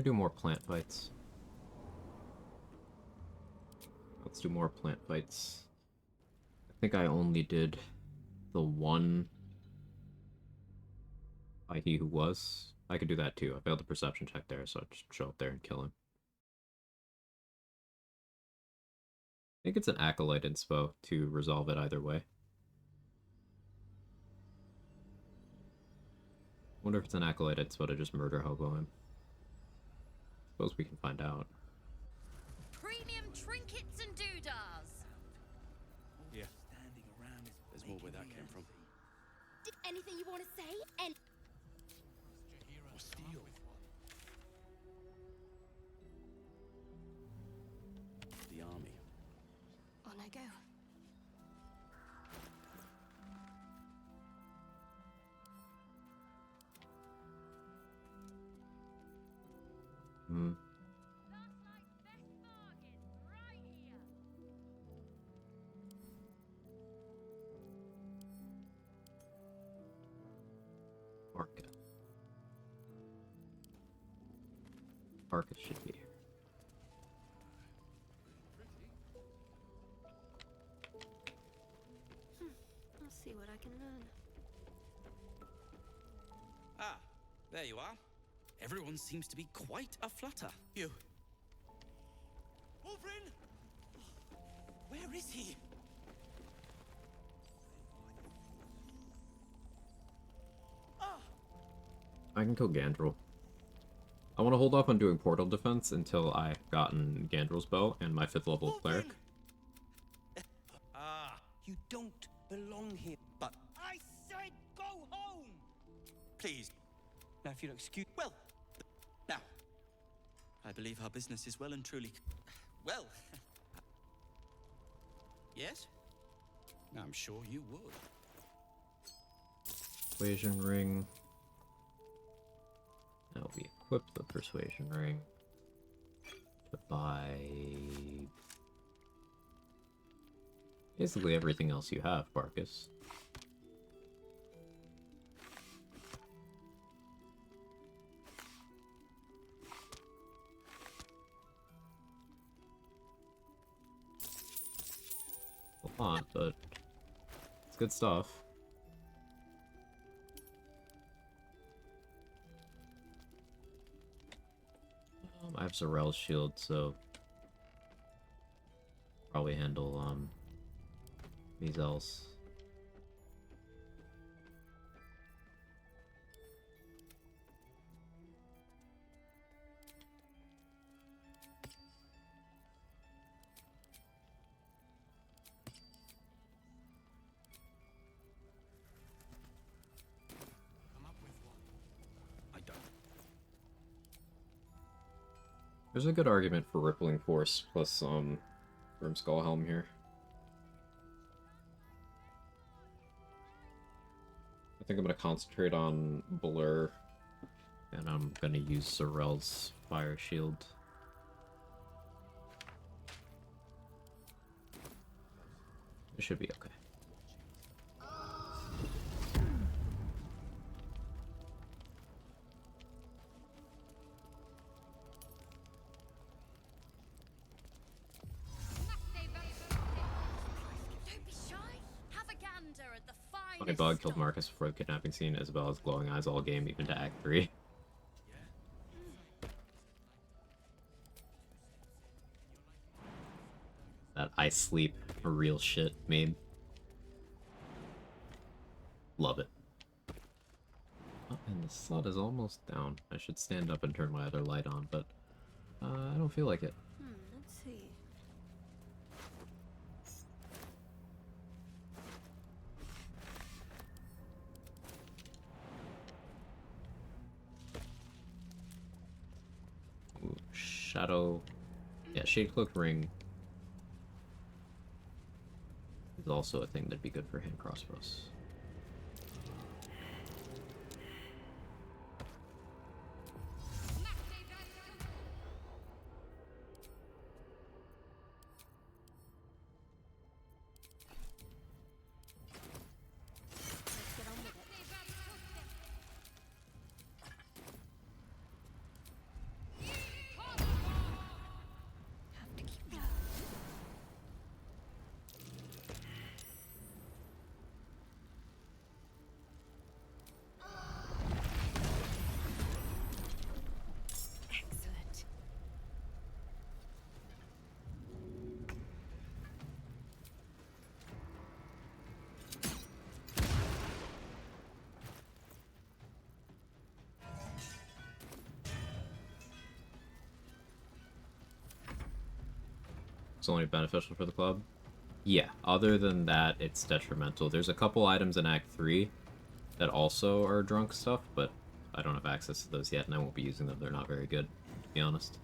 could do more plant fights. Let's do more plant fights. I think I only did the one by He Who Was. I could do that too. I failed the perception check there, so I'd just show up there and kill him. I think it's an Acolyte inspo to resolve it either way. Wonder if it's an Acolyte inspo to just murder hobo him. Suppose we can find out. Premium trinkets and doodahs. Yeah. There's more where that came from. Anything you want to say? And Or steal. The army. On I go. Hmm. Arca. Arca should be here. I'll see what I can learn. Ah, there you are. Everyone seems to be quite a flutter. You. Wolverine! Where is he? I can kill Gandrel. I want to hold off on doing portal defense until I've gotten Gandrel's bow and my 5th level cleric. Ah, you don't belong here. But I said go home! please, now if you'll excuse... Well, now, I believe our business is well and truly... Well... Yes? I'm sure you would. Persuasion ring. Now we equip the persuasion ring to buy basically everything else you have, Barkus. A lot, but it's good stuff. I have Zarel's shield, so probably handle these else. There's a good argument for Rippling Force plus Grimskull Helm here. I think I'm gonna concentrate on Blur, and I'm gonna use Zarel's Fire Shield. It should be okay. Funny bug killed Marcus before the kidnapping scene. Isabella's glowing eyes all game, even to Act 3. That I sleep real shit meme. Love it. Oh, and the sun is almost down. I should stand up and turn my other light on, but I don't feel like it. Let's see. Ooh, Shadow... Yeah, Shade Cloak Ring is also a thing that'd be good for hand crossbows. It's only beneficial for the club. Yeah, other than that, it's detrimental. There's a couple items in Act 3 that also are drunk stuff, but I don't have access to those yet, and I won't be using them. They're not very good, to be honest.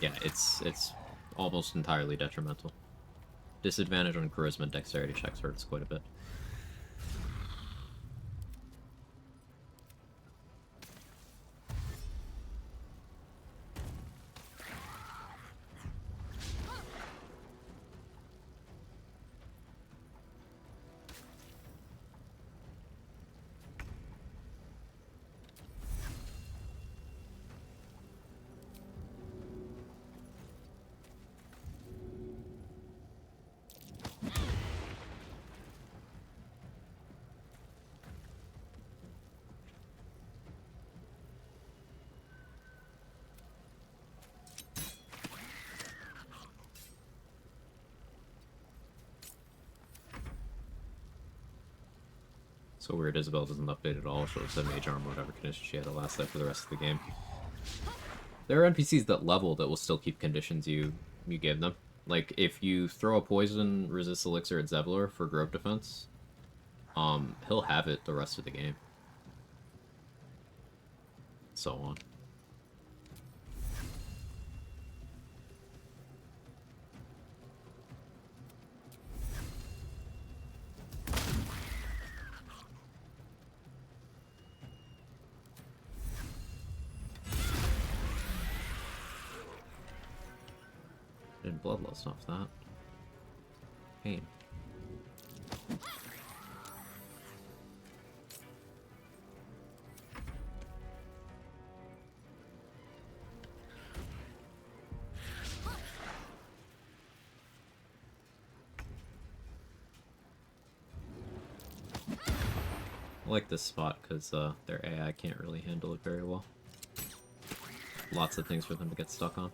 Yeah, it's almost entirely detrimental. Disadvantage on charisma and dexterity checks hurts quite a bit. So weird, Isabel doesn't update at all. She'll set mage armor, whatever condition she had to last that for the rest of the game. There are NPCs that level that will still keep conditions you give them. Like, if you throw a poison resist elixir at Zevlor for grove defense, he'll have it the rest of the game. So on. Did bloodlust off that. Pain. I like this spot because their AI can't really handle it very well. Lots of things for them to get stuck on.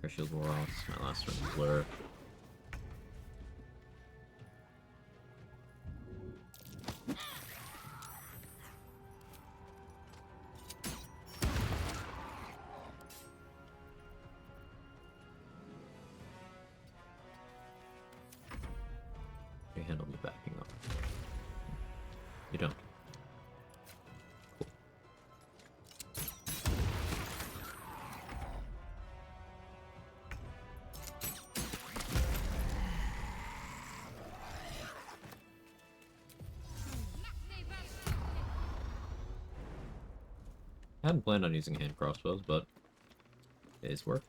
Shield wore off. My last one, Blur. You handle me backing up. You don't. I hadn't planned on using hand crossbows, but it is worth.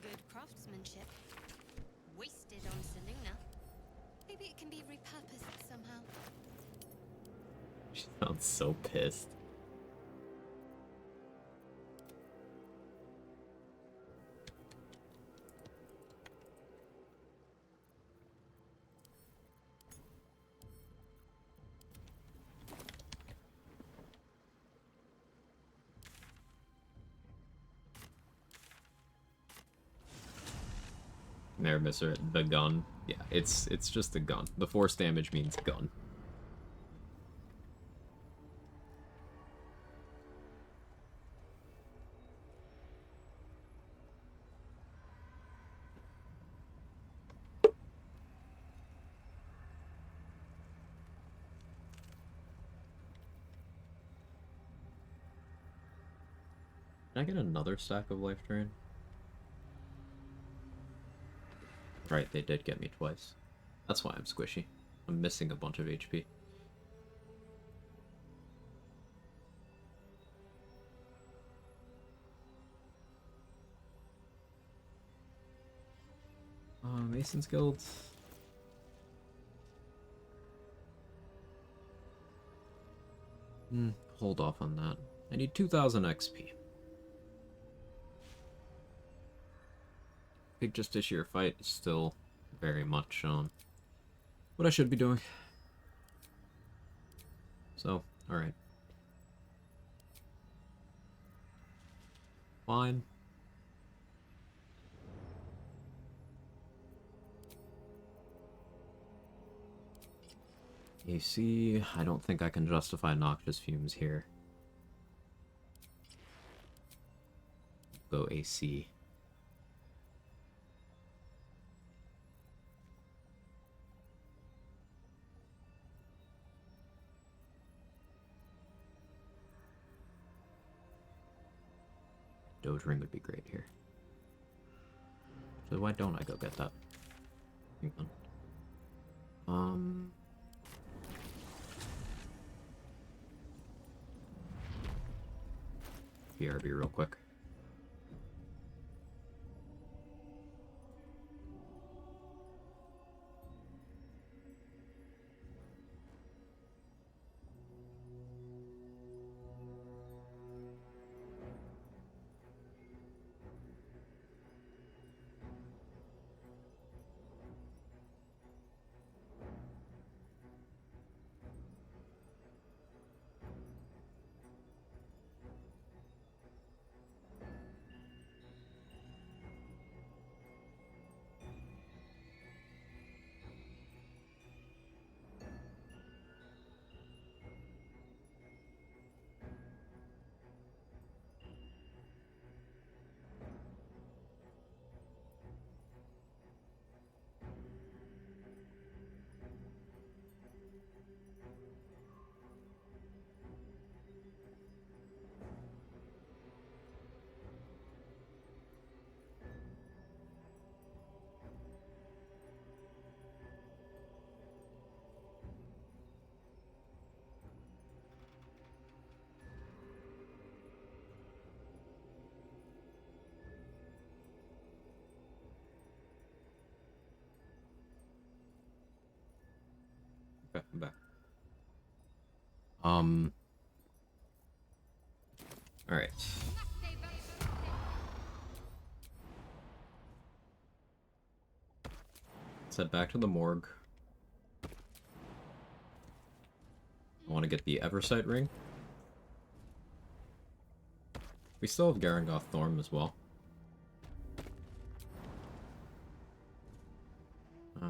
Good craftsmanship. Wasted on Seluna. Maybe it can be repurposed somehow. She sounds so pissed. There, Mr. The gun. Yeah, it's just a gun. The force damage means gun. Can I get another stack of life drain? Right, they did get me twice. That's why I'm squishy. I'm missing a bunch of HP. Mason's Guild. Hold off on that. I need 2000 XP. Big Justiciar fight is still very much what I should be doing. So, alright. Fine. AC, I don't think I can justify noxious fumes here. Go AC. Doge Ring would be great here. So why don't I go get that? Hang on. BRB real quick. Okay, I'm back. Alright. Let's head back to the morgue. I want to get the Eversight ring. We still have Garangoth Thorm as well.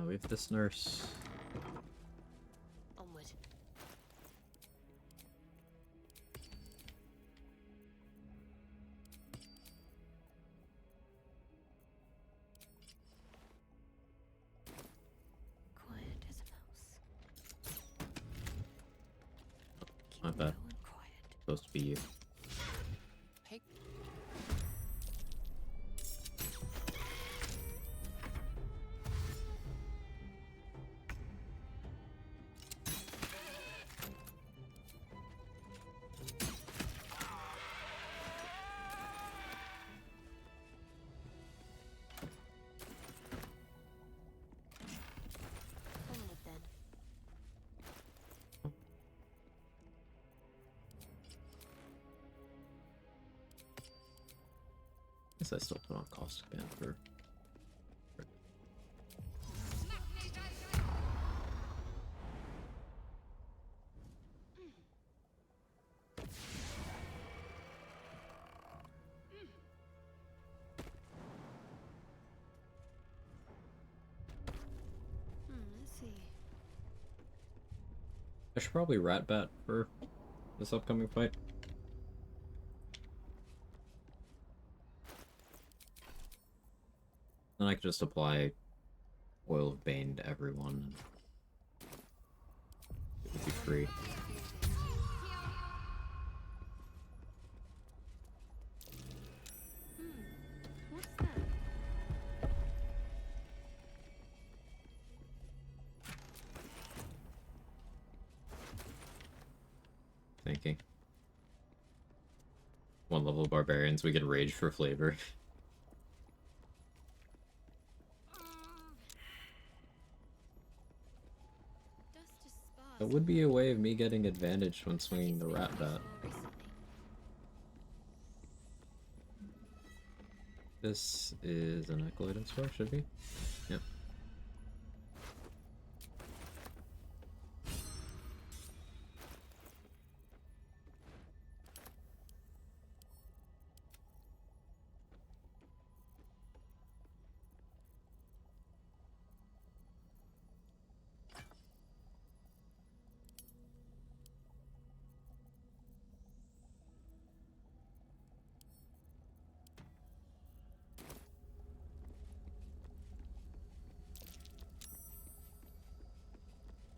We have this nurse. Onward. Quiet as a mouse. My bad. Supposed to be you. Onward then. Guess I still put on Caustic Band for... Let's see. I should probably Rat Bat for this upcoming fight. Then I could just apply Oil of Bane to everyone. It would be free. thinking. 1 level barbarians, we can rage for flavor. That would be a way of me getting advantage when swinging the rat bat. This is an acolyte store, should be? Yep.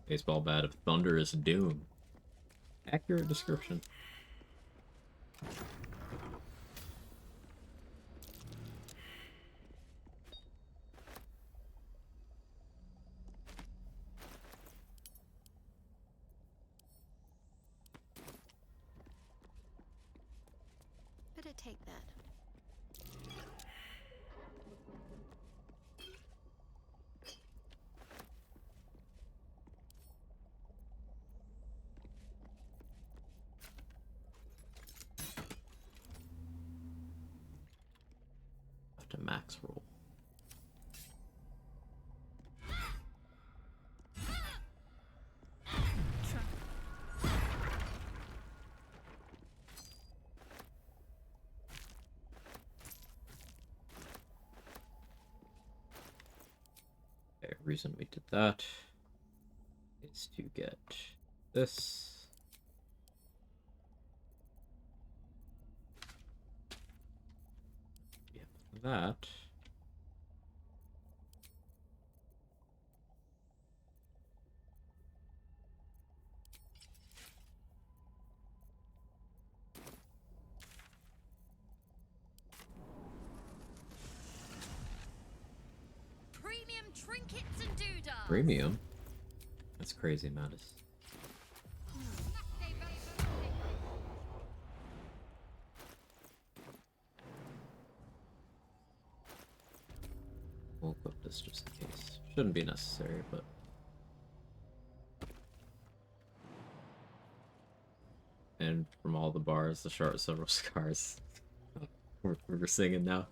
Baseball bat of thunderous doom. Accurate description. Better take that. Have to max roll. Okay, reason we did that is to get this. That. Premium trinkets and doodads. Premium? That's crazy, Mattis. We'll equip this just in case. Shouldn't be necessary, but... And from all the bars, the Shart several scars. We're singing now.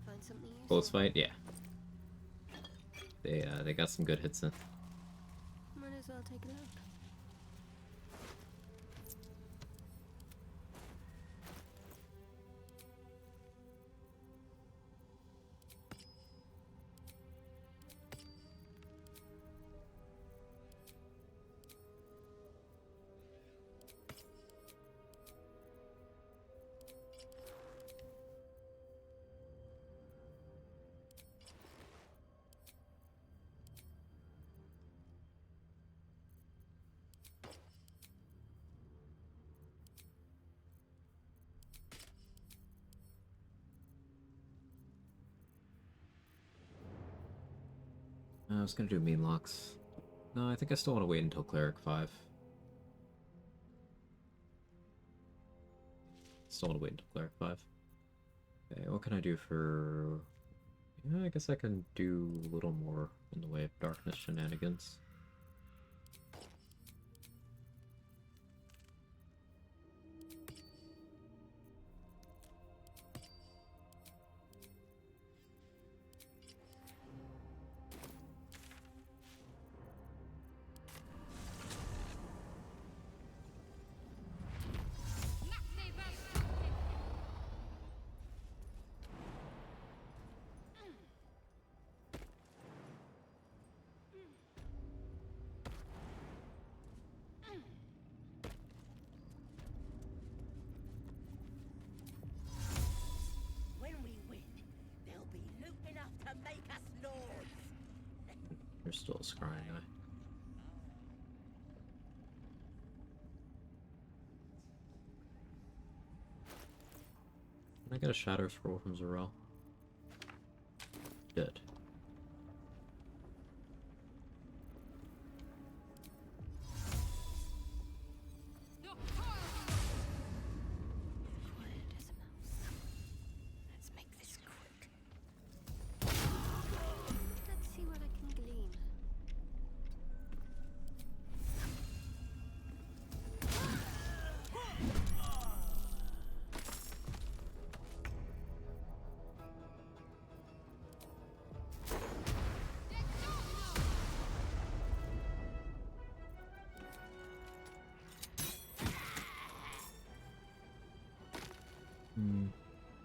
Find something useful. Close fight, yeah. They got some good hits in. Might as well take a look. I was gonna do mean locks. No, I think I still want to wait until Cleric 5. Still want to wait until Cleric 5. Okay, what can I do for... Yeah, I guess I can do a little more in the way of darkness shenanigans. There's still a scrying eye. Can I get a shatter scroll from Zarel? Good. Let's make this quick. Let's see what I can glean.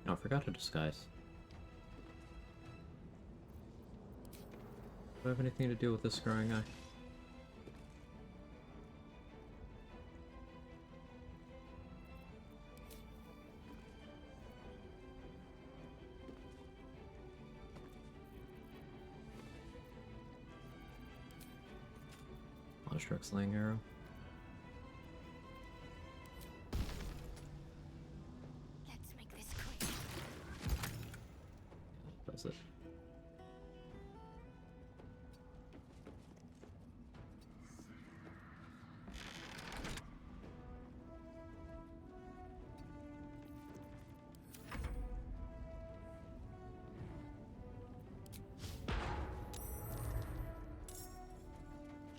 Oh, I forgot to disguise. Do I have anything to do with this scrying eye? Construct sling arrow. Let's make this quick. That's it.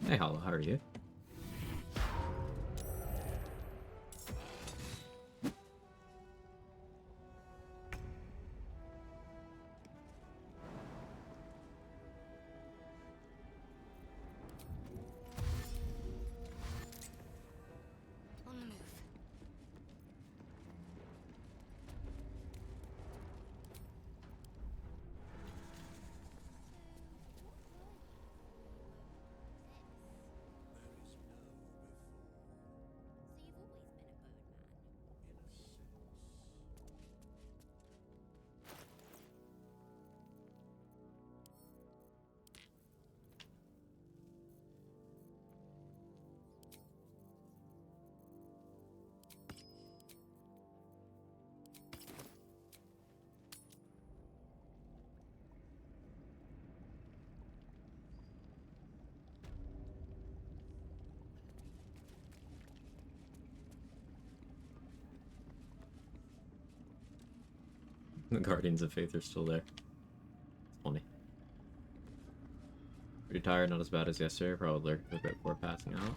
Hey, Hollow, how are you? On the move. The Guardians of Faith are still there. It's funny. Pretty tired, not as bad as yesterday, probably lurked a bit before passing out.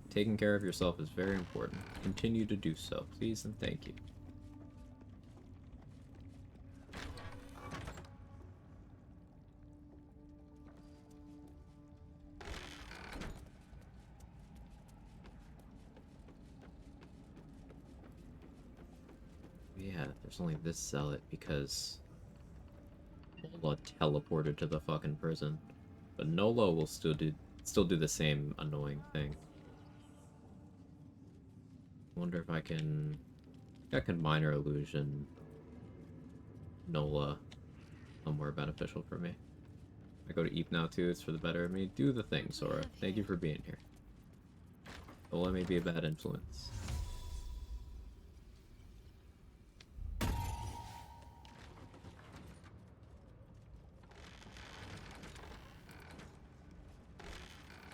Taking care of yourself is very important. Continue to do so, please and thank you. Yeah, there's only this zealot because Nola teleported to the fucking prison. But Nola will still do the same annoying thing. Wonder if I can minor illusion Nola somewhere beneficial for me. I go to Eep now too, it's for the better of me. Do the thing, Sora. Thank you for being here. Nola may be a bad influence.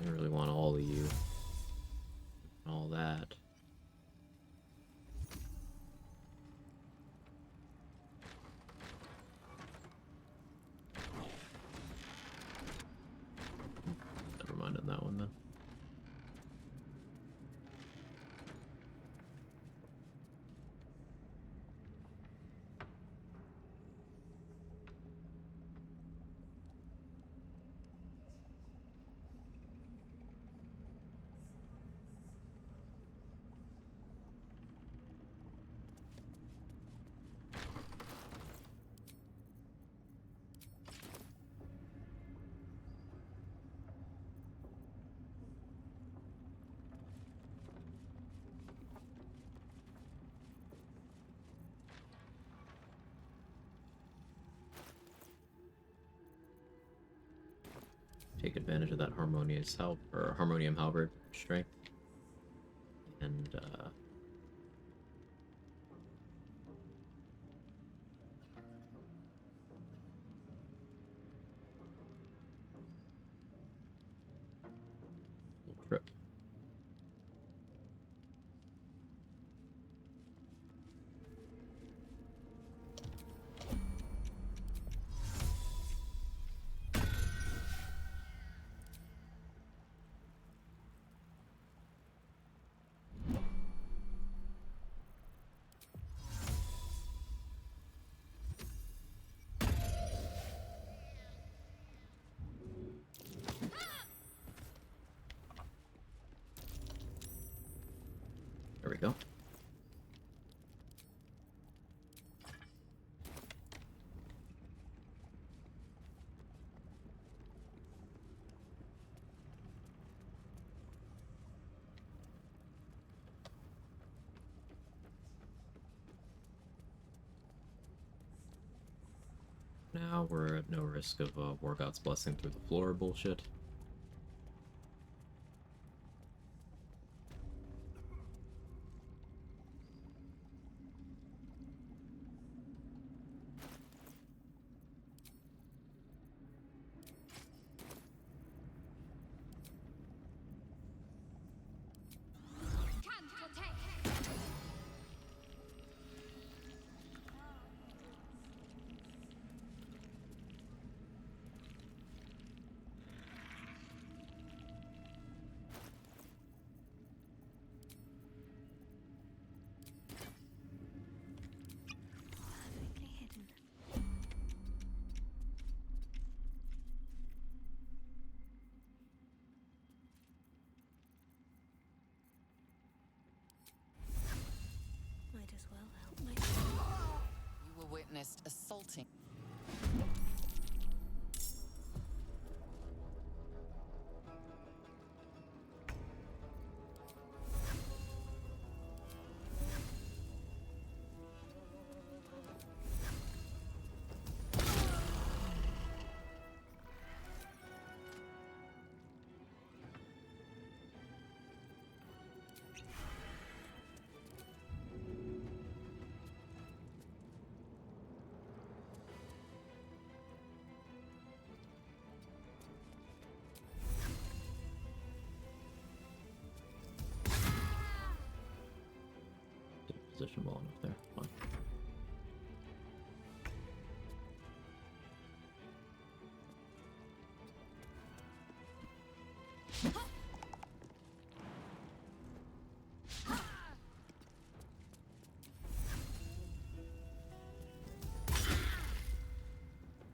I really want all of you. All that. Never mind on that one then. take advantage of that harmonium halberd strength. And trip. There we go. Now we're at no risk of War God's Blessing through the floor bullshit. Might as well help myself. You were witnessed assaulting. Position well enough there. Fine.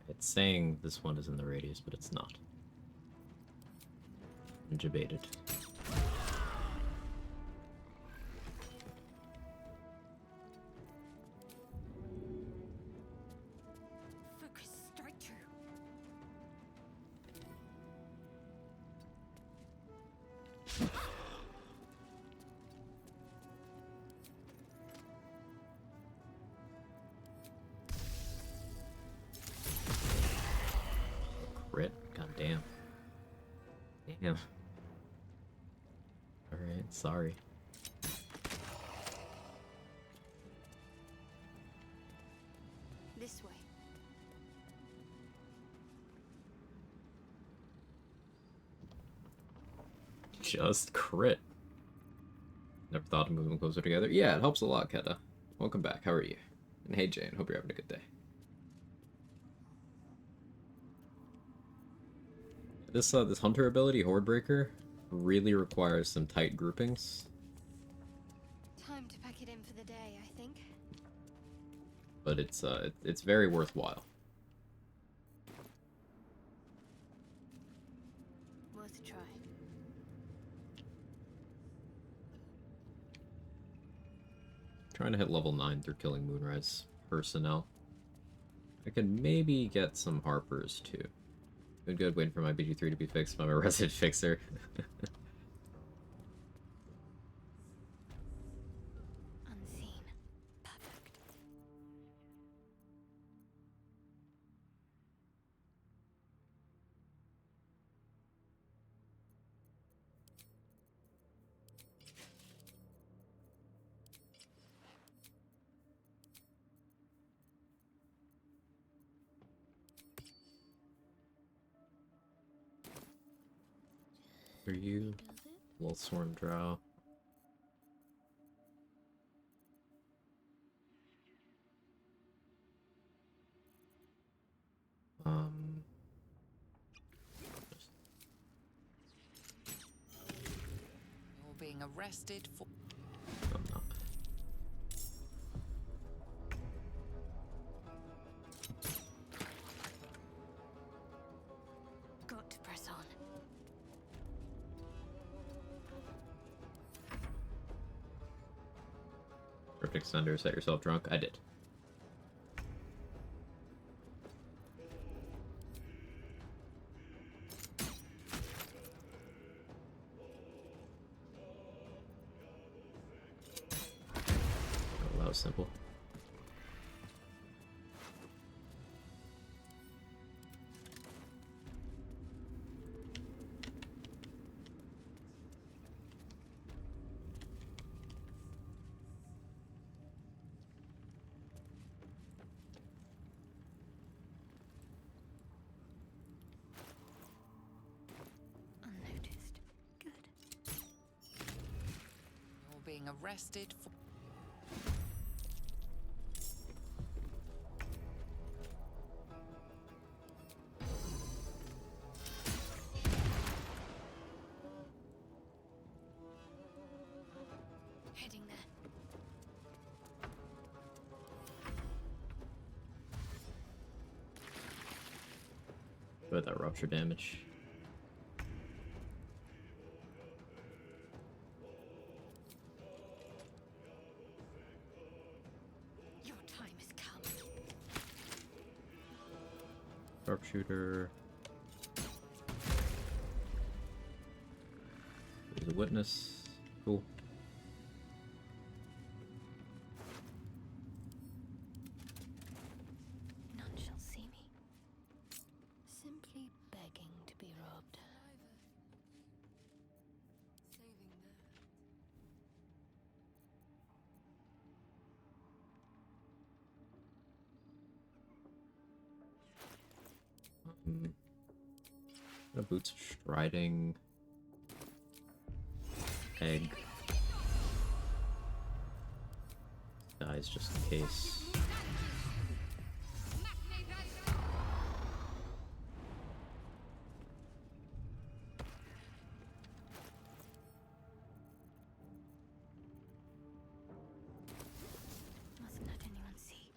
It's saying this one is in the radius, but it's not. Debated. Crit? God damn. Damn. Alright, sorry. This way. Just crit. Never thought of moving closer together. Yeah, it helps a lot, Keta. Welcome back. How are you? And hey, Jane. Hope you're having a good day. This hunter ability, Horde Breaker, really requires some tight groupings. Time to pack it in for the day, I think. But it's very worthwhile. Worth a try. Trying to hit level 9 through killing Moonrise personnel. I could maybe get some Harpers too. Good, waiting for my BG3 to be fixed by my resident fixer. Unseen. Perfect. are you? Little swarm drow. You're being arrested for. I'm not. Got to press on. Perfect extender, set yourself drunk. I did. Oh, that was simple. Unnoticed. Good. You're being arrested for. Heading there. With that rupture damage. Your time has come. Sharpshooter. There's a witness. Cool. None shall see me. Simply begging to be robbed. Boots of striding. Egg. Dies just in case. Mustn't let anyone see.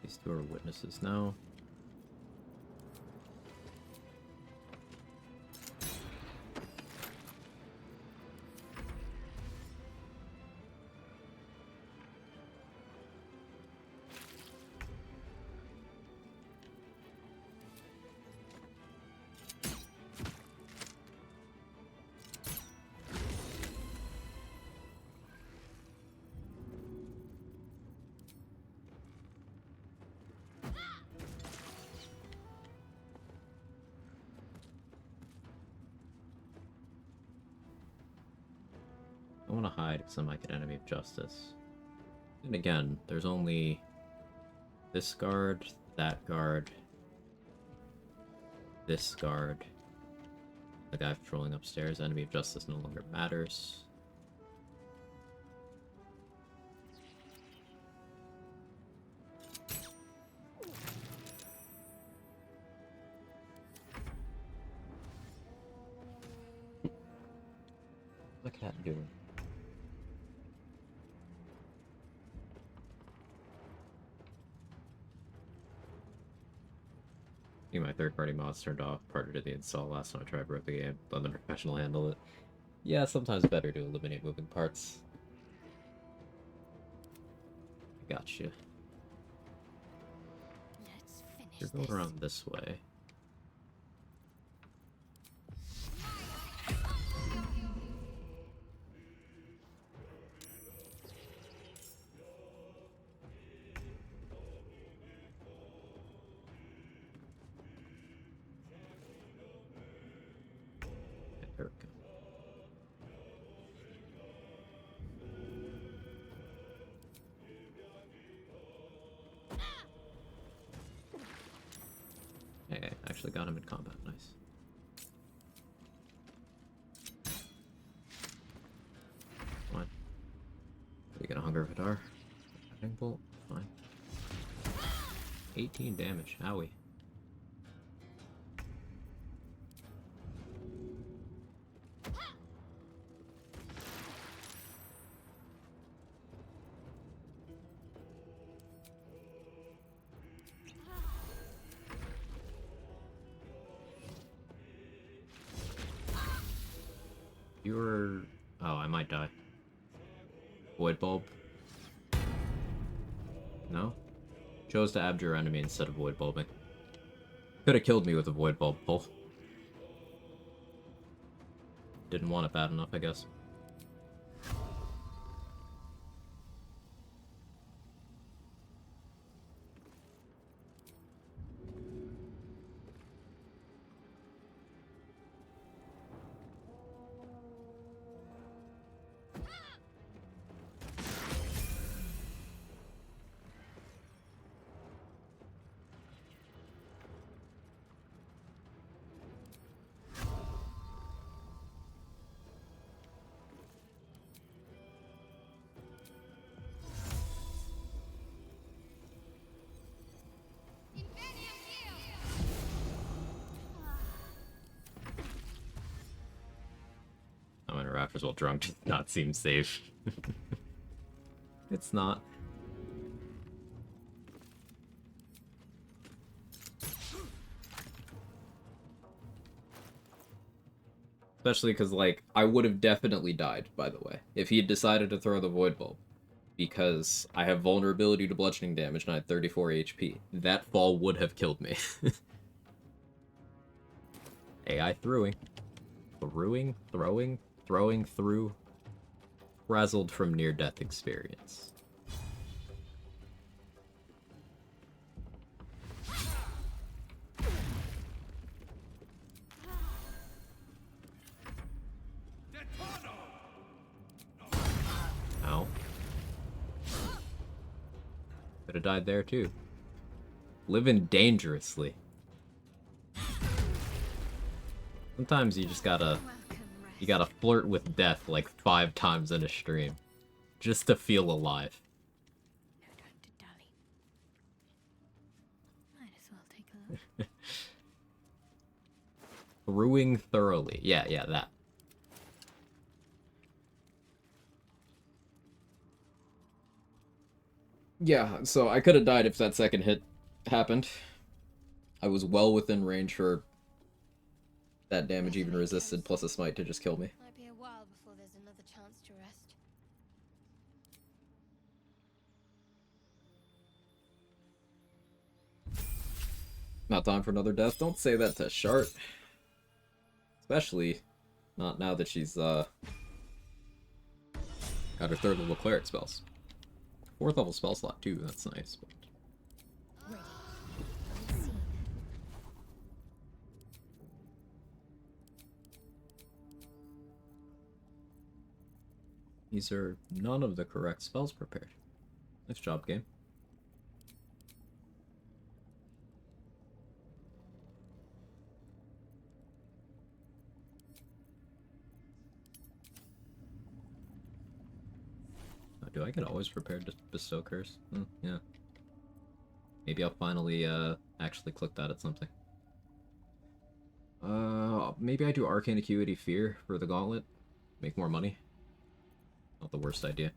These two are witnesses now. I want to hide because I'm like an enemy of justice. And again, there's only this guard, that guard, this guard, the guy patrolling upstairs. Enemy of justice no longer matters. What's the cat doing? My third-party mods turned off prior to the install last time I tried broke the game. Let the professional handle it. Yeah, sometimes better to eliminate moving parts. I got you. Let's finish You're going around this way. actually got him in combat. Nice. Fine. We get a Hunger Vidar. Lightning Bolt. Fine. 18 damage. Owie. You were... Oh, I might die. Void Bulb. No? Chose to abjure enemy instead of Void Bulbing. Could have killed me with a Void Bulb pull. Didn't want it bad enough, I guess. I'm in a Raptors while drunk does not seem safe. It's not. Especially because, like, I would have definitely died, by the way, if he had decided to throw the Void Bulb. Because I have vulnerability to bludgeoning damage and I had 34 HP. That fall would have killed me. AI throwing, throwing through. Frazzled from near-death experience. Ow. Could have died there too. Living dangerously. Sometimes you just gotta... You gotta flirt with death like 5 times in a stream. Just to feel alive. No time to dally. Might as well take a look. Brewing thoroughly. Yeah, that. Yeah, so I could have died if that second hit happened. I was well within range for that damage even resisted, plus a smite to just kill me. Might be a while before there's another chance to rest. Not time for another death. Don't say that to Shart. Especially not now that she's got her 3rd level cleric spells. 4th level spell slot too, that's nice. But... These are none of the correct spells prepared. Nice job, game. Do I get always prepared to bestow curse? Yeah. Maybe I'll finally actually click that at something. Maybe I do Arcane Acuity Fear for the Gauntlet. Make more money. Not the worst idea.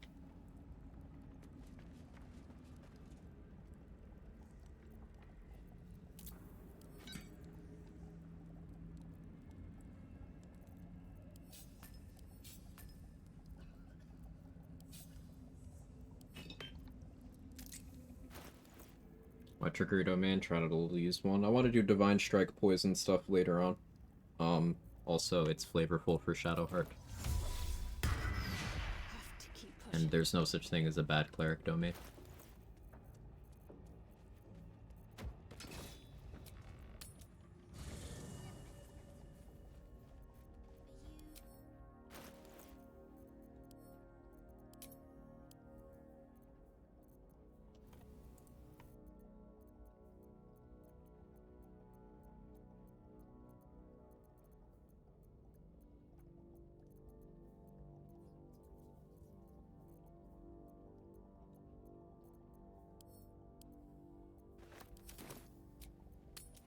My trickery domain, try not to use one. I want to do Divine Strike poison stuff later on. Also, it's flavorful for Shadowheart. And there's no such thing as a bad cleric domain.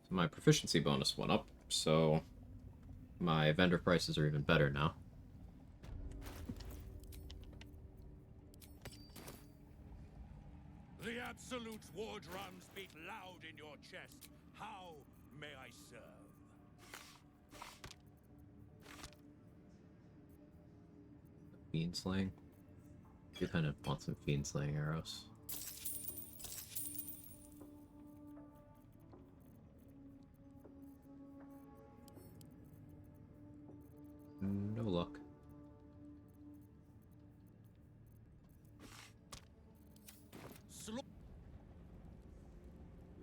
So my proficiency bonus went up, so my vendor prices are even better now. The absolute war drums beat loud in your chest. How may I serve? Fiend slaying. You kind of want some fiend slaying arrows. No luck.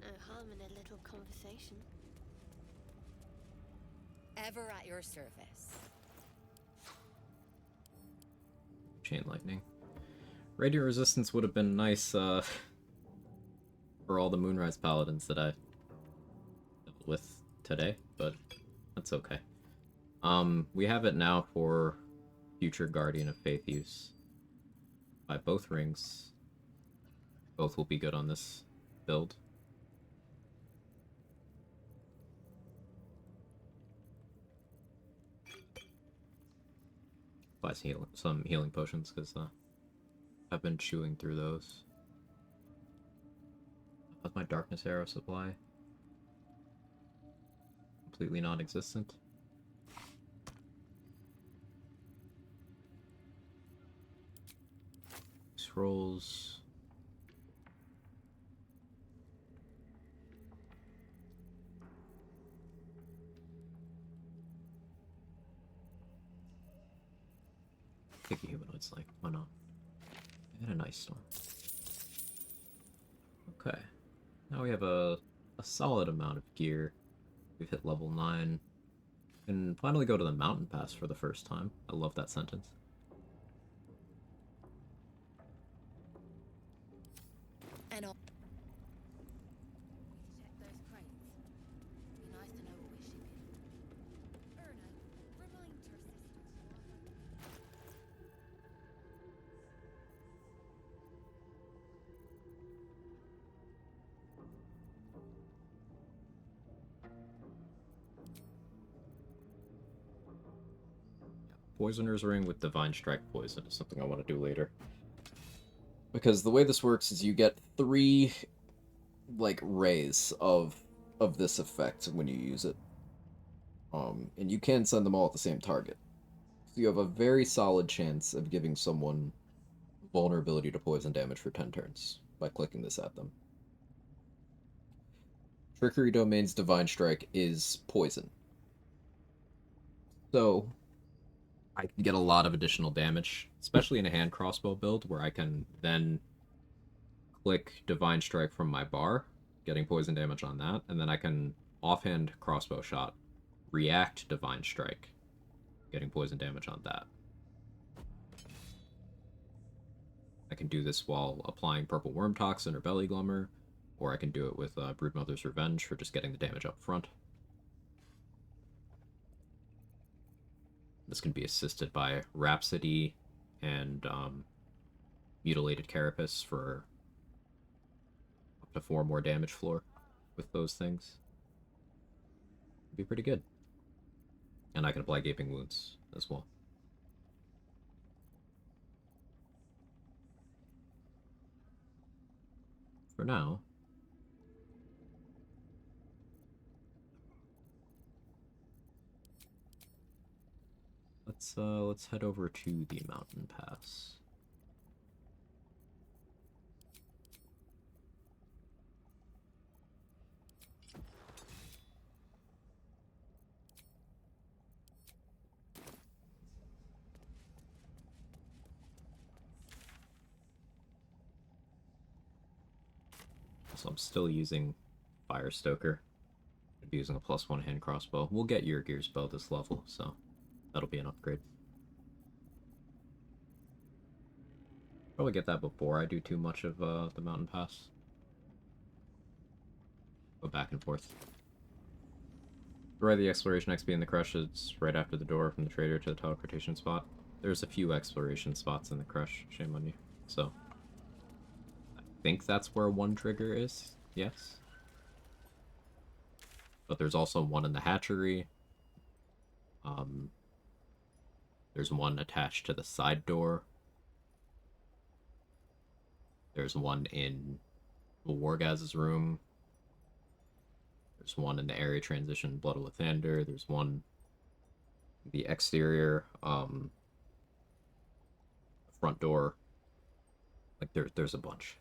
No harm in a little conversation. Ever at your service. Chain lightning. Radiant resistance would have been nice for all the Moonrise Paladins that I dealt with today, but that's okay. We have it now for future Guardian of Faith use. By both rings. Both will be good on this build. Buy some healing potions, because I've been chewing through those. How's my darkness arrow supply? Completely non-existent. Scrolls. Take a humanoid's like, why not? And a nice storm. Okay. Now we have a solid amount of gear. We've hit level 9. And finally go to the mountain pass for the first time. I love that sentence. And check those crates. Be nice to know what we're shipping. Erna, remind your Poisoner's Ring with Divine Strike Poison is something I want to do later. Because the way this works is you get 3, like, rays of this effect when you use it. And you can send them all at the same target. So you have a very solid chance of giving someone vulnerability to poison damage for 10 turns by clicking this at them. Trickery Domain's Divine Strike is poison. So I can get a lot of additional damage, especially in a hand crossbow build, where I can then click Divine Strike from my bar, getting poison damage on that, and then I can offhand crossbow shot, react Divine Strike, getting poison damage on that. I can do this while applying Purple Worm Toxin or Belly Glummer, or I can do it with Broodmother's Revenge for just getting the damage up front. This can be assisted by Rhapsody and Mutilated Carapace for up to 4 more damage floor with those things. It'd be pretty good. And I can apply Gaping Wounds as well. For now, let's head over to the mountain pass. So I'm still using Fire Stoker. I'd be using a +1 hand crossbow. We'll get your Gears bow this level, so that'll be an upgrade. Probably get that before I do too much of the mountain pass. Go back and forth. Right, the exploration XP in the Crush is right after the door from the trader to the teleportation spot. There's a few exploration spots in the Crush, shame on you. So I think that's where one trigger is, yes? but there's also one in the hatchery. There's one attached to the side door. There's one in Wargaz's room. There's one in the area transition, Blood of Lathander. There's one in the exterior, front door. Like, there's a bunch.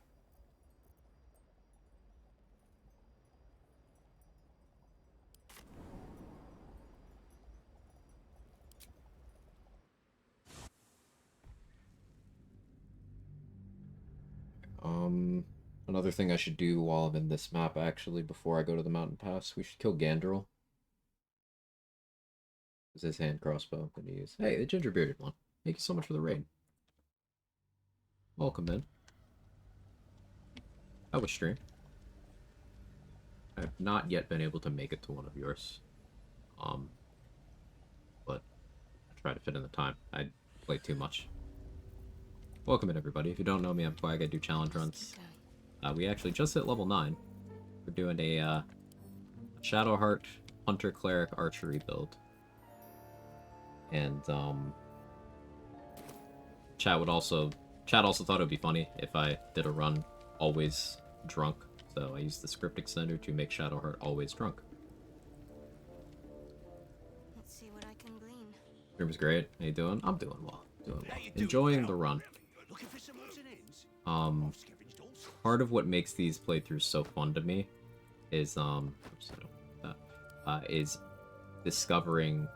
Another thing I should do while I'm in this map, actually, before I go to the mountain pass, we should kill Gandrel. Is his hand crossbow that he use? Hey, the ginger bearded one. Thank you so much for the raid. Welcome in. How was stream? I have not yet been able to make it to one of yours. But I try to fit in the time. I play too much. Welcome in, everybody. If you don't know me, I'm Quag. I do challenge runs. We actually just hit level 9. We're doing a Shadowheart Hunter Cleric archery build. And Chat also thought it would be funny if I did a run always drunk. So I used the script extender to make Shadowheart always drunk. Let's see what I can glean. Stream was great. How you doing? I'm doing well. Enjoying the run. Part of what makes these playthroughs so fun to me is is discovering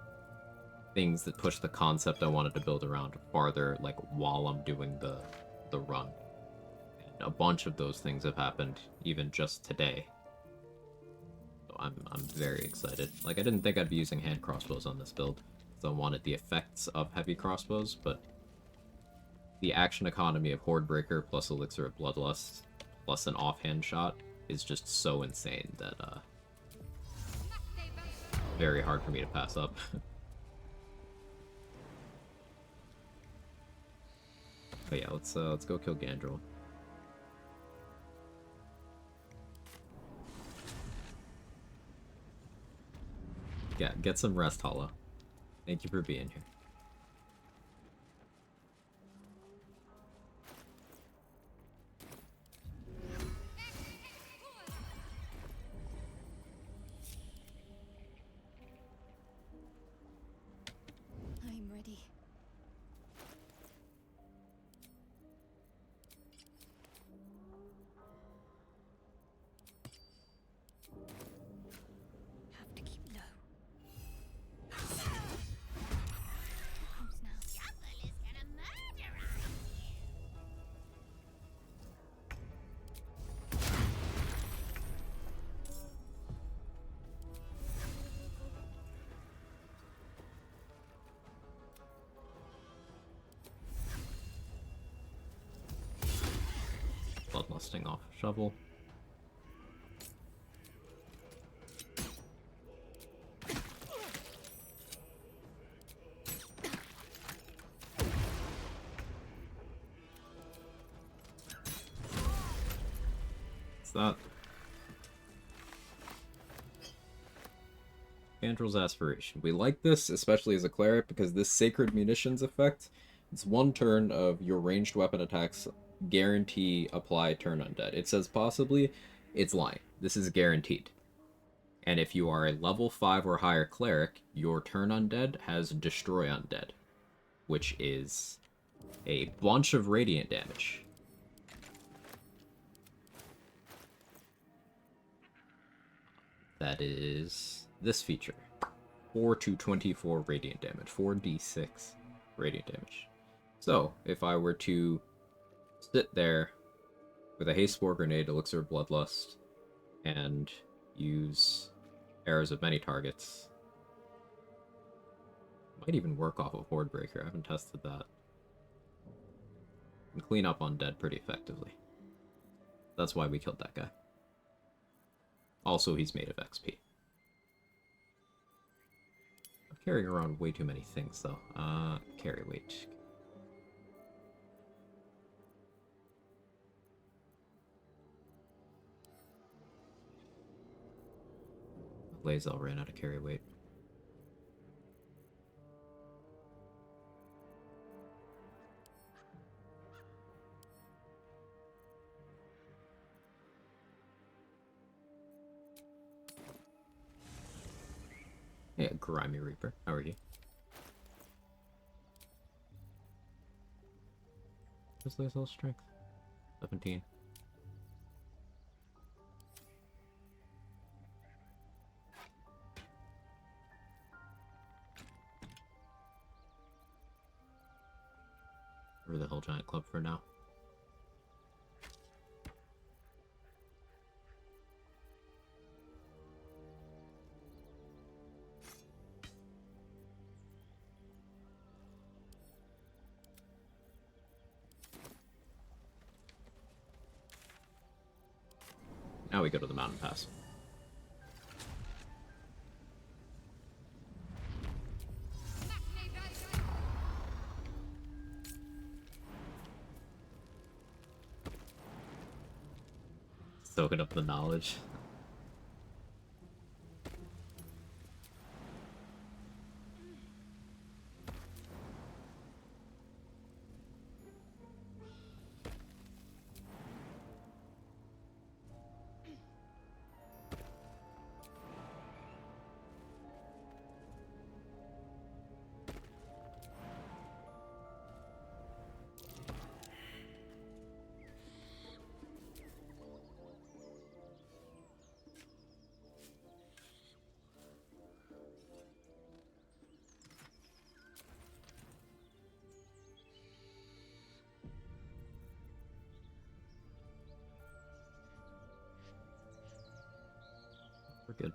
things that push the concept I wanted to build around farther, like while I'm doing the run. And a bunch of those things have happened even just today. So I'm very excited. Like, I didn't think I'd be using hand crossbows on this build, so I wanted the effects of heavy crossbows, but the action economy of Hordebreaker plus Elixir of Bloodlust plus an offhand shot is just so insane that very hard for me to pass up. But yeah, let's go kill Gandrel. Yeah, get some rest, Hollow. Thank you for being here. I'm ready. Have to keep low. Comes now. Shuffle is gonna murder us. Bloodlusting off shovel. What's that? Gandrel's Aspiration. We like this, especially as a cleric, because this Sacred Munitions effect, it's one turn of your ranged weapon attacks guarantee apply turn undead. It says possibly, it's lying. This is guaranteed. And if you are a level 5 or higher cleric, your turn undead has destroy undead, which is a bunch of radiant damage. That is this feature. 4 to 24 radiant damage. 4d6 radiant damage. So, if I were to sit there with a haste spore grenade, elixir of bloodlust, and use arrows of many targets, might even work off of Hordebreaker. I haven't tested that. And clean up undead pretty effectively. That's why we killed that guy. Also, he's made of XP. I'm carrying around way too many things, though. Carry weight. Lae'zel ran out of carry weight. Yeah, Grimy Reaper. How are you? What's Lae'zel's strength? 17. Or the Hell Giant Club for now. Now we go to the mountain pass. Soaking up the knowledge. We're good.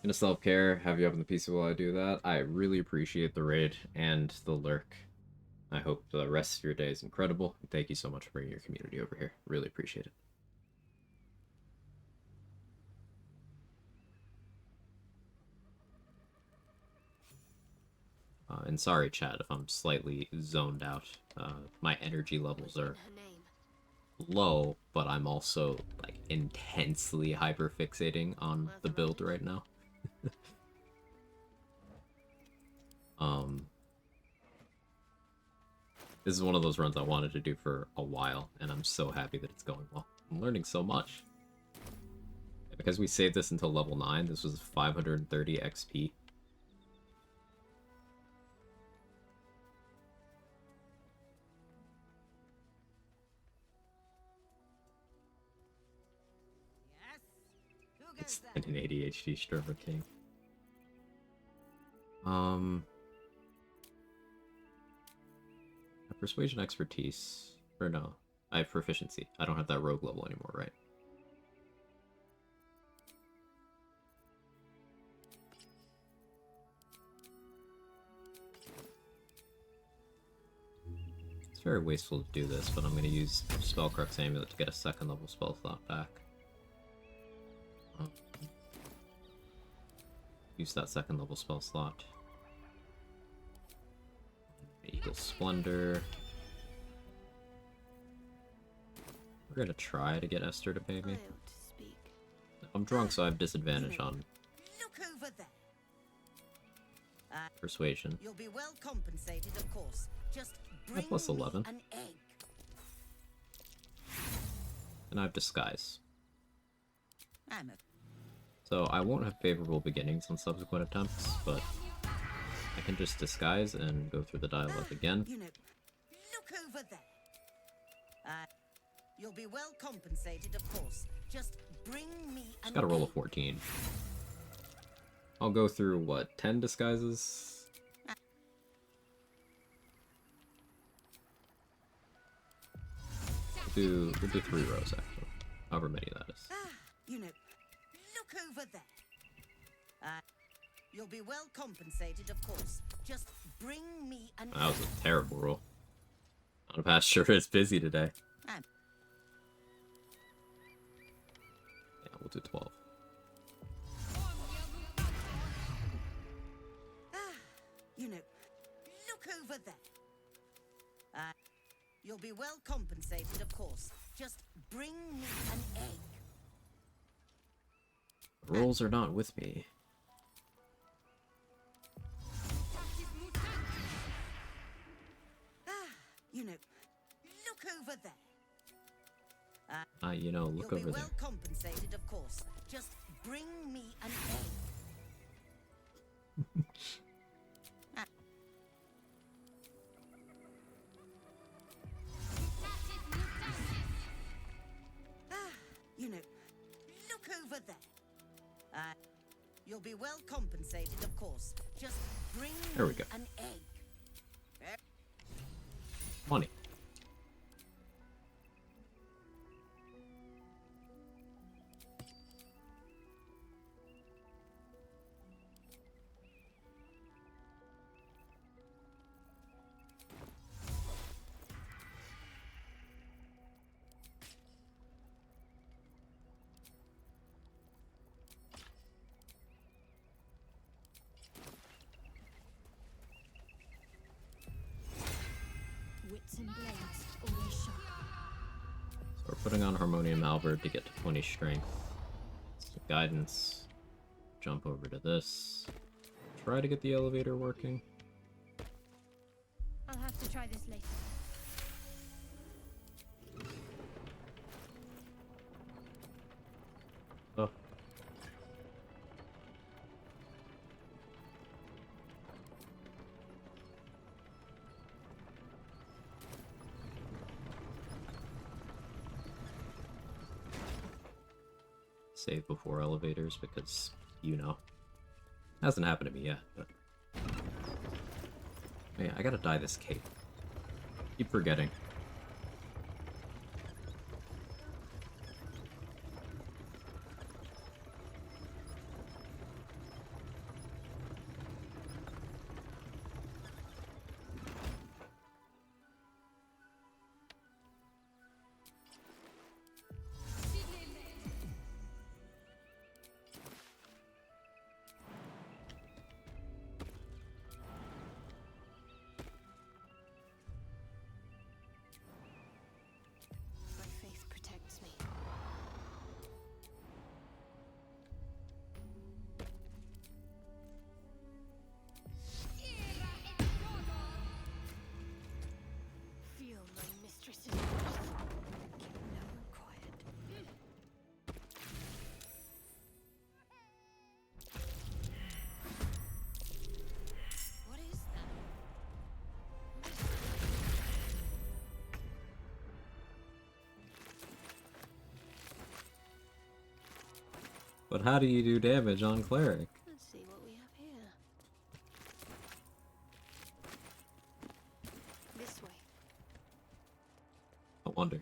Gonna self-care, have you up in the PC while I do that. I really appreciate the raid and the lurk. I hope the rest of your day is incredible. Thank you so much for bringing your community over here. Really appreciate it. And sorry, chat, if I'm slightly zoned out. My energy levels are low, but I'm also like intensely hyperfixating on the build right now. This is one of those runs I wanted to do for a while, and I'm so happy that it's going well. I'm learning so much. Because we saved this until level 9, this was 530 XP. It's like an ADHD Stripper King. Persuasion expertise. Or no. I have proficiency. I don't have that rogue level anymore, right? It's very wasteful to do this, but I'm going to use Spellcrux Amulet to get a second level spell slot back. Use that second level spell slot. Eagle Splendor. We're gonna try to get Esther to pay me. I'm drunk, so I have disadvantage on Look over there. Persuasion. You'll be well compensated, of course. Just bring Plus 11. me an egg. And I have Disguise. I'm a So I won't have favorable beginnings on subsequent attempts, but I can just disguise and go through the dialogue again. You know, look over there. You'll be well compensated, of course. Just bring me Just an gotta roll a egg. 14. I'll go through, what, 10 disguises? We'll do 3 rows, actually. However many that is. You know, look over there. You'll be well compensated, of course. Just bring me an That was a terrible roll. On a pass sure is busy today. Yeah, we'll do 12. You know, look over there. You'll be well compensated, of course. Just bring me an egg. The rules are not with me. You know, look over there. You know, look You'll be over well there. compensated, of course. Just bring me an egg. You know, look over there. You'll be well compensated, of course. Just bring There we me go. an egg. Money. Wits and blades, always sharp. So we're putting on Harmonium Halberd to get to 20 strength. So guidance. Jump over to this. Try to get the elevator working. I'll have to try this later. Oh. Save before elevators because, you know. Hasn't happened to me yet, but... Man, I gotta dye this cape. Keep forgetting. My faith protects me. Feel my mistress's wrath. Keep low and quiet. What is that? But how do you do damage on Cleric? Let's see what we have here. This way. I wonder.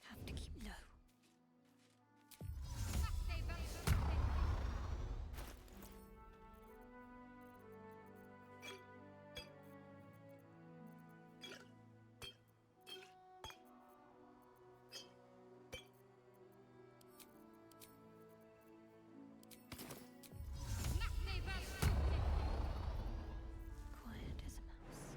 Have to keep low. Quiet as a mouse.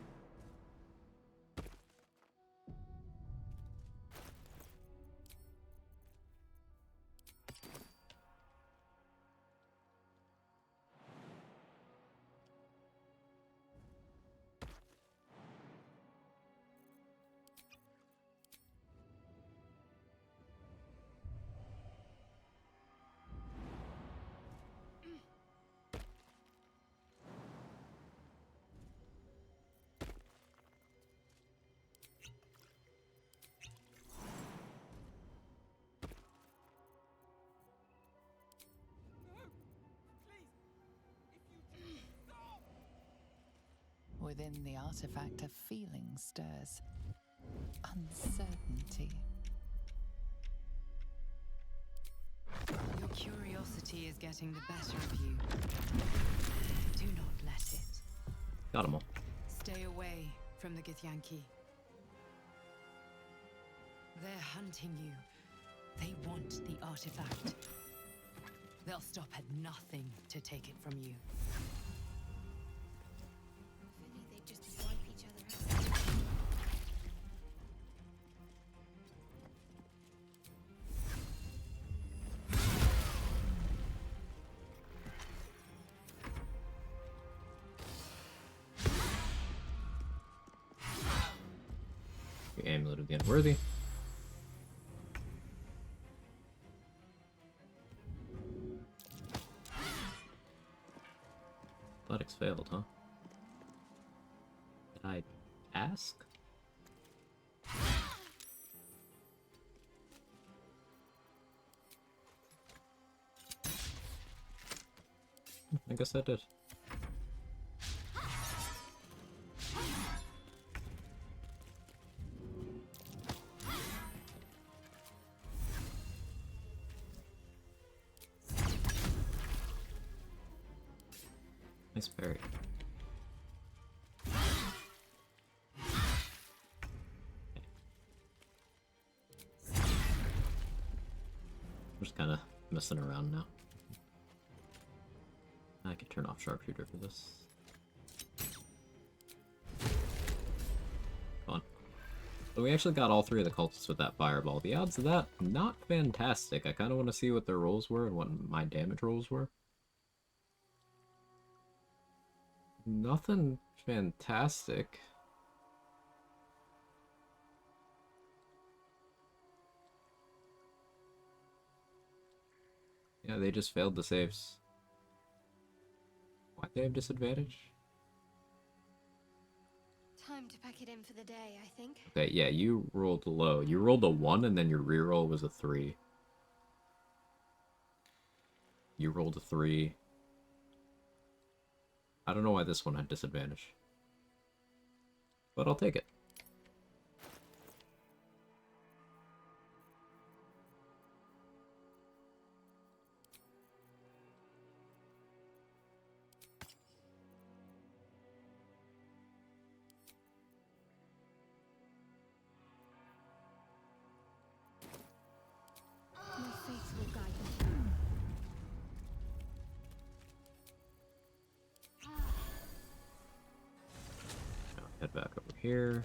Within the artifact, a feeling stirs. Uncertainty. Your curiosity is getting the better of you. Do not let it. Got 'em all. Stay away from the Githyanki. They're hunting you. They want the artifact. They'll stop at nothing to take it from you. If only they'd just wipe each other out. The amulet of the unworthy. Athletics failed, huh? Did I ask? I guess I did. Nice berry. I'm just kind of messing around now. I can turn off Sharpshooter for this. Come on. So we actually got all three of the cultists with that fireball. The odds of that, not fantastic. I kind of want to see what their rolls were and what my damage rolls were. Nothing fantastic. Yeah, they just failed the saves. Why'd they have disadvantage? Time to pack it in for the day, I think. Okay, yeah, you rolled low. You rolled a 1 and then your reroll was a 3. You rolled a 3. I don't know why this one had disadvantage. But I'll take it. My faith will guide me. Now head back over here.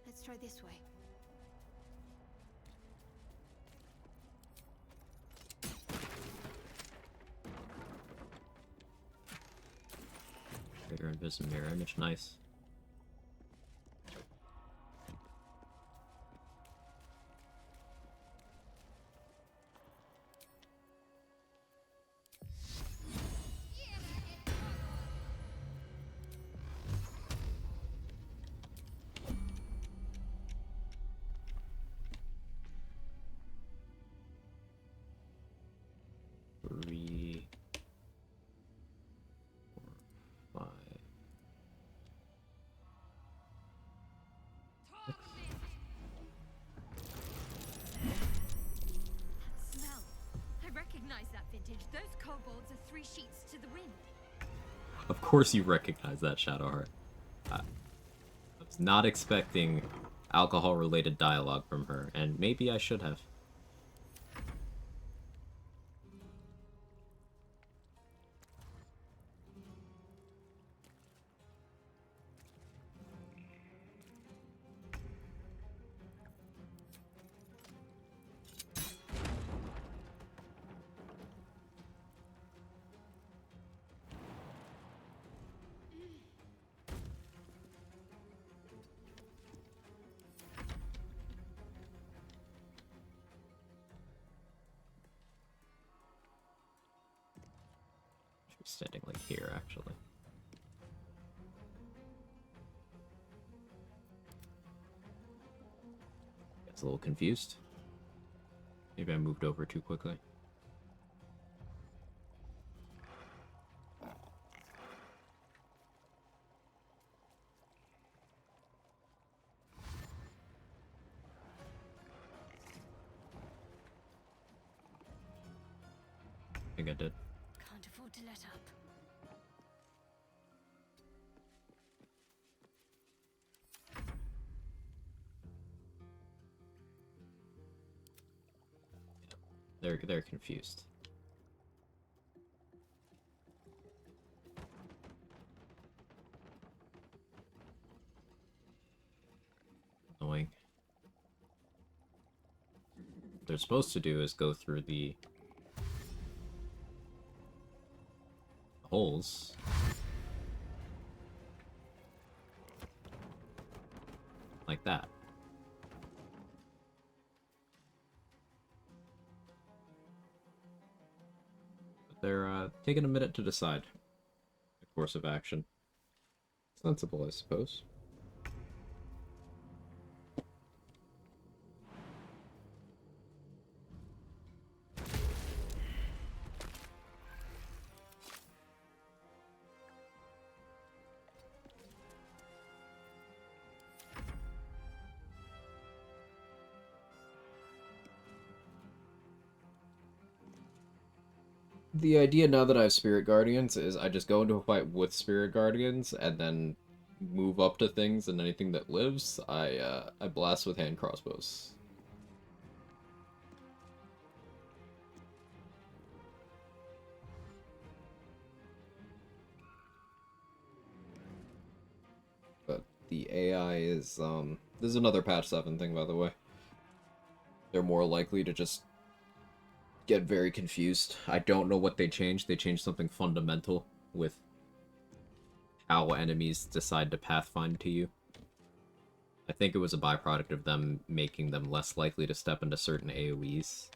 Let's try this way. Trigger invisible mirror image, nice. Three, 4, 5. Smell. I recognize that vintage. Those kobolds are 3 sheets to the wind. Of course you recognize that, Shadowheart. I was not expecting alcohol-related dialogue from her, and maybe I should have. She's standing like here, actually. Gets a little confused. Maybe I moved over too quickly. I think I did. Can't afford to let up. They're confused. Annoying. What they're supposed to do is go through the holes. Like that. But they're taking a minute to decide the course of action. Sensible, I suppose. The idea now that I have Spirit Guardians is I just go into a fight with Spirit Guardians and then move up to things, and anything that lives, I blast with hand crossbows. But the AI is, this is another patch 7 thing, by the way. They're more likely to just get very confused. I don't know what they changed. They changed something fundamental with how enemies decide to pathfind to you. I think it was a byproduct of them making them less likely to step into certain AoEs.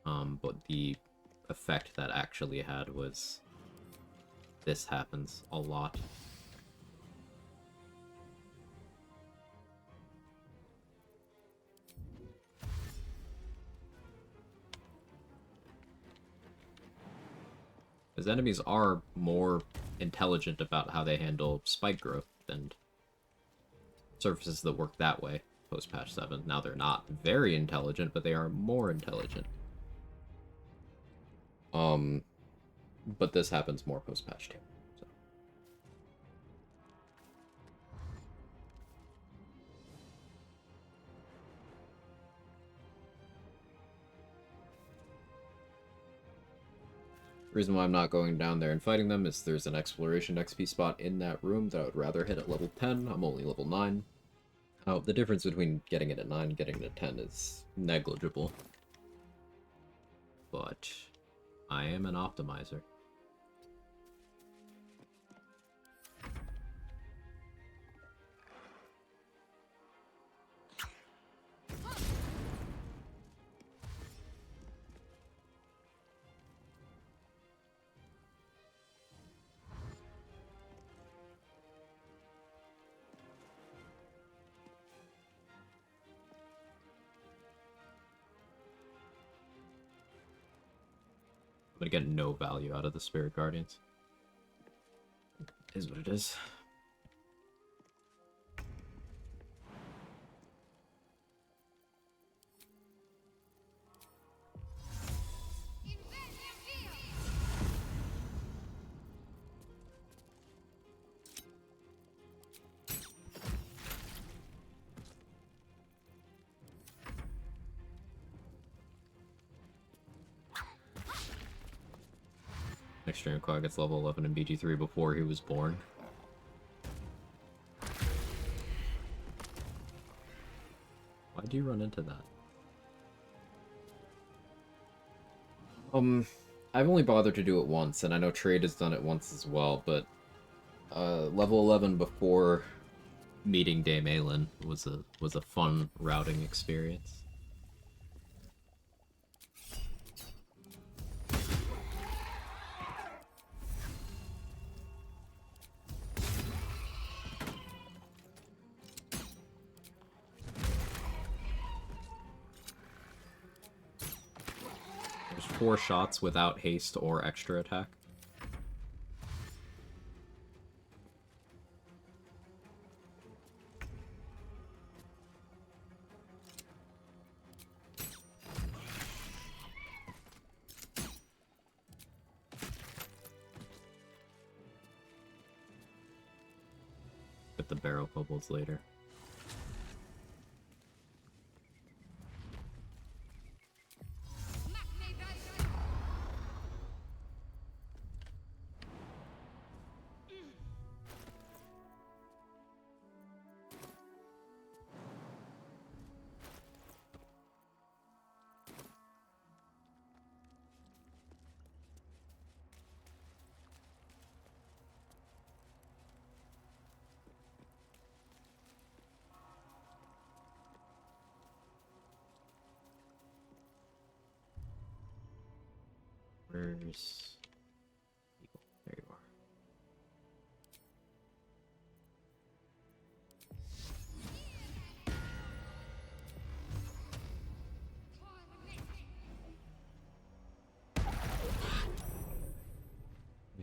But the effect that actually had was this happens a lot. Because enemies are more intelligent about how they handle spike growth than surfaces that work that way post-patch 7. Now, they're not very intelligent, but they are more intelligent. But this happens more post-patch 2. So. The reason why I'm not going down there and fighting them is there's an exploration XP spot in that room that I would rather hit at level 10. I'm only level 9. The difference between getting it at 9 and getting it at 10 is negligible. But I am an optimizer. I'm gonna get no value out of the Spirit Guardians. Is what it is. Next stream, Quag gets level 11 in BG3 before he was born. Why'd you run into that? I've only bothered to do it once, and I know Trade has done it once as well, but level 11 before meeting Dame Aelin was a fun routing experience. There's 4 shots without haste or extra attack. Get the barrel kobolds later. Where's Eagle? There you are.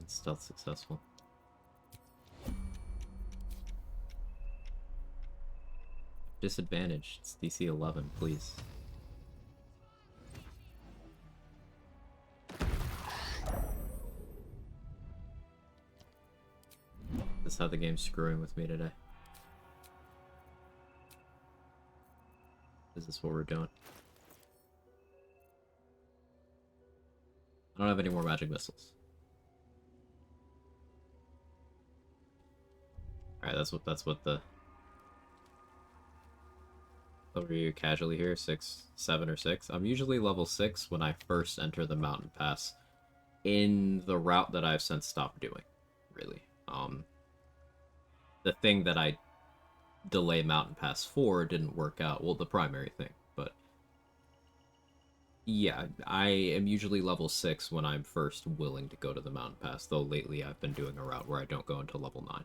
Stealth successful. Disadvantage. It's DC 11, please. This is how the game's screwing with me today. Is this what we're doing? I don't have any more magic missiles. Alright, that's what the... Over you casually here, 6, 7, or 6. I'm usually level 6 when I first enter the mountain pass in the route that I've since stopped doing, really. The thing that I delay mountain pass for didn't work out. Well, the primary thing, but yeah, I am usually level 6 when I'm first willing to go to the mountain pass, though lately I've been doing a route where I don't go until level 9.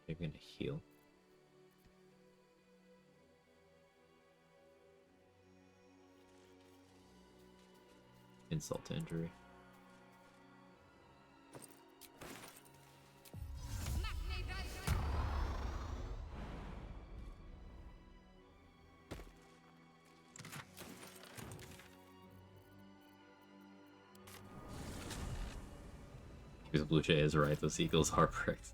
They're gonna heal. Insult to injury. Because Blue Jay is right, those eagles are pricked.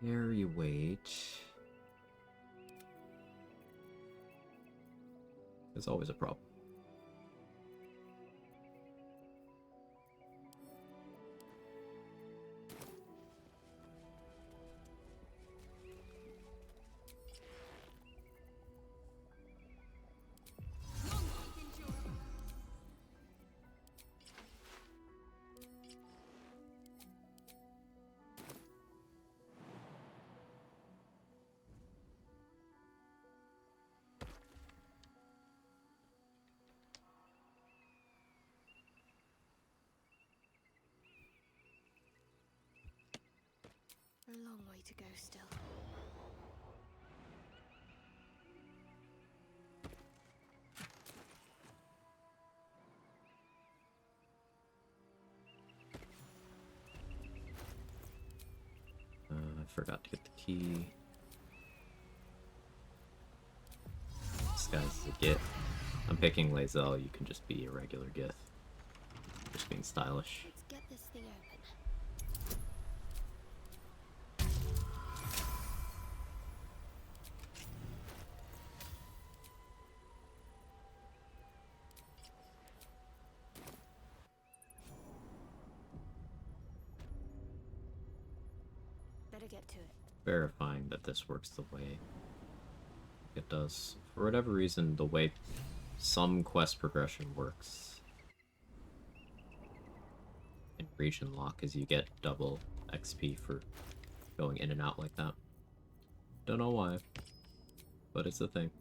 There you wait. There's always a problem. A long way to go still. I forgot to get the key. This guy's a Gith. I'm picking Lae'zel, you can just be a regular Gith. Just being stylish. Let's get this thing open. Better get to it. Verifying that this works the way it does. For whatever reason, the way some quest progression works in region lock is you get double XP for going in and out like that. Don't know why, but it's a thing.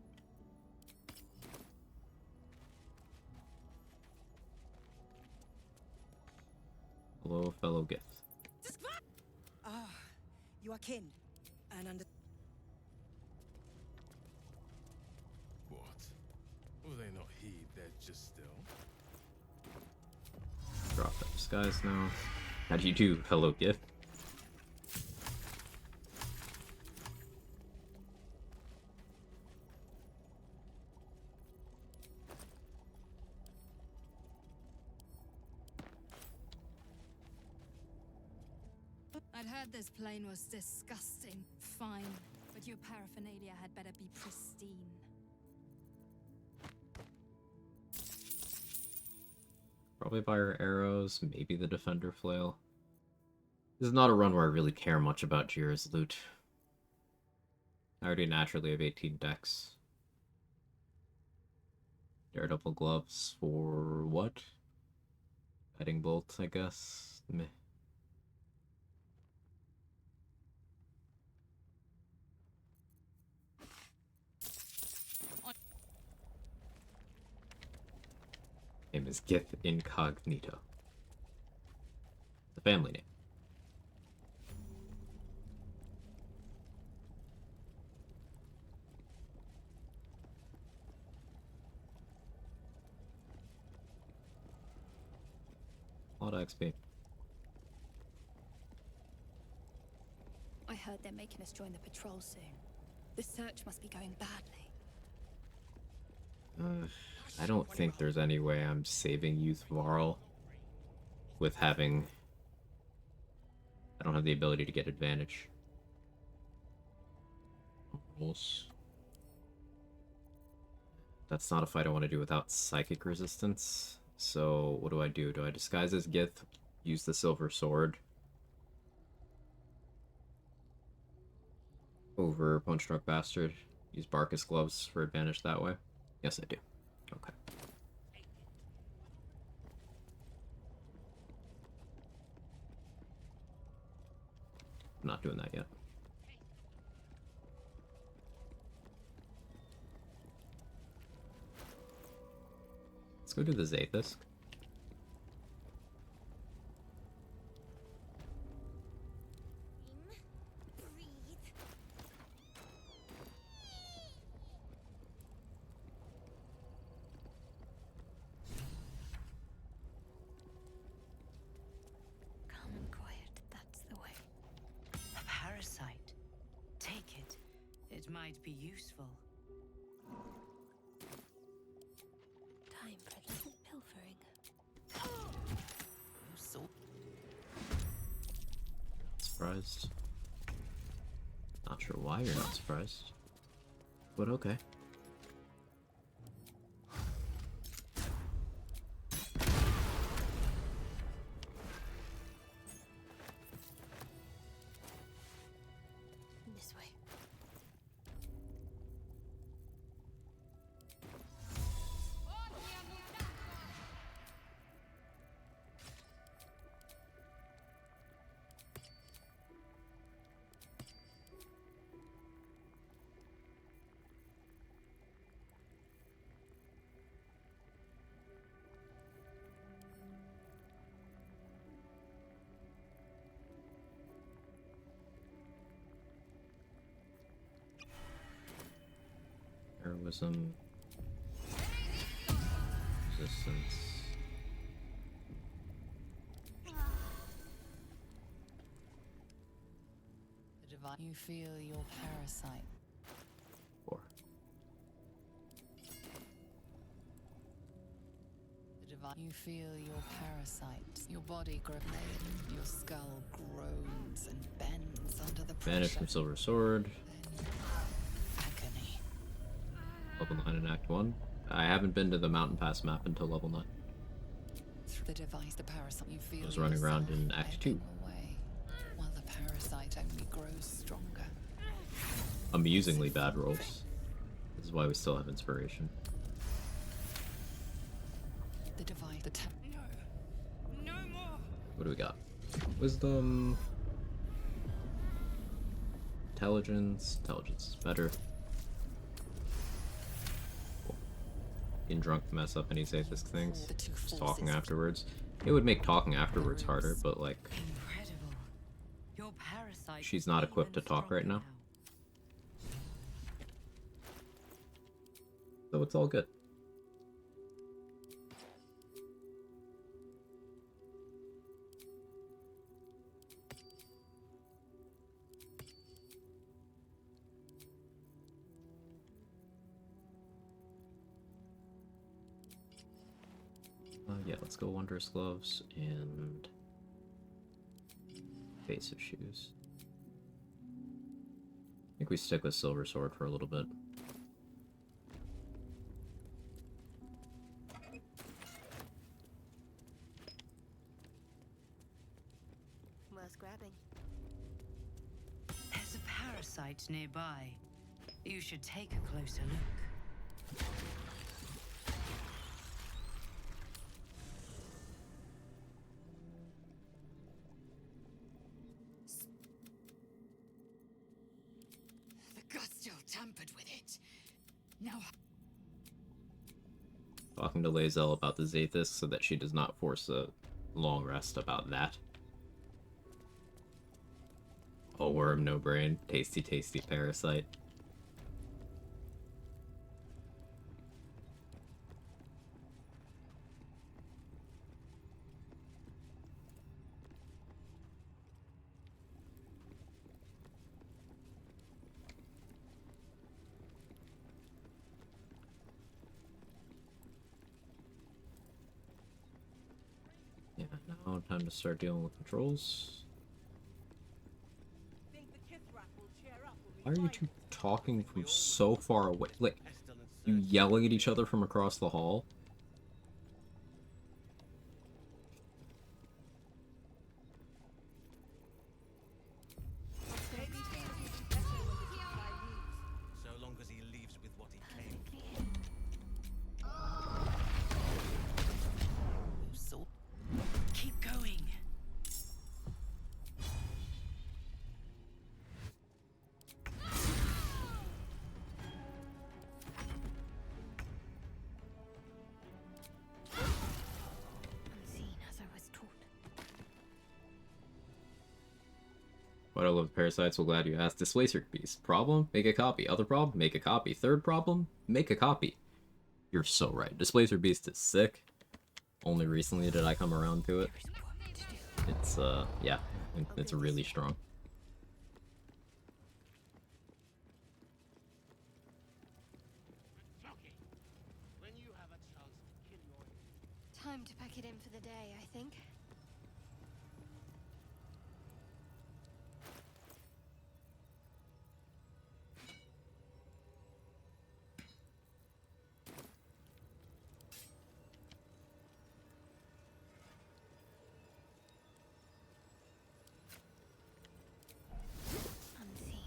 Hello, fellow Gith. Ah, you are kin, and under. What? Will they not heed their just still? Drop that disguise now. How do you do, hello Gith? I'd heard this plane was disgusting. Fine, but your paraphernalia had better be pristine. Probably by our arrows, maybe the defender flail. This is not a run where I really care much about Jira's loot. I already naturally have 18 decks. Daredevil gloves for what? Guiding bolt, I guess. Meh. Name is Gith Incognito. The family name. A lot of XP. I heard they're making us join the patrol soon. The search must be going badly. I don't think there's any way I'm saving Youth Varl with having... I don't have the ability to get advantage. Rules. That's not a fight I want to do without psychic resistance. So what do? Do I disguise as Gith, use the silver sword over Punch Drunk Bastard, use Barkus gloves for advantage that way? Yes, I do. Okay. I'm not doing that yet. Let's go do the Zathis. Calm and quiet, that's the way. A parasite. Take it. It might be useful. Time for a little pilfering. Surprised. Not sure why you're not surprised. But okay. This way. Heroism. Resistance. The divine. You feel your parasite. 4. The divine. You feel your parasite. Your body grows. Your skull groans and bends under the pressure. Vanish from Silver Sword. Agony. Level 9 in Act 1. I haven't been to the Mountain Pass map until level 9. Through the device, the parasite. You feel I was running around in Act 2. away, while the parasite only grows stronger. Amusingly bad rolls. This is why we still have inspiration. The device. The No more. What do we got? Wisdom. Intelligence. Intelligence is better. Cool. Getting drunk to mess up any Zathis things. Just talking afterwards. It would make talking afterwards harder, but like... Incredible. Your parasite. She's not equipped to talk right now. So it's all good. Yeah, let's go Wondrous Gloves and Evasive Shoes. I think we stick with Silver Sword for a little bit. There's a parasite nearby. You should take a closer look. The Gustil tampered with it. Now Talking to Lae'zel about the Zathis so that she does not force a long rest about that. Oh, worm, no brain. Tasty, tasty parasite. Yeah, now time to start dealing with controls. Why are you two talking from so far away? Like, you yelling at each other from across the hall? So long as he leaves with what he came for. Keep going. Unseen as I was taught. What I love parasites, so glad you asked. Displace your piece. Problem? Make a copy. Other problem? Make a copy. Third problem? Make a copy. You're so right. Displacer Beast is sick. Only recently did I come around to it. It's, yeah, it's really strong. Time to pack it in for the day, I think. Unseen.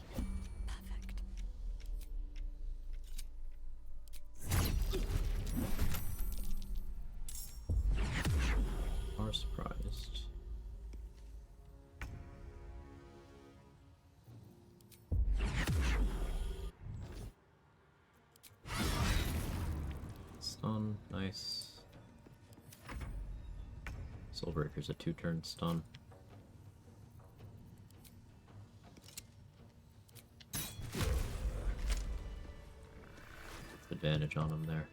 Perfect. Are surprised. Stun, nice. Soulbreaker's a 2-turn stun. Advantage on him there.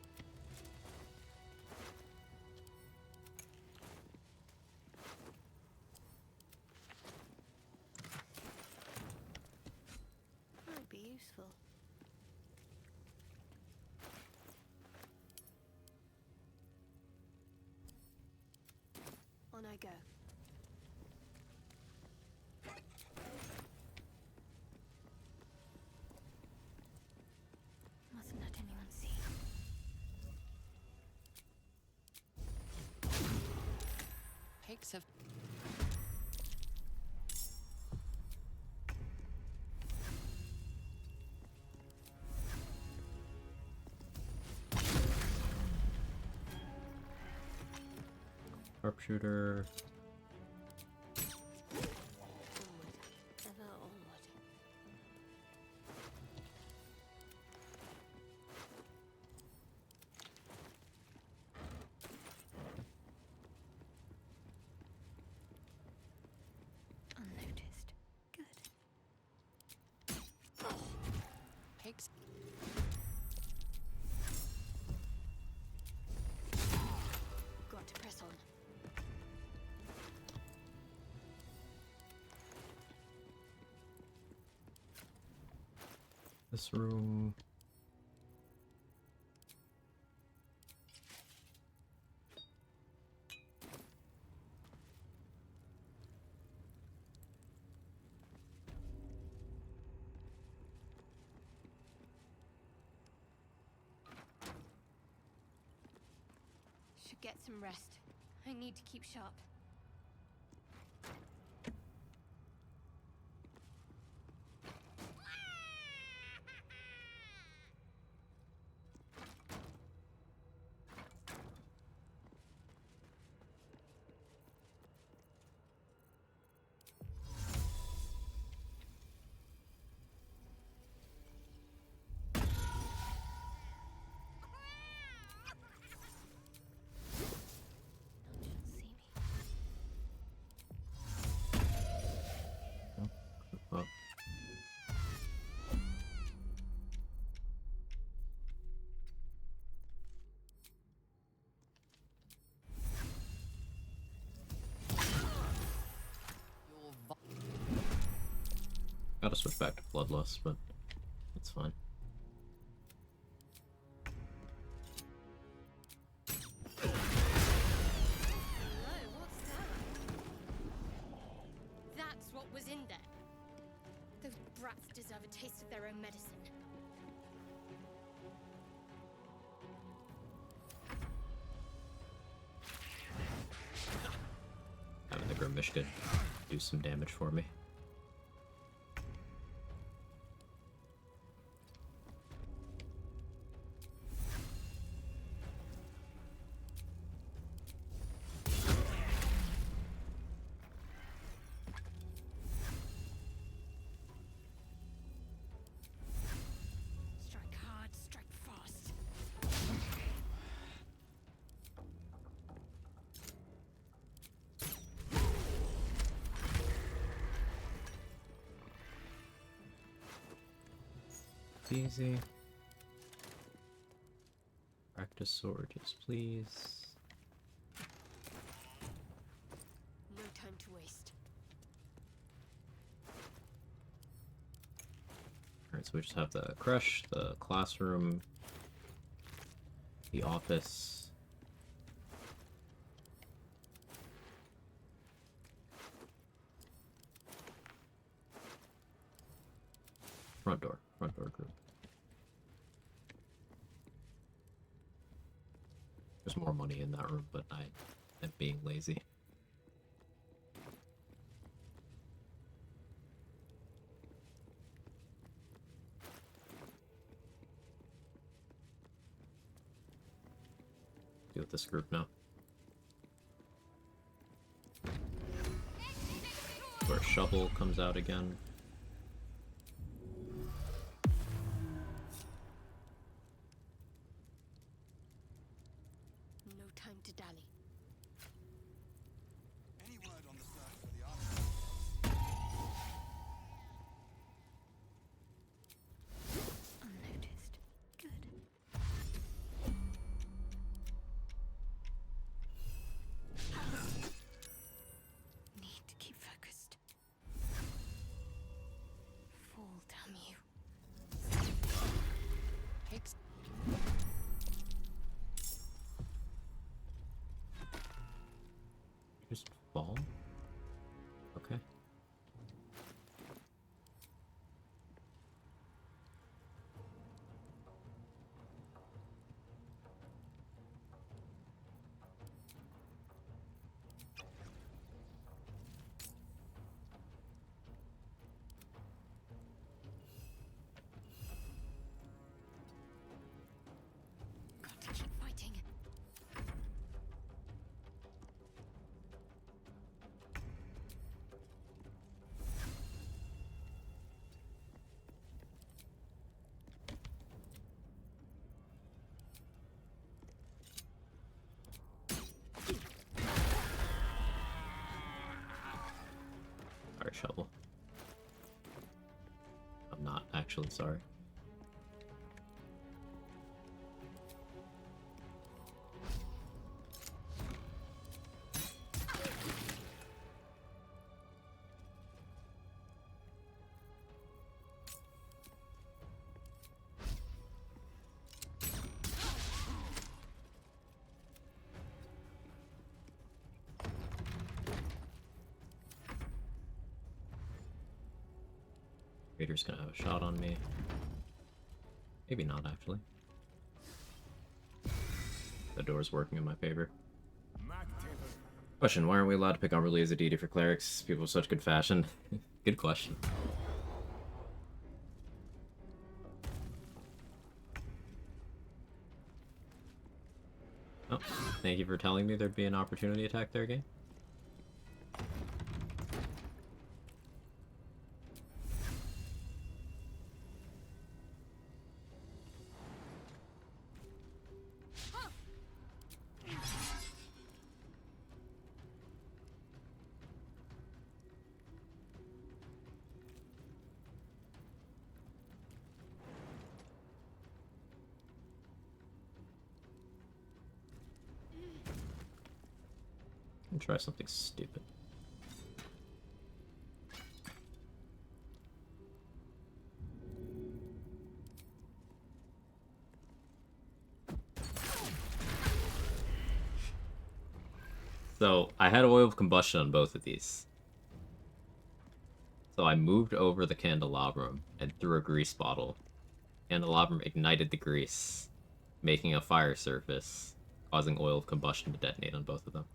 Might be useful. On I go. Mustn't let anyone see. Pigs have Sharpshooter. Ever onward. Unnoticed. Good. pigs. Got to press on. This room. Should get some rest. I need to keep sharp. Oh. Gotta switch back to Bloodlust, but it's fine. That's what was in there. Those brats deserve a taste of their own medicine. Having the Grimish could do some damage for me. Strike hard, strike fast. Easy. Practice swords, please. No time to waste. Alright, so we just have the crush, the classroom, the office. Front door group. There's more money in that room, but I am being lazy. Deal with this group now. Where shovel comes out again. No time to dally. Any word on the search for the archery? Unnoticed. Good. Need to keep focused. Fall, damn you. Takes Just fall? Okay. Got to keep fighting. Alright, shovel. I'm not actually sorry. Raider's gonna have a shot on me. Maybe not, actually. The door's working in my favor. Question, why aren't we allowed to pick Umberly as a deity for clerics? People with such good fashion. Good question. Oh, thank you for telling me there'd be an opportunity attack there, game. I'll try something stupid. So, I had oil of combustion on both of these. So I moved over the candelabrum and threw a grease bottle. Candelabrum ignited the grease, making a fire surface, causing oil of combustion to detonate on both of them.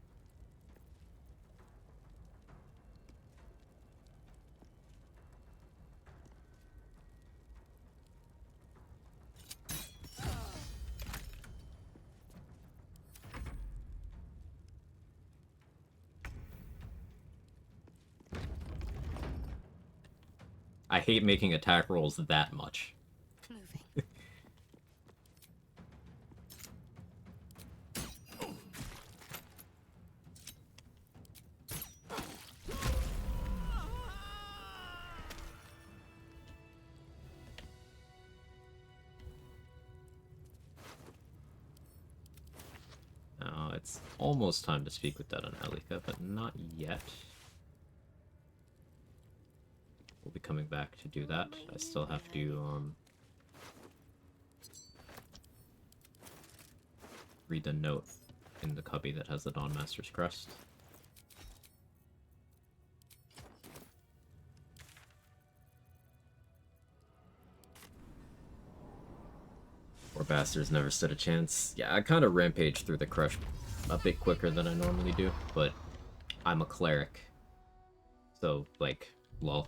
I hate making attack rolls that much. Now it's almost time to speak with Dead on Elika, but not yet. We'll be coming back to do that. I still have to, read the note in the cubby that has the Dawn Master's crest. Poor bastards never stood a chance. Yeah, I kind of rampaged through the crush a bit quicker than I normally do, but I'm a cleric. So, like, lol.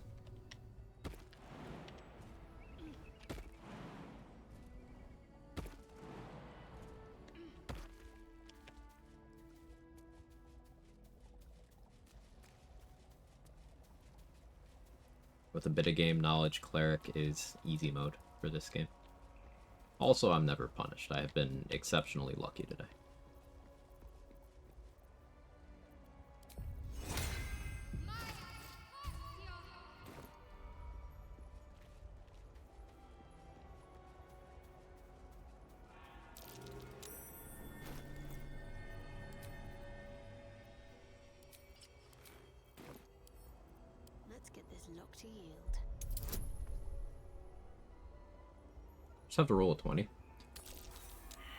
With a bit of game knowledge, Cleric is easy mode for this game. Also, I'm never punished. I have been exceptionally lucky today. Let's get this lock to yield. Just have to roll a 20.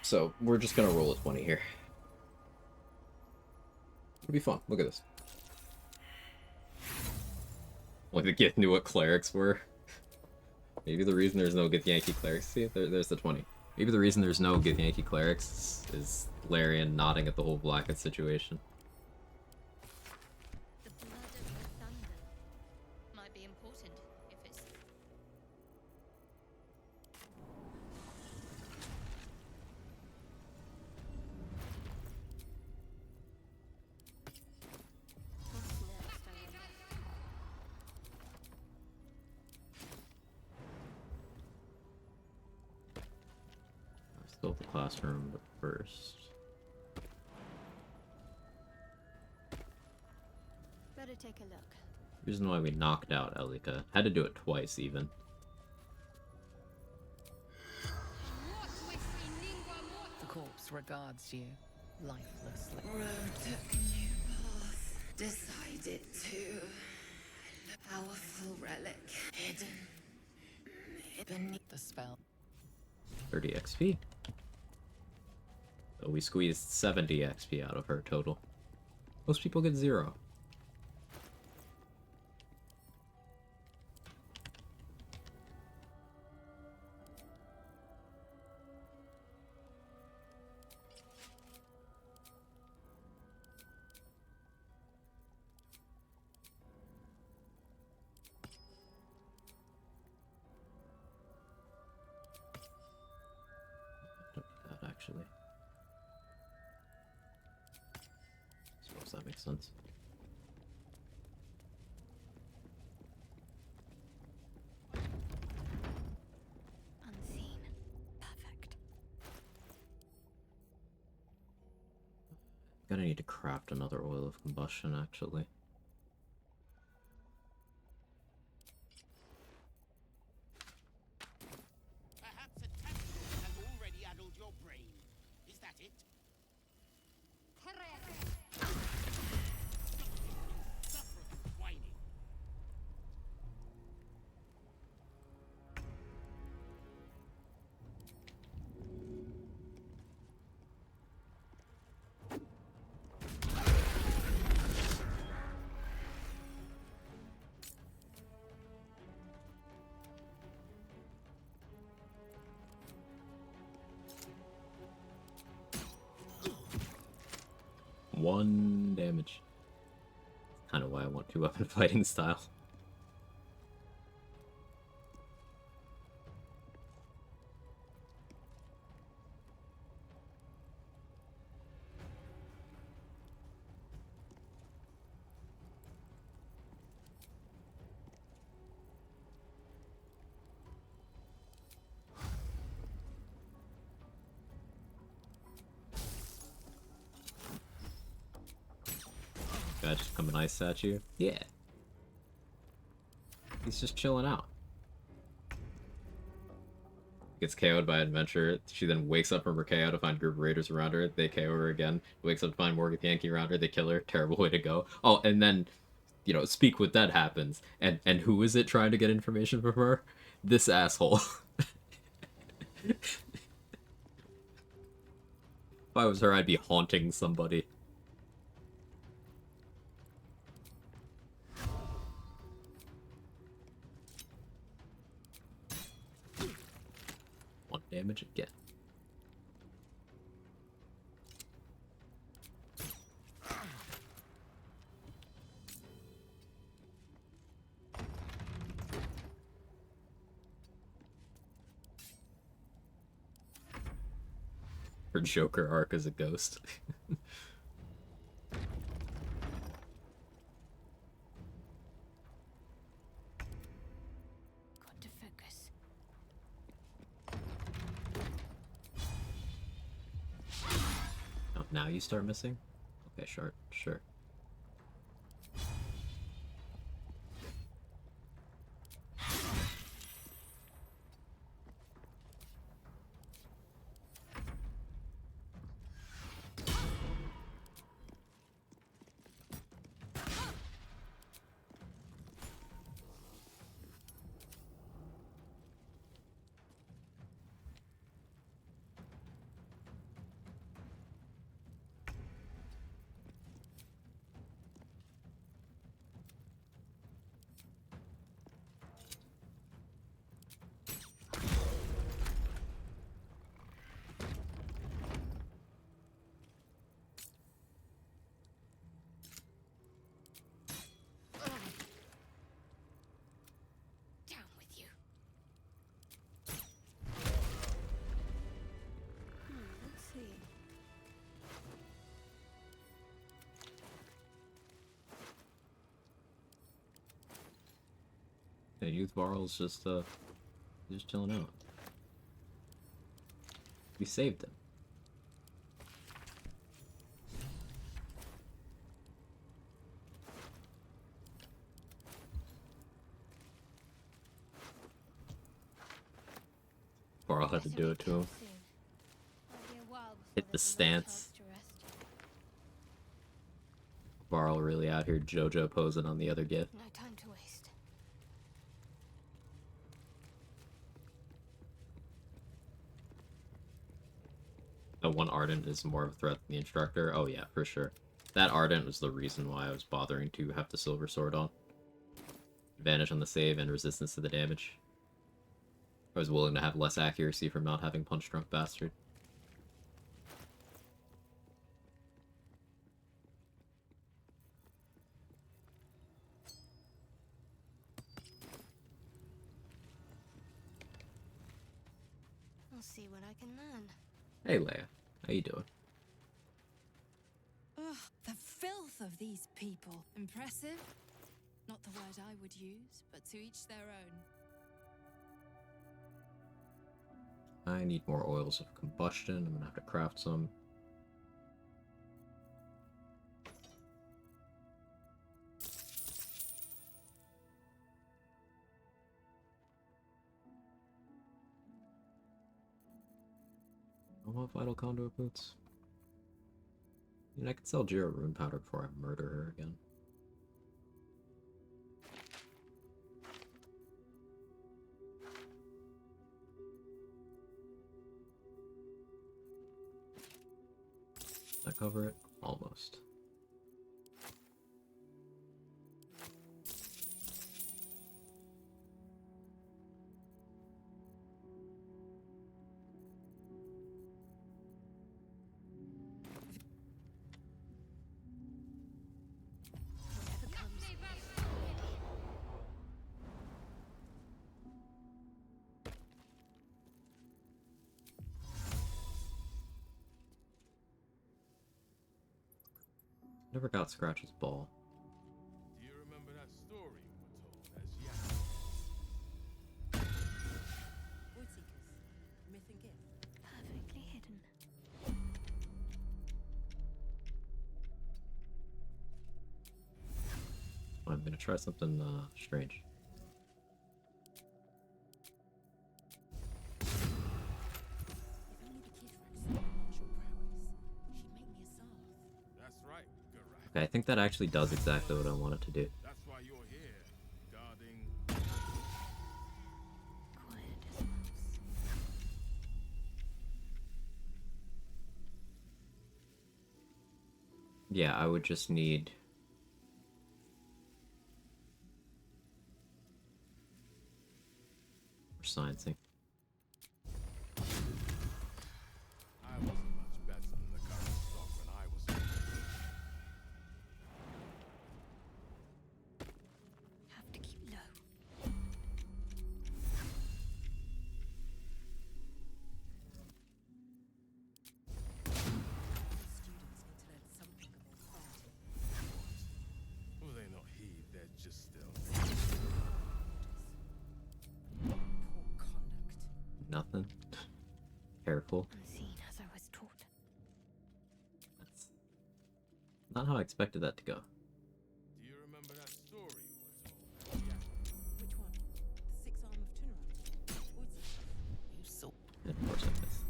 So, we're just gonna roll a 20 here. It'll be fun. Look at this. Like the Gith knew what clerics were. Maybe the reason there's no Githyanki clerics. See, there's the 20. Maybe the reason there's no Githyanki clerics is Larian nodding at the whole Blackett situation. The blood of the thunder might be important if it's... Still the classroom, but first. Better take a look. Reason why we knocked out Elika. Had to do it twice, even. The corpse regards you lifelessly. Road took a new path. Decided to. A powerful relic hidden beneath the spell. 30 XP. So we squeezed 70 XP out of her total. Most people get 0. Actually. Suppose that makes sense. Unseen. Perfect. Gonna need to craft another oil of combustion, actually. Perhaps a tactic has already addled your brain. Is that it? 1 damage. Kind of why I want 2-weapon fighting style. Guy just come and ice at you? Yeah. He's just chilling out. Gets KO'd by Adventure. She then wakes up from her KO to find a group of raiders around her. They KO her again. Wakes up to find Morgan Yankee around her. They kill her. Terrible way to go. Oh, and then, you know, Speak With Dead happens. And who is it trying to get information from her? This asshole. If I was her, I'd be haunting somebody. Damage again. Her Joker arc as a ghost. Got to focus. Oh, now you start missing? Okay, sure. Yeah, Youth Varl's just chilling out. We saved him. Varl had to do it to him. Hit the stance. Varl really out here JoJo posing on the other gift. No time to waste. The one Ardent is more of a threat than the Instructor. Oh yeah, for sure. That Ardent was the reason why I was bothering to have the Silver Sword on. Advantage on the save and resistance to the damage. I was willing to have less accuracy from not having Punch Drunk Bastard. I'll see what I can learn. Hey Leia, how you doing? Ugh, the filth of these people. Impressive? Not the word I would use, but to each their own. I need more oils of combustion. I'm gonna have to craft some. I want Vital Conduit Boots. I mean, I could sell Jira Rune Powder before I murder her again. Did I cover it? Almost. Never got Scratch's ball. Do you remember that story we were told as young? Void Seekers, myth and gift. Perfectly hidden. I'm gonna try something strange. If only the kid friend saw my martial prowess, she'd make me a Sarth. That's right, Garak. Okay, I think that actually does exactly what I want it to do. That's why you're here, guarding. Quiet as a mouse. Yeah, I would just need... sciencing. I wasn't much better than the current stock when I was. Have to keep low. Students need to learn something of authority. Will they not heed? They're just still. Poor conduct. Nothing. Careful. Unseen as I was taught. That's not how I expected that to go. Do you remember that story we were told? Yeah. Which one? The six arm of Tunaran? Void Seekers. You saw. And of course I missed.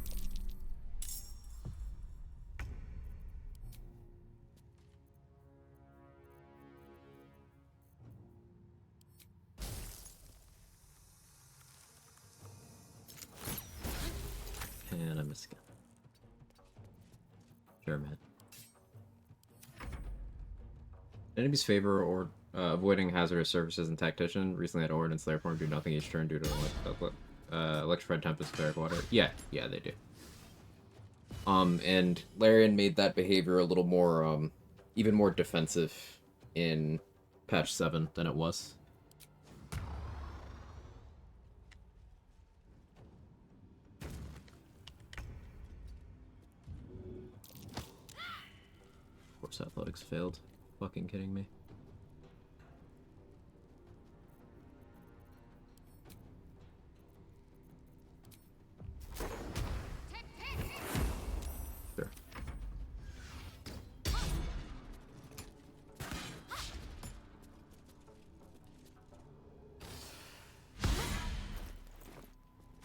And I missed again. Sure, man. Enemies favor or avoiding hazardous surfaces and tactician. Recently had Ord and Slayer form do nothing each turn due to electrified tempest, cleric water. Yeah, they do. And Larian made that behavior a little more, even more defensive in patch 7 than it was. Of course, athletics failed. Fucking kidding me. Sure.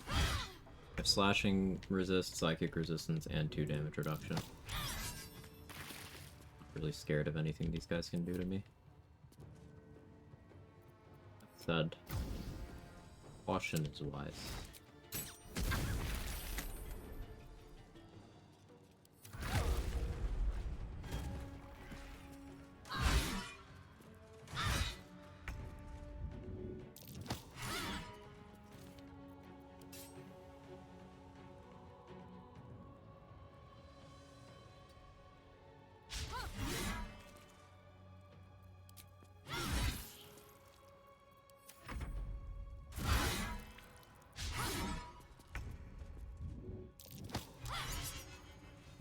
I have slashing resist, psychic resistance, and 2 damage reduction. Really scared of anything these guys can do to me. That said, caution is wise.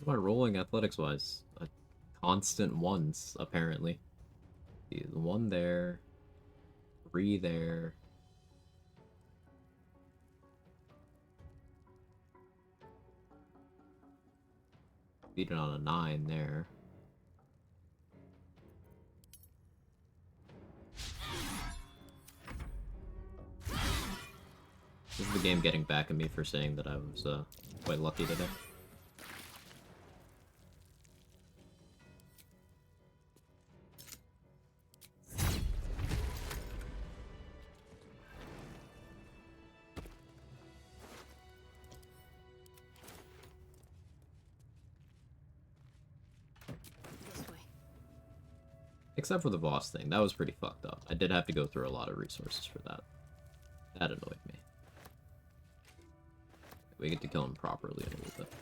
What am I rolling athletics-wise? A constant ones, apparently. The 1 there, 3 there. Beat it on a 9 there. This is the game getting back at me for saying that I was quite lucky today. Except for the boss thing. That was pretty fucked up. I did have to go through a lot of resources for that. That annoyed me. We get to kill him properly in a little bit.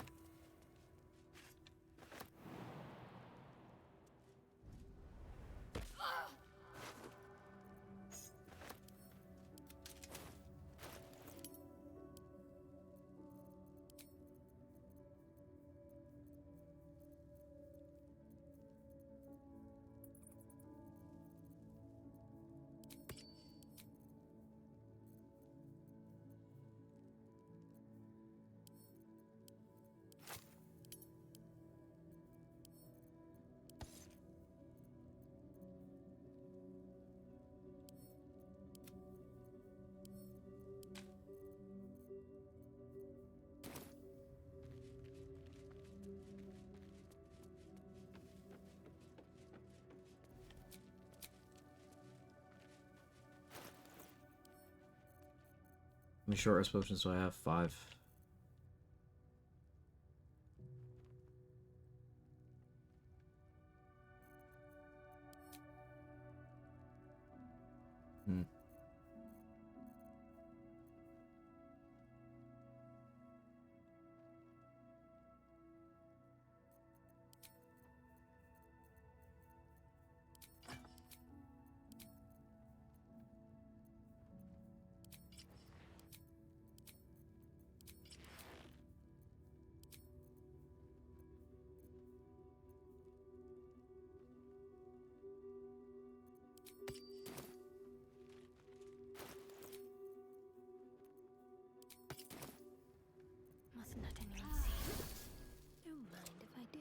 many short rest potions do I have? 5. Hmm. Mustn't let anyone see. Don't mind if I do.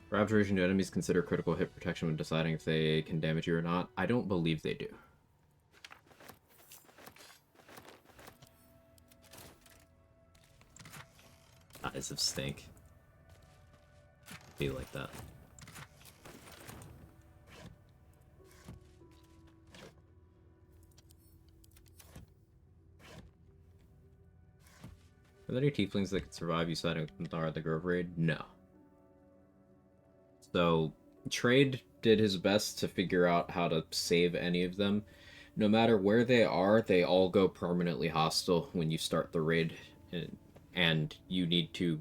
For abjuration, do enemies consider critical hit protection when deciding if they can damage you or not? I don't believe they do. Eyes of stink. Be like that. Are there any tieflings that could survive you siding with Minthara at the Grove Raid? No. So, Trade did his best to figure out how to save any of them. No matter where they are, they all go permanently hostile when you start the raid, and you need to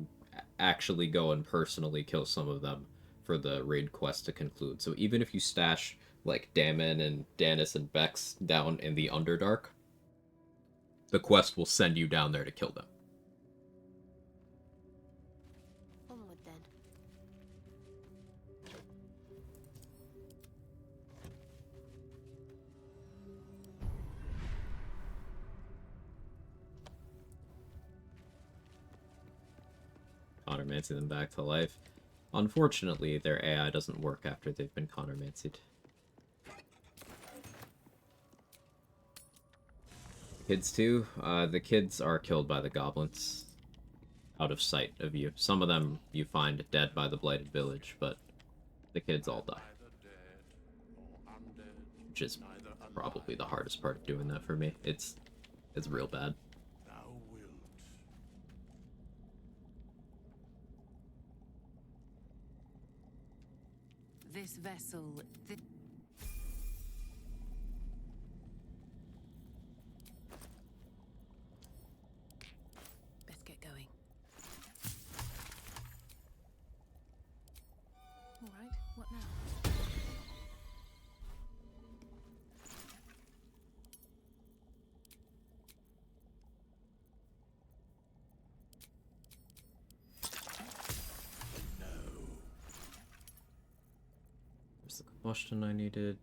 actually go and personally kill some of them for the raid quest to conclude. So even if you stash, like, Damon and Danis and Bex down in the Underdark, the quest will send you down there to kill them. Onward then. Countermancy them back to life. Unfortunately, their AI doesn't work after they've been countermancied. Kids too? The kids are killed by the goblins. Out of sight of you. Some of them you find dead by the Blighted Village, but the kids all die. Which is probably the hardest part of doing that for me. It's real bad. This vessel... Best get going. All right, what now? There's the combustion I needed.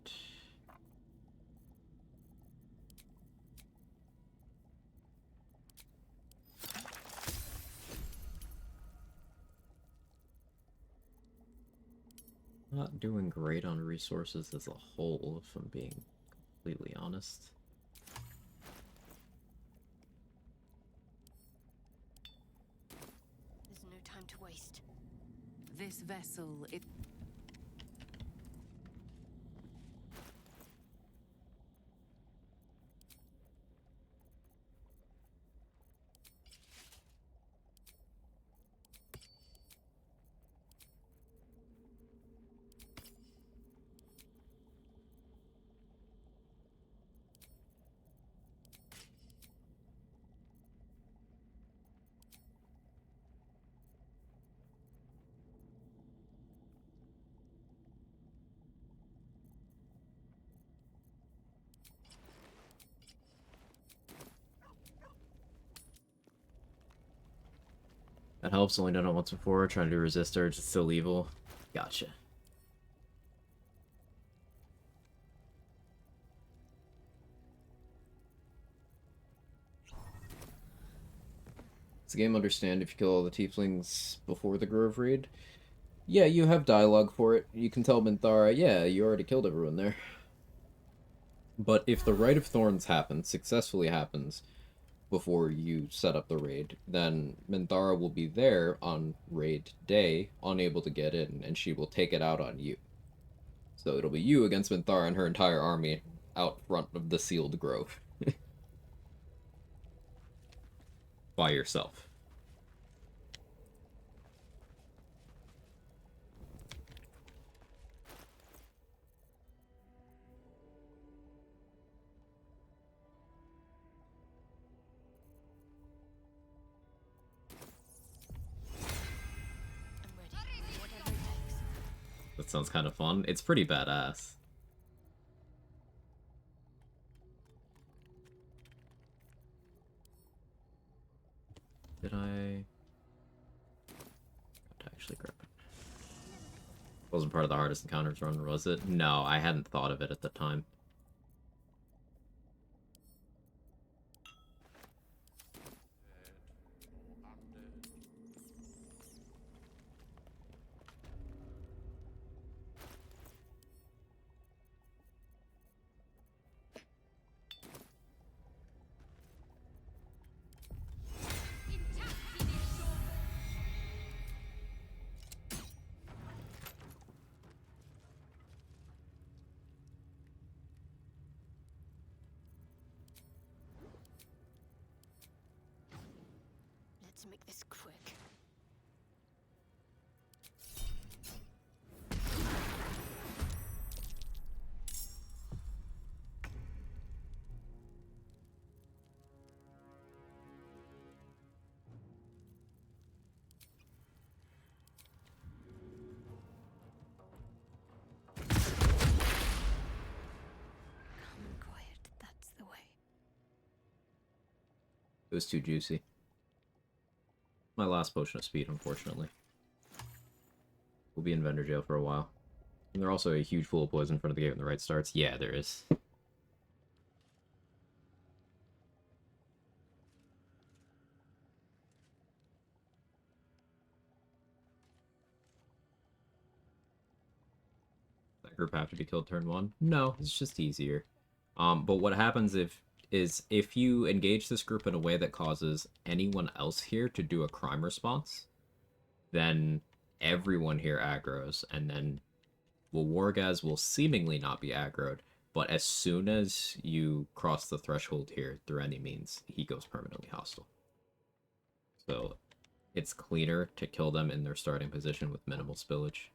Not doing great on resources as a whole, if I'm being completely honest. There's no time to waste. This vessel, it... That helps, only done it once before, trying to resist urge, it's still evil. Gotcha. Does the game understand if you kill all the tieflings before the Grove Raid? Yeah, you have dialogue for it. You can tell Minthara, yeah, you already killed everyone there. But if the Rite of Thorns happens, successfully happens, before you set up the raid, then Minthara will be there on raid day, unable to get in, and she will take it out on you. So it'll be you against Minthara and her entire army out front of the sealed grove. By yourself. That sounds kind of fun. It's pretty badass. Did I actually grab it? Wasn't part of the hardest encounters run, was it? No, I hadn't thought of it at the time. Let's make this quick. Calm and quiet, that's the way. It was too juicy. My last potion of speed, unfortunately. We'll be in vendor jail for a while. And there's also a huge pool of poison in front of the gate when the raid starts. Yeah, there is. That group have to be killed turn 1? No, it's just easier. But what happens if you engage this group in a way that causes anyone else here to do a crime response, then everyone here aggroes, and then Wargaz will seemingly not be aggroed, but as soon as you cross the threshold here through any means, he goes permanently hostile. So it's cleaner to kill them in their starting position with minimal spillage.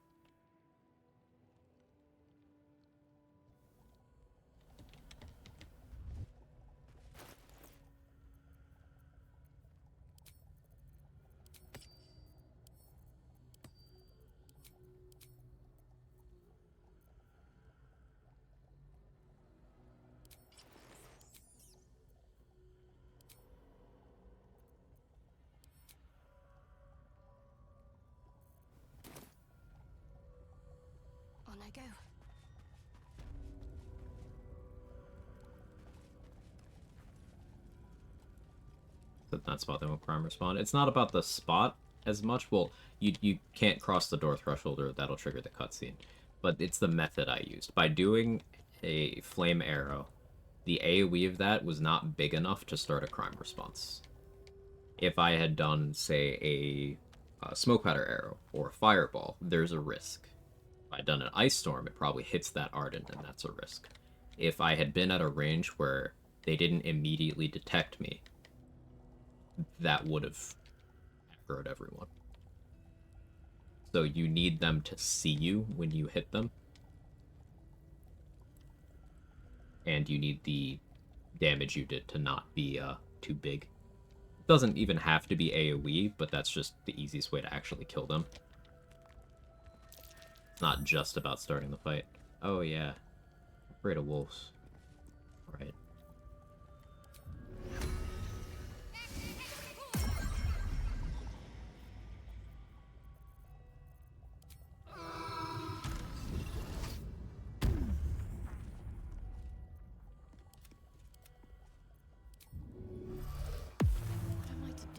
On I go. That spot, they won't crime respawn. It's not about the spot as much. Well, you can't cross the door threshold or that'll trigger the cutscene. But it's the method I used. By doing a flame arrow, the AoE of that was not big enough to start a crime response. If I had done, say, a smoke powder arrow or a fireball, there's a risk. If I'd done an ice storm, it probably hits that ardent, and that's a risk. If I had been at a range where they didn't immediately detect me, that would have aggroed everyone. So you need them to see you when you hit them. And you need the damage you did to not be too big. It doesn't even have to be AoE, but that's just the easiest way to actually kill them. It's not just about starting the fight. Oh yeah. Afraid of wolves. Alright. What am I to do?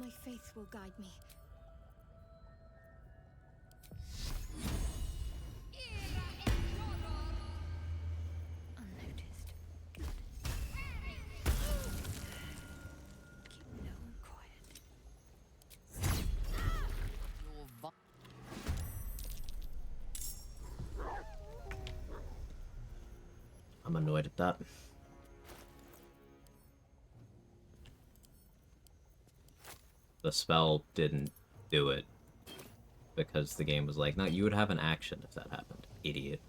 My faith will guide me. Unnoticed. Good. Keep low and quiet. I'm annoyed at that. The spell didn't do it because the game was like, no, you would have an action if that happened, idiot.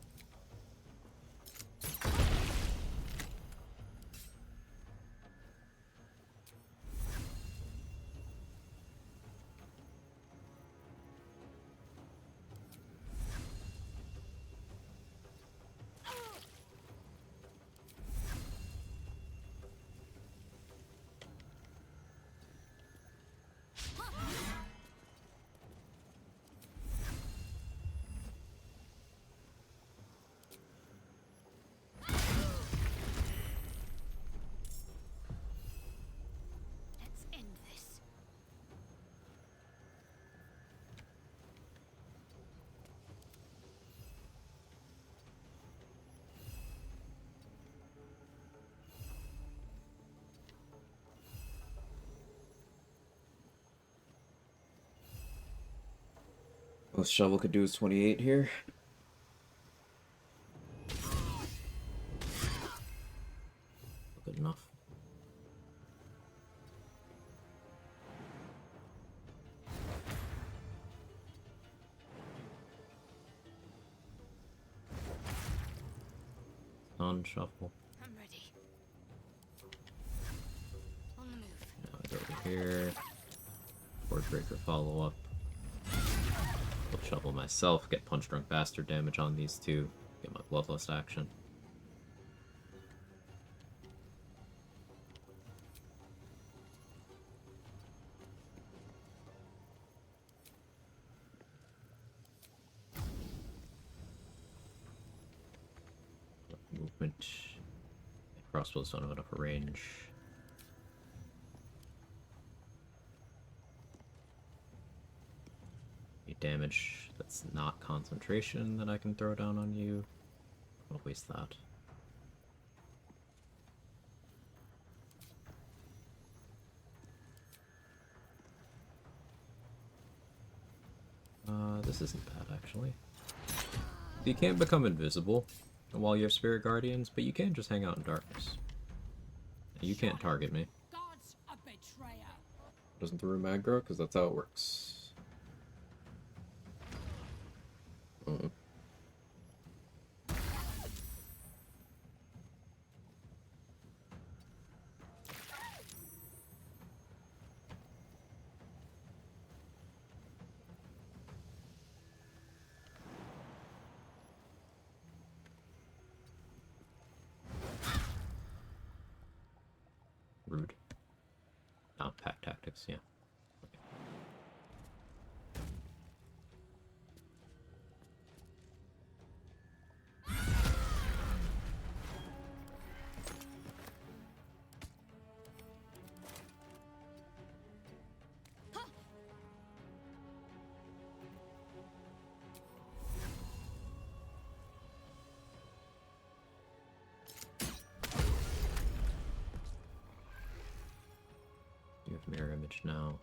Let's end this. Most shovel could do is 28 here. Good enough. Non-shuffle. I'm ready. On the move. Now I go over here. Wordbreaker follow-up. I'll shovel myself, get Punch Drunk Bastard damage on these two, get my Bloodlust action. Movement. Crossbows don't have enough range. Damage that's not concentration that I can throw down on you. I'll waste that. This isn't bad actually. You can't become invisible while you have Spirit Guardians, but you can just hang out in darkness. You can't target me. God's a betrayer. Doesn't the room aggro? Because that's how it works. Rude. Oh, pack tactics, yeah. You have mirror image now.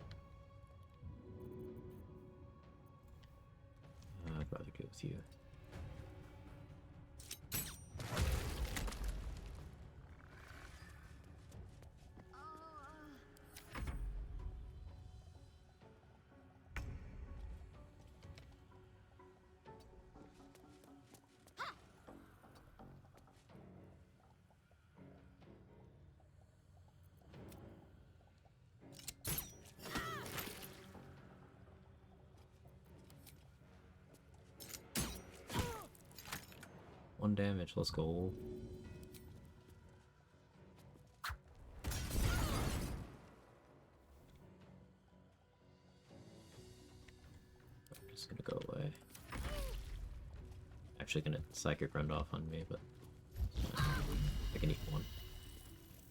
I'd rather deal with you. One damage, let's go. I'm just gonna go away. Actually gonna Psychic Rend off on me, but I can eat one.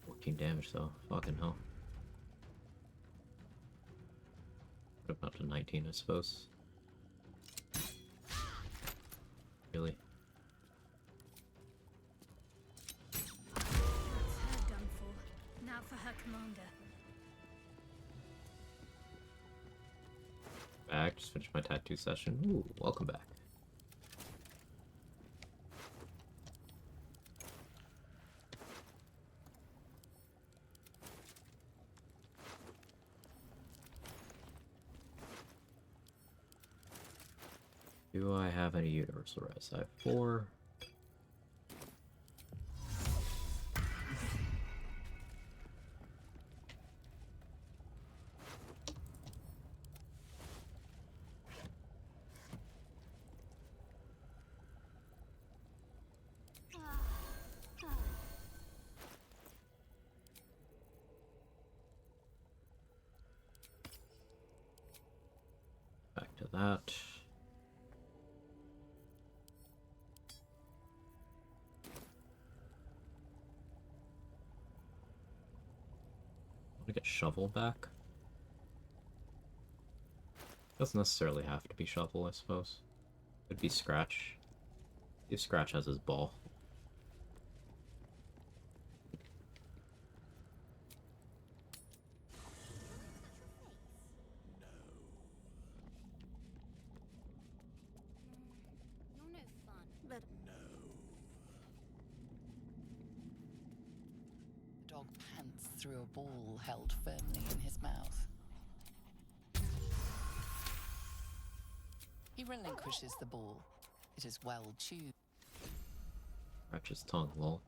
14 damage though, fucking hell. Put him up to 19, I suppose. Really? That's her done for. Now for her commander. Back, just finished my tattoo session. Ooh, welcome back. Do I have any universal res? I have 4. Back to that. Get shovel back. Doesn't necessarily have to be shovel, I suppose. Could be scratch. If scratch has his ball. You're no fun, but The dog pants through a ball held firmly in his mouth. He relinquishes the ball. It is well chewed. Scratch his tongue, lol.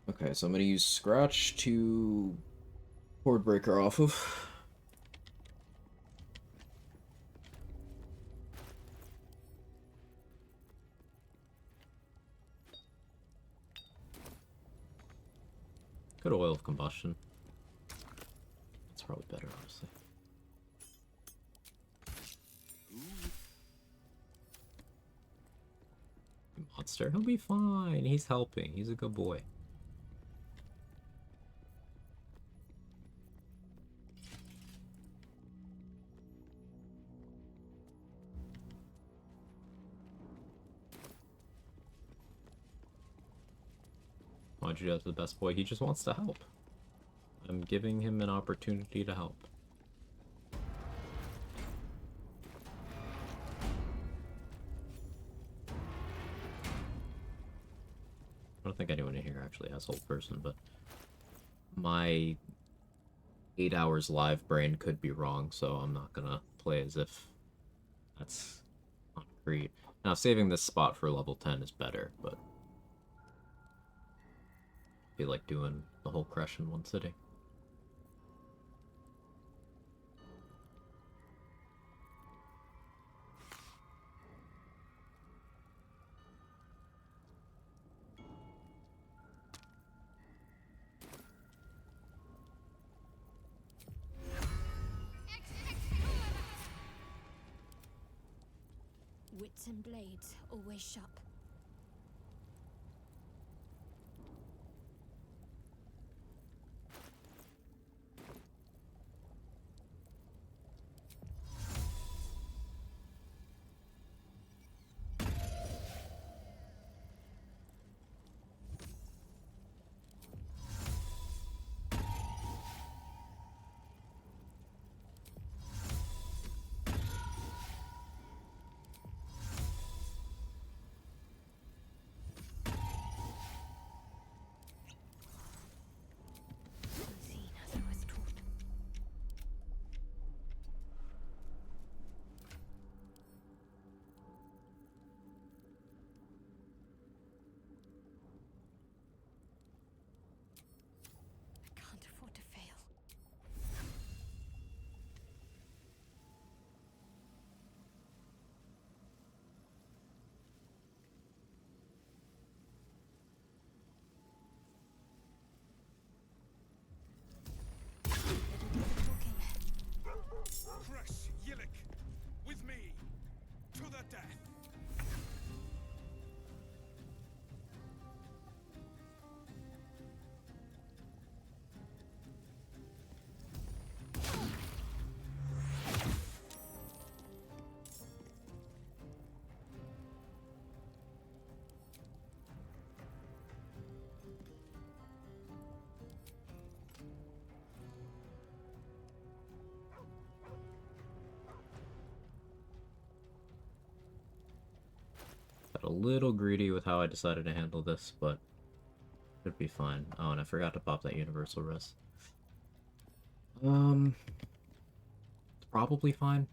Okay, so I'm gonna use Scratch to Horde Breaker off of. Good oil of combustion. That's probably better, honestly. Monster, he'll be fine. He's helping. He's a good boy. Why'd you do that to the best boy? He just wants to help. I'm giving him an opportunity to help. I don't think anyone in here actually has Hold Person, but my 8 hours live brain could be wrong, so I'm not gonna play as if that's concrete. Now, saving this spot for level 10 is better, but I feel like doing the whole crush in one sitting. wits and blades always sharp. a little greedy with how I decided to handle this, but should be fine. Oh, and I forgot to pop that universal rest. It's probably fine.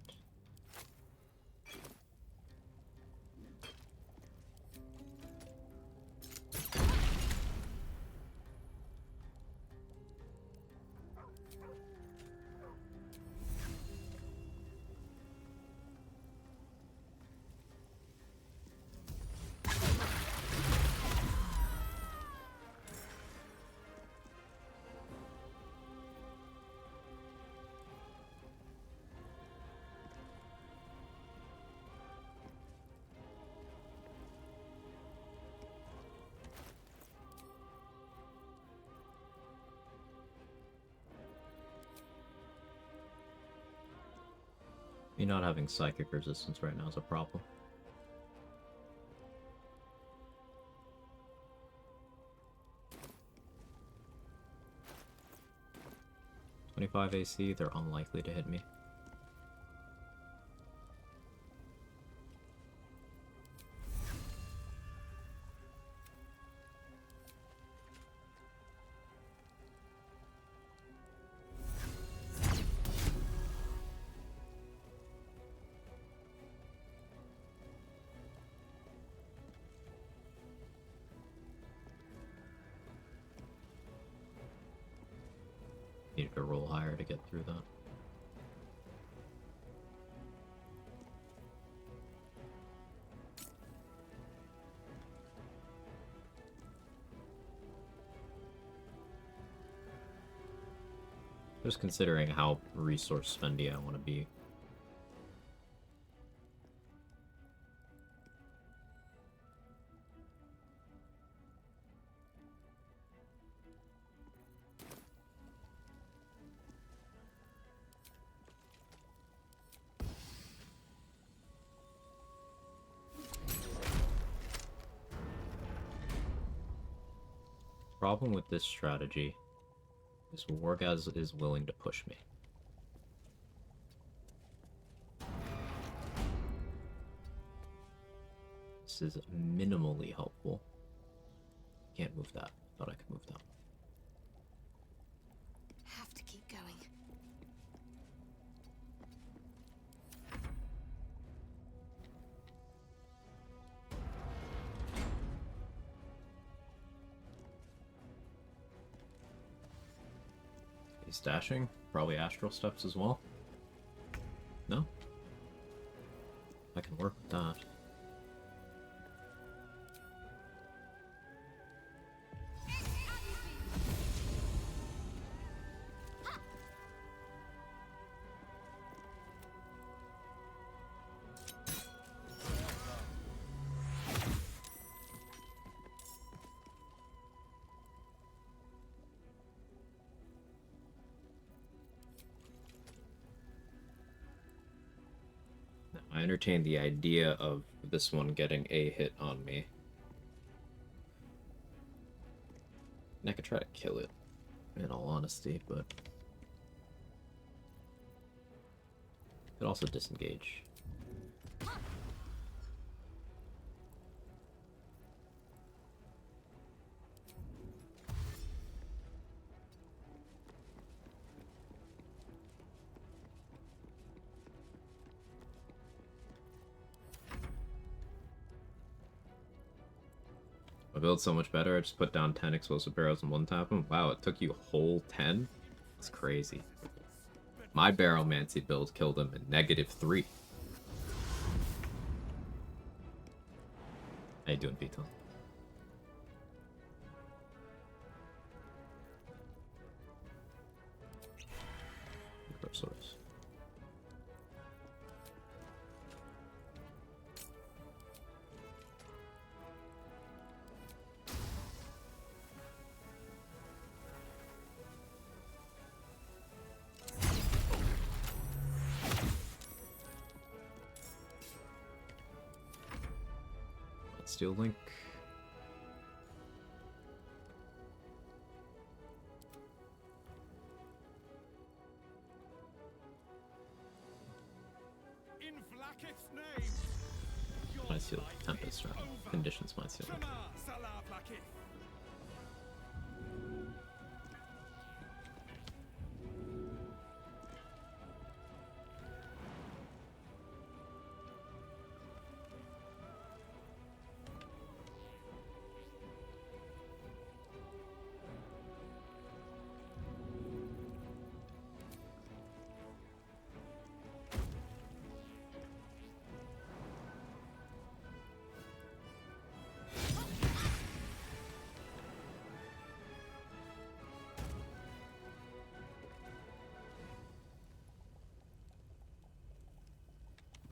Me not having psychic resistance right now is a problem. .25 AC, they're unlikely to hit me. Needed to roll higher to get through that. Just considering how resource spendy I want to be. Problem with this strategy is Wargaz is willing to push me. This is minimally helpful. Can't move that. Thought I could move that. Have to keep going. He's dashing. Probably astral steps as well. No? I can work with that. I entertain the idea of this one getting a hit on me. And I could try to kill it, in all honesty, but... could also disengage. I build so much better. I just put down 10 explosive barrels and one tap them. Wow, it took you a whole 10? That's crazy. My Barrelmancy build killed him in -3. How you doing, Vito? Source. Steel Link. I seal Tempest round. conditions my ceiling.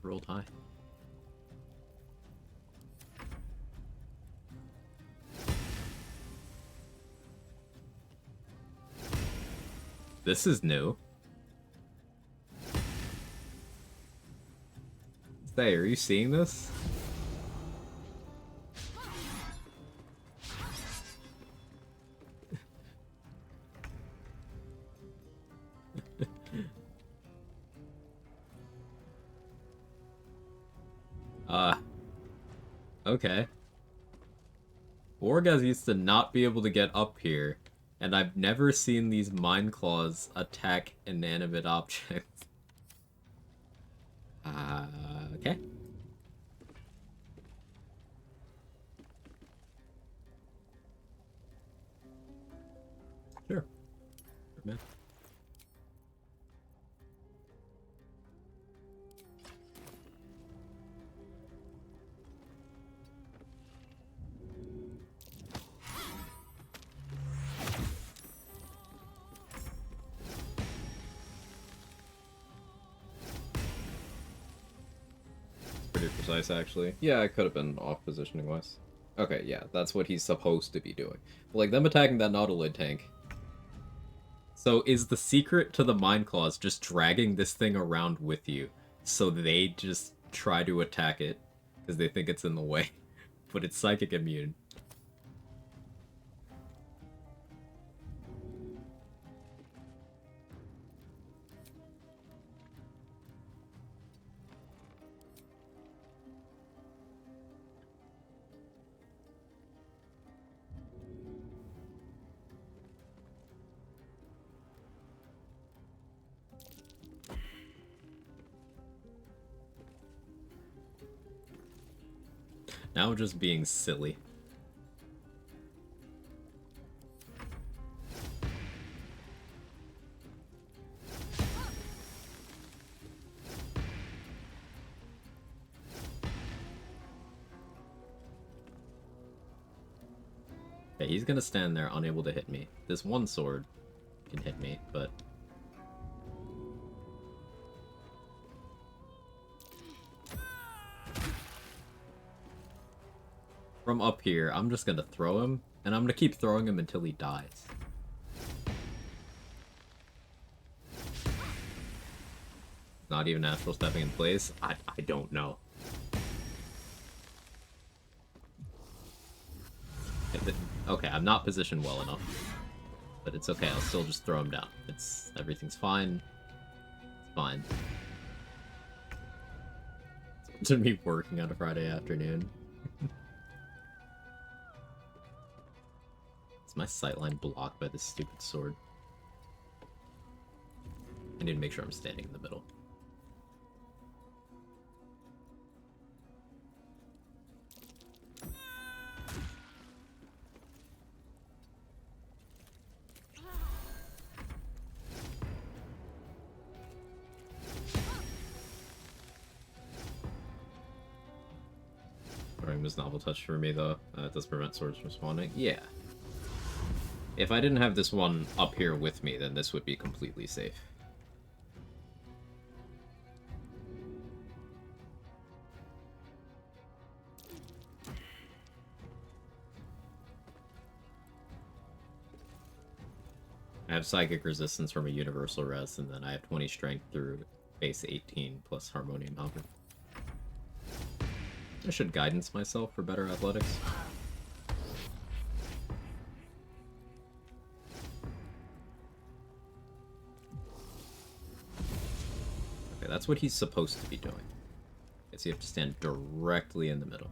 Rolled high. This is new. Say, are you seeing this? Okay. Orgaz used to not be able to get up here, and I've never seen these Mind Claws attack inanimate objects. Okay. Sure. Man. Pretty precise, actually. Yeah, I could have been off positioning wise. Okay, yeah, that's what he's supposed to be doing. But, like, them attacking that Nautiloid tank. So, is the secret to the Mind Claws just dragging this thing around with you so they just try to attack it because they think it's in the way? But it's psychic immune. Now just being silly. Okay, he's gonna stand there unable to hit me. This one sword can hit me, but... From up here, I'm just gonna throw him, and I'm gonna keep throwing him until he dies. Not even natural stepping in place? I don't know. Okay, I'm not positioned well enough. But it's okay, I'll still just throw him down. Everything's fine. It's fine. It's gonna be working on a Friday afternoon. Is my sightline blocked by this stupid sword? I need to make sure I'm standing in the middle. Throwing was novel touch for me though. It does prevent swords from spawning. Yeah. If I didn't have this one up here with me, then this would be completely safe. I have psychic resistance from a universal res, and then I have 20 strength through base 18 plus harmonium helper. I should guidance myself for better athletics. Okay, that's what he's supposed to be doing. Guess you have to stand directly in the middle.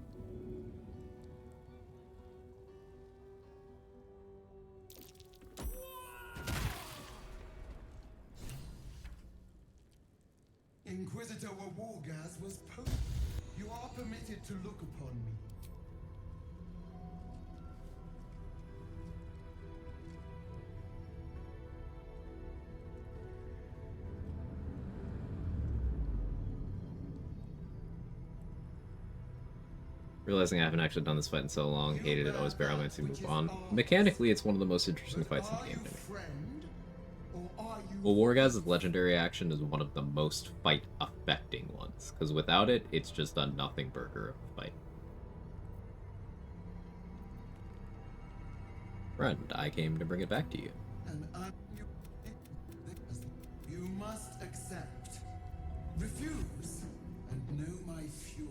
Inquisitor Wargas was You are permitted to look upon me. Realizing I haven't actually done this fight in so long, hated it, always barely managed to move on. Mechanically, it's one of the most interesting fights in the game to me. Well, Wargaz's legendary action is one of the most fight-affecting ones, because without it, it's just a nothing burger of a fight. Friend, I came to bring it back to you. And you must accept. Refuse, and know my fury.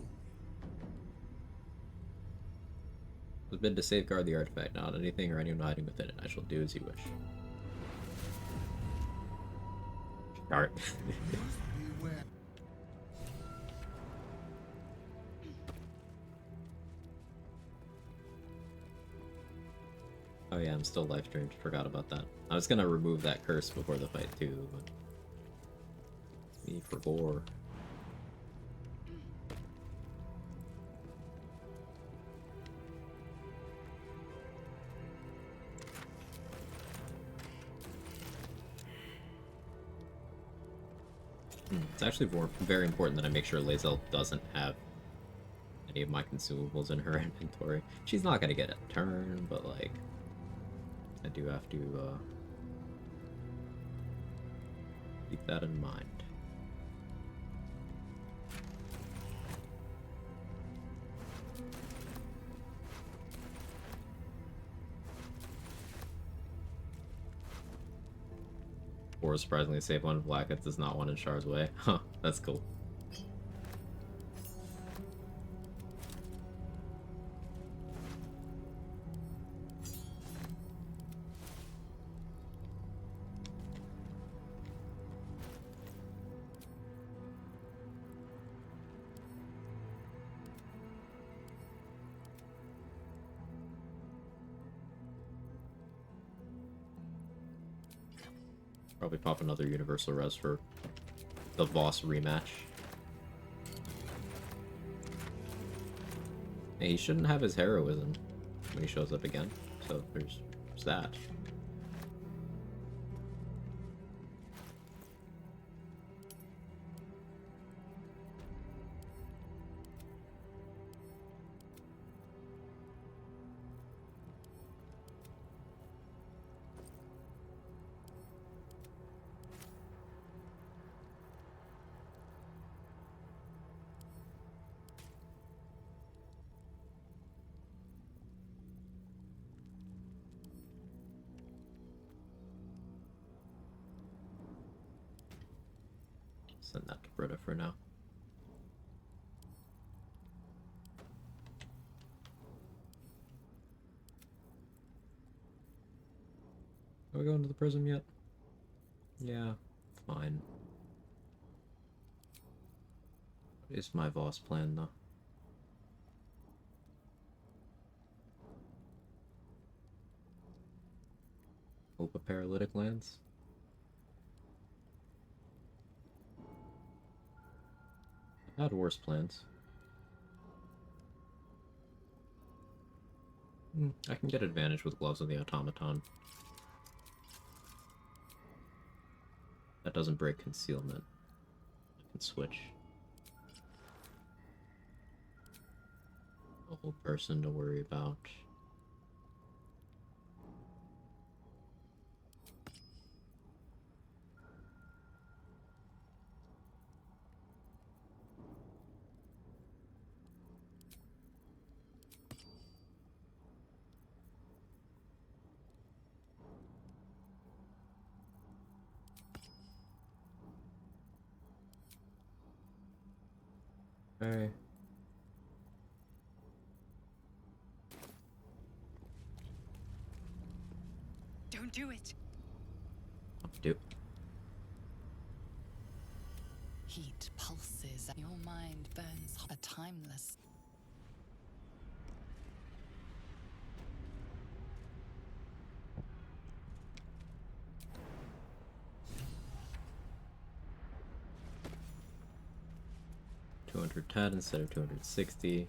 It has been to safeguard the artifact, not anything or anyone hiding within it. I shall do as you wish. Alright. Oh yeah, I'm still live streamed. Forgot about that. I was gonna remove that curse before the fight too, but... Me for gore. It's actually very important that I make sure Lae'zel doesn't have any of my consumables in her inventory. She's not gonna get a turn, but like, I do have to keep that in mind. Or surprisingly save one in Blackheads does not one in Shar's way. Huh, that's cool. Probably pop another Universal Res for the Voss rematch. Hey, he shouldn't have his heroism when he shows up again, so there's that. Send that to Britta for now. Are we going to the prism yet? Yeah, fine. What is my Voss plan, though? Hope a paralytic lands? I had worse plans. I can get advantage with Gloves of the Automaton. That doesn't break concealment. I can switch. A whole person to worry about. Alright. Don't do it. Do. Heat pulses, and your mind burns a timeless. 210 instead of 260. You know,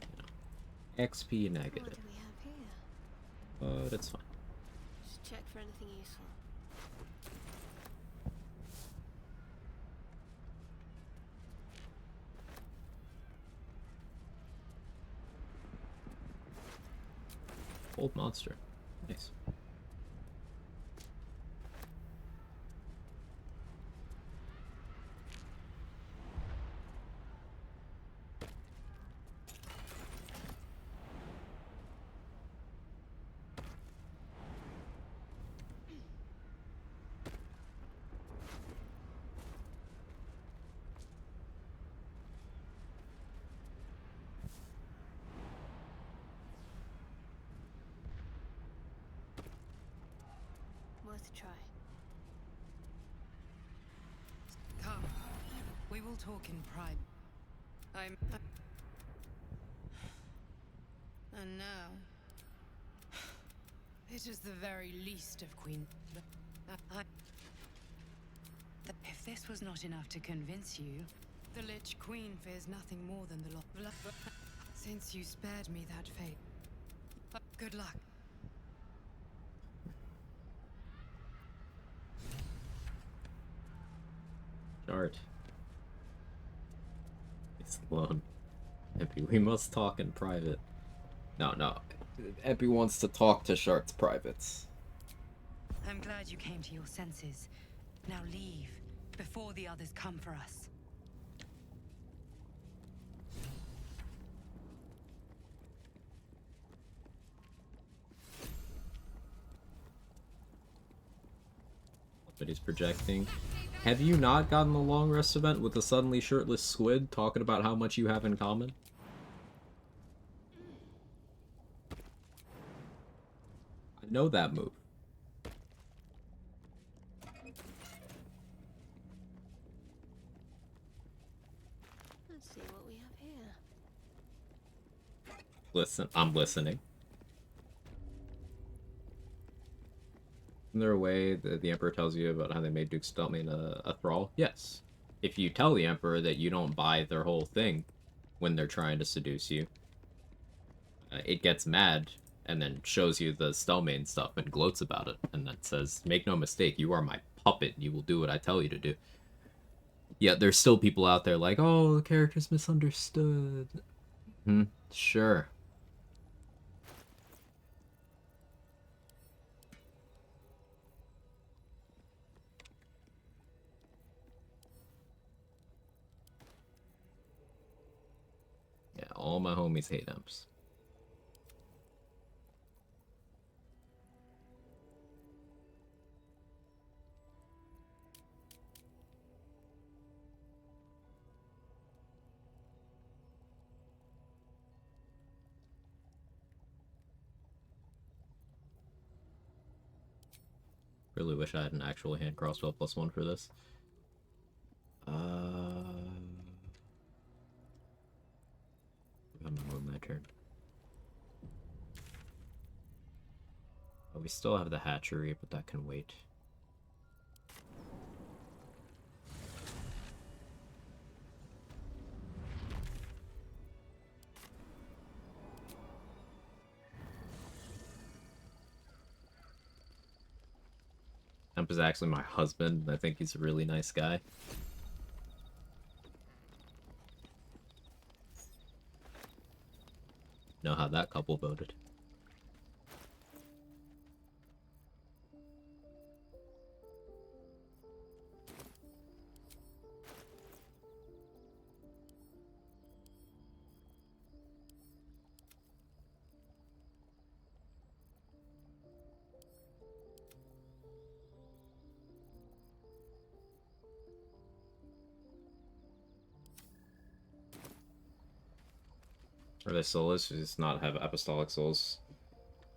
XP negative. What do we have here? But it's fine. Just check for anything useful. Old monster. Nice. Worth a try. Come, we will talk in private. And now, it is the very least of Queen. If this was not enough to convince you, the Lich Queen fears nothing more than the law. Since you spared me that fate, good luck. Shart. It's alone. Epi, we must talk in private. No. Epi wants to talk to Shart's privates. I'm glad you came to your senses. Now leave, before the others come for us. But he's projecting. Have you not gotten the long rest event with the suddenly shirtless squid talking about how much you have in common? I know that move. Let's see what we have here. Listen, I'm listening. Isn't there a way that the Emperor tells you about how they made Duke Steltman a thrall? Yes. If you tell the Emperor that you don't buy their whole thing when they're trying to seduce you, it gets mad and then shows you the Steltman stuff and gloats about it and then says, make no mistake, you are my puppet and you will do what I tell you to do. Yet there's still people out there like, oh, the character's misunderstood. Sure. Yeah, all my homies hate imps. Really wish I had an actual hand crossbow +1 for this. I'm gonna move my turn. Oh, we still have the hatchery, but that can wait. Temp is actually my husband. I think he's a really nice guy. Know how that couple voted. Are they soulless? Or just not have apostolic souls?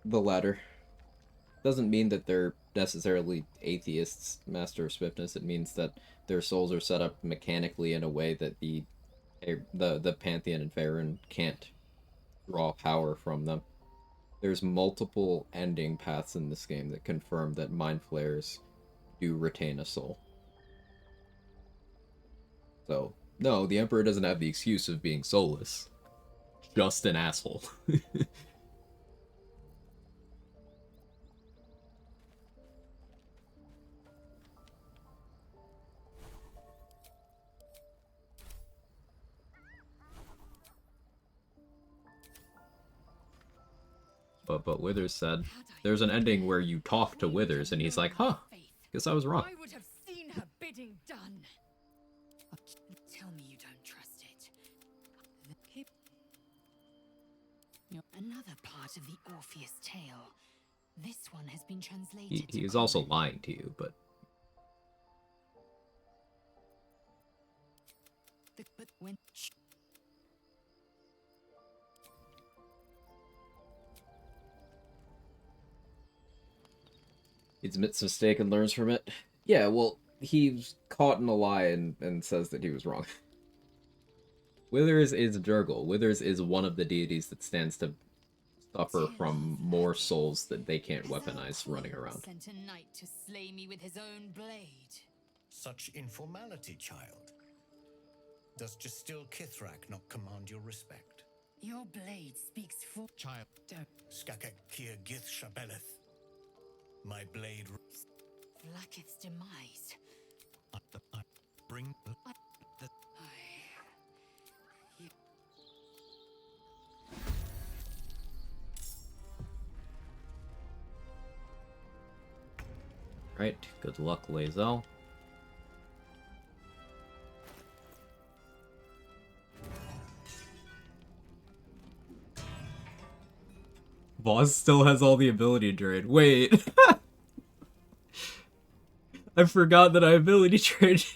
The latter. Doesn't mean that they're necessarily atheists, Master of Swiftness. It means that their souls are set up mechanically in a way that the Pantheon and Faerun can't draw power from them. There's multiple ending paths in this game that confirm that Mind Flayers do retain a soul. So, No, the Emperor doesn't have the excuse of being soulless. Just an asshole. But Withers said, there's an ending where you talk to Withers, and he's like, huh, guess I was wrong. I would have seen her bidding done. Tell me you don't trust it. Another part of the Orpheus tale. This one has been translated. He is also lying to you, but... But when... He admits mistake and learns from it. Yeah, well, he's caught in a lie and says that he was wrong. Withers is Durgal. Withers is one of the deities that stands to suffer from more souls that they can't weaponize running around. Sent a knight to slay me with his own blade. Such informality, child. Does Justil Kithrak not command your respect? Your blade speaks for... Child. Skakek Kia Gith Shabeleth. My blade... Vlakith's demise. Bring... Right, good luck, Lae'zel. Boss still has all the ability drain. Wait. I forgot that I ability drained.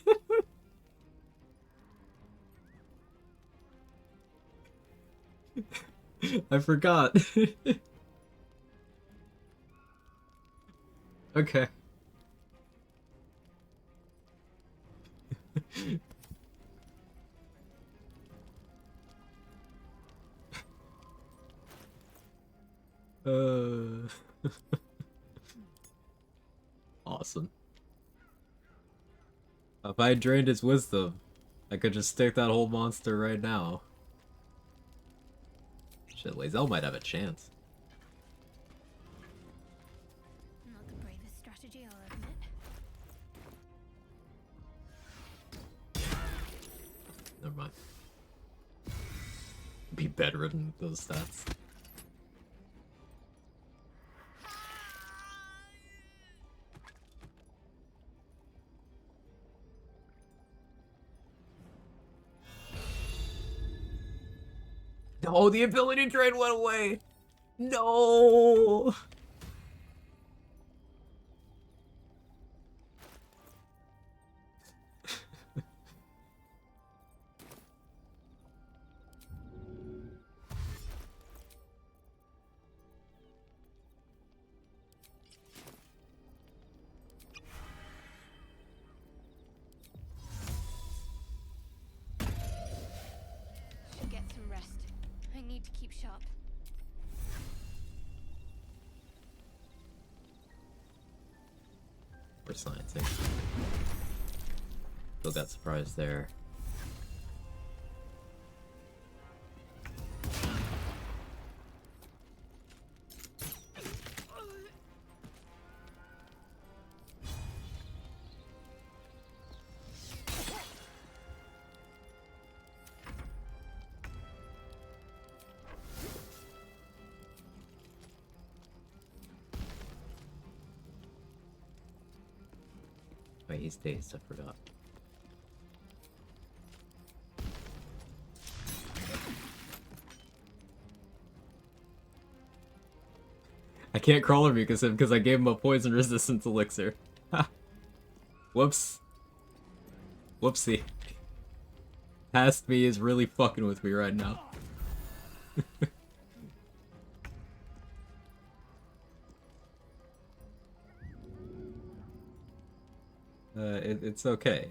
I forgot. Okay. Awesome. If I drained his wisdom, I could just stick that whole monster right now. Shit, Lae'zel might have a chance. Not the bravest strategy, I'll admit. Never mind. Be bedridden with those stats. No, the ability drain went away. No. Should get some rest. I need to keep sharp. We're sciencing. Still got surprised there. Wait, he's dazed, I forgot. I can't crawler me because I gave him a poison resistance elixir. Whoops. Whoopsie. Past me is really fucking with me right now. It's okay.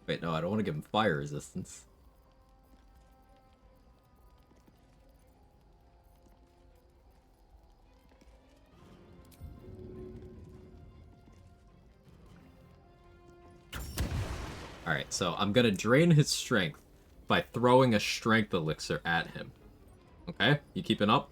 Wait, no, I don't want to give him fire resistance. Alright, so I'm gonna drain his strength by throwing a strength elixir at him. Okay? You keeping up?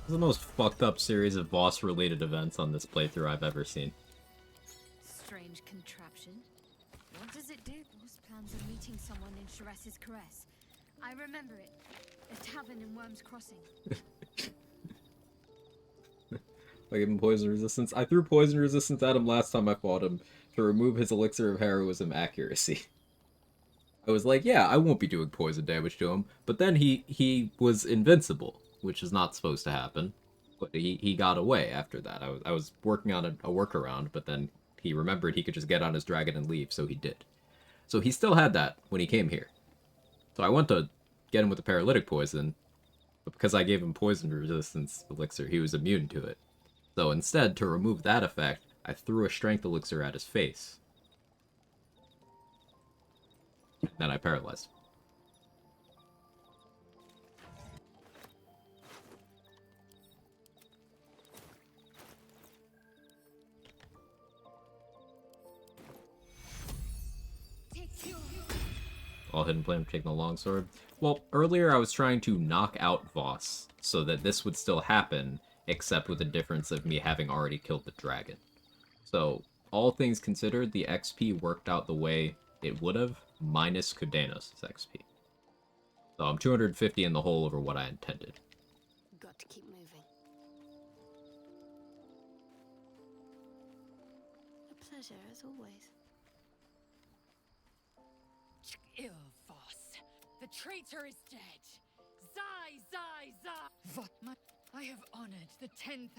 This is the most fucked up series of boss-related events on this playthrough I've ever seen. Strange contraption. What does it do? Whose plans of meeting someone in Sharess's caress? I remember it. A tavern in Worm's Crossing. I gave him poison resistance. I threw poison resistance at him last time I fought him to remove his elixir of heroism accuracy. I was like, yeah, I won't be doing poison damage to him. But then he was invincible, which is not supposed to happen. But he got away after that. I was working on a workaround, but then he remembered he could just get on his dragon and leave, so he did. So he still had that when he came here. So I went to get him with the paralytic poison, but because I gave him poison resistance elixir, he was immune to it. So instead, to remove that effect, I threw a strength elixir at his face. Then I paralyzed. All hidden plan of taking the longsword. Well, earlier I was trying to knock out Voss, so that this would still happen, except with the difference of me having already killed the dragon. So, all things considered, the XP worked out the way it would have, minus Kudenos' XP. So I'm 250 in the hole over what I intended. Got to keep moving. A pleasure, as always. Ill Voss. The traitor is dead. Zai, Zai, Zai. I have honored the 10,000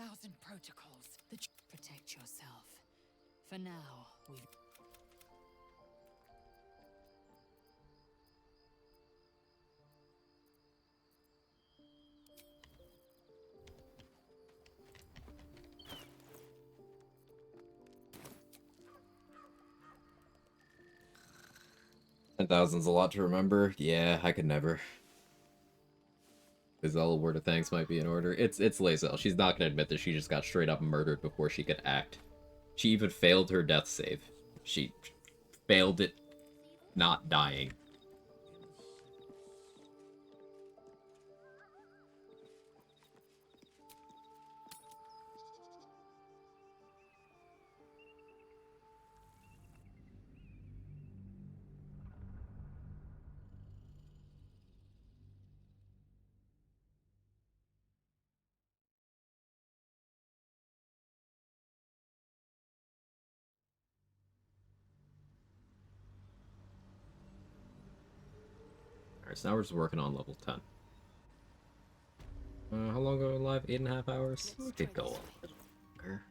protocols. Protect yourself. For now, we... 10,000's a lot to remember. Yeah, I could never. Lizelle, word of thanks might be in order. It's Lizelle. She's not gonna admit that she just got straight up murdered before she could act. She even failed her death save. She failed it not dying. Alright, so now we're just working on level 10. How long ago live? 8.5 hours? We could go a little bit longer.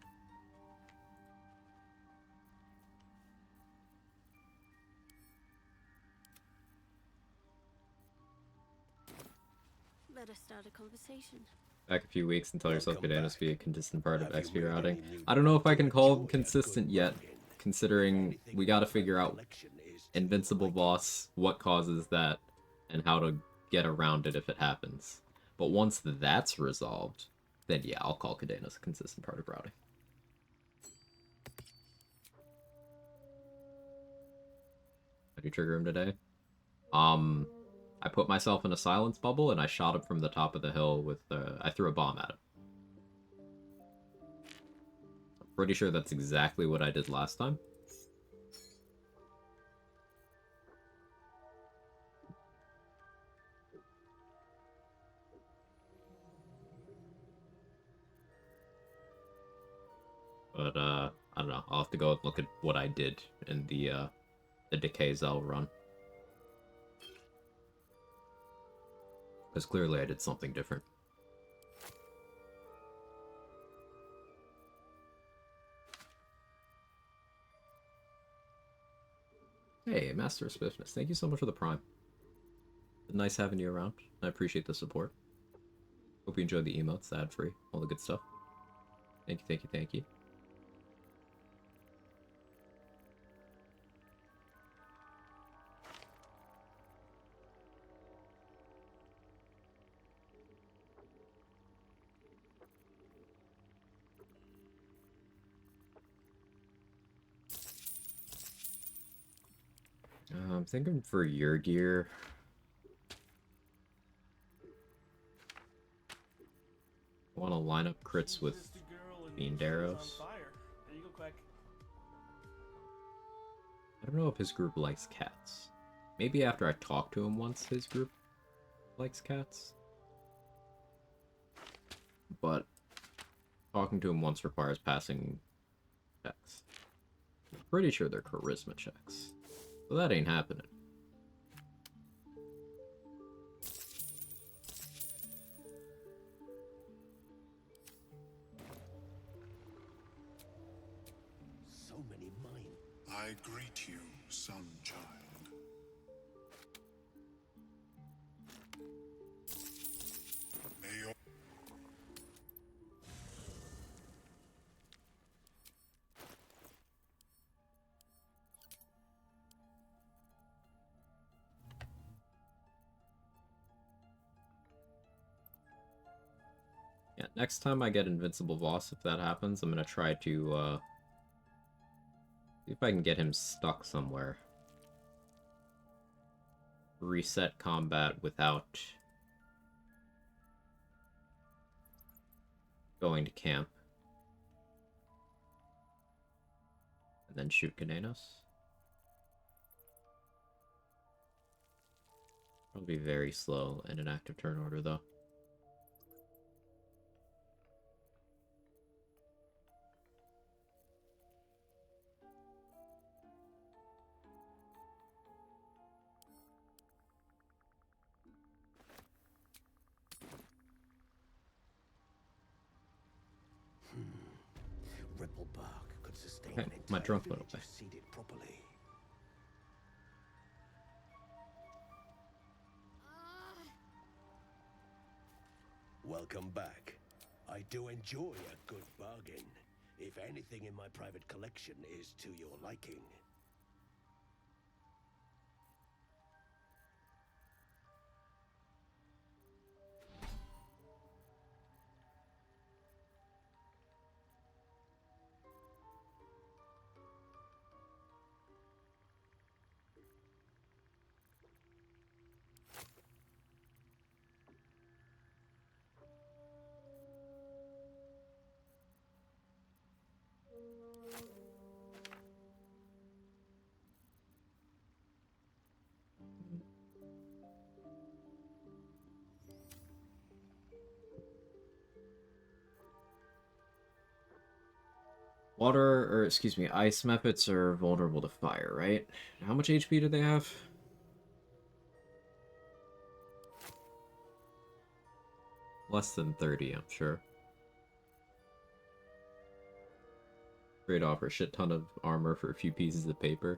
Better start a conversation. Back a few weeks and tell yourself Kudenos be a consistent part of XP routing. I don't know if I can call him consistent yet, considering we gotta figure out Invincible Boss, what causes that, and how to get around it if it happens. But once that's resolved, then yeah, I'll call Kudenos a consistent part of routing. How do you trigger him today? I put myself in a silence bubble and I shot him from the top of the hill with I threw a bomb at him. I'm pretty sure that's exactly what I did last time. but I don't know. I'll have to go and look at what I did in the Decay Zell run. Because clearly I did something different. Hey, Master of Swiftness, thank you so much for the Prime. Nice having you around. I appreciate the support. Hope you enjoyed the emotes, ad-free, all the good stuff. Thank you, thank you, thank you. I'm thinking for your gear. I want to line up crits with Fiend Arrows. There you go, Quag. I don't know if his group likes cats. Maybe after I talk to him once, his group likes cats. But talking to him once requires passing checks. I'm pretty sure they're charisma checks. So that ain't happening. So many minds. I greet you, son child. May your Yeah, next time I get Invincible Voss, if that happens, I'm gonna try to, see if I can get him stuck somewhere. Reset combat without going to camp. And then shoot Cananos. It'll be very slow in an active turn order, though. Ripple bark could sustain Okay, an my entire drunk went village away. if seeded properly. Welcome back. I do enjoy a good bargain, if anything in my private collection is to your liking. Water, or excuse me, ice mephits are vulnerable to fire, right? How much HP do they have? Less than 30, I'm sure. Trade off a shit ton of armor for a few pieces of paper.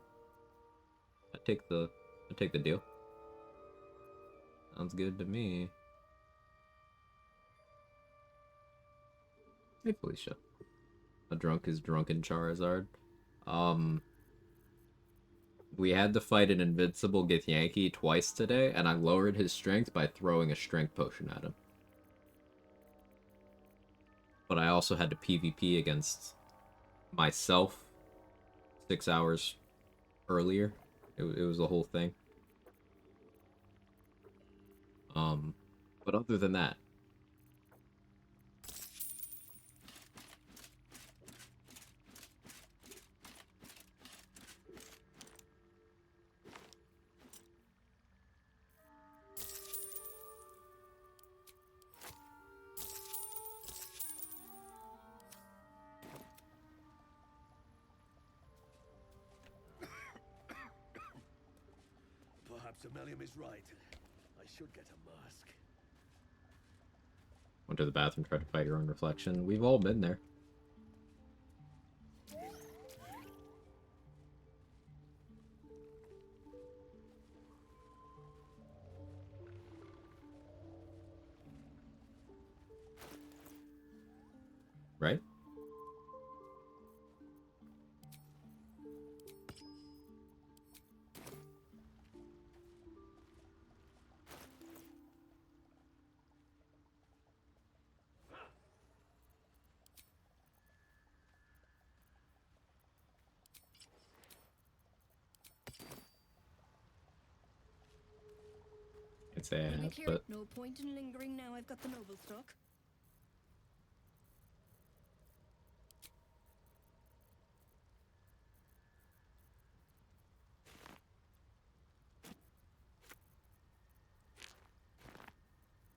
I take the deal. Sounds good to me. Hey Felicia. A drunk is drunken Charizard. We had to fight an invincible Githyanki twice today, and I lowered his strength by throwing a strength potion at him. But I also had to PvP against myself 6 hours earlier. It was the whole thing. But other than that, Perhaps Ammonium is right. I should get a mask. Went to the bathroom, tried to fight your own reflection. We've all been there. Right? Can't say I have, but No point in lingering now I've got the noble stock.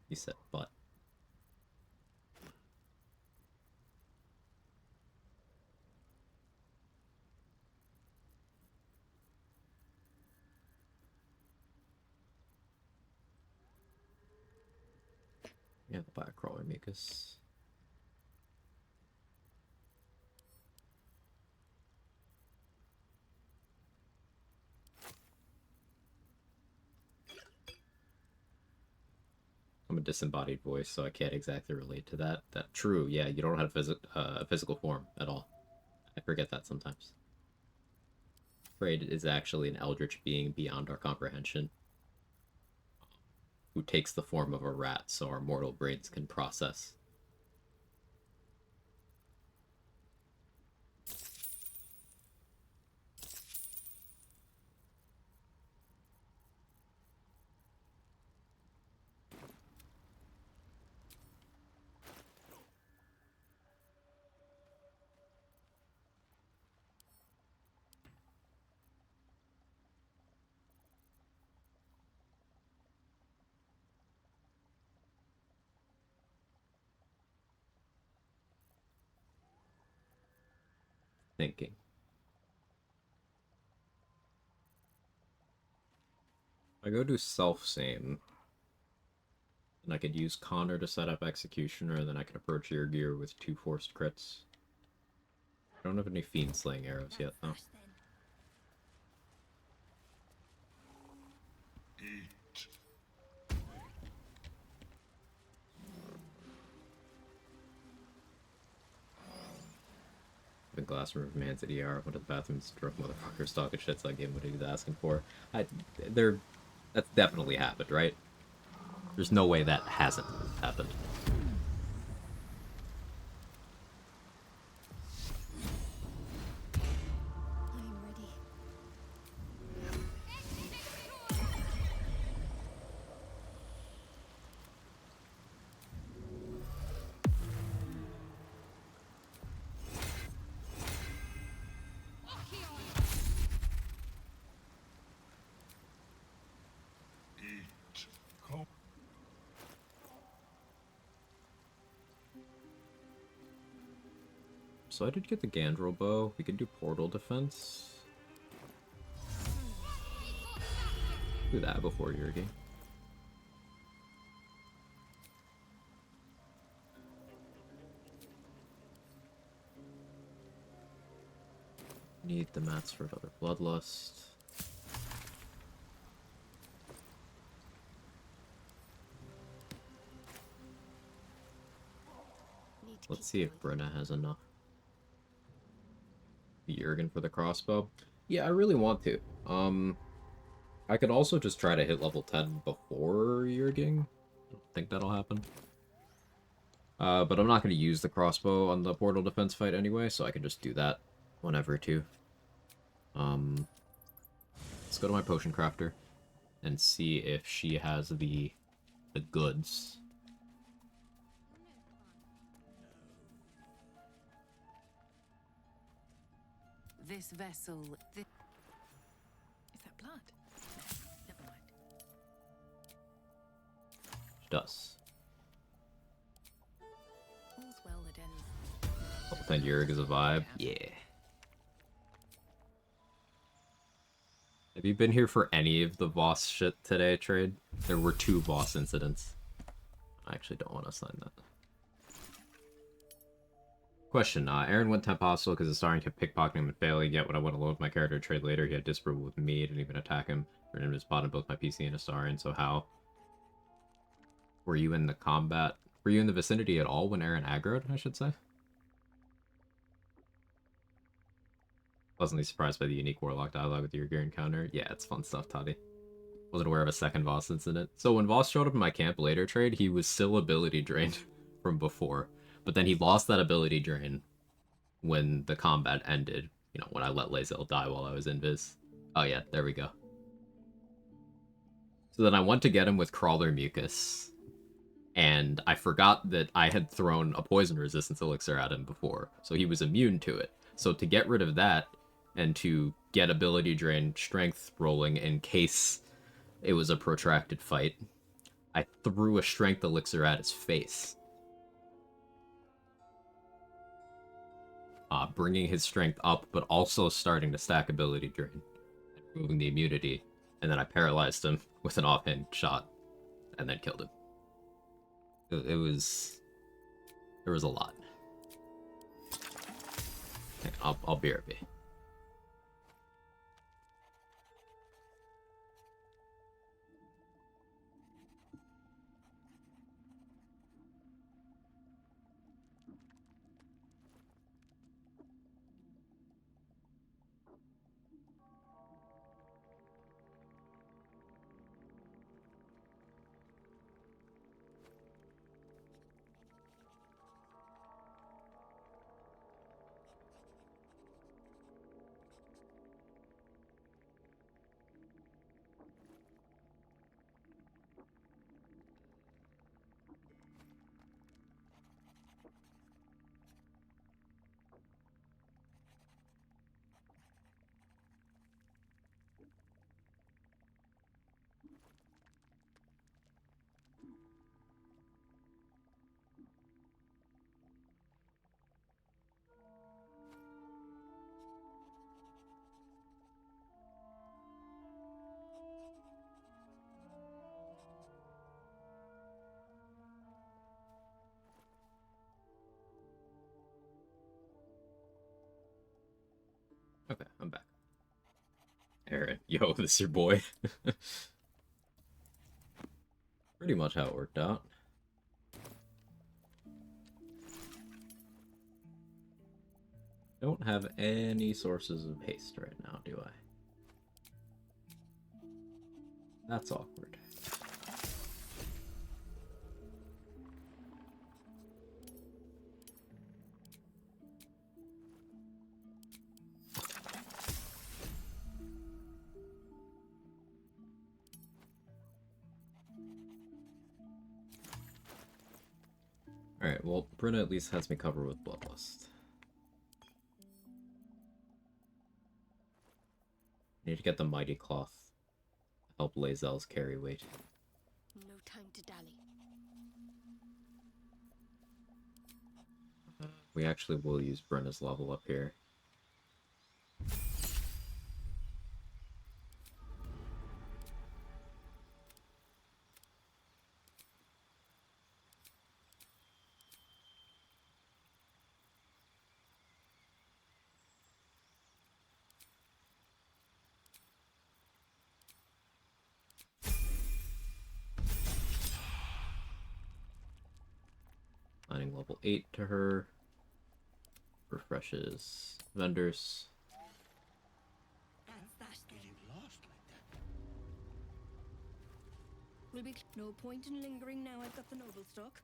you said but. Yeah, the black crawler mucus. I'm a disembodied voice, so I can't exactly relate to that. That true, yeah, you don't have a physical form at all. I forget that sometimes. Afraid is actually an eldritch being beyond our comprehension, who takes the form of a rat so our mortal brains can process. Thinking. I go to self-same, and I could use Connor to set up Executioner, and then I could approach your gear with 2 forced crits. I don't have any Fiend Slaying arrows yet, though. The glass room man's at ER. Went to the bathroom, drunk motherfuckers talking shit, so I gave him what he was asking for. That's definitely happened, right? There's no way that hasn't happened. So I did get the Gandrel bow. We can do portal defense. Do that before Yurgi. Need the mats for another bloodlust. Let's see if Brenna has enough. Jurgen for the crossbow. Yeah, I really want to. I could also just try to hit level 10 before Jurgen. I don't think that'll happen. But I'm not going to use the crossbow on the portal defense fight anyway, so I can just do that whenever too. Let's go to my potion crafter and see if she has the goods. This vessel... Is that blood? Never mind. She does. All's well that ends. Level 10 Yurg is a vibe. Yeah. Have you been here for any of the boss shit today, Trade? There were 2 boss incidents. I actually don't want to sign that. Question, Aaron went temp hostile because his Astarion kept pickpocketing him and failing, yet when I went alone with my character to trade later, he had disapproval with me, didn't even attack him. Turned him to spot on both my PC and Astarion, so how? Were you in the combat? Were you in the vicinity at all when Aaron aggroed, I should say? Pleasantly surprised by the unique Warlock dialogue with your gear encounter. Yeah, it's fun stuff, Toddy. Wasn't aware of a second Voss incident. So when Voss showed up in my camp later trade, he was still ability drained from before. But then he lost that ability drain when the combat ended. You know, when I let Lae'zel die while I was invis. Oh yeah, there we go. So then I went to get him with Crawler Mucus. And I forgot that I had thrown a poison resistance elixir at him before. So he was immune to it. So to get rid of that, and to get ability drain strength rolling in case it was a protracted fight, I threw a strength elixir at his face. Bringing his strength up, but also starting to stack ability drain, and removing the immunity, and then I paralyzed him with an offhand shot, and then killed him. There was a lot. I'll BRB. Okay, I'm back. Aaron, yo, this is your boy. Pretty much how it worked out. Don't have any sources of haste right now, do I? That's awkward. Alright, well, Bruna at least has me covered with Bloodlust. Need to get the Mighty Cloth to help Lae'zel's carry weight. No time to dally. We actually will use Bruna's level up here. Adding level 8 to her. Refreshes vendors. Will be no point in lingering now I've got the noble stock.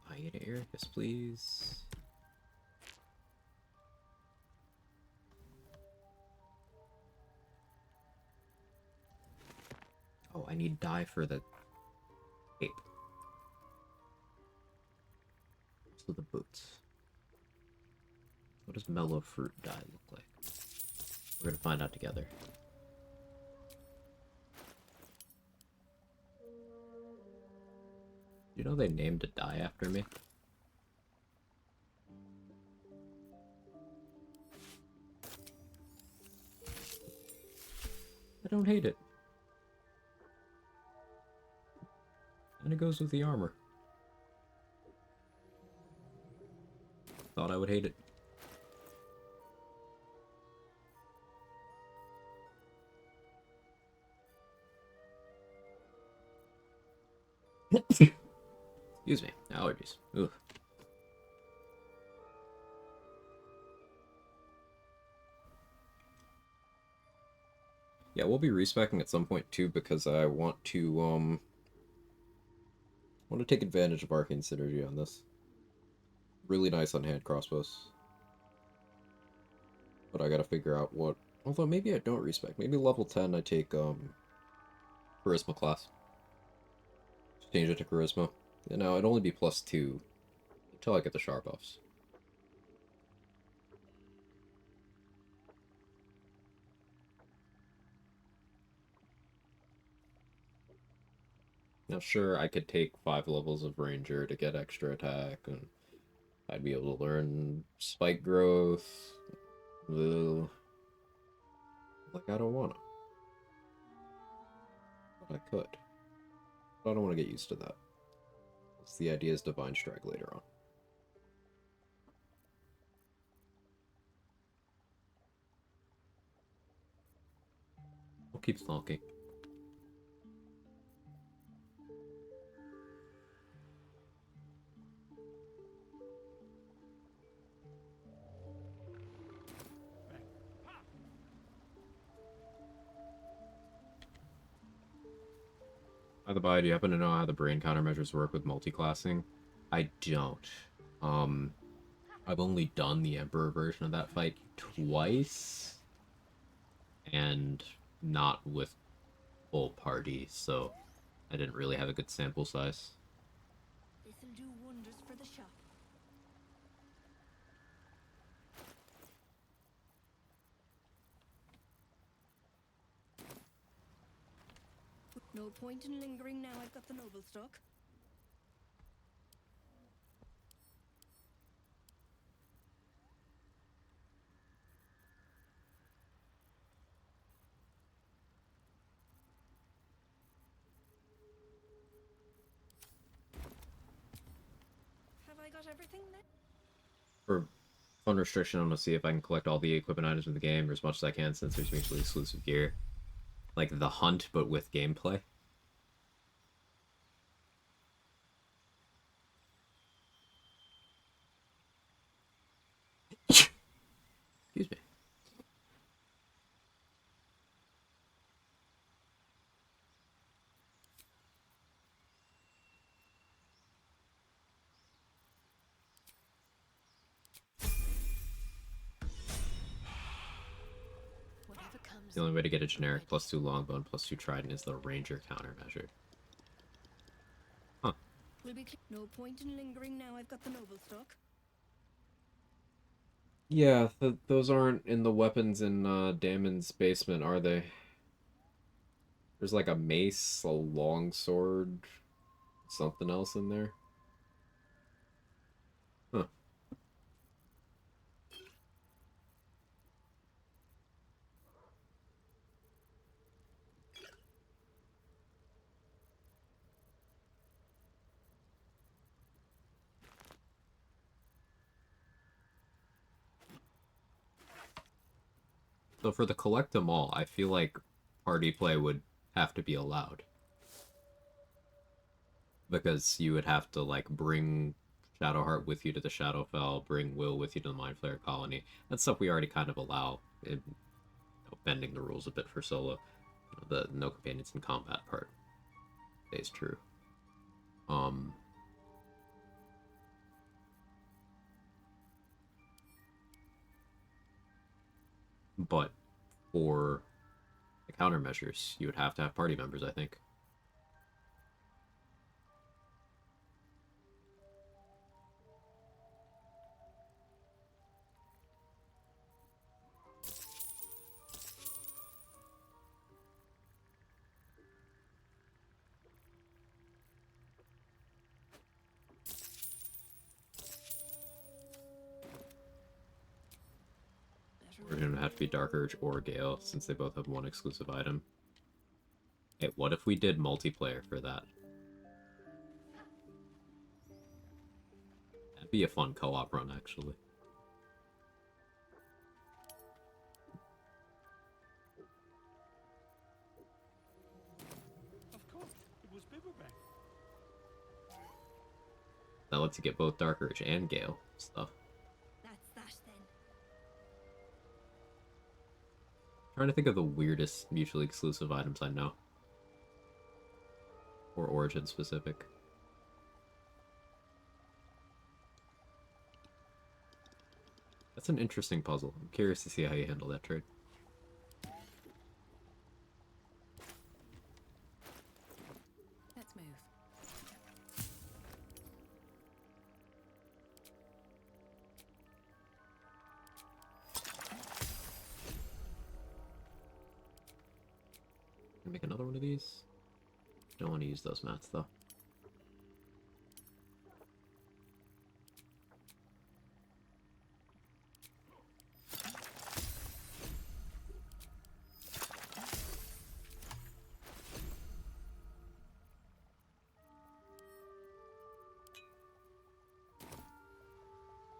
Hyena Ericus, please. Oh, I need dye for the cape. So the boots. What does mellow fruit dye look like? We're gonna find out together. You know they named a die after me? I don't hate it. And it goes with the armor. Thought I would hate it. Excuse me, allergies. Ugh. Yeah, we'll be respecing at some point too because I want to take advantage of arcane synergy on this. Really nice on hand crossbows. But I gotta figure out what, although maybe I don't respec. Maybe level 10 I take charisma class. Change it to charisma. You know, it'd only be +2 until I get the sharp buffs. Now, sure, I could take 5 levels of Ranger to get extra attack, and I'd be able to learn spike growth. Ugh. Like, I don't wanna. But I could. But I don't want to get used to that. Because the idea is Divine Strike later on. I'll keep stalking. By the by, do you happen to know how the brain countermeasures work with multiclassing? I don't. I've only done the Emperor version of that fight twice, and not with full party, so I didn't really have a good sample size. This'll do wonders for the shop. No point in lingering now I've got the noble stock. Have I got everything then? For fun restriction, I'm gonna see if I can collect all the equipment items in the game, or as much as I can, since there's mutually exclusive gear. Like the hunt, but with gameplay. Excuse me. Whatever comes. The only way to get a generic +2 longbow, +2 trident is the ranger countermeasure. Huh. Will be no point in lingering now I've got the noble stock. Yeah, those aren't in the weapons in Damon's basement, are they? There's like a mace, a longsword, something else in there. Huh. So for the collect them all, I feel like party play would have to be allowed. Because you would have to, like, bring Shadowheart with you to the Shadowfell, bring Will with you to the Mindflayer colony. That's stuff we already kind of allow, in, bending the rules a bit for solo. The no companions in combat part stays true. But for the countermeasures, you would have to have party members, I think. would have to be Dark Urge or Gale, since they both have one exclusive item. Hey, what if we did multiplayer for that? That'd be a fun co-op run, actually. Of course, it was Bibblebang. That lets you get both Dark Urge and Gale stuff. That's that then. Trying to think of the weirdest mutually exclusive items I know. Or origin specific. That's an interesting puzzle. I'm curious to see how you handle that trade. Let's move. Make another one of these. Don't want to use those mats though.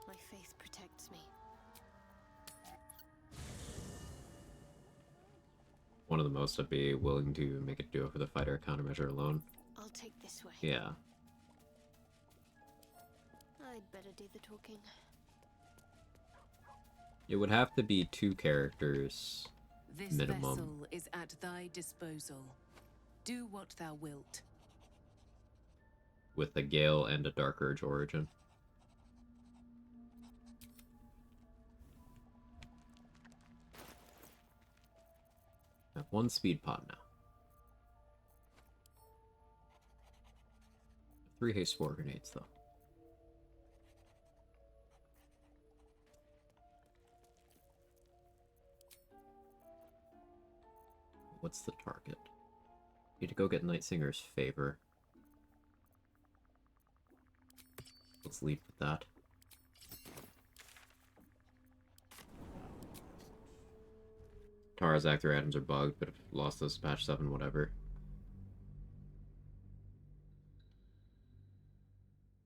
My faith protects me. One of the most I'd be willing to make it do it for the fighter countermeasure alone. I'll take this way. Yeah. I'd better do the talking. It would have to be 2 characters This minimum. vessel is at thy disposal. Do what thou wilt. With a Gale and a Dark Urge origin. I have 1 speed pod now. 3 haste spore grenades though. What's the target? Need to go get Night Singer's favor. Let's lead with that. Tara's actor items are bugged, but if lost those patch 7, whatever.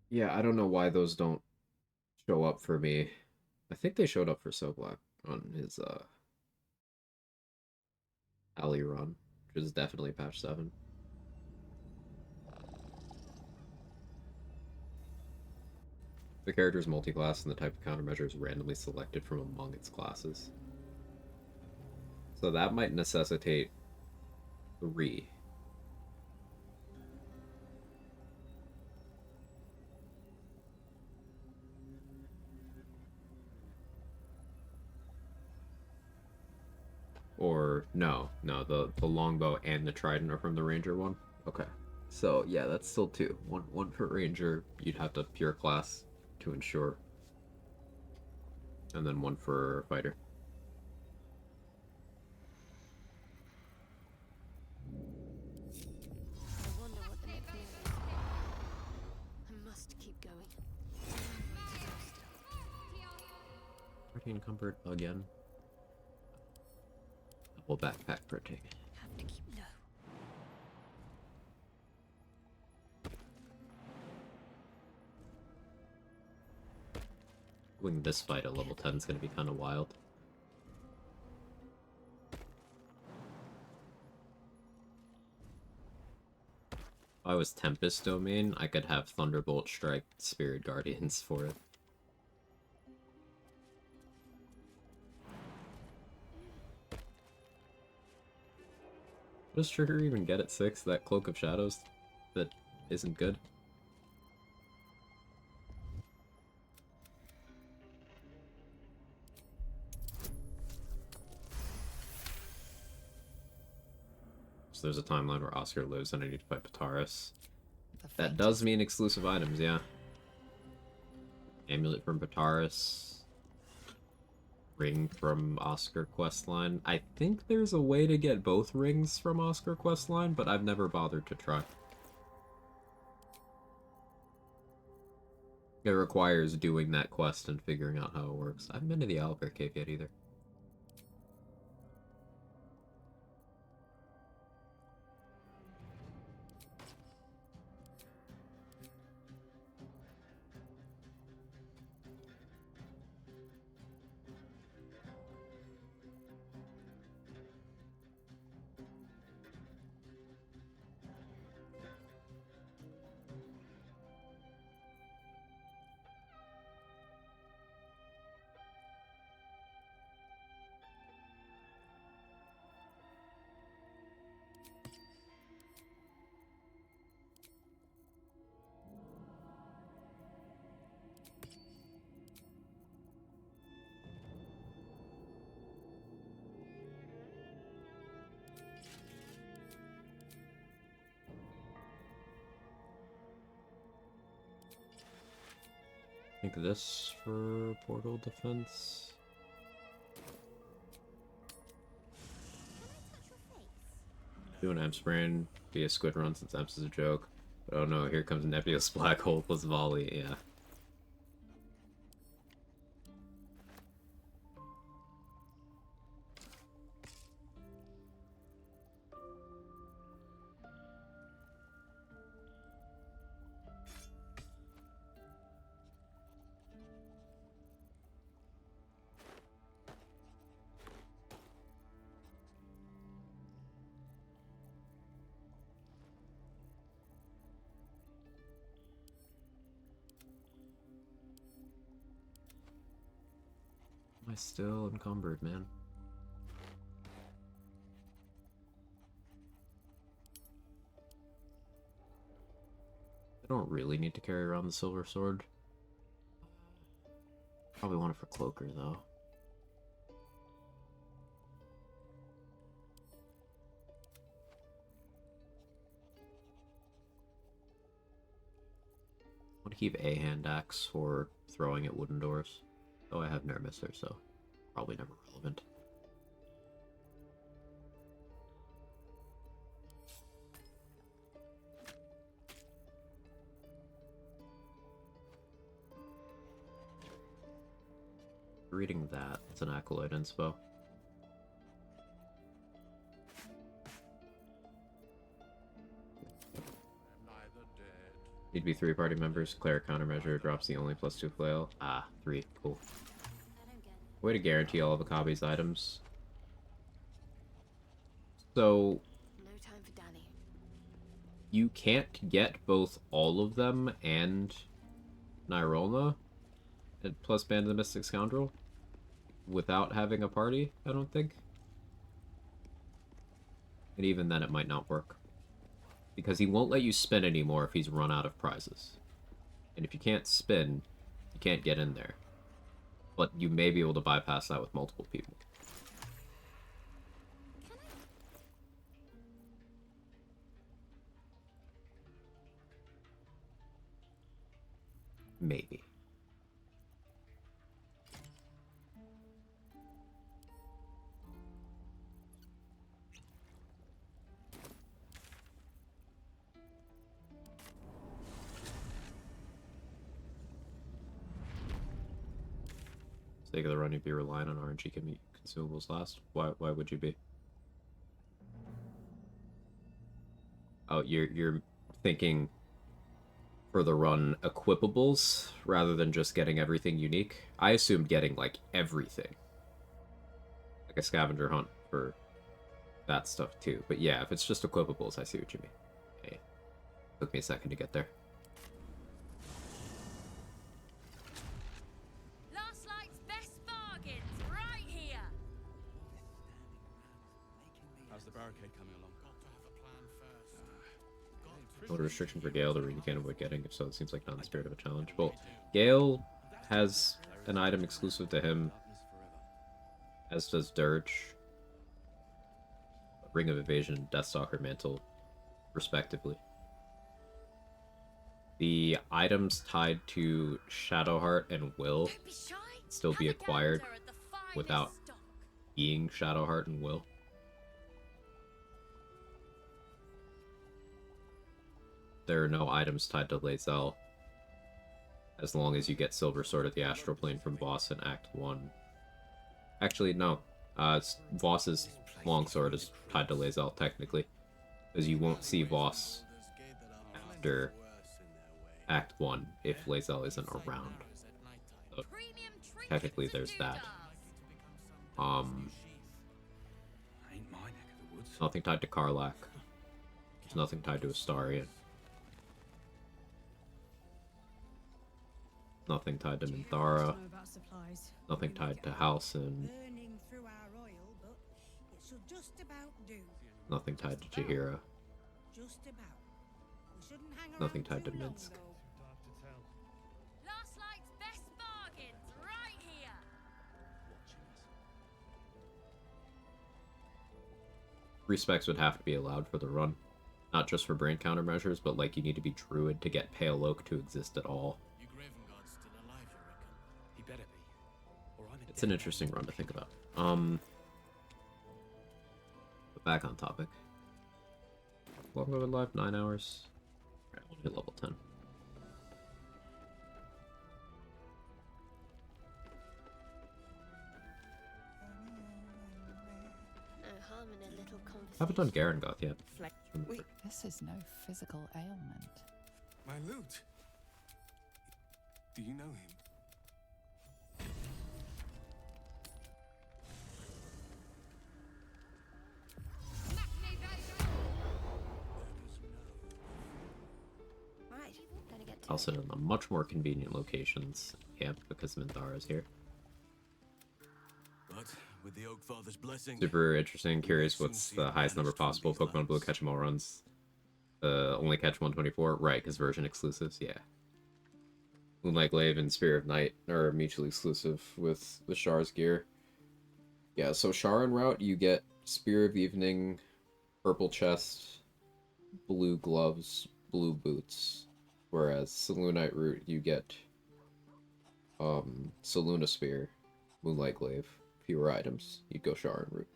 Yeah, I don't know why those don't show up for me. I think they showed up for So Black on his alley run, which is definitely patch 7. The character is multi-class and the type of countermeasure is randomly selected from among its classes. So that might necessitate 3. Or no, the longbow and the trident are from the ranger one. Okay, so yeah, that's still 2. One for ranger. You'd have to pure class to ensure, and then 1 for fighter. I wonder what the next move is. I must keep going. Pretty encumbered again. Double backpack printing. Have to keep low. Doing this fight at level 10 is going to be kind of wild. If I was Tempest domain, I could have Thunderbolt strike Spirit Guardians for it. What does Trigger even get at 6? That Cloak of Shadows that isn't good? So there's a timeline where Oscar lives and I need to fight Pataris. That does mean exclusive items, yeah. Amulet from Pataris. Ring from Oscar questline. I think there's a way to get both rings from Oscar questline, but I've never bothered to try. It requires doing that quest and figuring out how it works. I haven't been to the Owlbear Cave yet either. think this for portal defense. Do an Emp Sprain, be a squid run since Emps is a joke. But oh no, here comes Nebulous Black Hole plus Volley, yeah. Am I still encumbered, man? I don't really need to carry around the silver sword. Probably want it for Cloaker, though. I want to keep a hand axe for throwing at wooden doors. Oh, I have Nermisser, so probably never relevant. Reading that, it's an Acolyte inspo. Need to be 3 party members. Cleric countermeasure drops the only +2 flail. Ah, 3. Cool. Way to guarantee all of Akabe's items. So No time for Danny. you can't get both all of them and Nyrolna and plus Band of the Mystic Scoundrel without having a party, I don't think. And even then it might not work. Because he won't let you spin anymore if he's run out of prizes. And if you can't spin, you can't get in there. But you may be able to bypass that with multiple people. Maybe. Sake of the run, you'd be relying on RNG consumables last. Why would you be? Oh, you're thinking for the run equipables rather than just getting everything unique. I assumed getting like everything. Like a scavenger hunt for that stuff too. But yeah, if it's just equipables, I see what you mean. Hey, took me a second to get there. What restriction for Gale the Ring you can't avoid getting? If so, it seems like not in the spirit of a challenge. Well, Gale has an item exclusive to him, as does Dirge. Ring of Evasion and Deathstalker Mantle, respectively. The items tied to Shadowheart and Will can still be acquired without being Shadowheart and Will. There are no items tied to Lae'zel as long as you get Silver Sword of the Astral Plane from Voss in Act 1. Actually, no. Voss's Longsword is tied to Lae'zel, technically. Because you won't see Voss after Act 1 if Lae'zel isn't around. So, technically, there's that. Nothing tied to Karlach. There's nothing tied to Astarion. Nothing tied to Minthara. Nothing tied to Halcyon. Nothing tied to Jaheira. Nothing tied to Minsk. Respecs would have to be allowed for the run. Not just for brain countermeasures, but like you need to be Druid to get Pale Oak to exist at all. You Graven Guards still alive, Your It's an interesting run to think about. But back on topic. Long have I been live? 9 hours. Alright, I want to hit level 10. No harm in a little conversation. I haven't done Garangoth yet. This is no physical ailment. My lute. Do you know him? Right, gonna get to I'll sit in the much more convenient locations. Camp because Minthara is here. But with the Oak Father's blessing, Super interesting. Curious what's the highest number possible. Pokemon Blue catch 'em all runs. Only catch 124. Right, because version exclusives. Yeah. Moonlight Glaive and Spear of Night are mutually exclusive with Char's gear. Yeah, so Char en route, you get Spear of Evening, purple chest, blue gloves, blue boots. Whereas Selûnite route, you get Selûna Spear, Moonlight Glaive, fewer items. You'd go Char en route.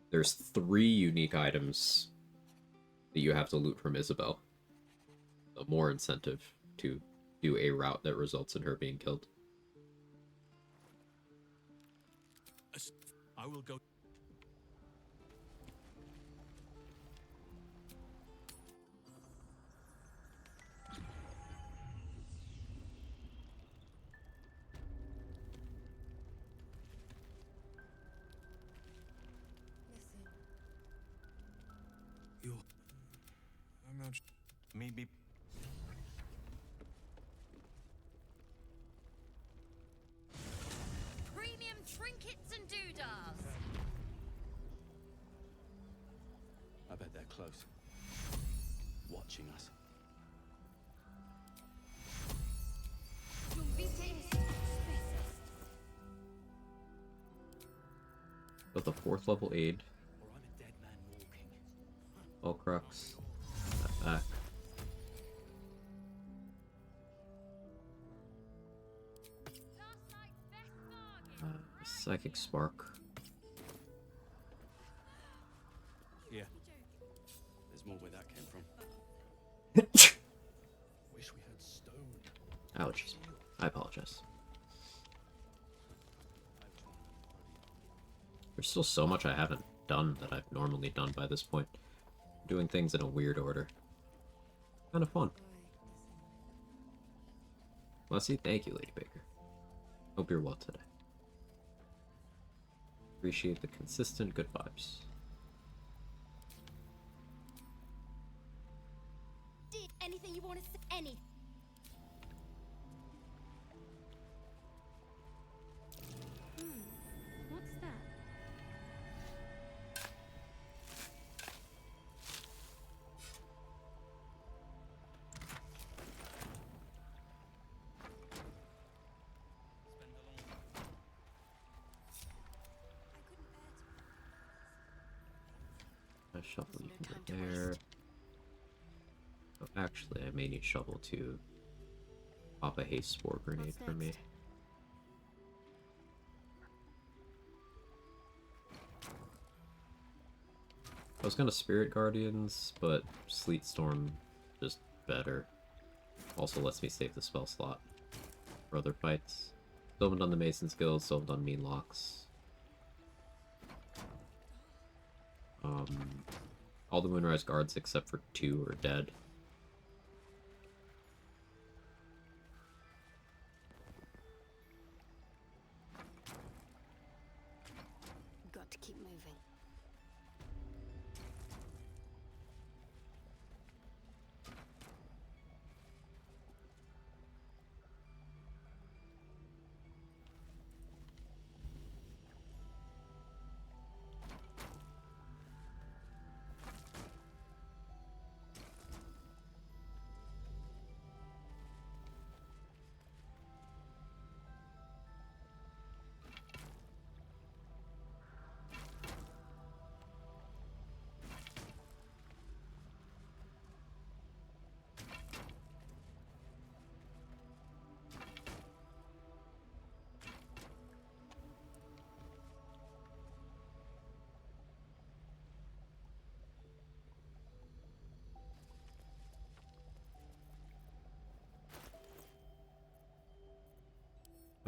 There's 3 unique items that you have to loot from Isabel. So more incentive to do a route that results in her being killed. I will go. I'm not. Maybe. Premium trinkets and doodahs. I bet they're close. Watching us. Got the 4th level aid. Crux. That back. Psychic Spark. Yeah. There's more where that came from. Wish we had stone. Ouch. I apologize. There's still so much I haven't done that I've normally done by this point. Doing things in a weird order. Kind of fun. Leslie, thank you, Lady Baker. Hope you're well today. Appreciate the consistent good vibes. Anything you want to say? Any. What's that? A shovel you can put there. Oh, actually, I may need shovel to pop a haste spore grenade for me. I was gonna Spirit Guardians, but Sleet Storm just better. Also lets me save the spell slot for other fights. Still haven't done the Mason's Guild, still haven't done Mean Locks. All the Moonrise Guards except for 2 are dead. Got to keep moving.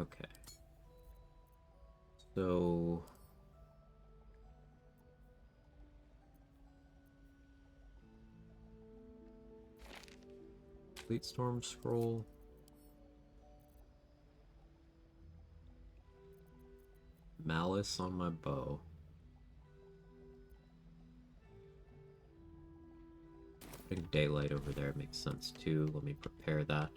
Okay. So... Fleet Storm Scroll. Malice on my bow. Putting Daylight over there makes sense too. Let me prepare that.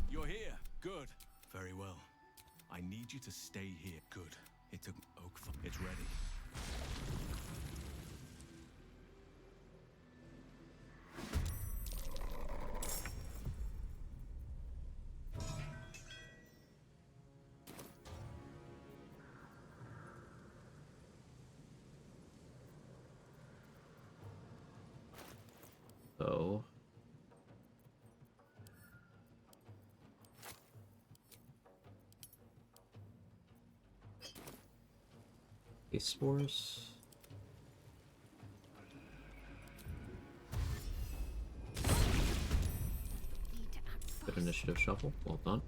You're here. Good. Very well. I need you to stay here. Good. It took Oak. It's ready. So... Spores. Good initiative shuffle. Well done.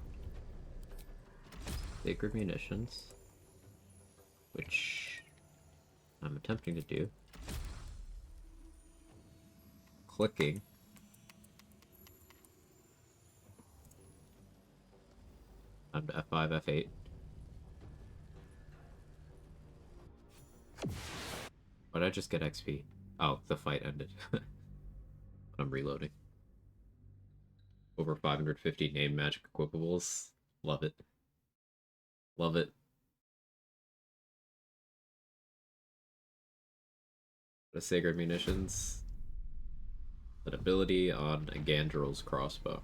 Sacred Munitions, which I'm attempting to do. Clicking. I'm to F5, F8. Why'd I just get XP? Oh, the fight ended. I'm reloading. Over 550 named magic equipables. Love it. Love it. The Sacred Munitions. An ability on a Gandrel's crossbow.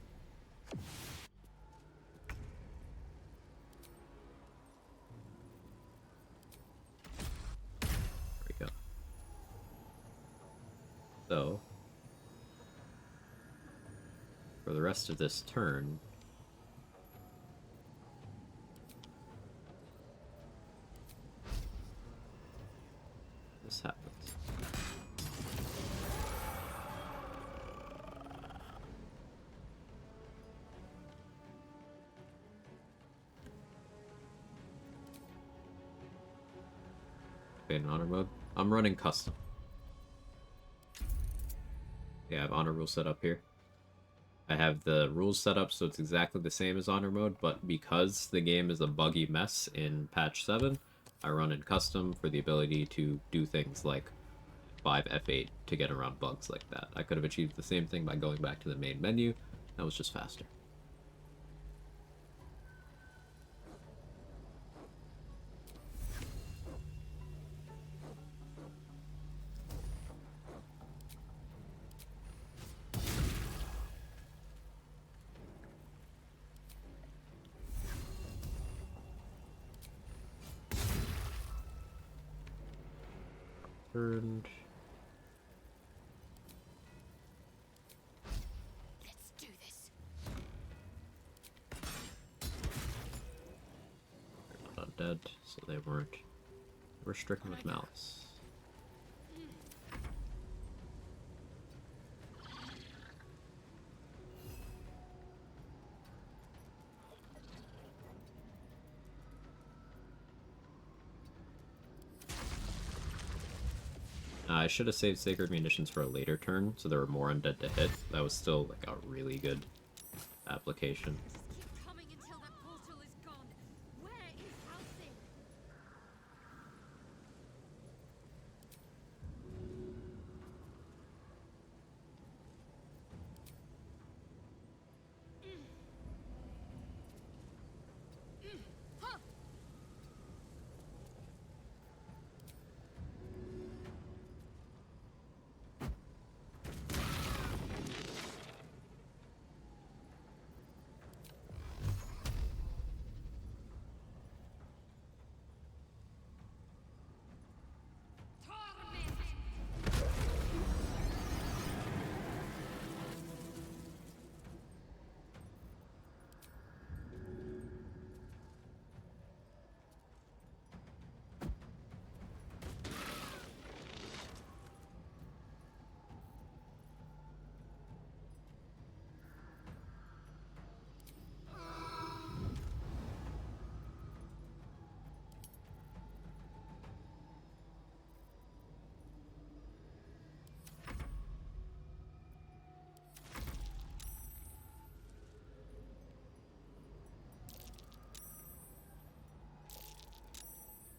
So, for the rest of this turn, this happens. Okay, in honor mode, I'm running custom. Yeah, I have honor rule set up here. I have the rules set up so it's exactly the same as honor mode, but because the game is a buggy mess in patch 7, I run in custom for the ability to do things like 5 F8 to get around bugs like that. I could have achieved the same thing by going back to the main menu. That was just faster. Turned. Let's do this. They're not undead, so they weren't. They were stricken with malice. I should have saved Sacred Munitions for a later turn, so there were more undead to hit. That was still like a really good application. Keep coming until that portal is gone. Where is Halsey?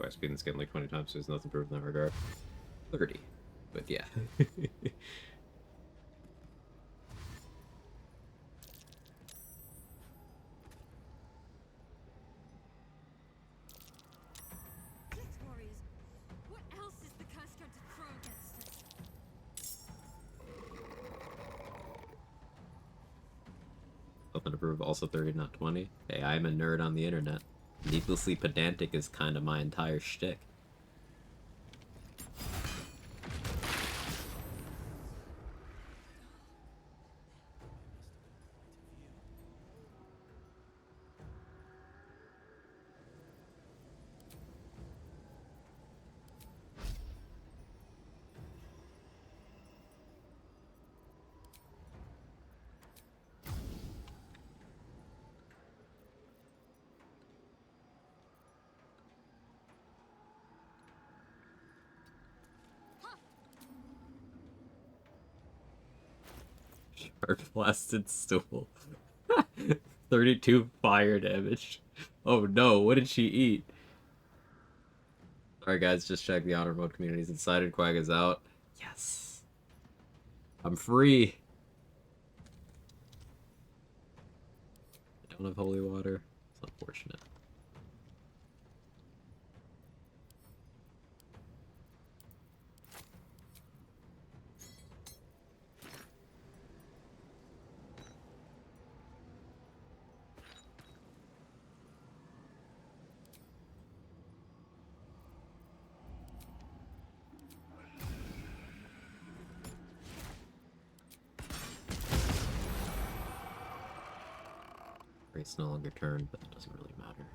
I've speed this game like 20 times, so there's nothing to prove in that regard. 30. But yeah. Warriors, what else is the curse going to throw against us? Nothing to prove, also 30, not 20. Hey, I'm a nerd on the internet. Needlessly pedantic is kind of my entire shtick. Sharp blasted stool. 32 fire damage. Oh no, what did she eat? Alright guys, just check the honor mode communities inside and Quag is out. Yes. I'm free. I don't have holy water. It's unfortunate. Race no longer turned, but it doesn't really matter.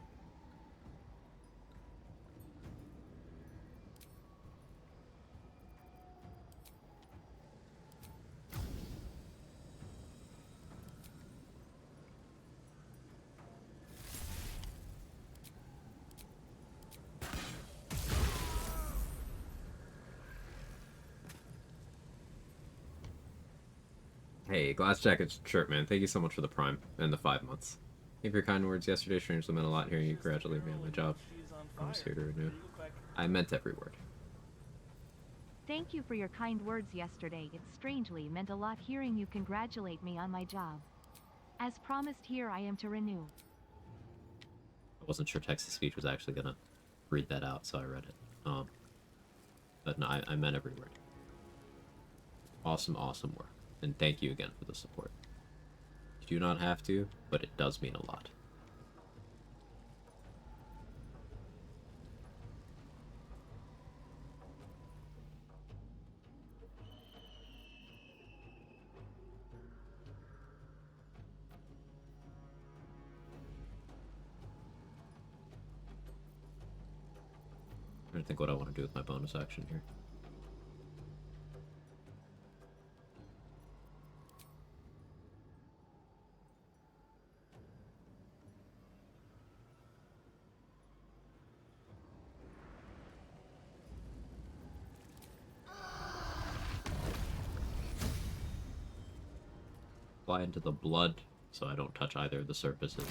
Hey, Glass Jacket shirt, man. Thank you so much for the Prime and the 5 months. Thank you for your kind words yesterday. Strangely meant a lot hearing you congratulate me on my job. I'm just here to renew. I meant every word. Thank you for your kind words yesterday. It strangely meant a lot hearing you congratulate me on my job. As promised, here I am to renew. I wasn't sure text-to-speech was actually gonna read that out, so I read it. But no, I meant every word. Awesome, awesome work. And thank you again for the support. You do not have to, but it does mean a lot. I'm trying to think what I want to do with my bonus action here. Fly into the blood so I don't touch either of the surfaces.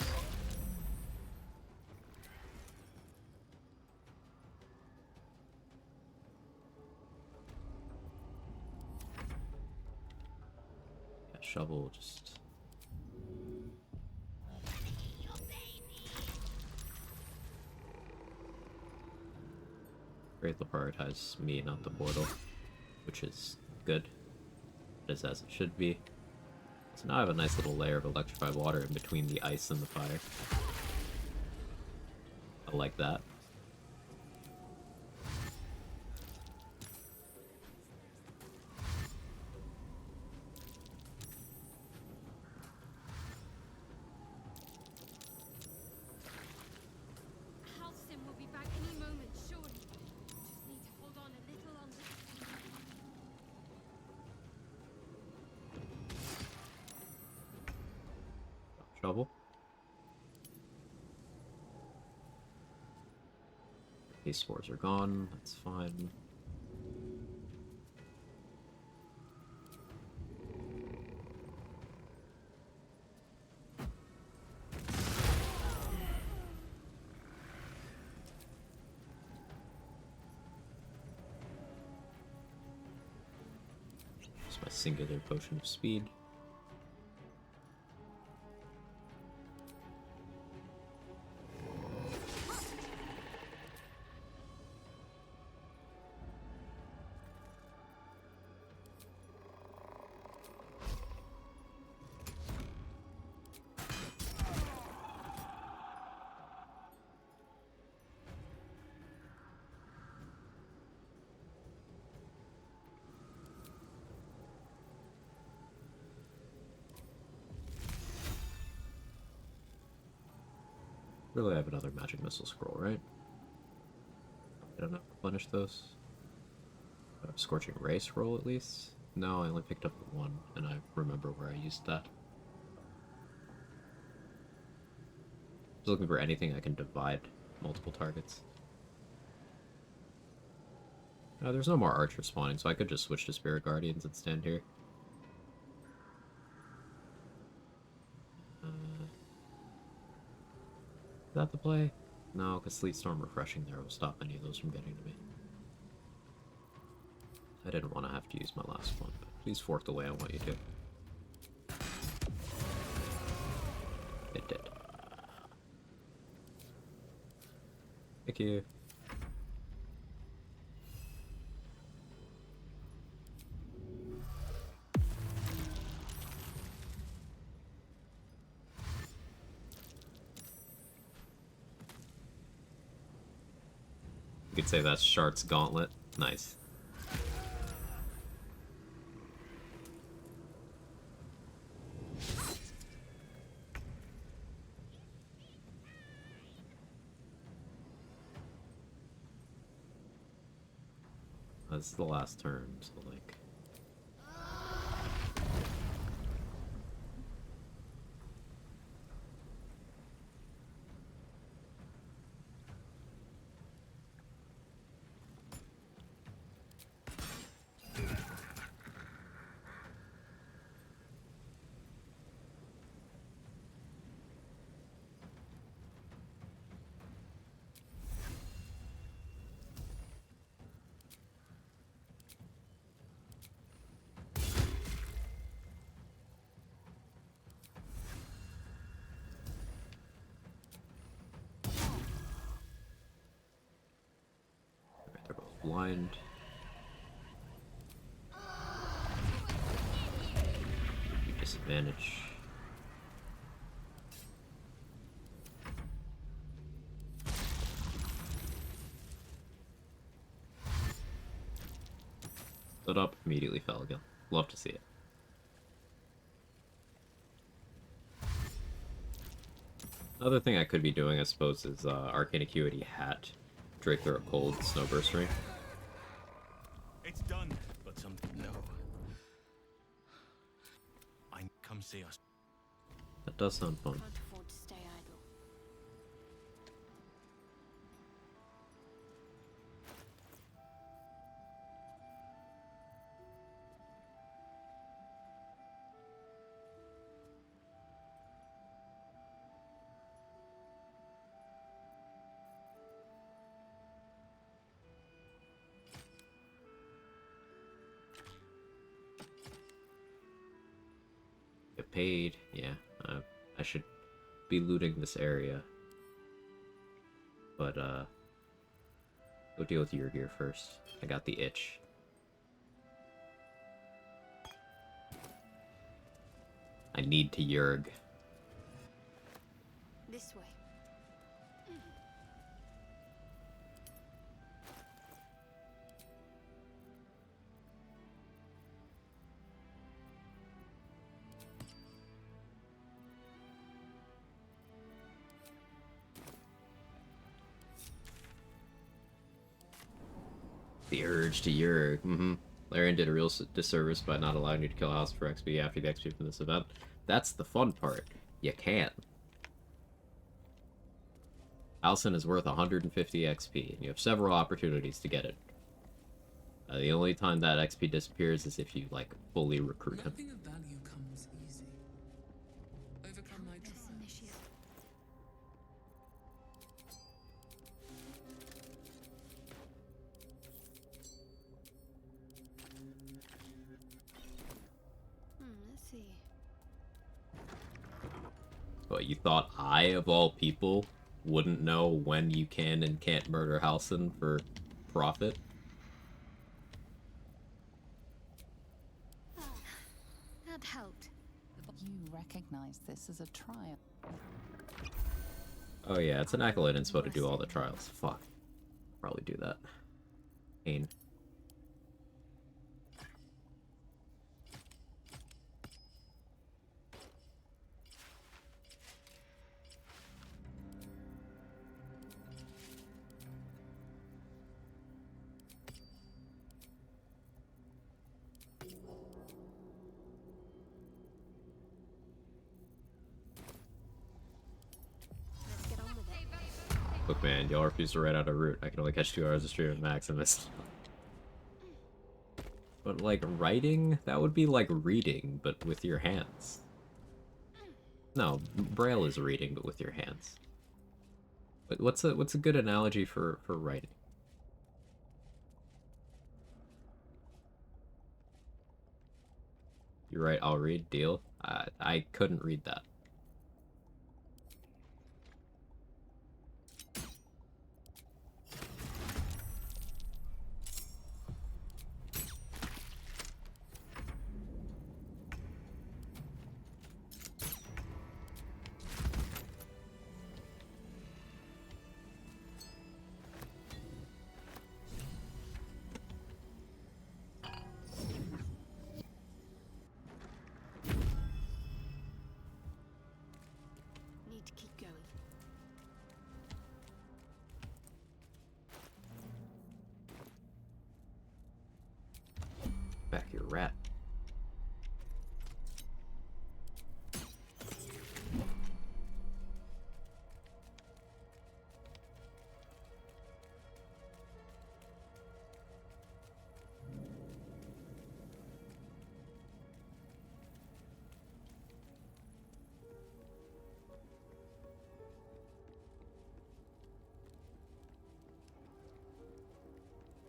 Yeah, shovel just... Great to prioritize me, not the portal, which is good. It is as it should be. So now I have a nice little layer of electrified water in between the ice and the fire. I like that. Halcyon will be back any moment, surely. Just need to hold on a little longer. Shovel. These spores are gone, that's fine. my singular potion of speed. Really, I have another magic missile scroll, right? I don't know. Replenish those. Scorching ray scroll at least. No, I only picked up the one, and I remember where I used that. Just looking for anything I can divide multiple targets. There's no more archers spawning, so I could just switch to Spirit Guardians and stand here. Is that the play? No, because Sleet Storm refreshing there will stop any of those from getting to me. I didn't want to have to use my last one, but please fork the way I want you to. It did. Thank you. You could say that's Shart's Gauntlet. Nice. This is the last turn, so like... Blind. Disadvantage. Stood up, immediately fell again. Love to see it. Another thing I could be doing, I suppose, is Arcane Acuity Hat. Drake through a cold Snowburst ring. It's done, but something no. I come see us. That does sound fun. Can't afford to stay idle. Get paid. Yeah, I should be looting this area. But, go deal with your gear first. I got the itch. I need to Yurg. This way. The urge to Yurg. Larian did a real disservice by not allowing you to kill Alice for XP after the XP from this event. That's the fun part. You can. Alison is worth 150 XP, and you have several opportunities to get it. The only time that XP disappears is if you, like, fully recruit him. Nothing of value comes easy. Overcome my trials. see. But you thought I, of all people, wouldn't know when you can and can't murder Halson for profit? That helped. You recognize this as a trial. Oh yeah, it's an acolyte inspo to do all the trials. Fuck. Probably do that. Pain. Look, man, y'all refuse to write out a route. I can only catch 2 hours of stream at Maximus. But, like, writing? That would be like reading, but with your hands. No, Braille is reading, but with your hands. But what's a good analogy for writing? You're right, I'll read, deal. I couldn't read that. Need to keep going. Back your rat.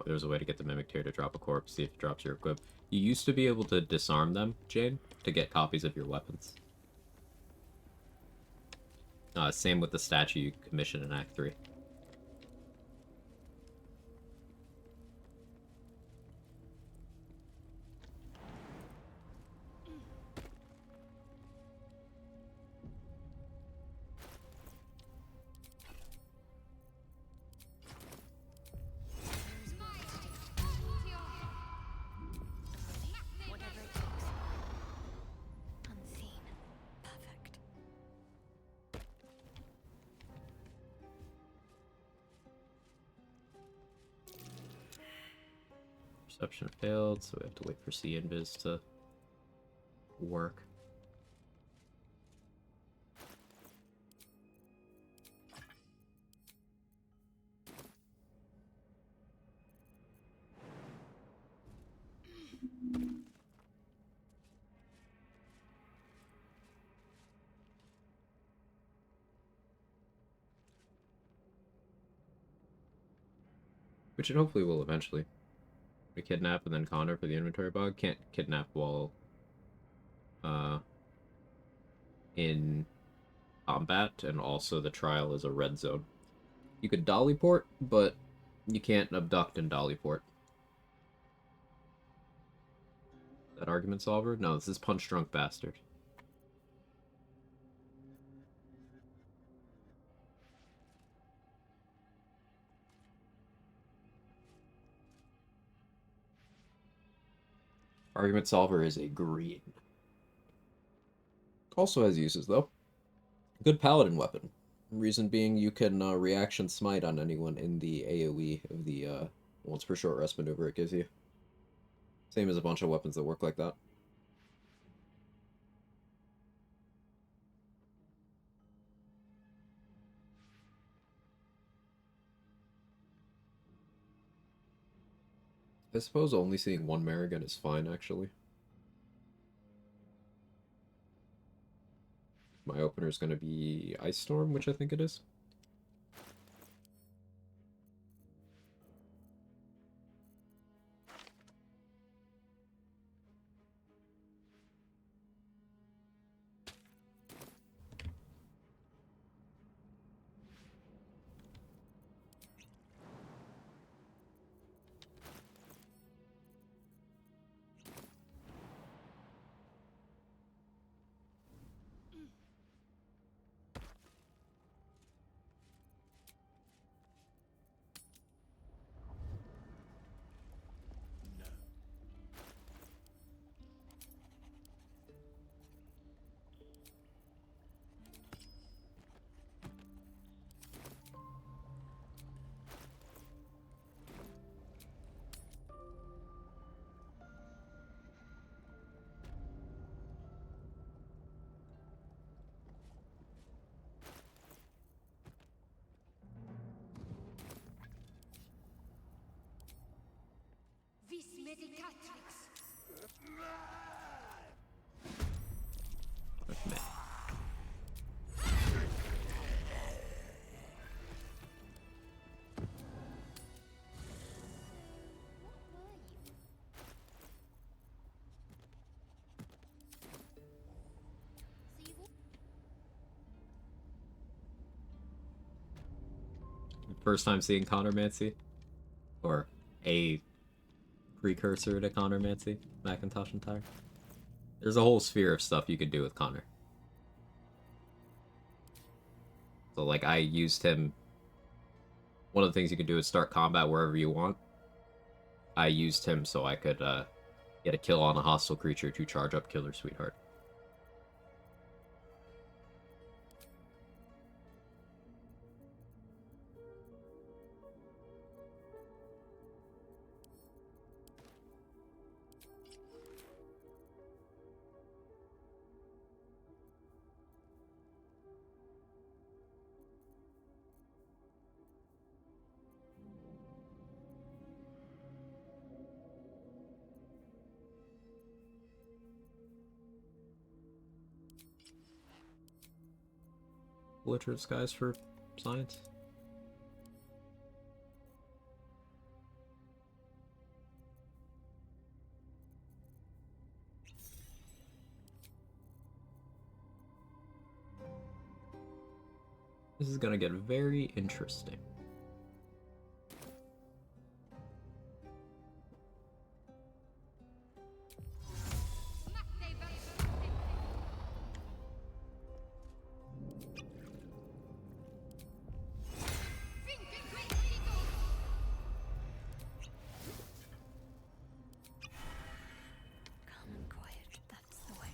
There's a way to get the Mimic Tear to drop a corpse, see if it drops your equip. You used to be able to disarm them, Jane, to get copies of your weapons. Same with the statue you commissioned in Act 3. Whatever it takes. Unseen. Perfect. Perception failed, so we have to wait for C-Invis to work. Which it hopefully will eventually. We kidnap and then Connor for the inventory bug. Can't kidnap while in combat, and also the trial is a red zone. You could dollyport, but you can't abduct and dollyport. That argument solver? No, this is Punch Drunk Bastard. Argument solver is a green. Also has uses, though. Good paladin weapon. Reason being, you can reaction smite on anyone in the AoE of the once per short rest maneuver it gives you. Same as a bunch of weapons that work like that. I suppose only seeing one Marigan is fine, actually. My opener is going to be Ice Storm, which I think it is. First time seeing Connormancy, or a precursor to Connormancy, Macintosh and Tire. There's a whole sphere of stuff you could do with Connor. So, like, I used him. One of the things you can do is start combat wherever you want. I used him so I could get a kill on a hostile creature to charge up Killer Sweetheart. Glitter skies for science. This is gonna get very interesting. Calm and quiet, that's the way.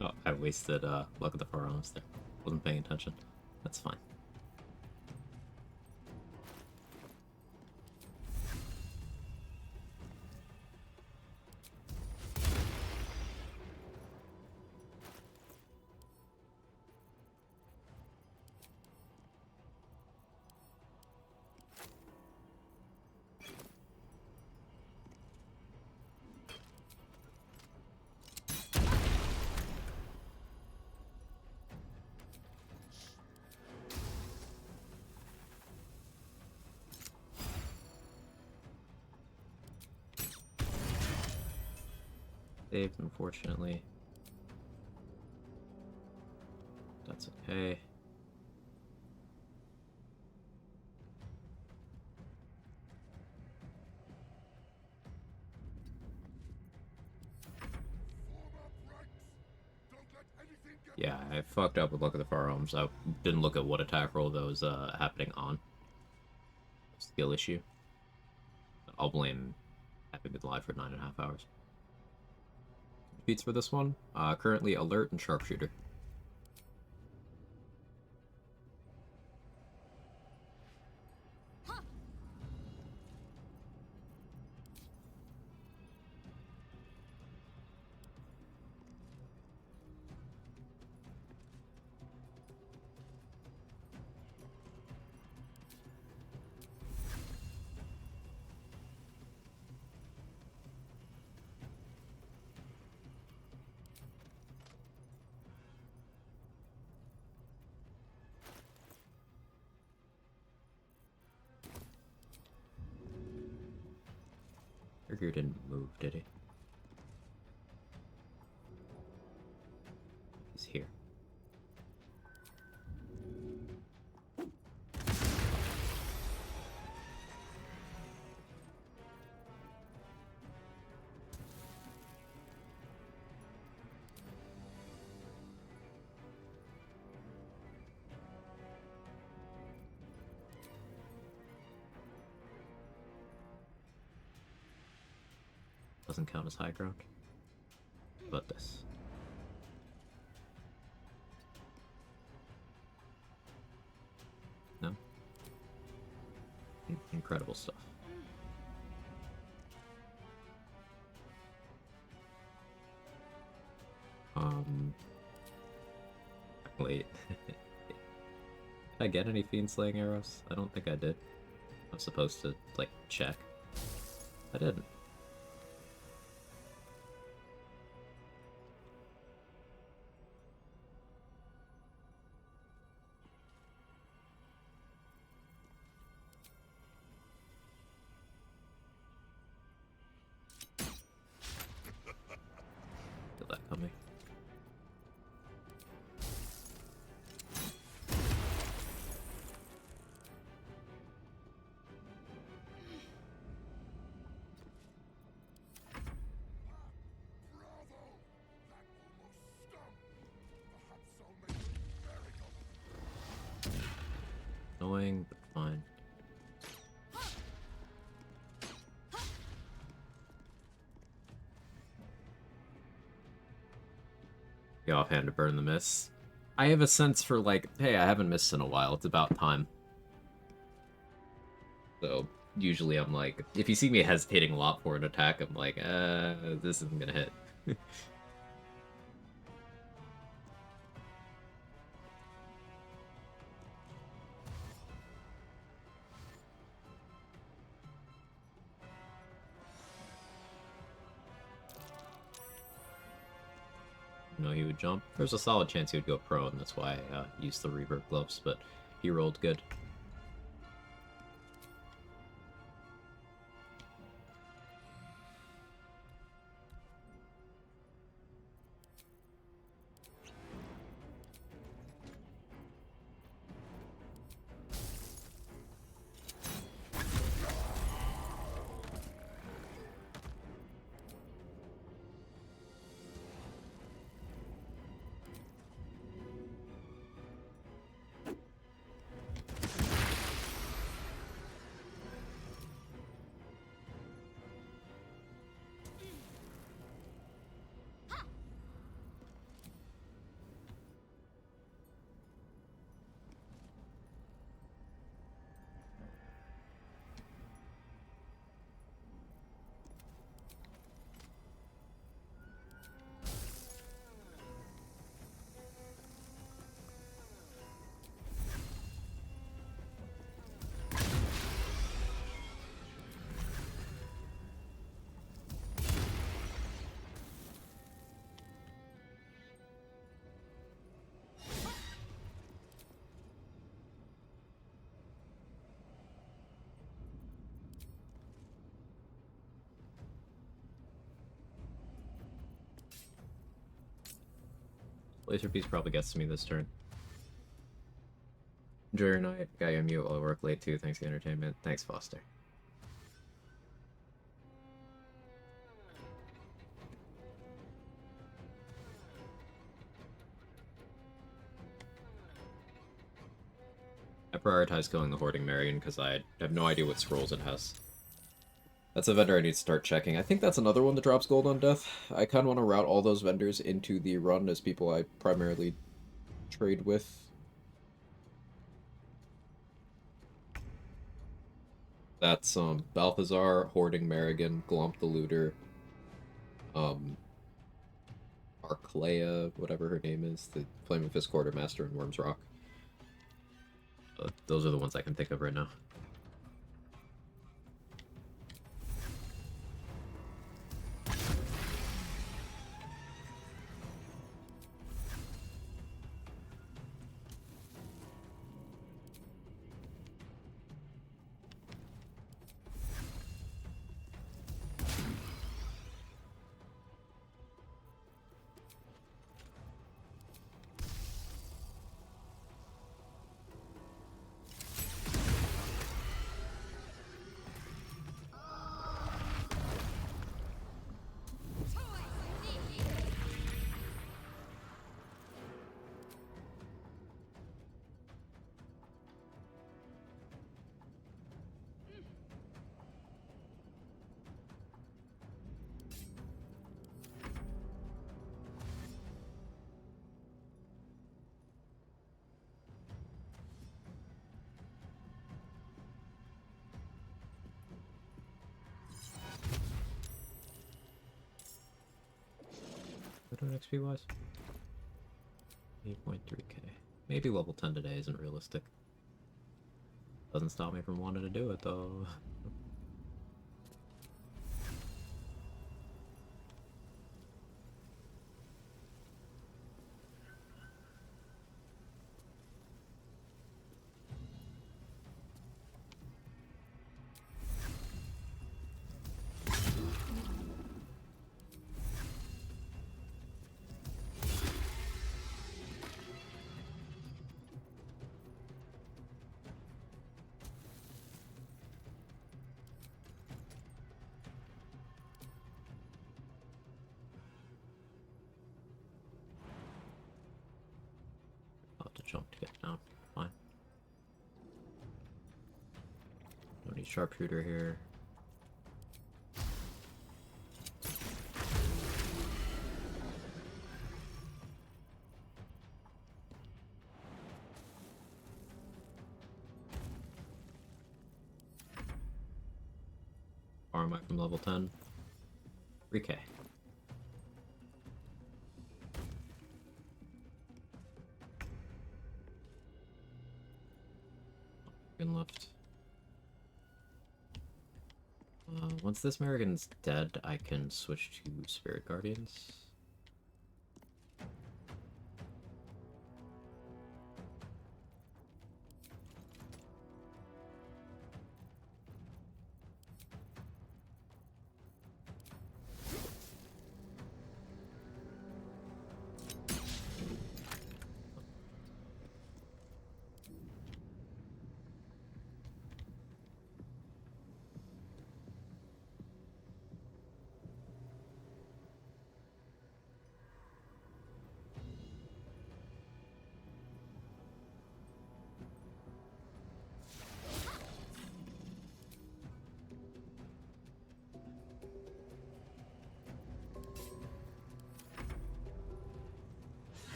Oh, I wasted luck of the forearms there. Wasn't paying attention. That's fine. Saved, unfortunately. That's okay. Yeah, I fucked up with Look at the Firearms. I didn't look at what attack roll that was happening on. Skill issue. I'll blame having been live for 9.5 hours. Beats for this one. Currently Alert and Sharpshooter. Trigger didn't move, did he? He's here. doesn't count as high ground. But this. No? Incredible stuff. Wait. Did I get any Fiend Slaying arrows? I don't think I did. I'm supposed to, like, check. I didn't. Feel that coming. Annoying, but fine. Go offhand to burn the miss. I have a sense for, like, hey, I haven't missed in a while. It's about time. So, usually I'm like, if you see me hesitating a lot for an attack, I'm like, this isn't gonna hit. No, he would jump. There's a solid chance he would go prone, that's why I used the reverb gloves, but he rolled good. Laser Piece probably gets to me this turn. Enjoy your night. Guy, I'm mute. I'll work late too. Thanks for the entertainment. Thanks, Foster. I prioritize going the Hoarding Marion because I have no idea what scrolls it has. That's a vendor I need to start checking. I think that's another one that drops gold on death. I kind of want to route all those vendors into the run as people I primarily trade with. That's Balthazar, Hoarding Marigan, Glomp the Looter, Arclea, whatever her name is, the Flaming Fist Quartermaster, and Worm's Rock. Those are the ones I can think of right now. doing XP wise? 8.3k. Maybe level 10 today isn't realistic. Doesn't stop me from wanting to do it though. Jump to get down. Fine. Don't need sharpshooter here. Far am I from level 10? 3k. Left. Once this American's dead, I can switch to Spirit Guardians.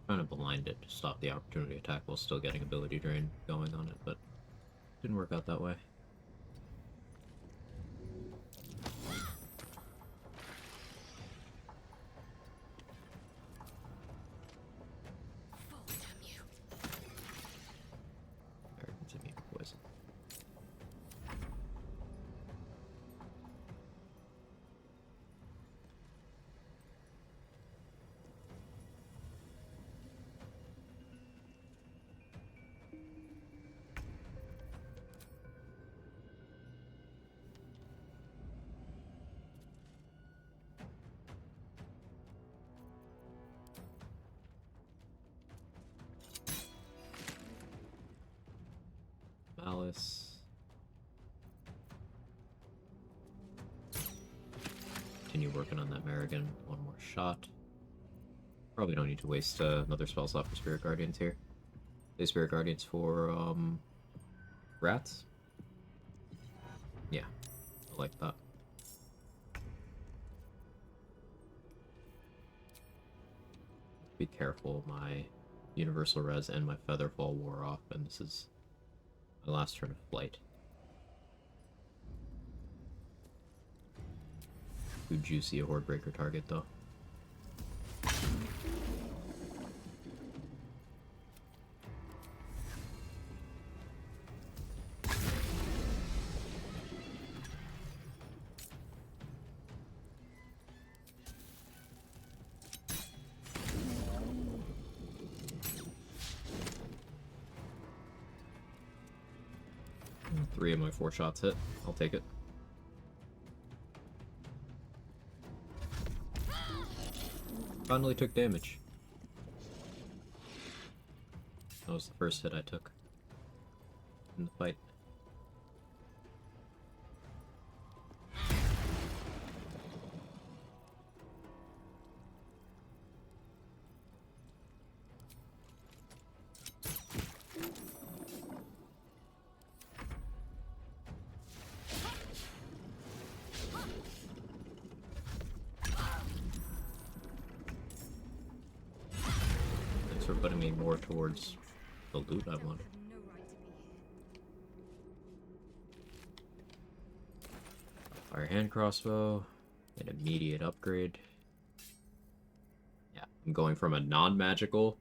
Trying to blind it to stop the opportunity attack while still getting ability drain going on it, but didn't work out that way. Americans immune to poison. Malice. Continue working on that Merrigan. One more shot. Probably don't need to waste another spell slot for Spirit Guardians here. Play Spirit Guardians for rats. Yeah, I like that. Be careful, my Universal Res and my Featherfall wore off, and this is my last turn of flight. Too juicy a Hordebreaker target, though. Three of my 4 shots hit. I'll take it. Finally took damage. That was the first hit I took in the fight. Putting me more towards the loot I wanted. Fire hand crossbow, an immediate upgrade. Yeah, I'm going from a non-magical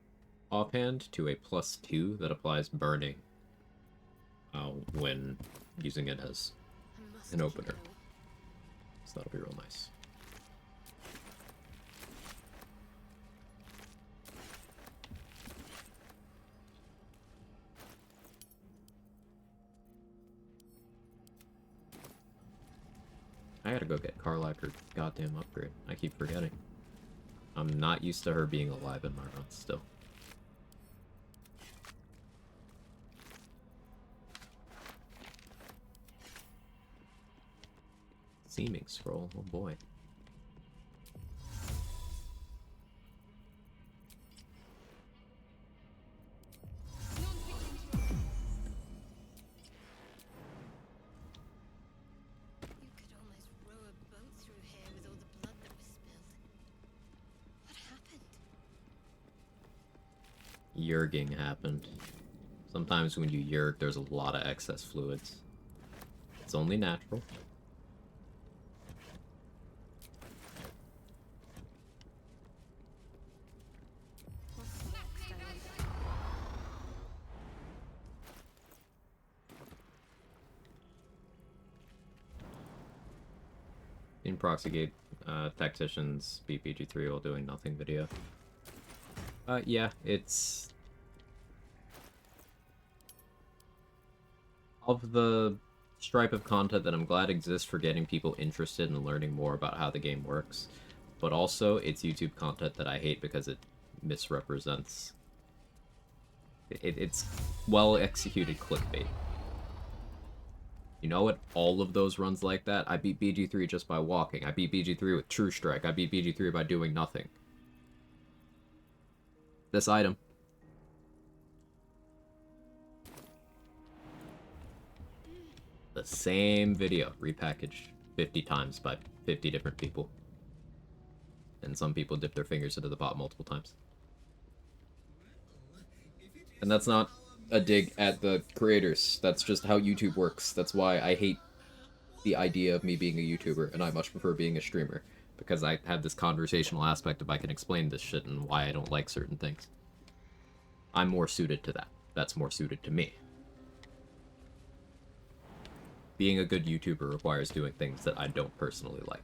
offhand to a +2 that applies burning when using it as an opener. So that'll be real nice. I gotta go get Karlak her goddamn upgrade. I keep forgetting. I'm not used to her being alive in my runs still. Seeming scroll, oh boy. Yerging happened. Sometimes when you yerg, there's a lot of excess fluids. It's only natural. In Proxygate, Tacticians BPG3 while doing nothing video. Yeah, it's... Of the stripe of content that I'm glad exists for getting people interested in learning more about how the game works, but also it's YouTube content that I hate because it misrepresents... It's well-executed clickbait. You know what? All of those runs like that, I beat BG3 just by walking. I beat BG3 with True Strike. I beat BG3 by doing nothing. This item. The same video, repackaged 50 times by 50 different people. And some people dip their fingers into the pot multiple times. And that's not a dig at the creators. That's just how YouTube works. That's why I hate the idea of me being a YouTuber, and I much prefer being a streamer. Because I have this conversational aspect of I can explain this shit and why I don't like certain things. I'm more suited to that. That's more suited to me. Being a good YouTuber requires doing things that I don't personally like.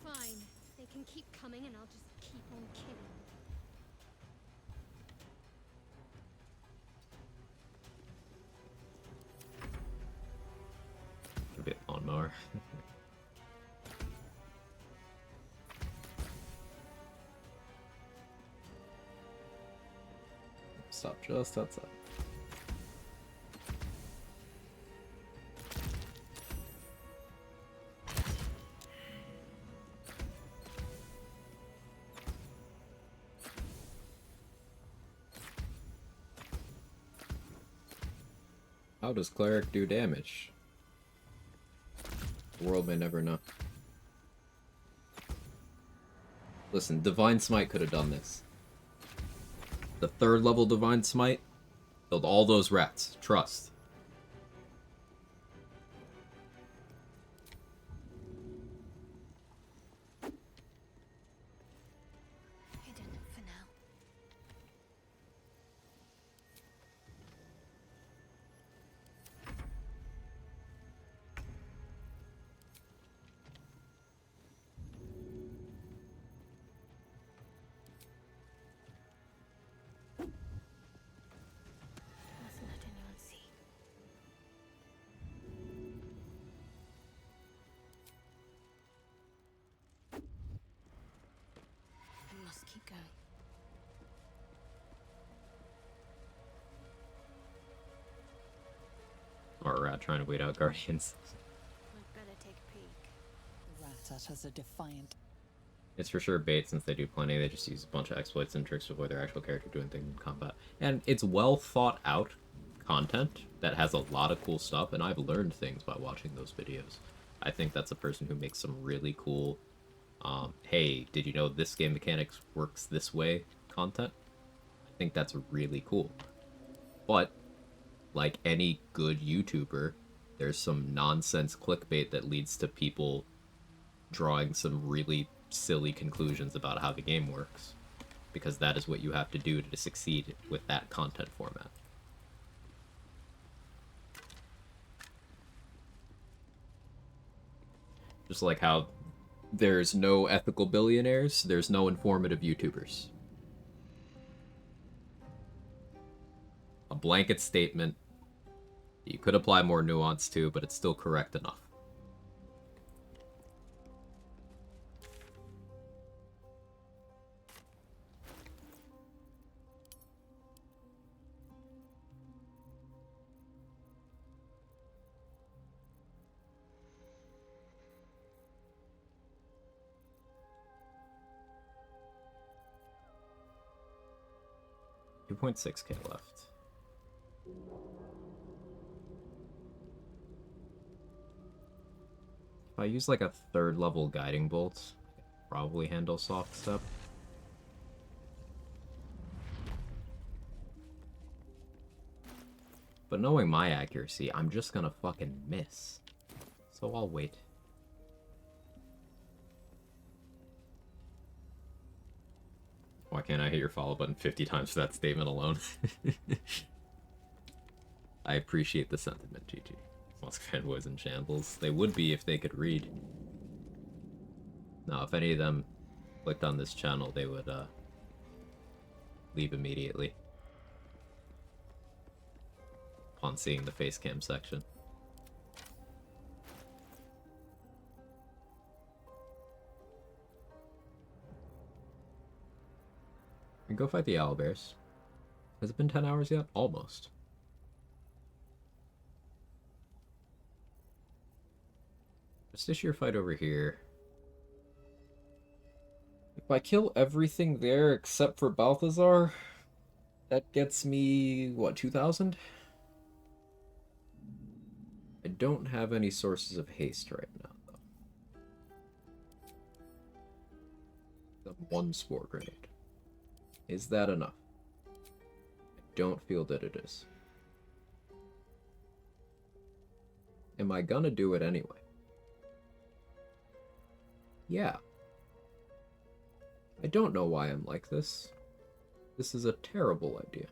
Fine. They can keep coming and I'll just keep on killing. A bit lawnmower. Stop just outside. How does Cleric do damage? The world may never know. Listen, Divine Smite could have done this. The 3rd level Divine Smite killed all those rats. Trust. Hidden for now. trying to wait out Guardians. We'd better take a peek. The rat utters a defiant. It's for sure bait since they do plenty. They just use a bunch of exploits and tricks to avoid their actual character doing things in combat. And it's well thought out content that has a lot of cool stuff, and I've learned things by watching those videos. I think that's a person who makes some really cool, hey, did you know this game mechanics works this way content? I think that's really cool. But, like any good YouTuber, there's some nonsense clickbait that leads to people drawing some really silly conclusions about how the game works. Because that is what you have to do to succeed with that content format. Just like how there's no ethical billionaires, there's no informative YouTubers. A blanket statement you could apply more nuance to, but it's still correct enough. $2.6K left. If I use like a 3rd level guiding bolt, I could probably handle soft step. But knowing my accuracy, I'm just gonna fucking miss. So I'll wait. Why can't I hit your follow button 50 times for that statement alone? I appreciate the sentiment, GG. Musk fanboys in shambles. They would be if they could read. Now, if any of them clicked on this channel, they would leave immediately upon seeing the face cam section. And go fight the owlbears. Has it been 10 hours yet? Almost. Let's issue your fight over here. If I kill everything there except for Balthazar, that gets me, what, 2,000? I don't have any sources of haste right now, though. One spore grenade. Is that enough? I don't feel that it is. Am I gonna do it anyway? Yeah. I don't know why I'm like this. This is a terrible idea.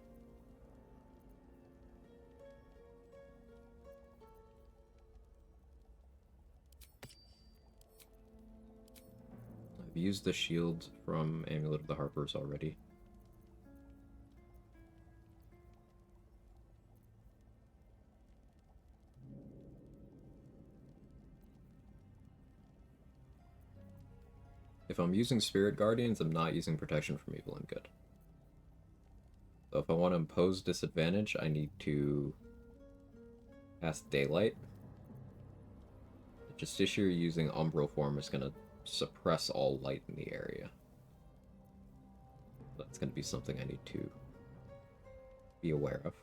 I've used the shield from Amulet of the Harpers already. If I'm using Spirit Guardians, I'm not using Protection from Evil and Good. So if I want to impose disadvantage, I need to cast Daylight. The Justiciar using Umbral Form is going to suppress all light in the area. That's going to be something I need to be aware of.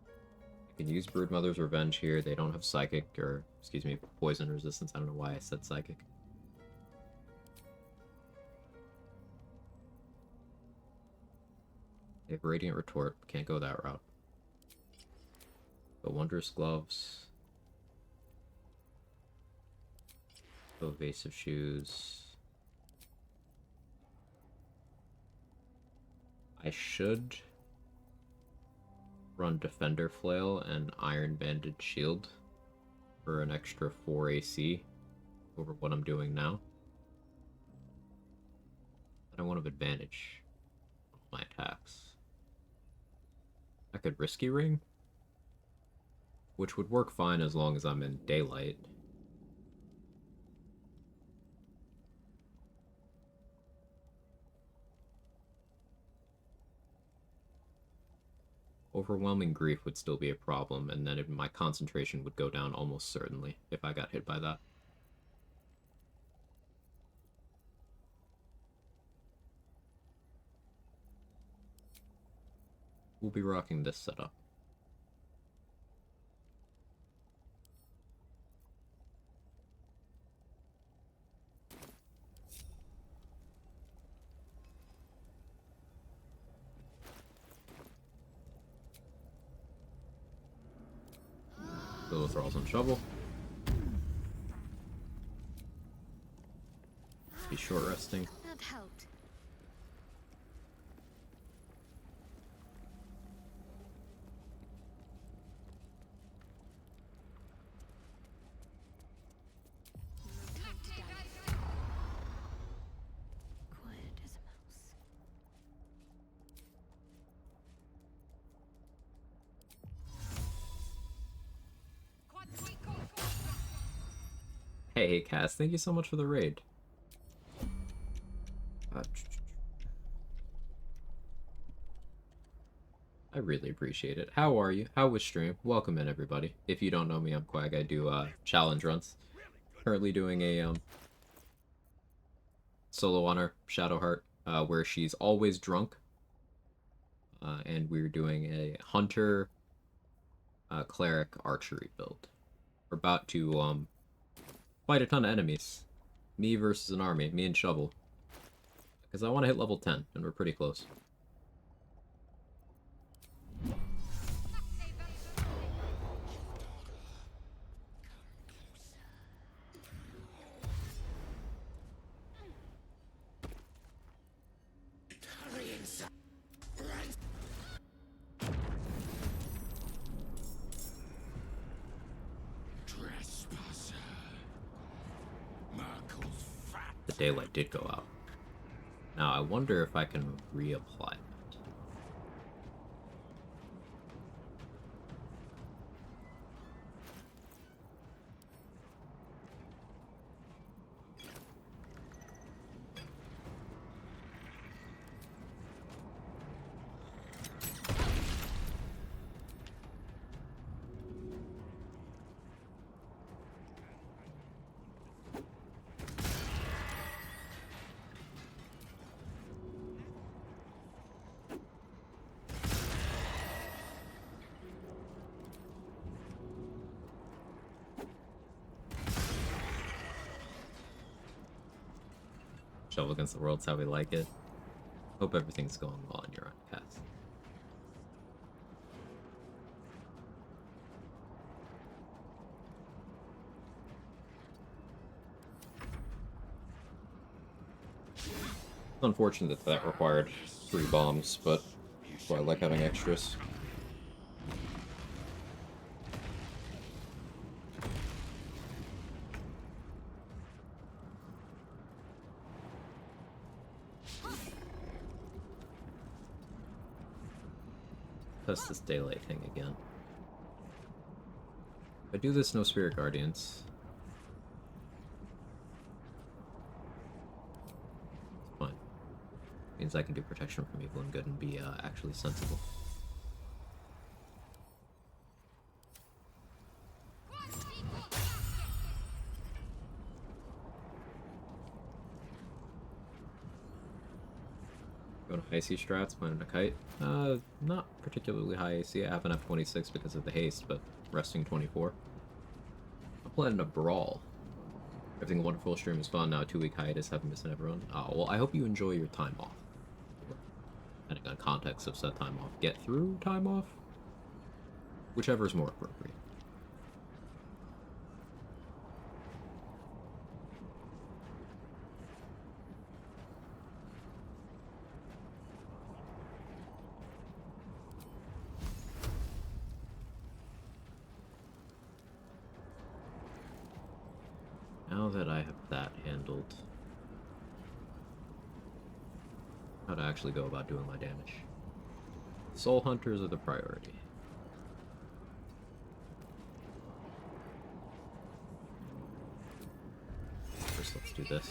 I can use Broodmother's Revenge here. They don't have Psychic, or, excuse me, Poison Resistance. I don't know why I said Psychic. They have Radiant Retort. Can't go that route. But Wondrous Gloves. Go Evasive Shoes. I should run Defender Flail and Iron Banded Shield for an extra 4 AC over what I'm doing now. And I want to advantage my attacks. I could Risky Ring, which would work fine as long as I'm in Daylight. Overwhelming grief would still be a problem, and then my concentration would go down almost certainly if I got hit by that. We'll be rocking this setup. Little thralls on shovel. Be short resting. That helped. No time to die. Quiet as a mouse. Hey, Cass, thank you so much for the raid. I really appreciate it. How are you? How was stream? Welcome in, everybody. If you don't know me, I'm Quag. I do challenge runs. Currently doing a solo on her, Shadowheart, where she's always drunk. And we're doing a hunter, cleric archery build. We're about to fight a ton of enemies. Me versus an army, me and Shovel. Because I want to hit level 10, and we're pretty close. The daylight did go out. Now I wonder if I can reapply it. Shovel against the world's how we like it. Hope everything's going well on your end, Cass. It's unfortunate that required 3 bombs, but I like having extras. Test this daylight thing again. If I do this, no Spirit Guardians. It's fine. Means I can do protection from evil and good and be actually sensible. Going to high AC strats, planning a kite. Not particularly high AC. I have an F26 because of the haste, but resting 24. I'm planning a brawl. Everything wonderful, stream is fun. Now a 2-week hiatus, haven't missed everyone. Well, I hope you enjoy your time off. Depending on context of said time off. Get through time off? Whichever is more appropriate. Now that I have that handled, how to actually go about doing my damage. Soul Hunters are the priority. First, let's do this.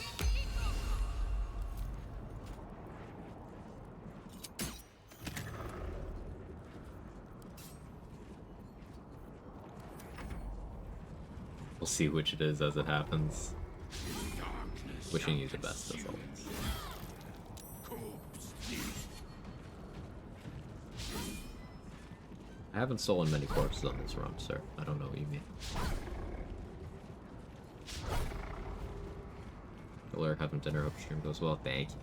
We'll see which it is as it happens. Wishing you the best as always. I haven't stolen many corpses on this run, sir. I don't know what you mean. Cleric, having dinner. Hope your stream goes well. Thank you.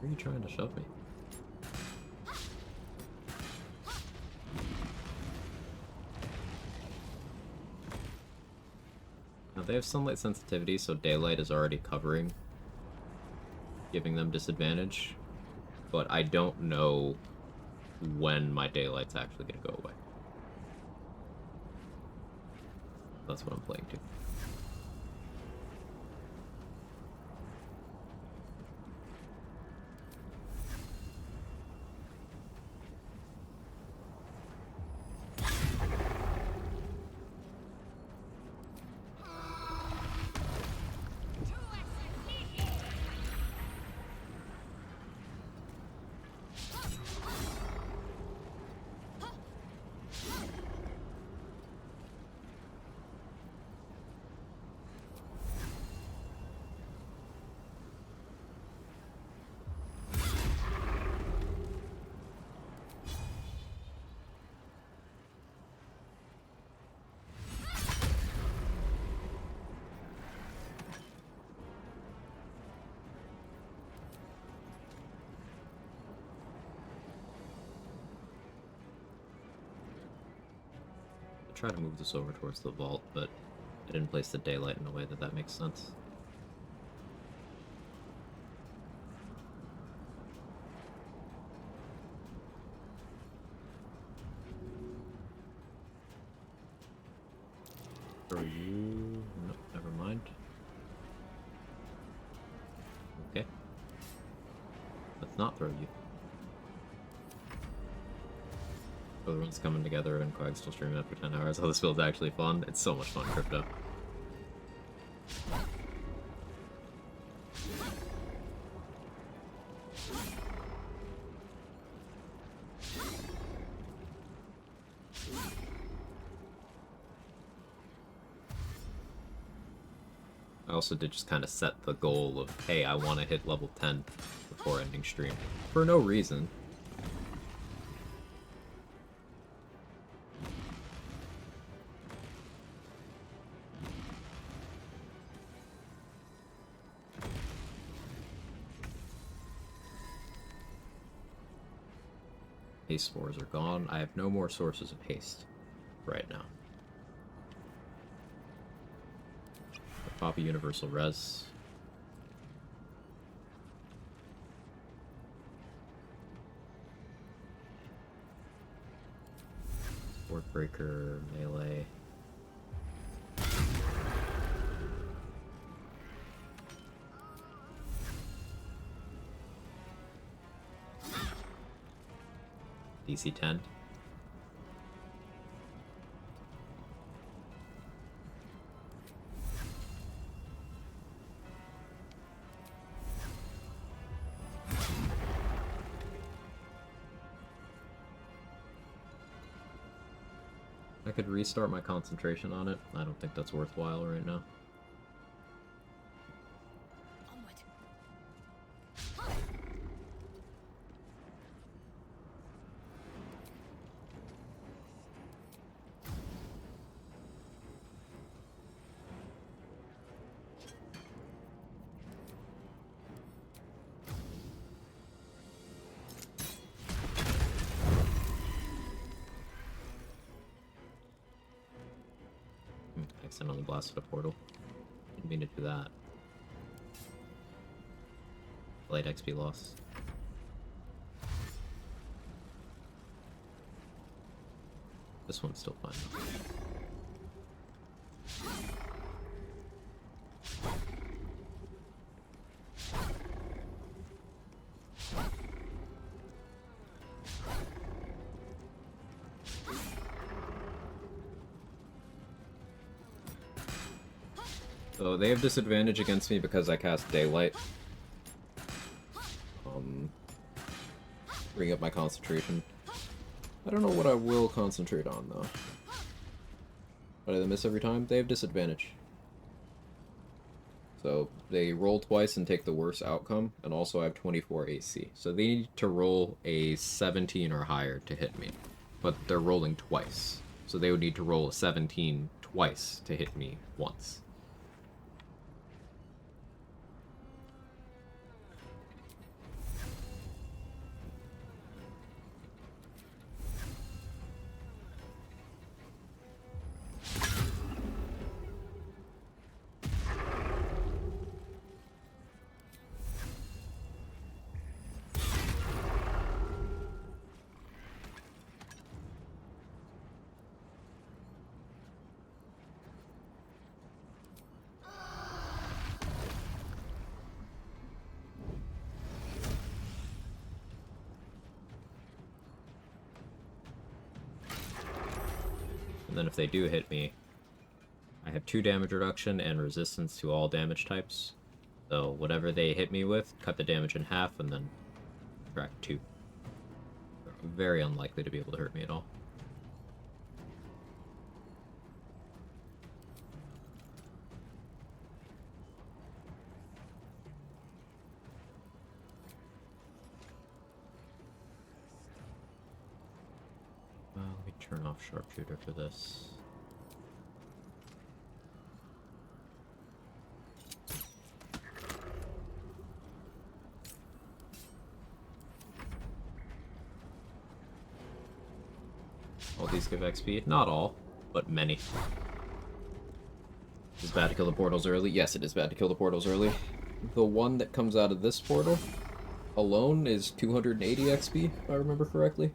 Where are you trying to shove me? Now they have sunlight sensitivity, so daylight is already covering, giving them disadvantage. But I don't know when my daylight's actually going to go away. That's what I'm playing to. Try to move this over towards the vault, but I didn't place the daylight in a way that makes sense. Throw you... No, never mind. Okay. Let's not throw you. Everyone's coming together and Quag's still streaming after 10 hours. Oh, this build's actually fun. It's so much fun, Crypto. I also did just kind of set the goal of, hey, I want to hit level 10 before ending stream. For no reason. Haste spores are gone. I have no more sources of haste right now. Pop a universal res. Sword breaker, melee. DC 10. I could restart my concentration on it. I don't think that's worthwhile right now. Accidentally blasted a portal. Didn't mean to do that. Light XP loss. This one's still fine though. So they have disadvantage against me because I cast Daylight. Bring up my concentration. I don't know what I will concentrate on, though. Why do they miss every time? They have disadvantage. So they roll twice and take the worst outcome, and also have 24 AC. So they need to roll a 17 or higher to hit me. But they're rolling twice. So they would need to roll a 17 twice to hit me once. And then if they do hit me, I have 2 damage reduction and resistance to all damage types. So whatever they hit me with, cut the damage in half and then subtract 2. They're very unlikely to be able to hurt me at all. Well, let me turn off Sharpshooter for this. All these give XP? Not all, but many. Is it bad to kill the portals early? Yes, it is bad to kill the portals early. The one that comes out of this portal alone is 280 XP, if I remember correctly.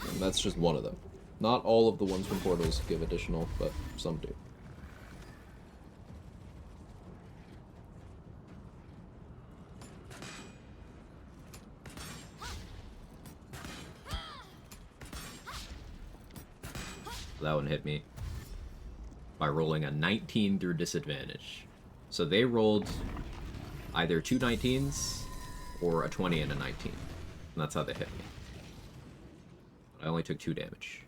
And that's just one of them. Not all of the ones from portals give additional, but some do. That one hit me by rolling a 19 through disadvantage. So they rolled either 2 19s or a 20 and a 19. And that's how they hit me. I only took 2 damage.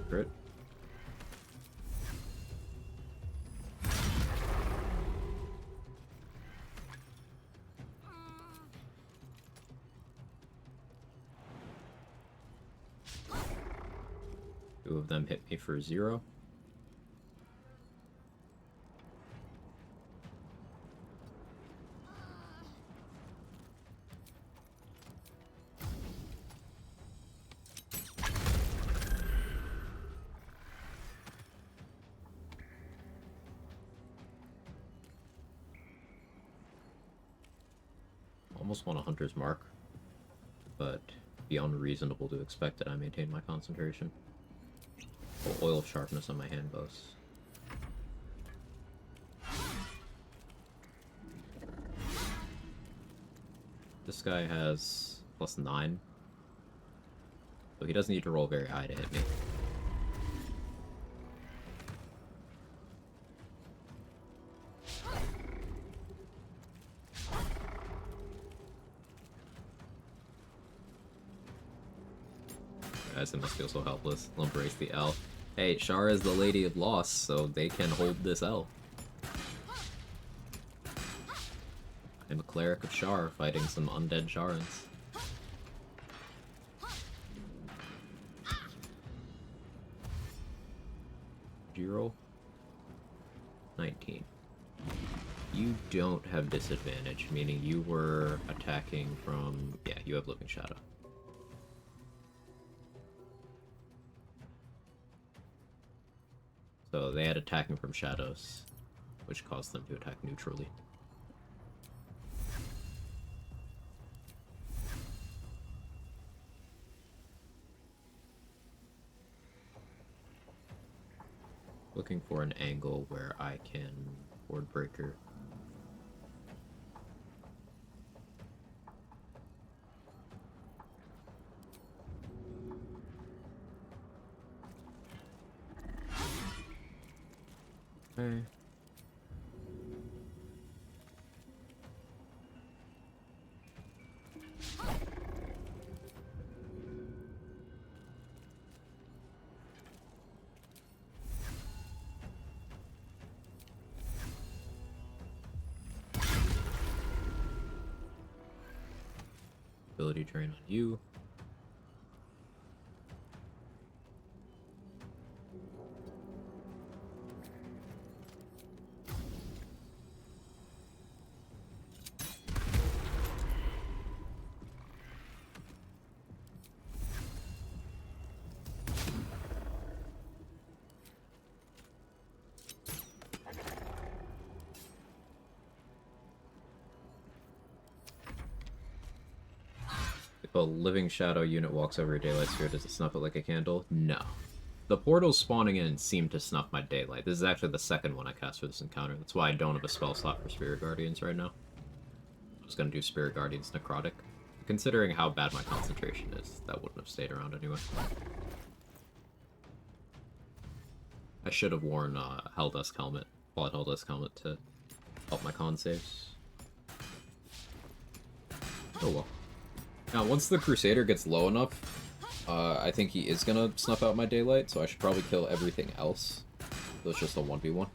Crit. Two of them hit me for 0. Almost want a hunter's mark, but be unreasonable to expect that I maintain my concentration. Oil of sharpness on my hand bows. This guy has +9, so he doesn't need to roll very high to hit me. Guys, they must feel so helpless. They'll embrace the L. Hey, Shar is the Lady of Loss, so they can hold this L. I'm a Cleric of Shar, fighting some undead Sharans. Did you roll? 19. You don't have disadvantage, meaning you were attacking from... Yeah, you have Living Shadow. So they had attacking from shadows, which caused them to attack neutrally. Looking for an angle where I can Ward Breaker. Okay. Ability drain on you. If a living shadow unit walks over your daylight sphere, does it snuff it like a candle? No. The portals spawning in seem to snuff my daylight. This is actually the second one I cast for this encounter. That's why I don't have a spell slot for Spirit Guardians right now. I was going to do Spirit Guardians Necrotic. Considering how bad my concentration is, that wouldn't have stayed around anyway. I should have worn Helldusk Helmet, Blood Helldusk Helmet to help my con saves. Oh well. Now, once the Crusader gets low enough, I think he is gonna snuff out my daylight, so I should probably kill everything else. So it's just a 1v1.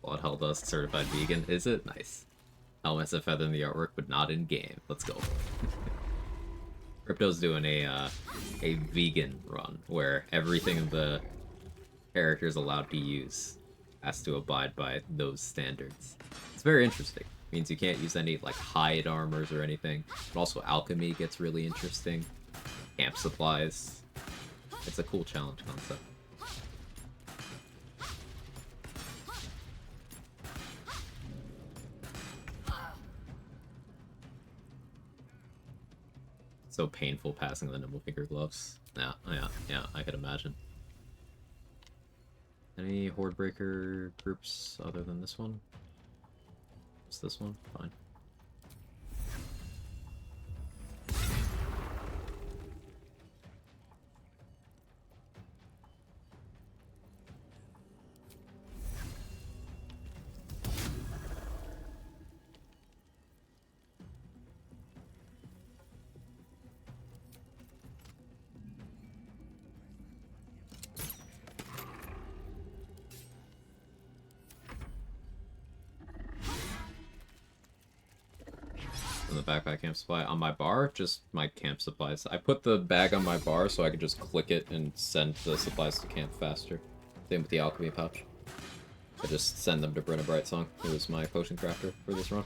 Blood Helldusk certified vegan, is it? Nice. Helmet's a feather in the artwork, but not in game. Let's go. Crypto's doing a vegan run where everything the character's allowed to use has to abide by those standards. It's very interesting. It means you can't use any like hide armors or anything. But also alchemy gets really interesting. Camp supplies. It's a cool challenge concept. So painful passing the nimble finger gloves. Yeah, I could imagine. Any Horde Breaker groups other than this one? It's this one? Fine. In the backpack camp supply on my bar, just my camp supplies. I put the bag on my bar so I could just click it and send the supplies to camp faster. Same with the alchemy pouch. I just send them to Brynna Brightsong, who is my potion crafter for this run.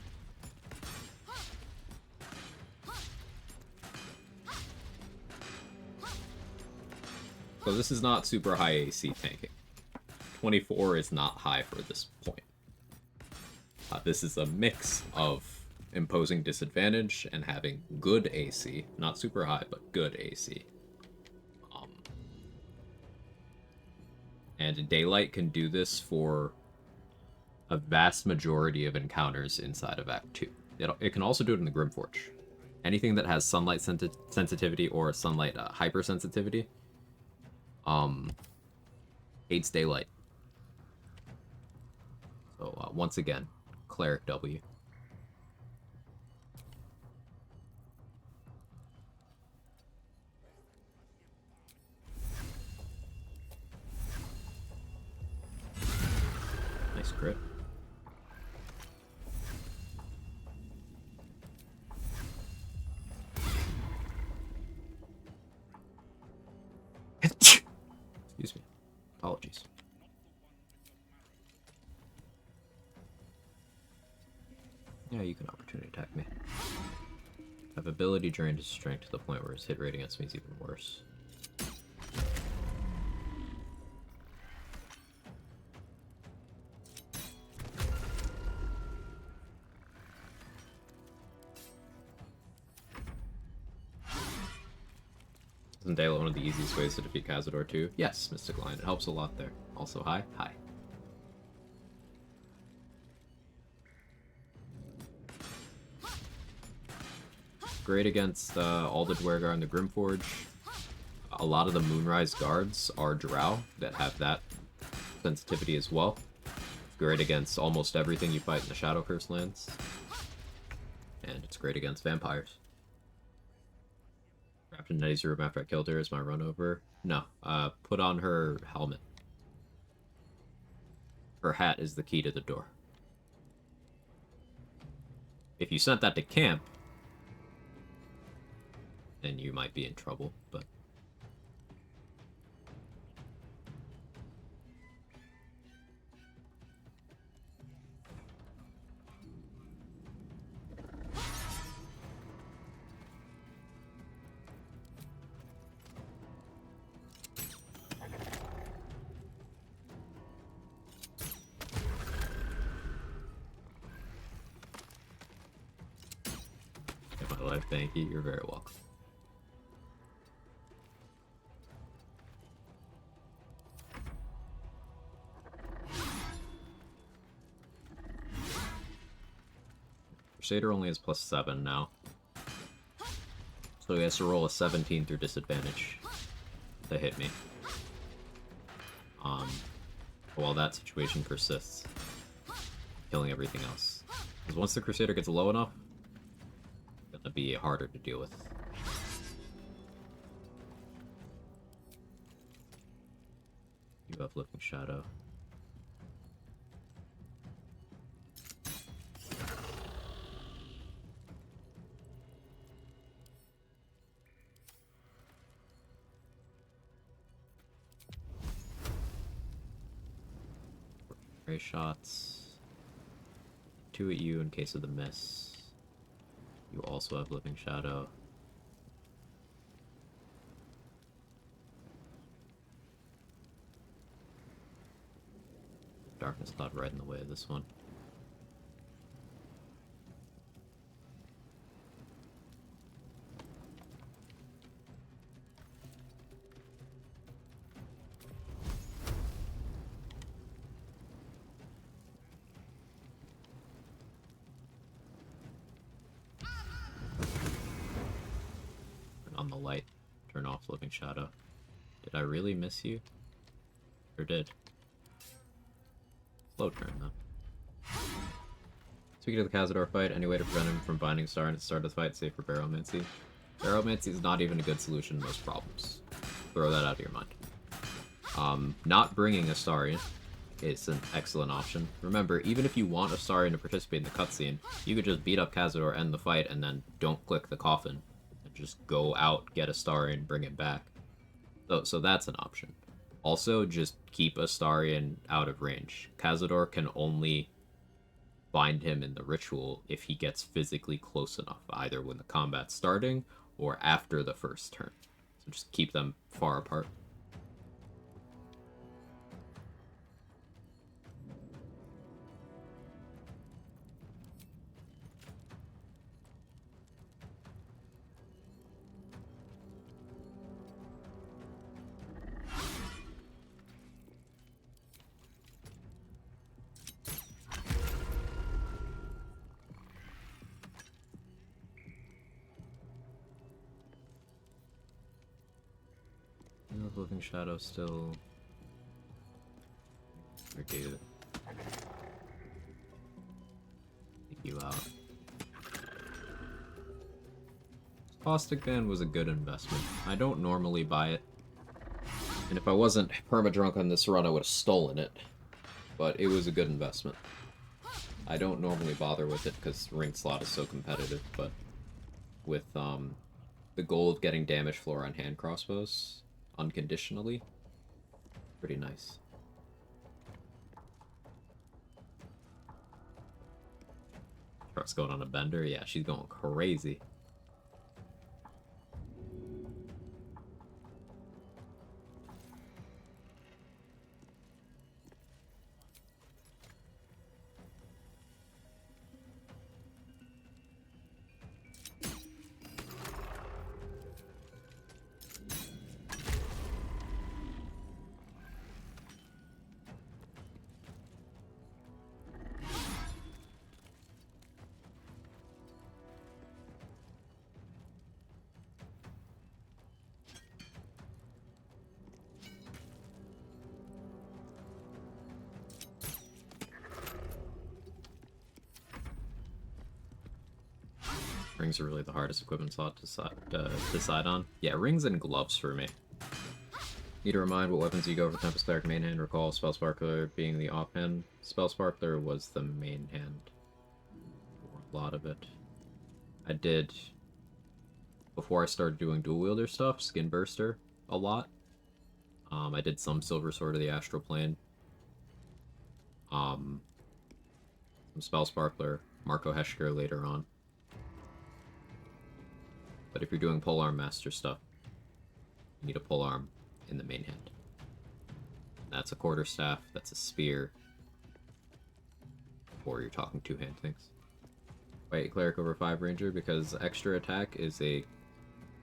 So this is not super high AC tanking. 24 is not high for this point. This is a mix of imposing disadvantage and having good AC. Not super high, but good AC. And Daylight can do this for a vast majority of encounters inside of Act 2. It can also do it in the Grimforge. Anything that has sunlight sensitivity or sunlight hypersensitivity aids Daylight. So once again, Cleric W. Nice crit. Excuse me. Apologies. Yeah, you can opportunity attack me. I have ability drained his strength to the point where his hit rate against me is even worse. Isn't Daylight one of the easiest ways to defeat Cazador too? Yes, Mystic Lion. It helps a lot there. Also, hi. Hi. Great against all the Dwergar and the Grimforge. A lot of the Moonrise guards are Drow that have that sensitivity as well. Great against almost everything you fight in the Shadow Curse lands. And it's great against vampires. Wrapped in Nettie's room after I killed her is my run over. No, put on her helmet. Her hat is the key to the door. If you sent that to camp, then you might be in trouble, but... In my life, thank you. You're very welcome. Crusader only has +7 now. So he has to roll a 17 through disadvantage to hit me. While that situation persists, killing everything else. Because once the Crusader gets low enough, it's gonna be harder to deal with. You have Lifting Shadow. Ray shots. 2 at you in case of the miss. You also have Living Shadow. Darkness Cloud right in the way of this one. On the light, turn off Living Shadow. Did I really miss you? Sure did. Slow turn, though. Speaking of the Cazador fight, any way to prevent him from binding Star at the start of the fight, save for Baromancy? Baromancy is not even a good solution to most problems. Throw that out of your mind. Not bringing Astarion is an excellent option. Remember, even if you want Astarion to participate in the cutscene, you could just beat up Cazador, end the fight, and then don't click the coffin. Just go out, get Astarion, bring it back. So that's an option. Also, just keep Astarion out of range. Cazador can only bind him in the ritual if he gets physically close enough, either when the combat's starting or after the first turn. So just keep them far apart. Living Shadow still. Take you out. Caustic Band was a good investment. I don't normally buy it. And if I wasn't perma-drunk on this run, I would have stolen it. but it was a good investment. I don't normally bother with it because ring slot is so competitive, but with the goal of getting damage floor on hand crossbows unconditionally, pretty nice. Truck's going on a bender? Yeah, she's going crazy. Rings are really the hardest equipment slot to decide on. Yeah, rings and gloves for me. Need to remind what weapons you go for Tempest Cleric main hand. Recall Spell Sparkler being the offhand. Spell Sparkler was the main hand. A lot of it. I did, before I started doing dual wielder stuff, Skin Burster a lot. I did some Silver Sword of the Astral Plane. Some Spell Sparkler, Marco Heschker later on. But if you're doing polearm master stuff, you need a polearm in the main hand. That's a quarterstaff, that's a spear, or you're talking two-hand things. Wait, Cleric over 5 Ranger, because extra attack is a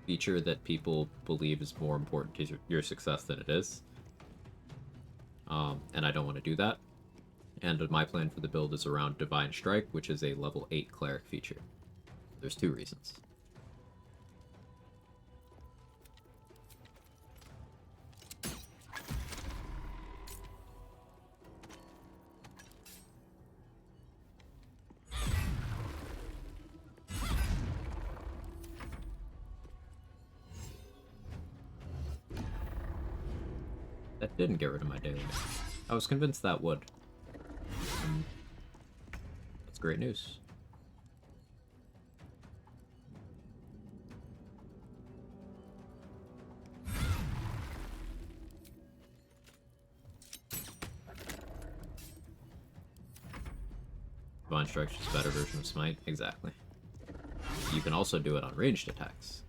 feature that people believe is more important to your success than it is. And I don't want to do that. And my plan for the build is around Divine Strike, which is a level 8 Cleric feature. There's 2 reasons. That didn't get rid of my daily. I was convinced that would. That's great news. Divine Strike's just a better version of Smite. Exactly. You can also do it on ranged attacks.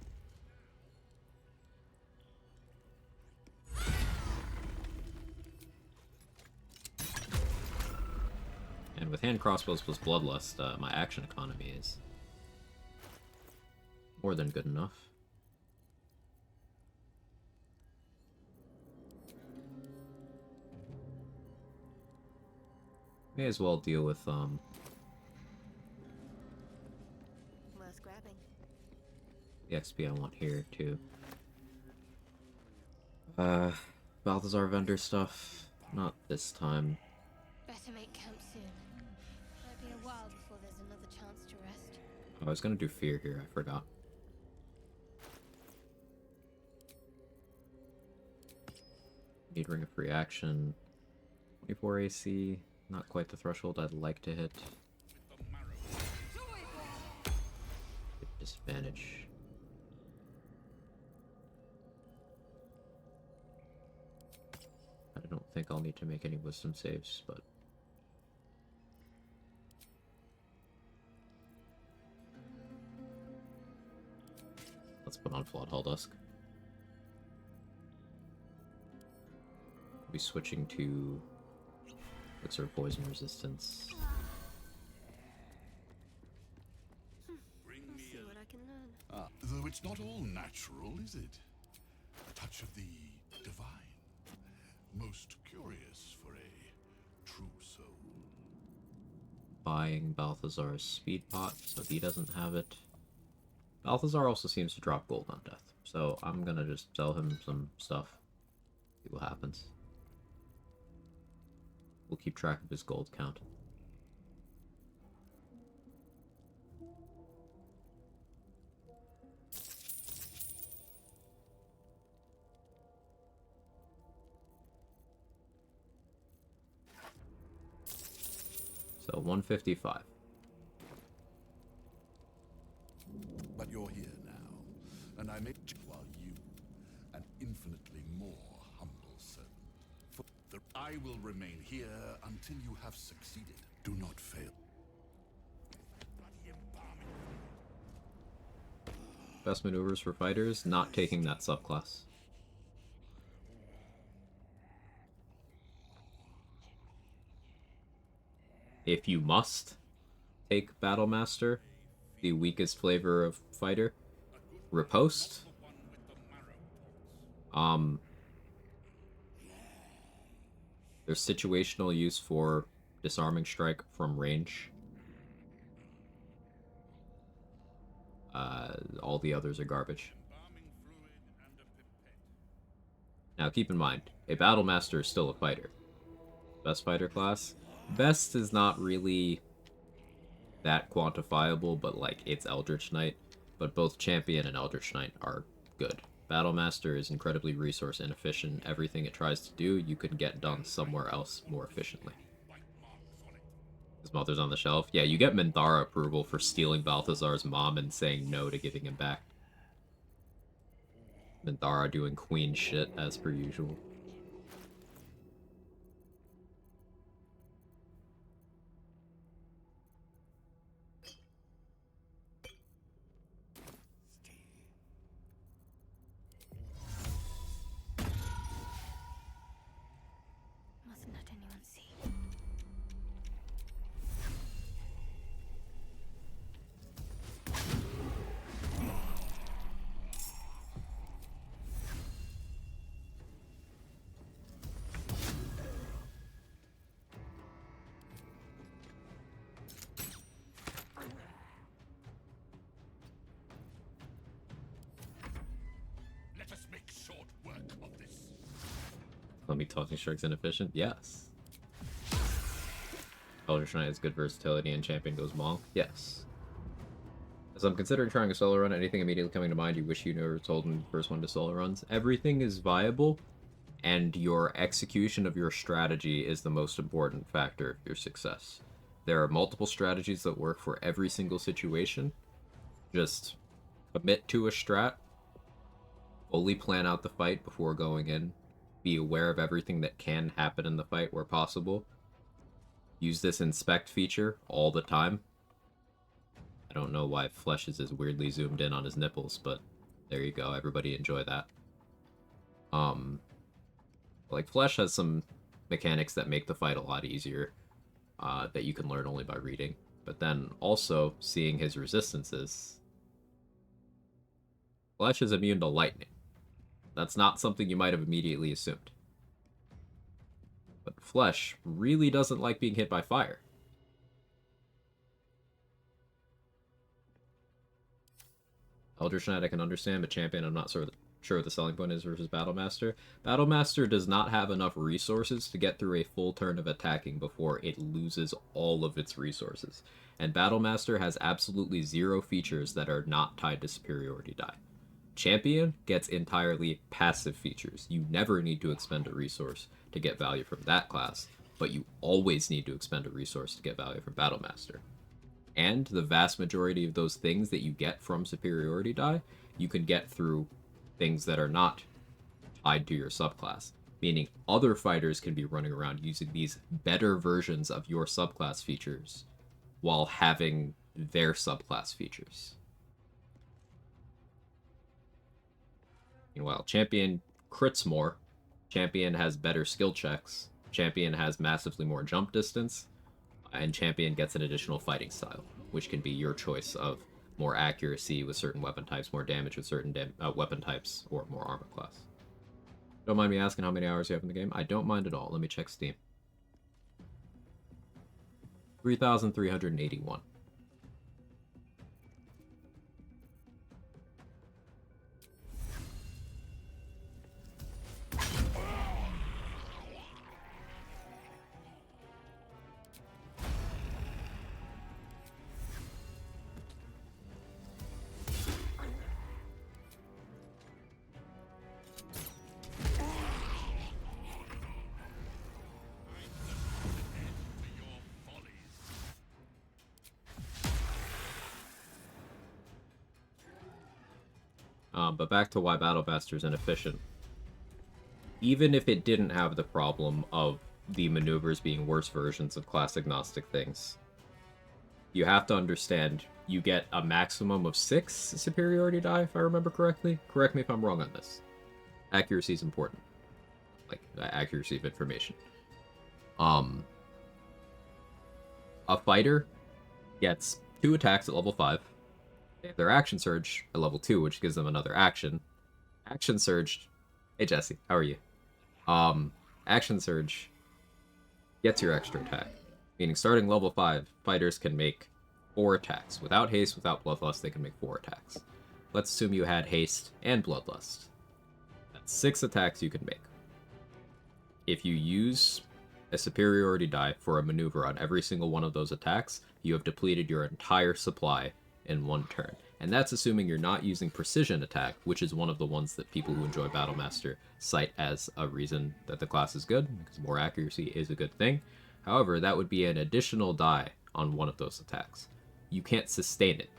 And with hand crossbows plus bloodlust, my action economy is more than good enough. May as well deal with Worth grabbing. the XP I want here too. Balthazar vendor stuff, not this time. Better make camp soon. Might be a while before there's another chance to rest. Oh, I was gonna do fear here, I forgot. Need ring of free action. 24 AC, not quite the threshold I'd like to hit. Disadvantage. I don't think I'll need to make any wisdom saves, but let's put on Flawed Hulldusk. We'll be switching to Elixir of Poison Resistance. I'll see what I can learn. Though it's not all natural, is it? A touch of the divine. Most curious for a true soul. Buying Balthazar's speed pot, so he doesn't have it. Balthazar also seems to drop gold on death, so I'm gonna just sell him some stuff. See what happens. We'll keep track of his gold count. So 155. But you're here now, and I make while you, an infinitely more humble servant. For I will remain here until you have succeeded. Do not fail. Best maneuvers for fighters, not taking that subclass. If you must take Battlemaster, the weakest flavor of fighter, Riposte. There's situational use for disarming strike from range. All the others are garbage. Now keep in mind, a Battlemaster is still a fighter. Best fighter class? Best is not really that quantifiable, but like it's Eldritch Knight. But both Champion and Eldritch Knight are good. Battlemaster is incredibly resource inefficient. Everything it tries to do, you can get done somewhere else more efficiently. His mother's on the shelf. Yeah, you get Minthara approval for stealing Balthazar's mom and saying no to giving him back. Minthara doing queen shit as per usual. Mustn't let anyone see. Let us make short work of this. Let me tossing strikes inefficient? Yes. Eldritch Knight has good versatility and Champion goes Maul? Yes. As I'm considering trying a solo run, anything immediately coming to mind you wish you never told me the first one to solo runs? Everything is viable, and your execution of your strategy is the most important factor of your success. There are multiple strategies that work for every single situation. Just commit to a strat, fully plan out the fight before going in, be aware of everything that can happen in the fight where possible. Use this inspect feature all the time. I don't know why Flesh is weirdly zoomed in on his nipples, but there you go. Everybody enjoy that. Like Flesh has some mechanics that make the fight a lot easier, that you can learn only by reading. But then also seeing his resistances. Flesh is immune to lightning. That's not something you might have immediately assumed. But Flesh really doesn't like being hit by fire. Eldritch Knight I can understand, but Champion I'm not sure what the selling point is versus Battlemaster. Battlemaster does not have enough resources to get through a full turn of attacking before it loses all of its resources. And Battlemaster has absolutely zero features that are not tied to superiority die. Champion gets entirely passive features. You never need to expend a resource to get value from that class, but you always need to expend a resource to get value from Battlemaster. And the vast majority of those things that you get from superiority die, you can get through things that are not tied to your subclass. Meaning other fighters can be running around using these better versions of your subclass features while having their subclass features. Meanwhile, Champion crits more, Champion has better skill checks, Champion has massively more jump distance, and Champion gets an additional fighting style, which can be your choice of more accuracy with certain weapon types, more damage with certain weapon types, or more armor class. Don't mind me asking how many hours you have in the game? I don't mind at all. Let me check Steam. 3,381. But back to why Battlemaster is inefficient. Even if it didn't have the problem of the maneuvers being worse versions of class-agnostic things, you have to understand you get a maximum of 6 superiority die, if I remember correctly. Correct me if I'm wrong on this. Accuracy is important. Like, accuracy of information. A fighter gets 2 attacks at level 5. They have their action surge at level 2, which gives them another action. Action surge... Hey, Jesse, how are you? Action surge gets your extra attack. Meaning starting level 5, fighters can make 4 attacks. Without haste, without bloodlust, they can make 4 attacks. Let's assume you had haste and bloodlust. That's 6 attacks you can make. If you use a superiority die for a maneuver on every single one of those attacks, you have depleted your entire supply in 1 turn. And that's assuming you're not using precision attack, which is one of the ones that people who enjoy Battlemaster cite as a reason that the class is good, because more accuracy is a good thing. However, that would be an additional die on one of those attacks. You can't sustain it.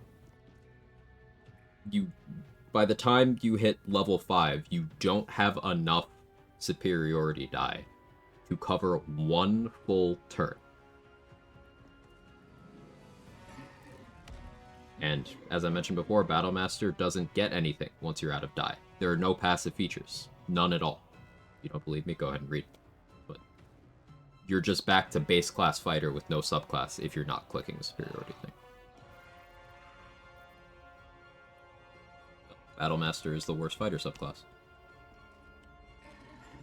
By the time you hit level 5, you don't have enough superiority die to cover 1 full turn. And as I mentioned before, Battlemaster doesn't get anything once you're out of die. There are no passive features. None at all. If you don't believe me, go ahead and read. But you're just back to base class fighter with no subclass if you're not clicking the superiority thing. Battlemaster is the worst fighter subclass.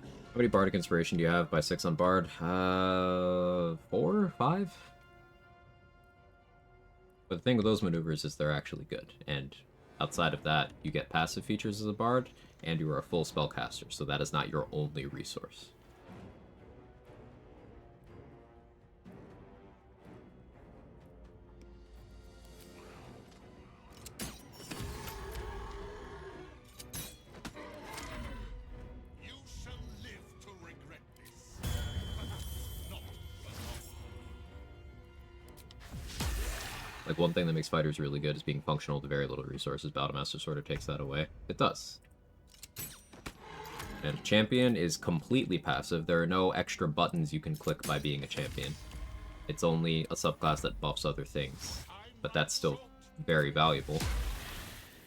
How many Bardic Inspiration do you have by 6 on Bard? 4? 5? But the thing with those maneuvers is they're actually good, and outside of that, you get passive features as a bard, and you are a full spellcaster, so that is not your only resource. Like, one thing that makes fighters really good is being functional with very little resources. Battlemaster sort of takes that away. It does. And champion is completely passive. There are no extra buttons you can click by being a champion. It's only a subclass that buffs other things. But that's still very valuable,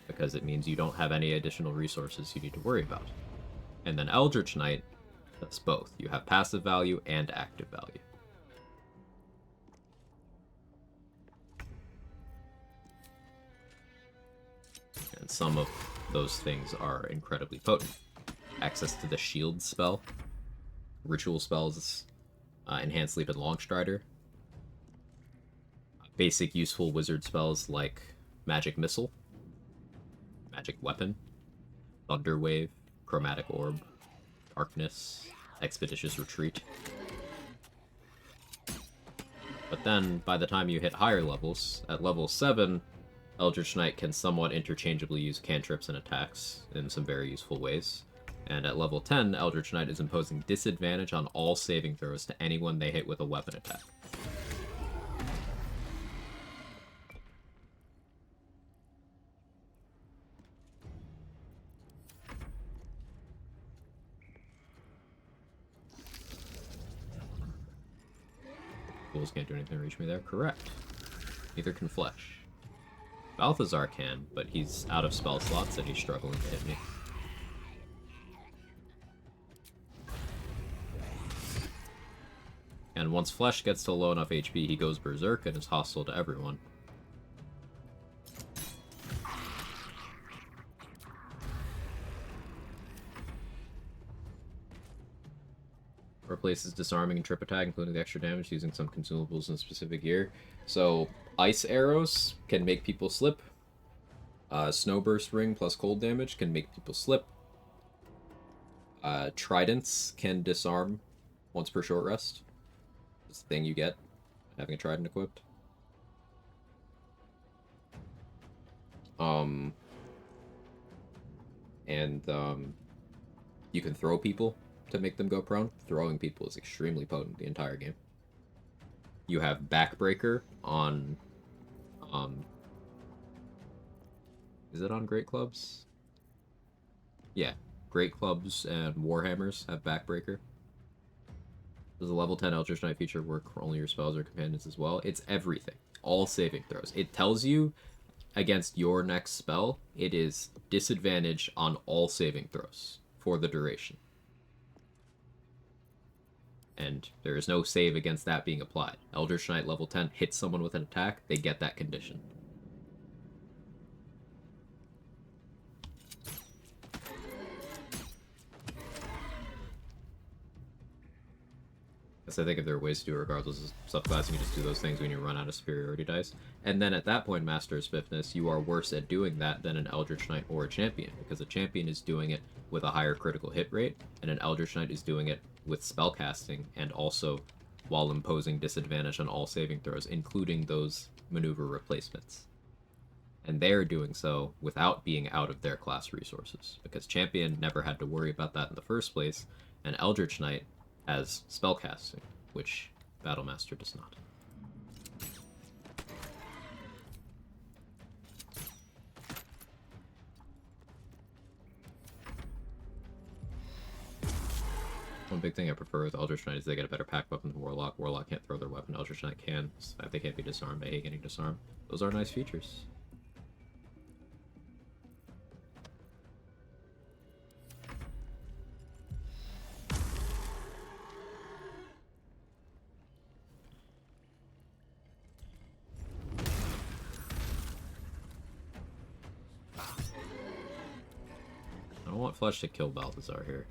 because it means you don't have any additional resources you need to worry about. And then Eldritch Knight does both. You have passive value and active value. And some of those things are incredibly potent. Access to the shield spell, ritual spells, enhanced sleep and longstrider, basic useful wizard spells like magic missile, magic weapon, thunder wave, chromatic orb, darkness, expeditious retreat. But then, by the time you hit higher levels, at level 7, Eldritch Knight can somewhat interchangeably use cantrips and attacks in some very useful ways. And at level 10, Eldritch Knight is imposing disadvantage on all saving throws to anyone they hit with a weapon attack. Fools can't do anything to reach me there. Correct. Neither can Flesh. Balthazar can, but he's out of spell slots and he's struggling to hit me. And once Flesh gets to low enough HP, he goes berserk and is hostile to everyone. Replaces disarming and trip attack, including the extra damage, using some consumables in specific gear. So, ice arrows can make people slip. Snowburst ring plus cold damage can make people slip. Tridents can disarm once per short rest. That's the thing you get having a trident equipped. You can throw people to make them go prone. Throwing people is extremely potent the entire game. You have Backbreaker on... is it on Great Clubs? Yeah. Great Clubs and Warhammers have Backbreaker. Does a level 10 Eldritch Knight feature work for only your spells or companions as well? It's everything. All saving throws. It tells you against your next spell, it is disadvantage on all saving throws for the duration. And there is no save against that being applied. Eldritch Knight level 10 hits someone with an attack, they get that condition. I think if there are ways to do it regardless of subclass, you can just do those things when you run out of superiority dice. And then at that point, Master of Swiftness, you are worse at doing that than an Eldritch Knight or a Champion, because a Champion is doing it with a higher critical hit rate, and an Eldritch Knight is doing it with spellcasting, and also while imposing disadvantage on all saving throws, including those maneuver replacements. And they're doing so without being out of their class resources, because Champion never had to worry about that in the first place, and Eldritch Knight has spellcasting, which Battlemaster does not. One big thing I prefer with Eldritch Knight is they get a better pack weapon than Warlock. Warlock can't throw their weapon, Eldritch Knight can. They can't be disarmed. I hate getting disarmed. Those are nice features. I don't want Flesh to kill Balthazar here.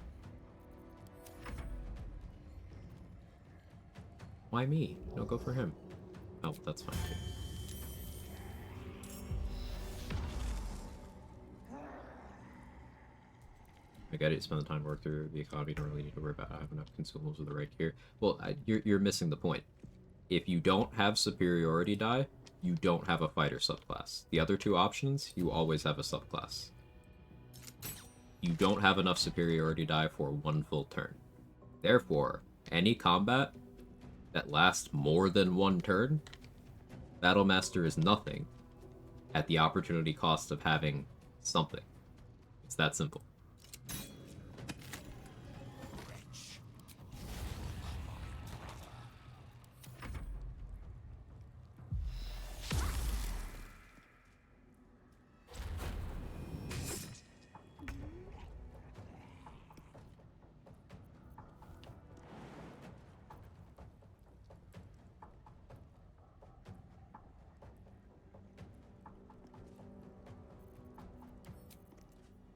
Why me? No, go for him. Oh, that's fine too. I gotta spend the time to work through the economy. Don't really need to worry about I have enough consumables with the right gear. Well, you're missing the point. If you don't have superiority die, you don't have a fighter subclass. The other two options, you always have a subclass. You don't have enough superiority die for one full turn. Therefore, any combat that lasts more than one turn, Battlemaster is nothing at the opportunity cost of having something. It's that simple.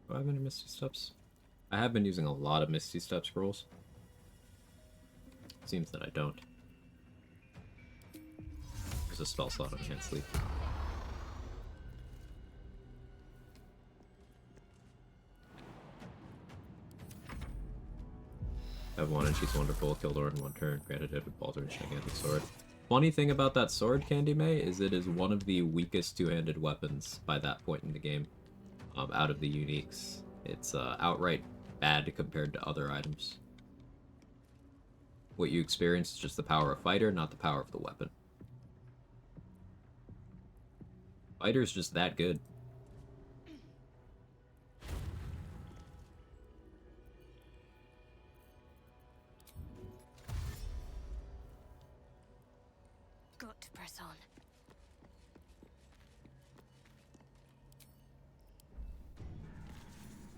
Do I have any Misty Steps? I have been using a lot of Misty Step scrolls. Seems that I don't. There's a spell slot on Can't Sleep. I have one and she's wonderful. Killed her in one turn. Granted it with Baldur and gigantic sword. Funny thing about that sword, Candy May, is it is one of the weakest two-handed weapons by that point in the game. Out of the uniques. It's outright bad compared to other items. What you experience is just the power of fighter, not the power of the weapon. Fighter's just that good. Got to press on.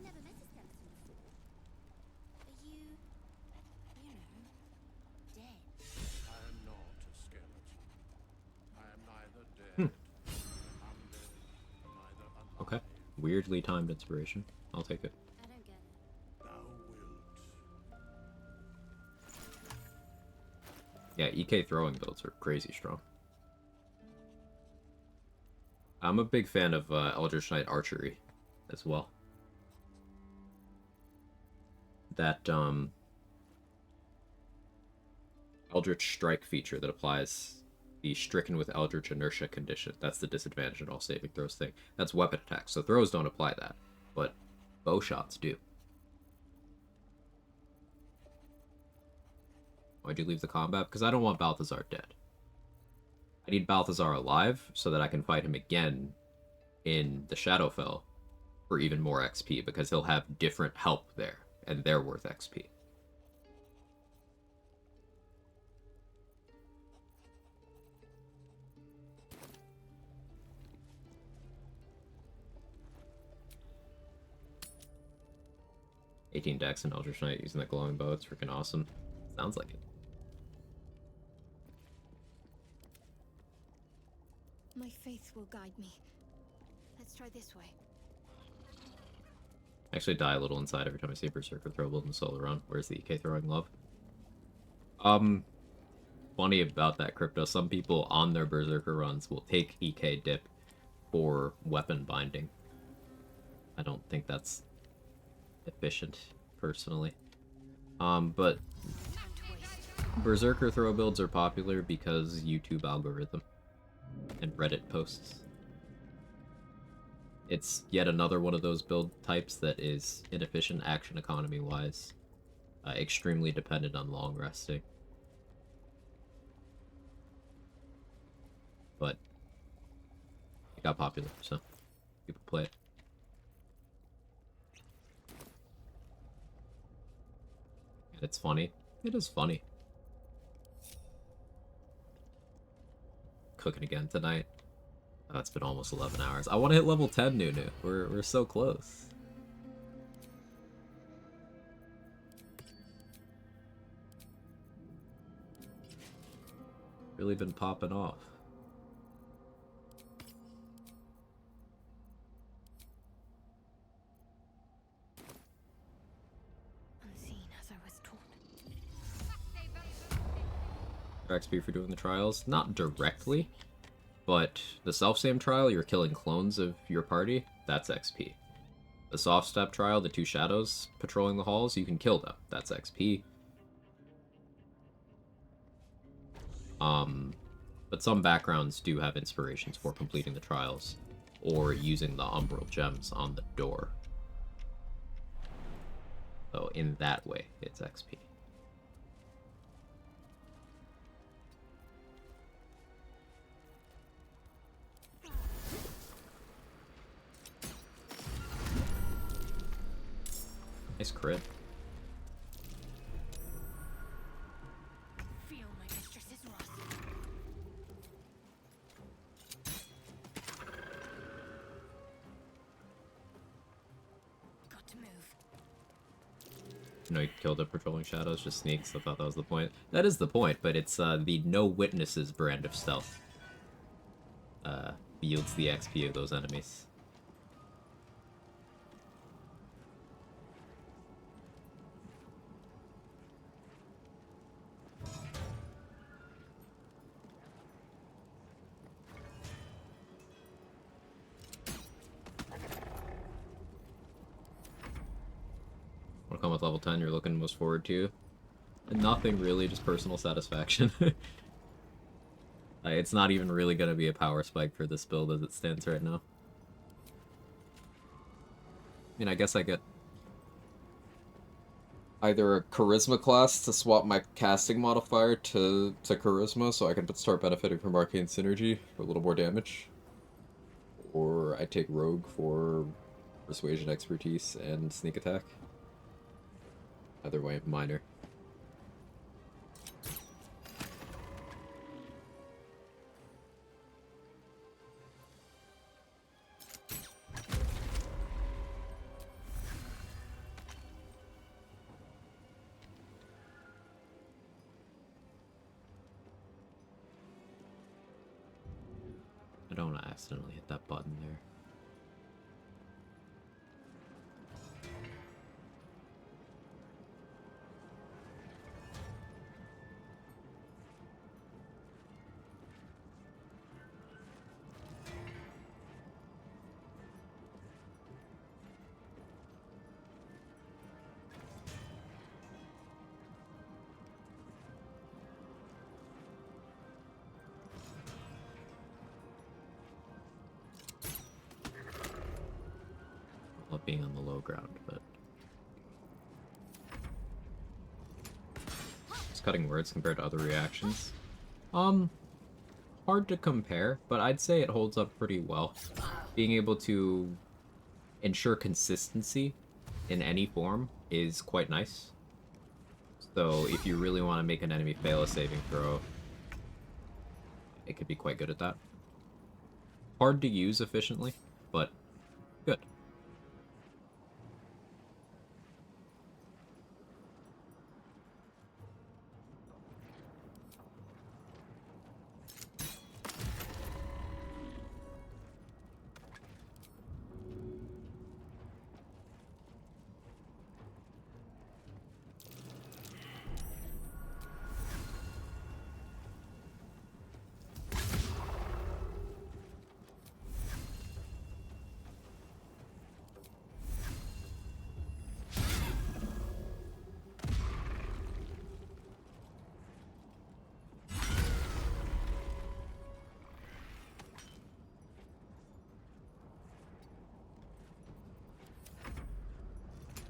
Never met a skeleton before. Are you know, dead? I am not a skeleton. I am neither dead, undead, neither alive. Okay. Weirdly timed inspiration. I'll take it. I don't get it. Thou wilt. Yeah, EK throwing builds are crazy strong. I'm a big fan of Eldritch Knight archery as well. That Eldritch Strike feature that applies the stricken with Eldritch inertia condition. That's the disadvantage in all saving throws thing. That's weapon attacks, so throws don't apply that, but bow shots do. Why'd you leave the combat? Because I don't want Balthazar dead. I need Balthazar alive so that I can fight him again in the Shadowfell for even more XP, because he'll have different help there, and they're worth XP. "18 Dex and Eldritch Knight using the glowing bow. It's freaking awesome." Sounds like it. My faith will guide me. Let's try this way. I actually die a little inside every time I see a Berserker throw build in the solo run. Where's the EK throwing love? Funny about that, Crypto. Some people on their Berserker runs will take EK dip for weapon binding. I don't think that's efficient, personally. But Berserker throw builds are popular because YouTube algorithm and Reddit posts. It's yet another one of those build types that is inefficient action economy wise, extremely dependent on long resting. But it got popular, so people play it. And it's funny. It is funny. Cooking again tonight. Oh, it's been almost 11 hours. I want to hit level 10, Nunu. We're so close. Really been popping off. Unseen as I was taught. XP for doing the trials? Not directly, but the self-same trial, you're killing clones of your party, that's XP. The soft step trial, the 2 shadows patrolling the halls, you can kill them, that's XP. But some backgrounds do have inspirations for completing the trials, or using the umbral gems on the door. So in that way, it's XP. Nice crit. Feel my mistress's wrath. Got to move. You know, you kill the patrolling shadows, just sneaks. I thought that was the point. That is the point, but it's the no witnesses brand of stealth. Yields the XP of those enemies. Wanna come with level 10 you're looking most forward to? Nothing really, just personal satisfaction. It's not even really going to be a power spike for this build as it stands right now. I mean, I guess I get either a charisma class to swap my casting modifier to charisma so I can start benefiting from arcane synergy for a little more damage. Or I take rogue for persuasion expertise and sneak attack. Either way, minor. I don't want to accidentally hit that button there. Love being on the low ground, but just cutting words compared to other reactions. Hard to compare, but I'd say it holds up pretty well. Being able to ensure consistency in any form is quite nice. So if you really want to make an enemy fail a saving throw, it could be quite good at that. Hard to use efficiently, but good.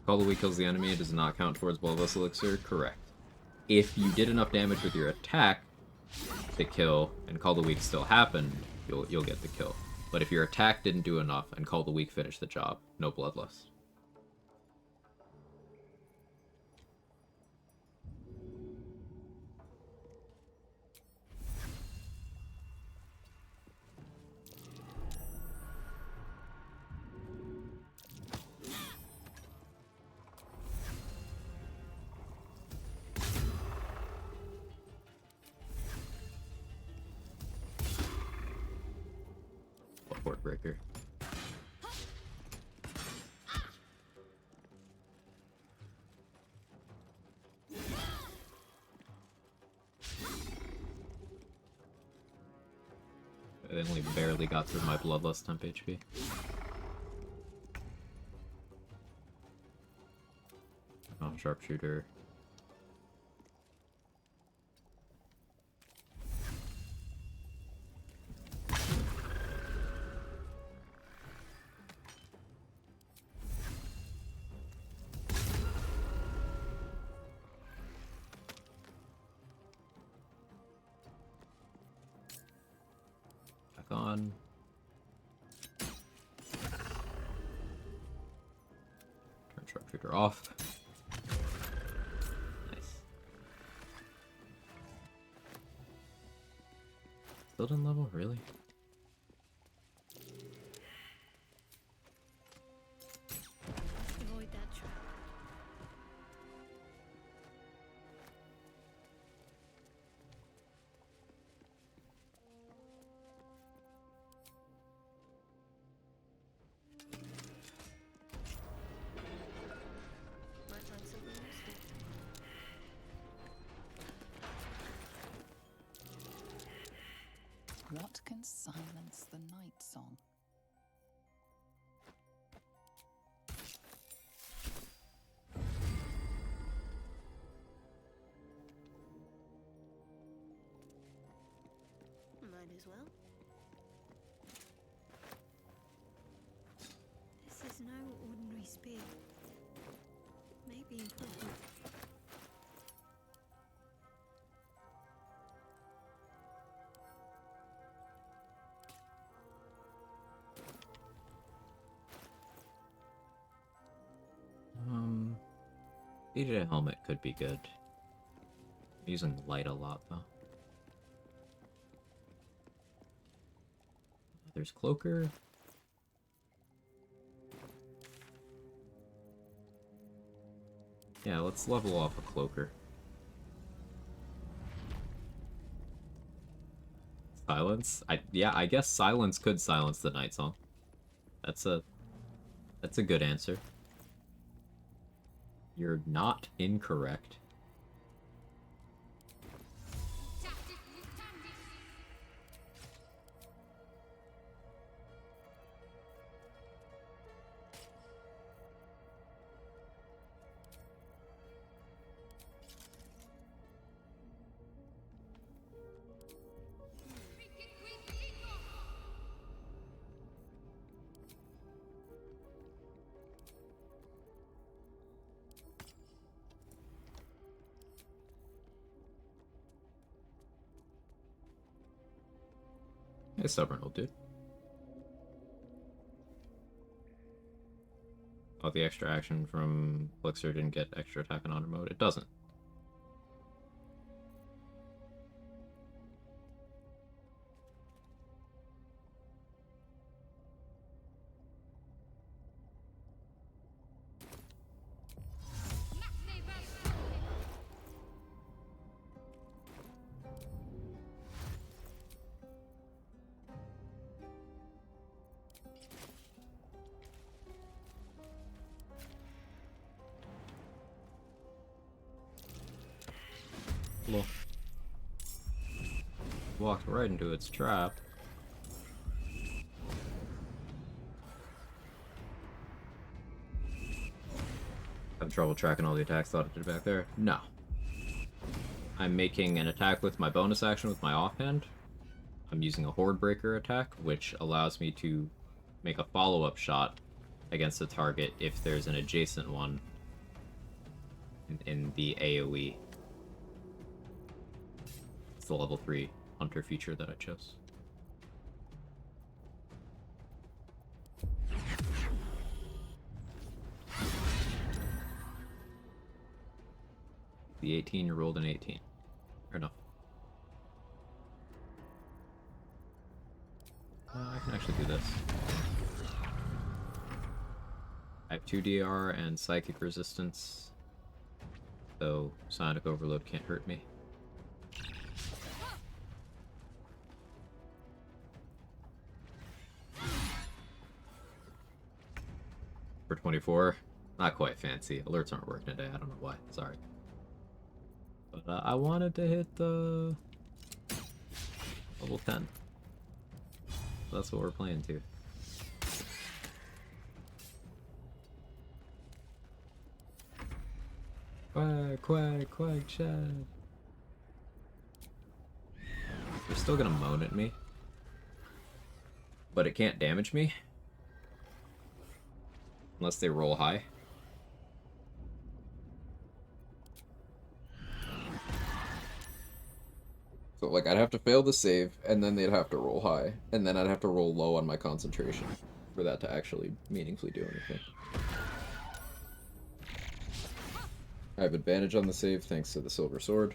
Call the weak kills the enemy, it does not count towards Bloodlust Elixir. Correct. If you did enough damage with your attack to kill, and Call the Weak still happened, you'll get the kill. But if your attack didn't do enough, and Call the Weak finished the job, no Bloodlust. Breaker. I only barely got through my Bloodlust temp HP. Oh, Sharpshooter. On. Turn Sharpshooter off. Nice. Still didn't level? Really? Avoid that trap. What can silence the night song? Might as well. This is no ordinary spear. Maybe important. DJ helmet could be good. I'm using light a lot though. There's Cloaker. Yeah, let's level off a Cloaker. Silence? I guess silence could silence the night song. That's a good answer. You're not incorrect. Hey, stubborn old dude. Oh, the extra action from Elixir didn't get extra attack in honor mode. It doesn't. Well, walked right into its trap. Having trouble tracking all the attacks thought it did back there? No. I'm making an attack with my bonus action with my offhand. I'm using a Horde Breaker attack, which allows me to make a follow-up shot against a target if there's an adjacent one in the AoE. It's the level 3 Hunter feature that I chose. The 18, you rolled an 18. Fair enough. I can actually do this. I have 2 DR and Psychic Resistance, so Sonic Overload can't hurt me. For 24, not quite fancy. Alerts aren't working today, I don't know why, sorry. But I wanted to hit the level 10. So that's what we're playing to. Quag, quag, quag, Chad. They're still gonna moan at me. But it can't damage me. Unless they roll high. So, like, I'd have to fail the save, and then they'd have to roll high. And then I'd have to roll low on my concentration for that to actually meaningfully do anything. I have advantage on the save thanks to the Silver Sword.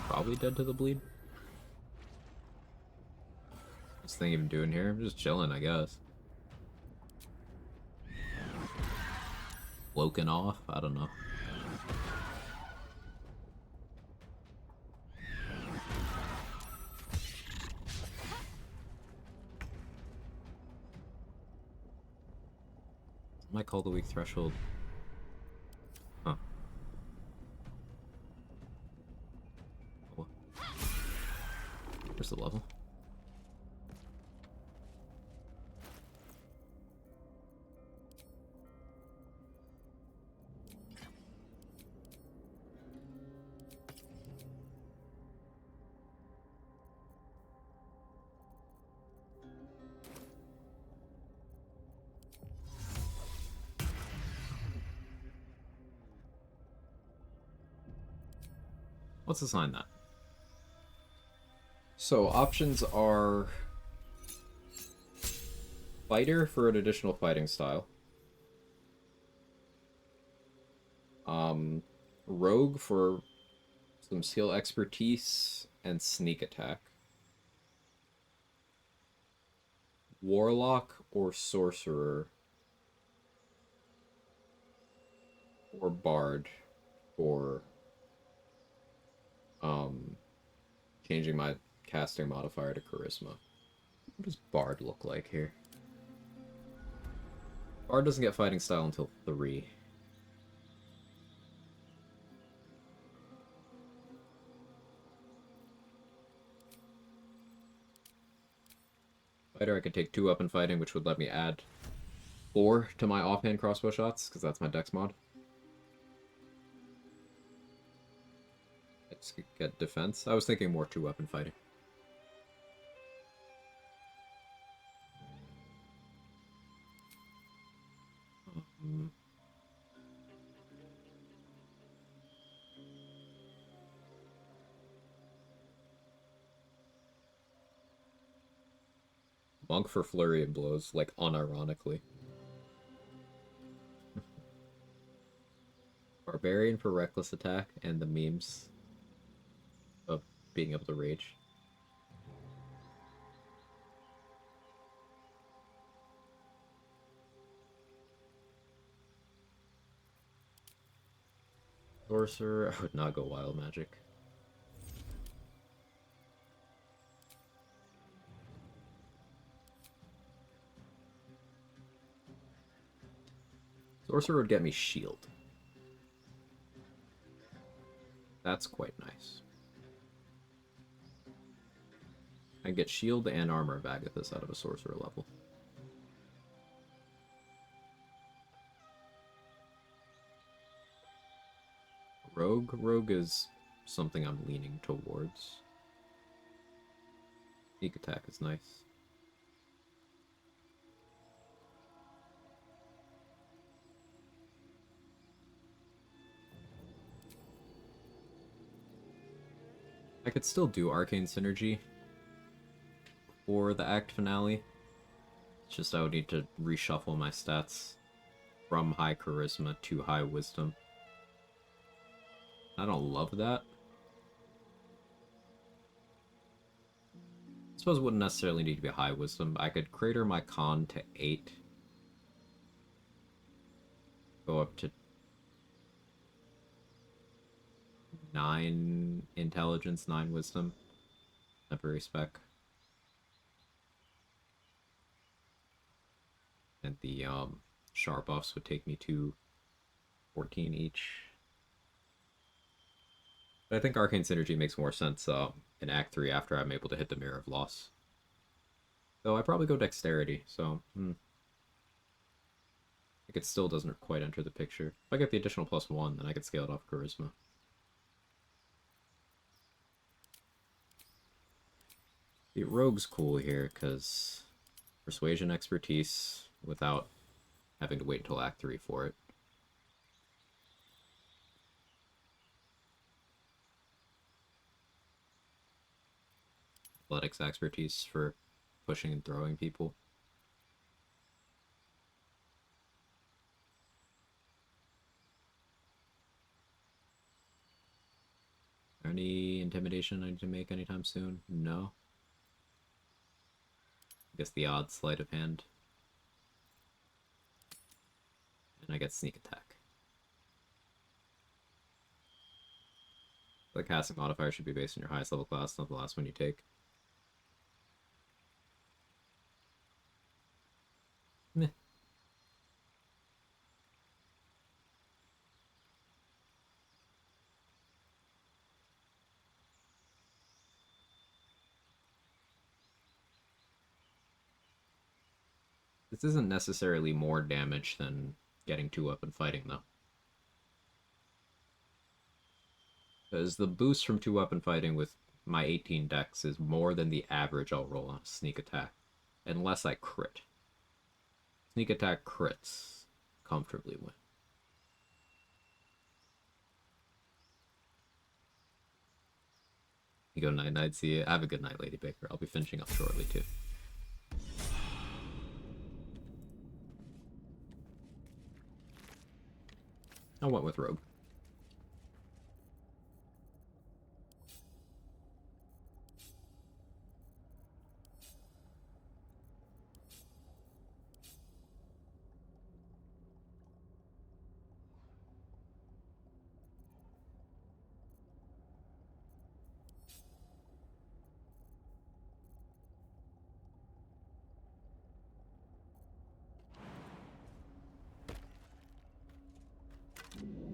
Probably dead to the bleed. What's this thing even doing here? I'm just chilling, I guess. Woken off? I don't know. Might call the weak threshold. Huh. Where's the level? Let's assign that. So options are fighter for an additional fighting style. Rogue for some skill expertise and sneak attack. Warlock or sorcerer. Or bard for changing my casting modifier to charisma. What does bard look like here? Bard doesn't get fighting style until 3. Fighter, I could take 2 up in fighting, which would let me add 4 to my offhand crossbow shots, because that's my dex mod. Let's get defense. I was thinking more 2-weapon fighting. Monk for flurry of blows, like unironically. Barbarian for reckless attack and the memes of being able to rage. Sorcerer, I would not go wild magic. Sorcerer would get me shield. That's quite nice. I get shield and armor of Agathis out of a sorcerer level. Rogue? Rogue is something I'm leaning towards. Sneak attack is nice. I could still do Arcane Synergy for the act finale. It's just I would need to reshuffle my stats from high charisma to high wisdom. I don't love that. I suppose it wouldn't necessarily need to be high wisdom. I could crater my con to 8. Go up to 9 intelligence, 9 wisdom. Every spec. And the sharp buffs would take me to 14 each. But I think Arcane Synergy makes more sense in Act 3 after I'm able to hit the Mirror of Loss. Though I probably go Dexterity, so I think it still doesn't quite enter the picture. If I get the additional +1, then I could scale it off Charisma. The Rogue's cool here, because Persuasion Expertise without having to wait until Act 3 for it. Athletics Expertise for pushing and throwing people. Any intimidation I need to make anytime soon? No. I guess the odd sleight of hand. And I get sneak attack. The casting modifier should be based on your highest level class, not the last one you take. Meh. This isn't necessarily more damage than getting 2-weapon fighting, though. Because the boost from 2-weapon fighting with my 18 dex is more than the average I'll roll on a sneak attack. Unless I crit. Sneak attack crits comfortably win. You go night-night, see you. Have a good night, Lady Baker. I'll be finishing up shortly, too. I went with Rogue.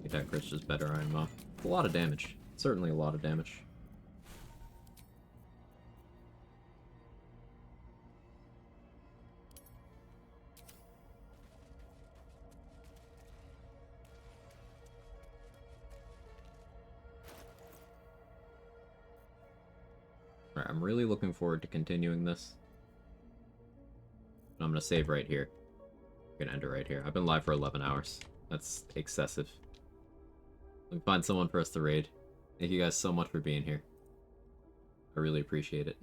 Attack crit's just better. I'm a lot of damage. Certainly a lot of damage. Alright, I'm really looking forward to continuing this. I'm gonna save right here. I'm gonna end it right here. I've been live for 11 hours. That's excessive. Let me find someone for us to raid. Thank you guys so much for being here. I really appreciate it.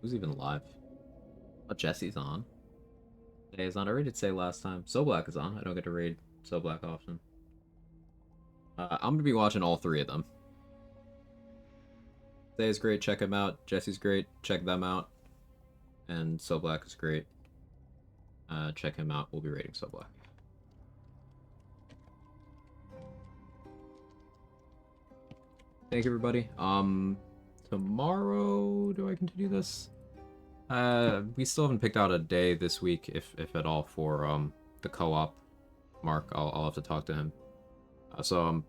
Who's even live? Oh, Jesse's on. Day is on. I raided Say last time. So Black is on. I don't get to raid So Black often. I'm gonna be watching all three of them. Say is great, check him out. Jesse's great, check them out. And So Black is great. Check him out. We'll be raiding So Black. Thank you, everybody. Tomorrow, do I continue this? We still haven't picked out a day this week, if at all, for the co-op. Mark, I'll have to talk to him. So I'm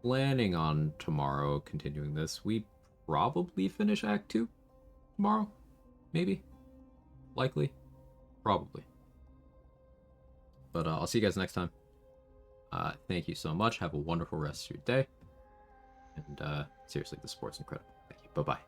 planning on tomorrow continuing this. We probably finish Act 2 tomorrow, maybe, likely, probably. But I'll see you guys next time. Thank you so much. Have a wonderful rest of your day. And seriously, the support's incredible. Thank you. Bye-bye.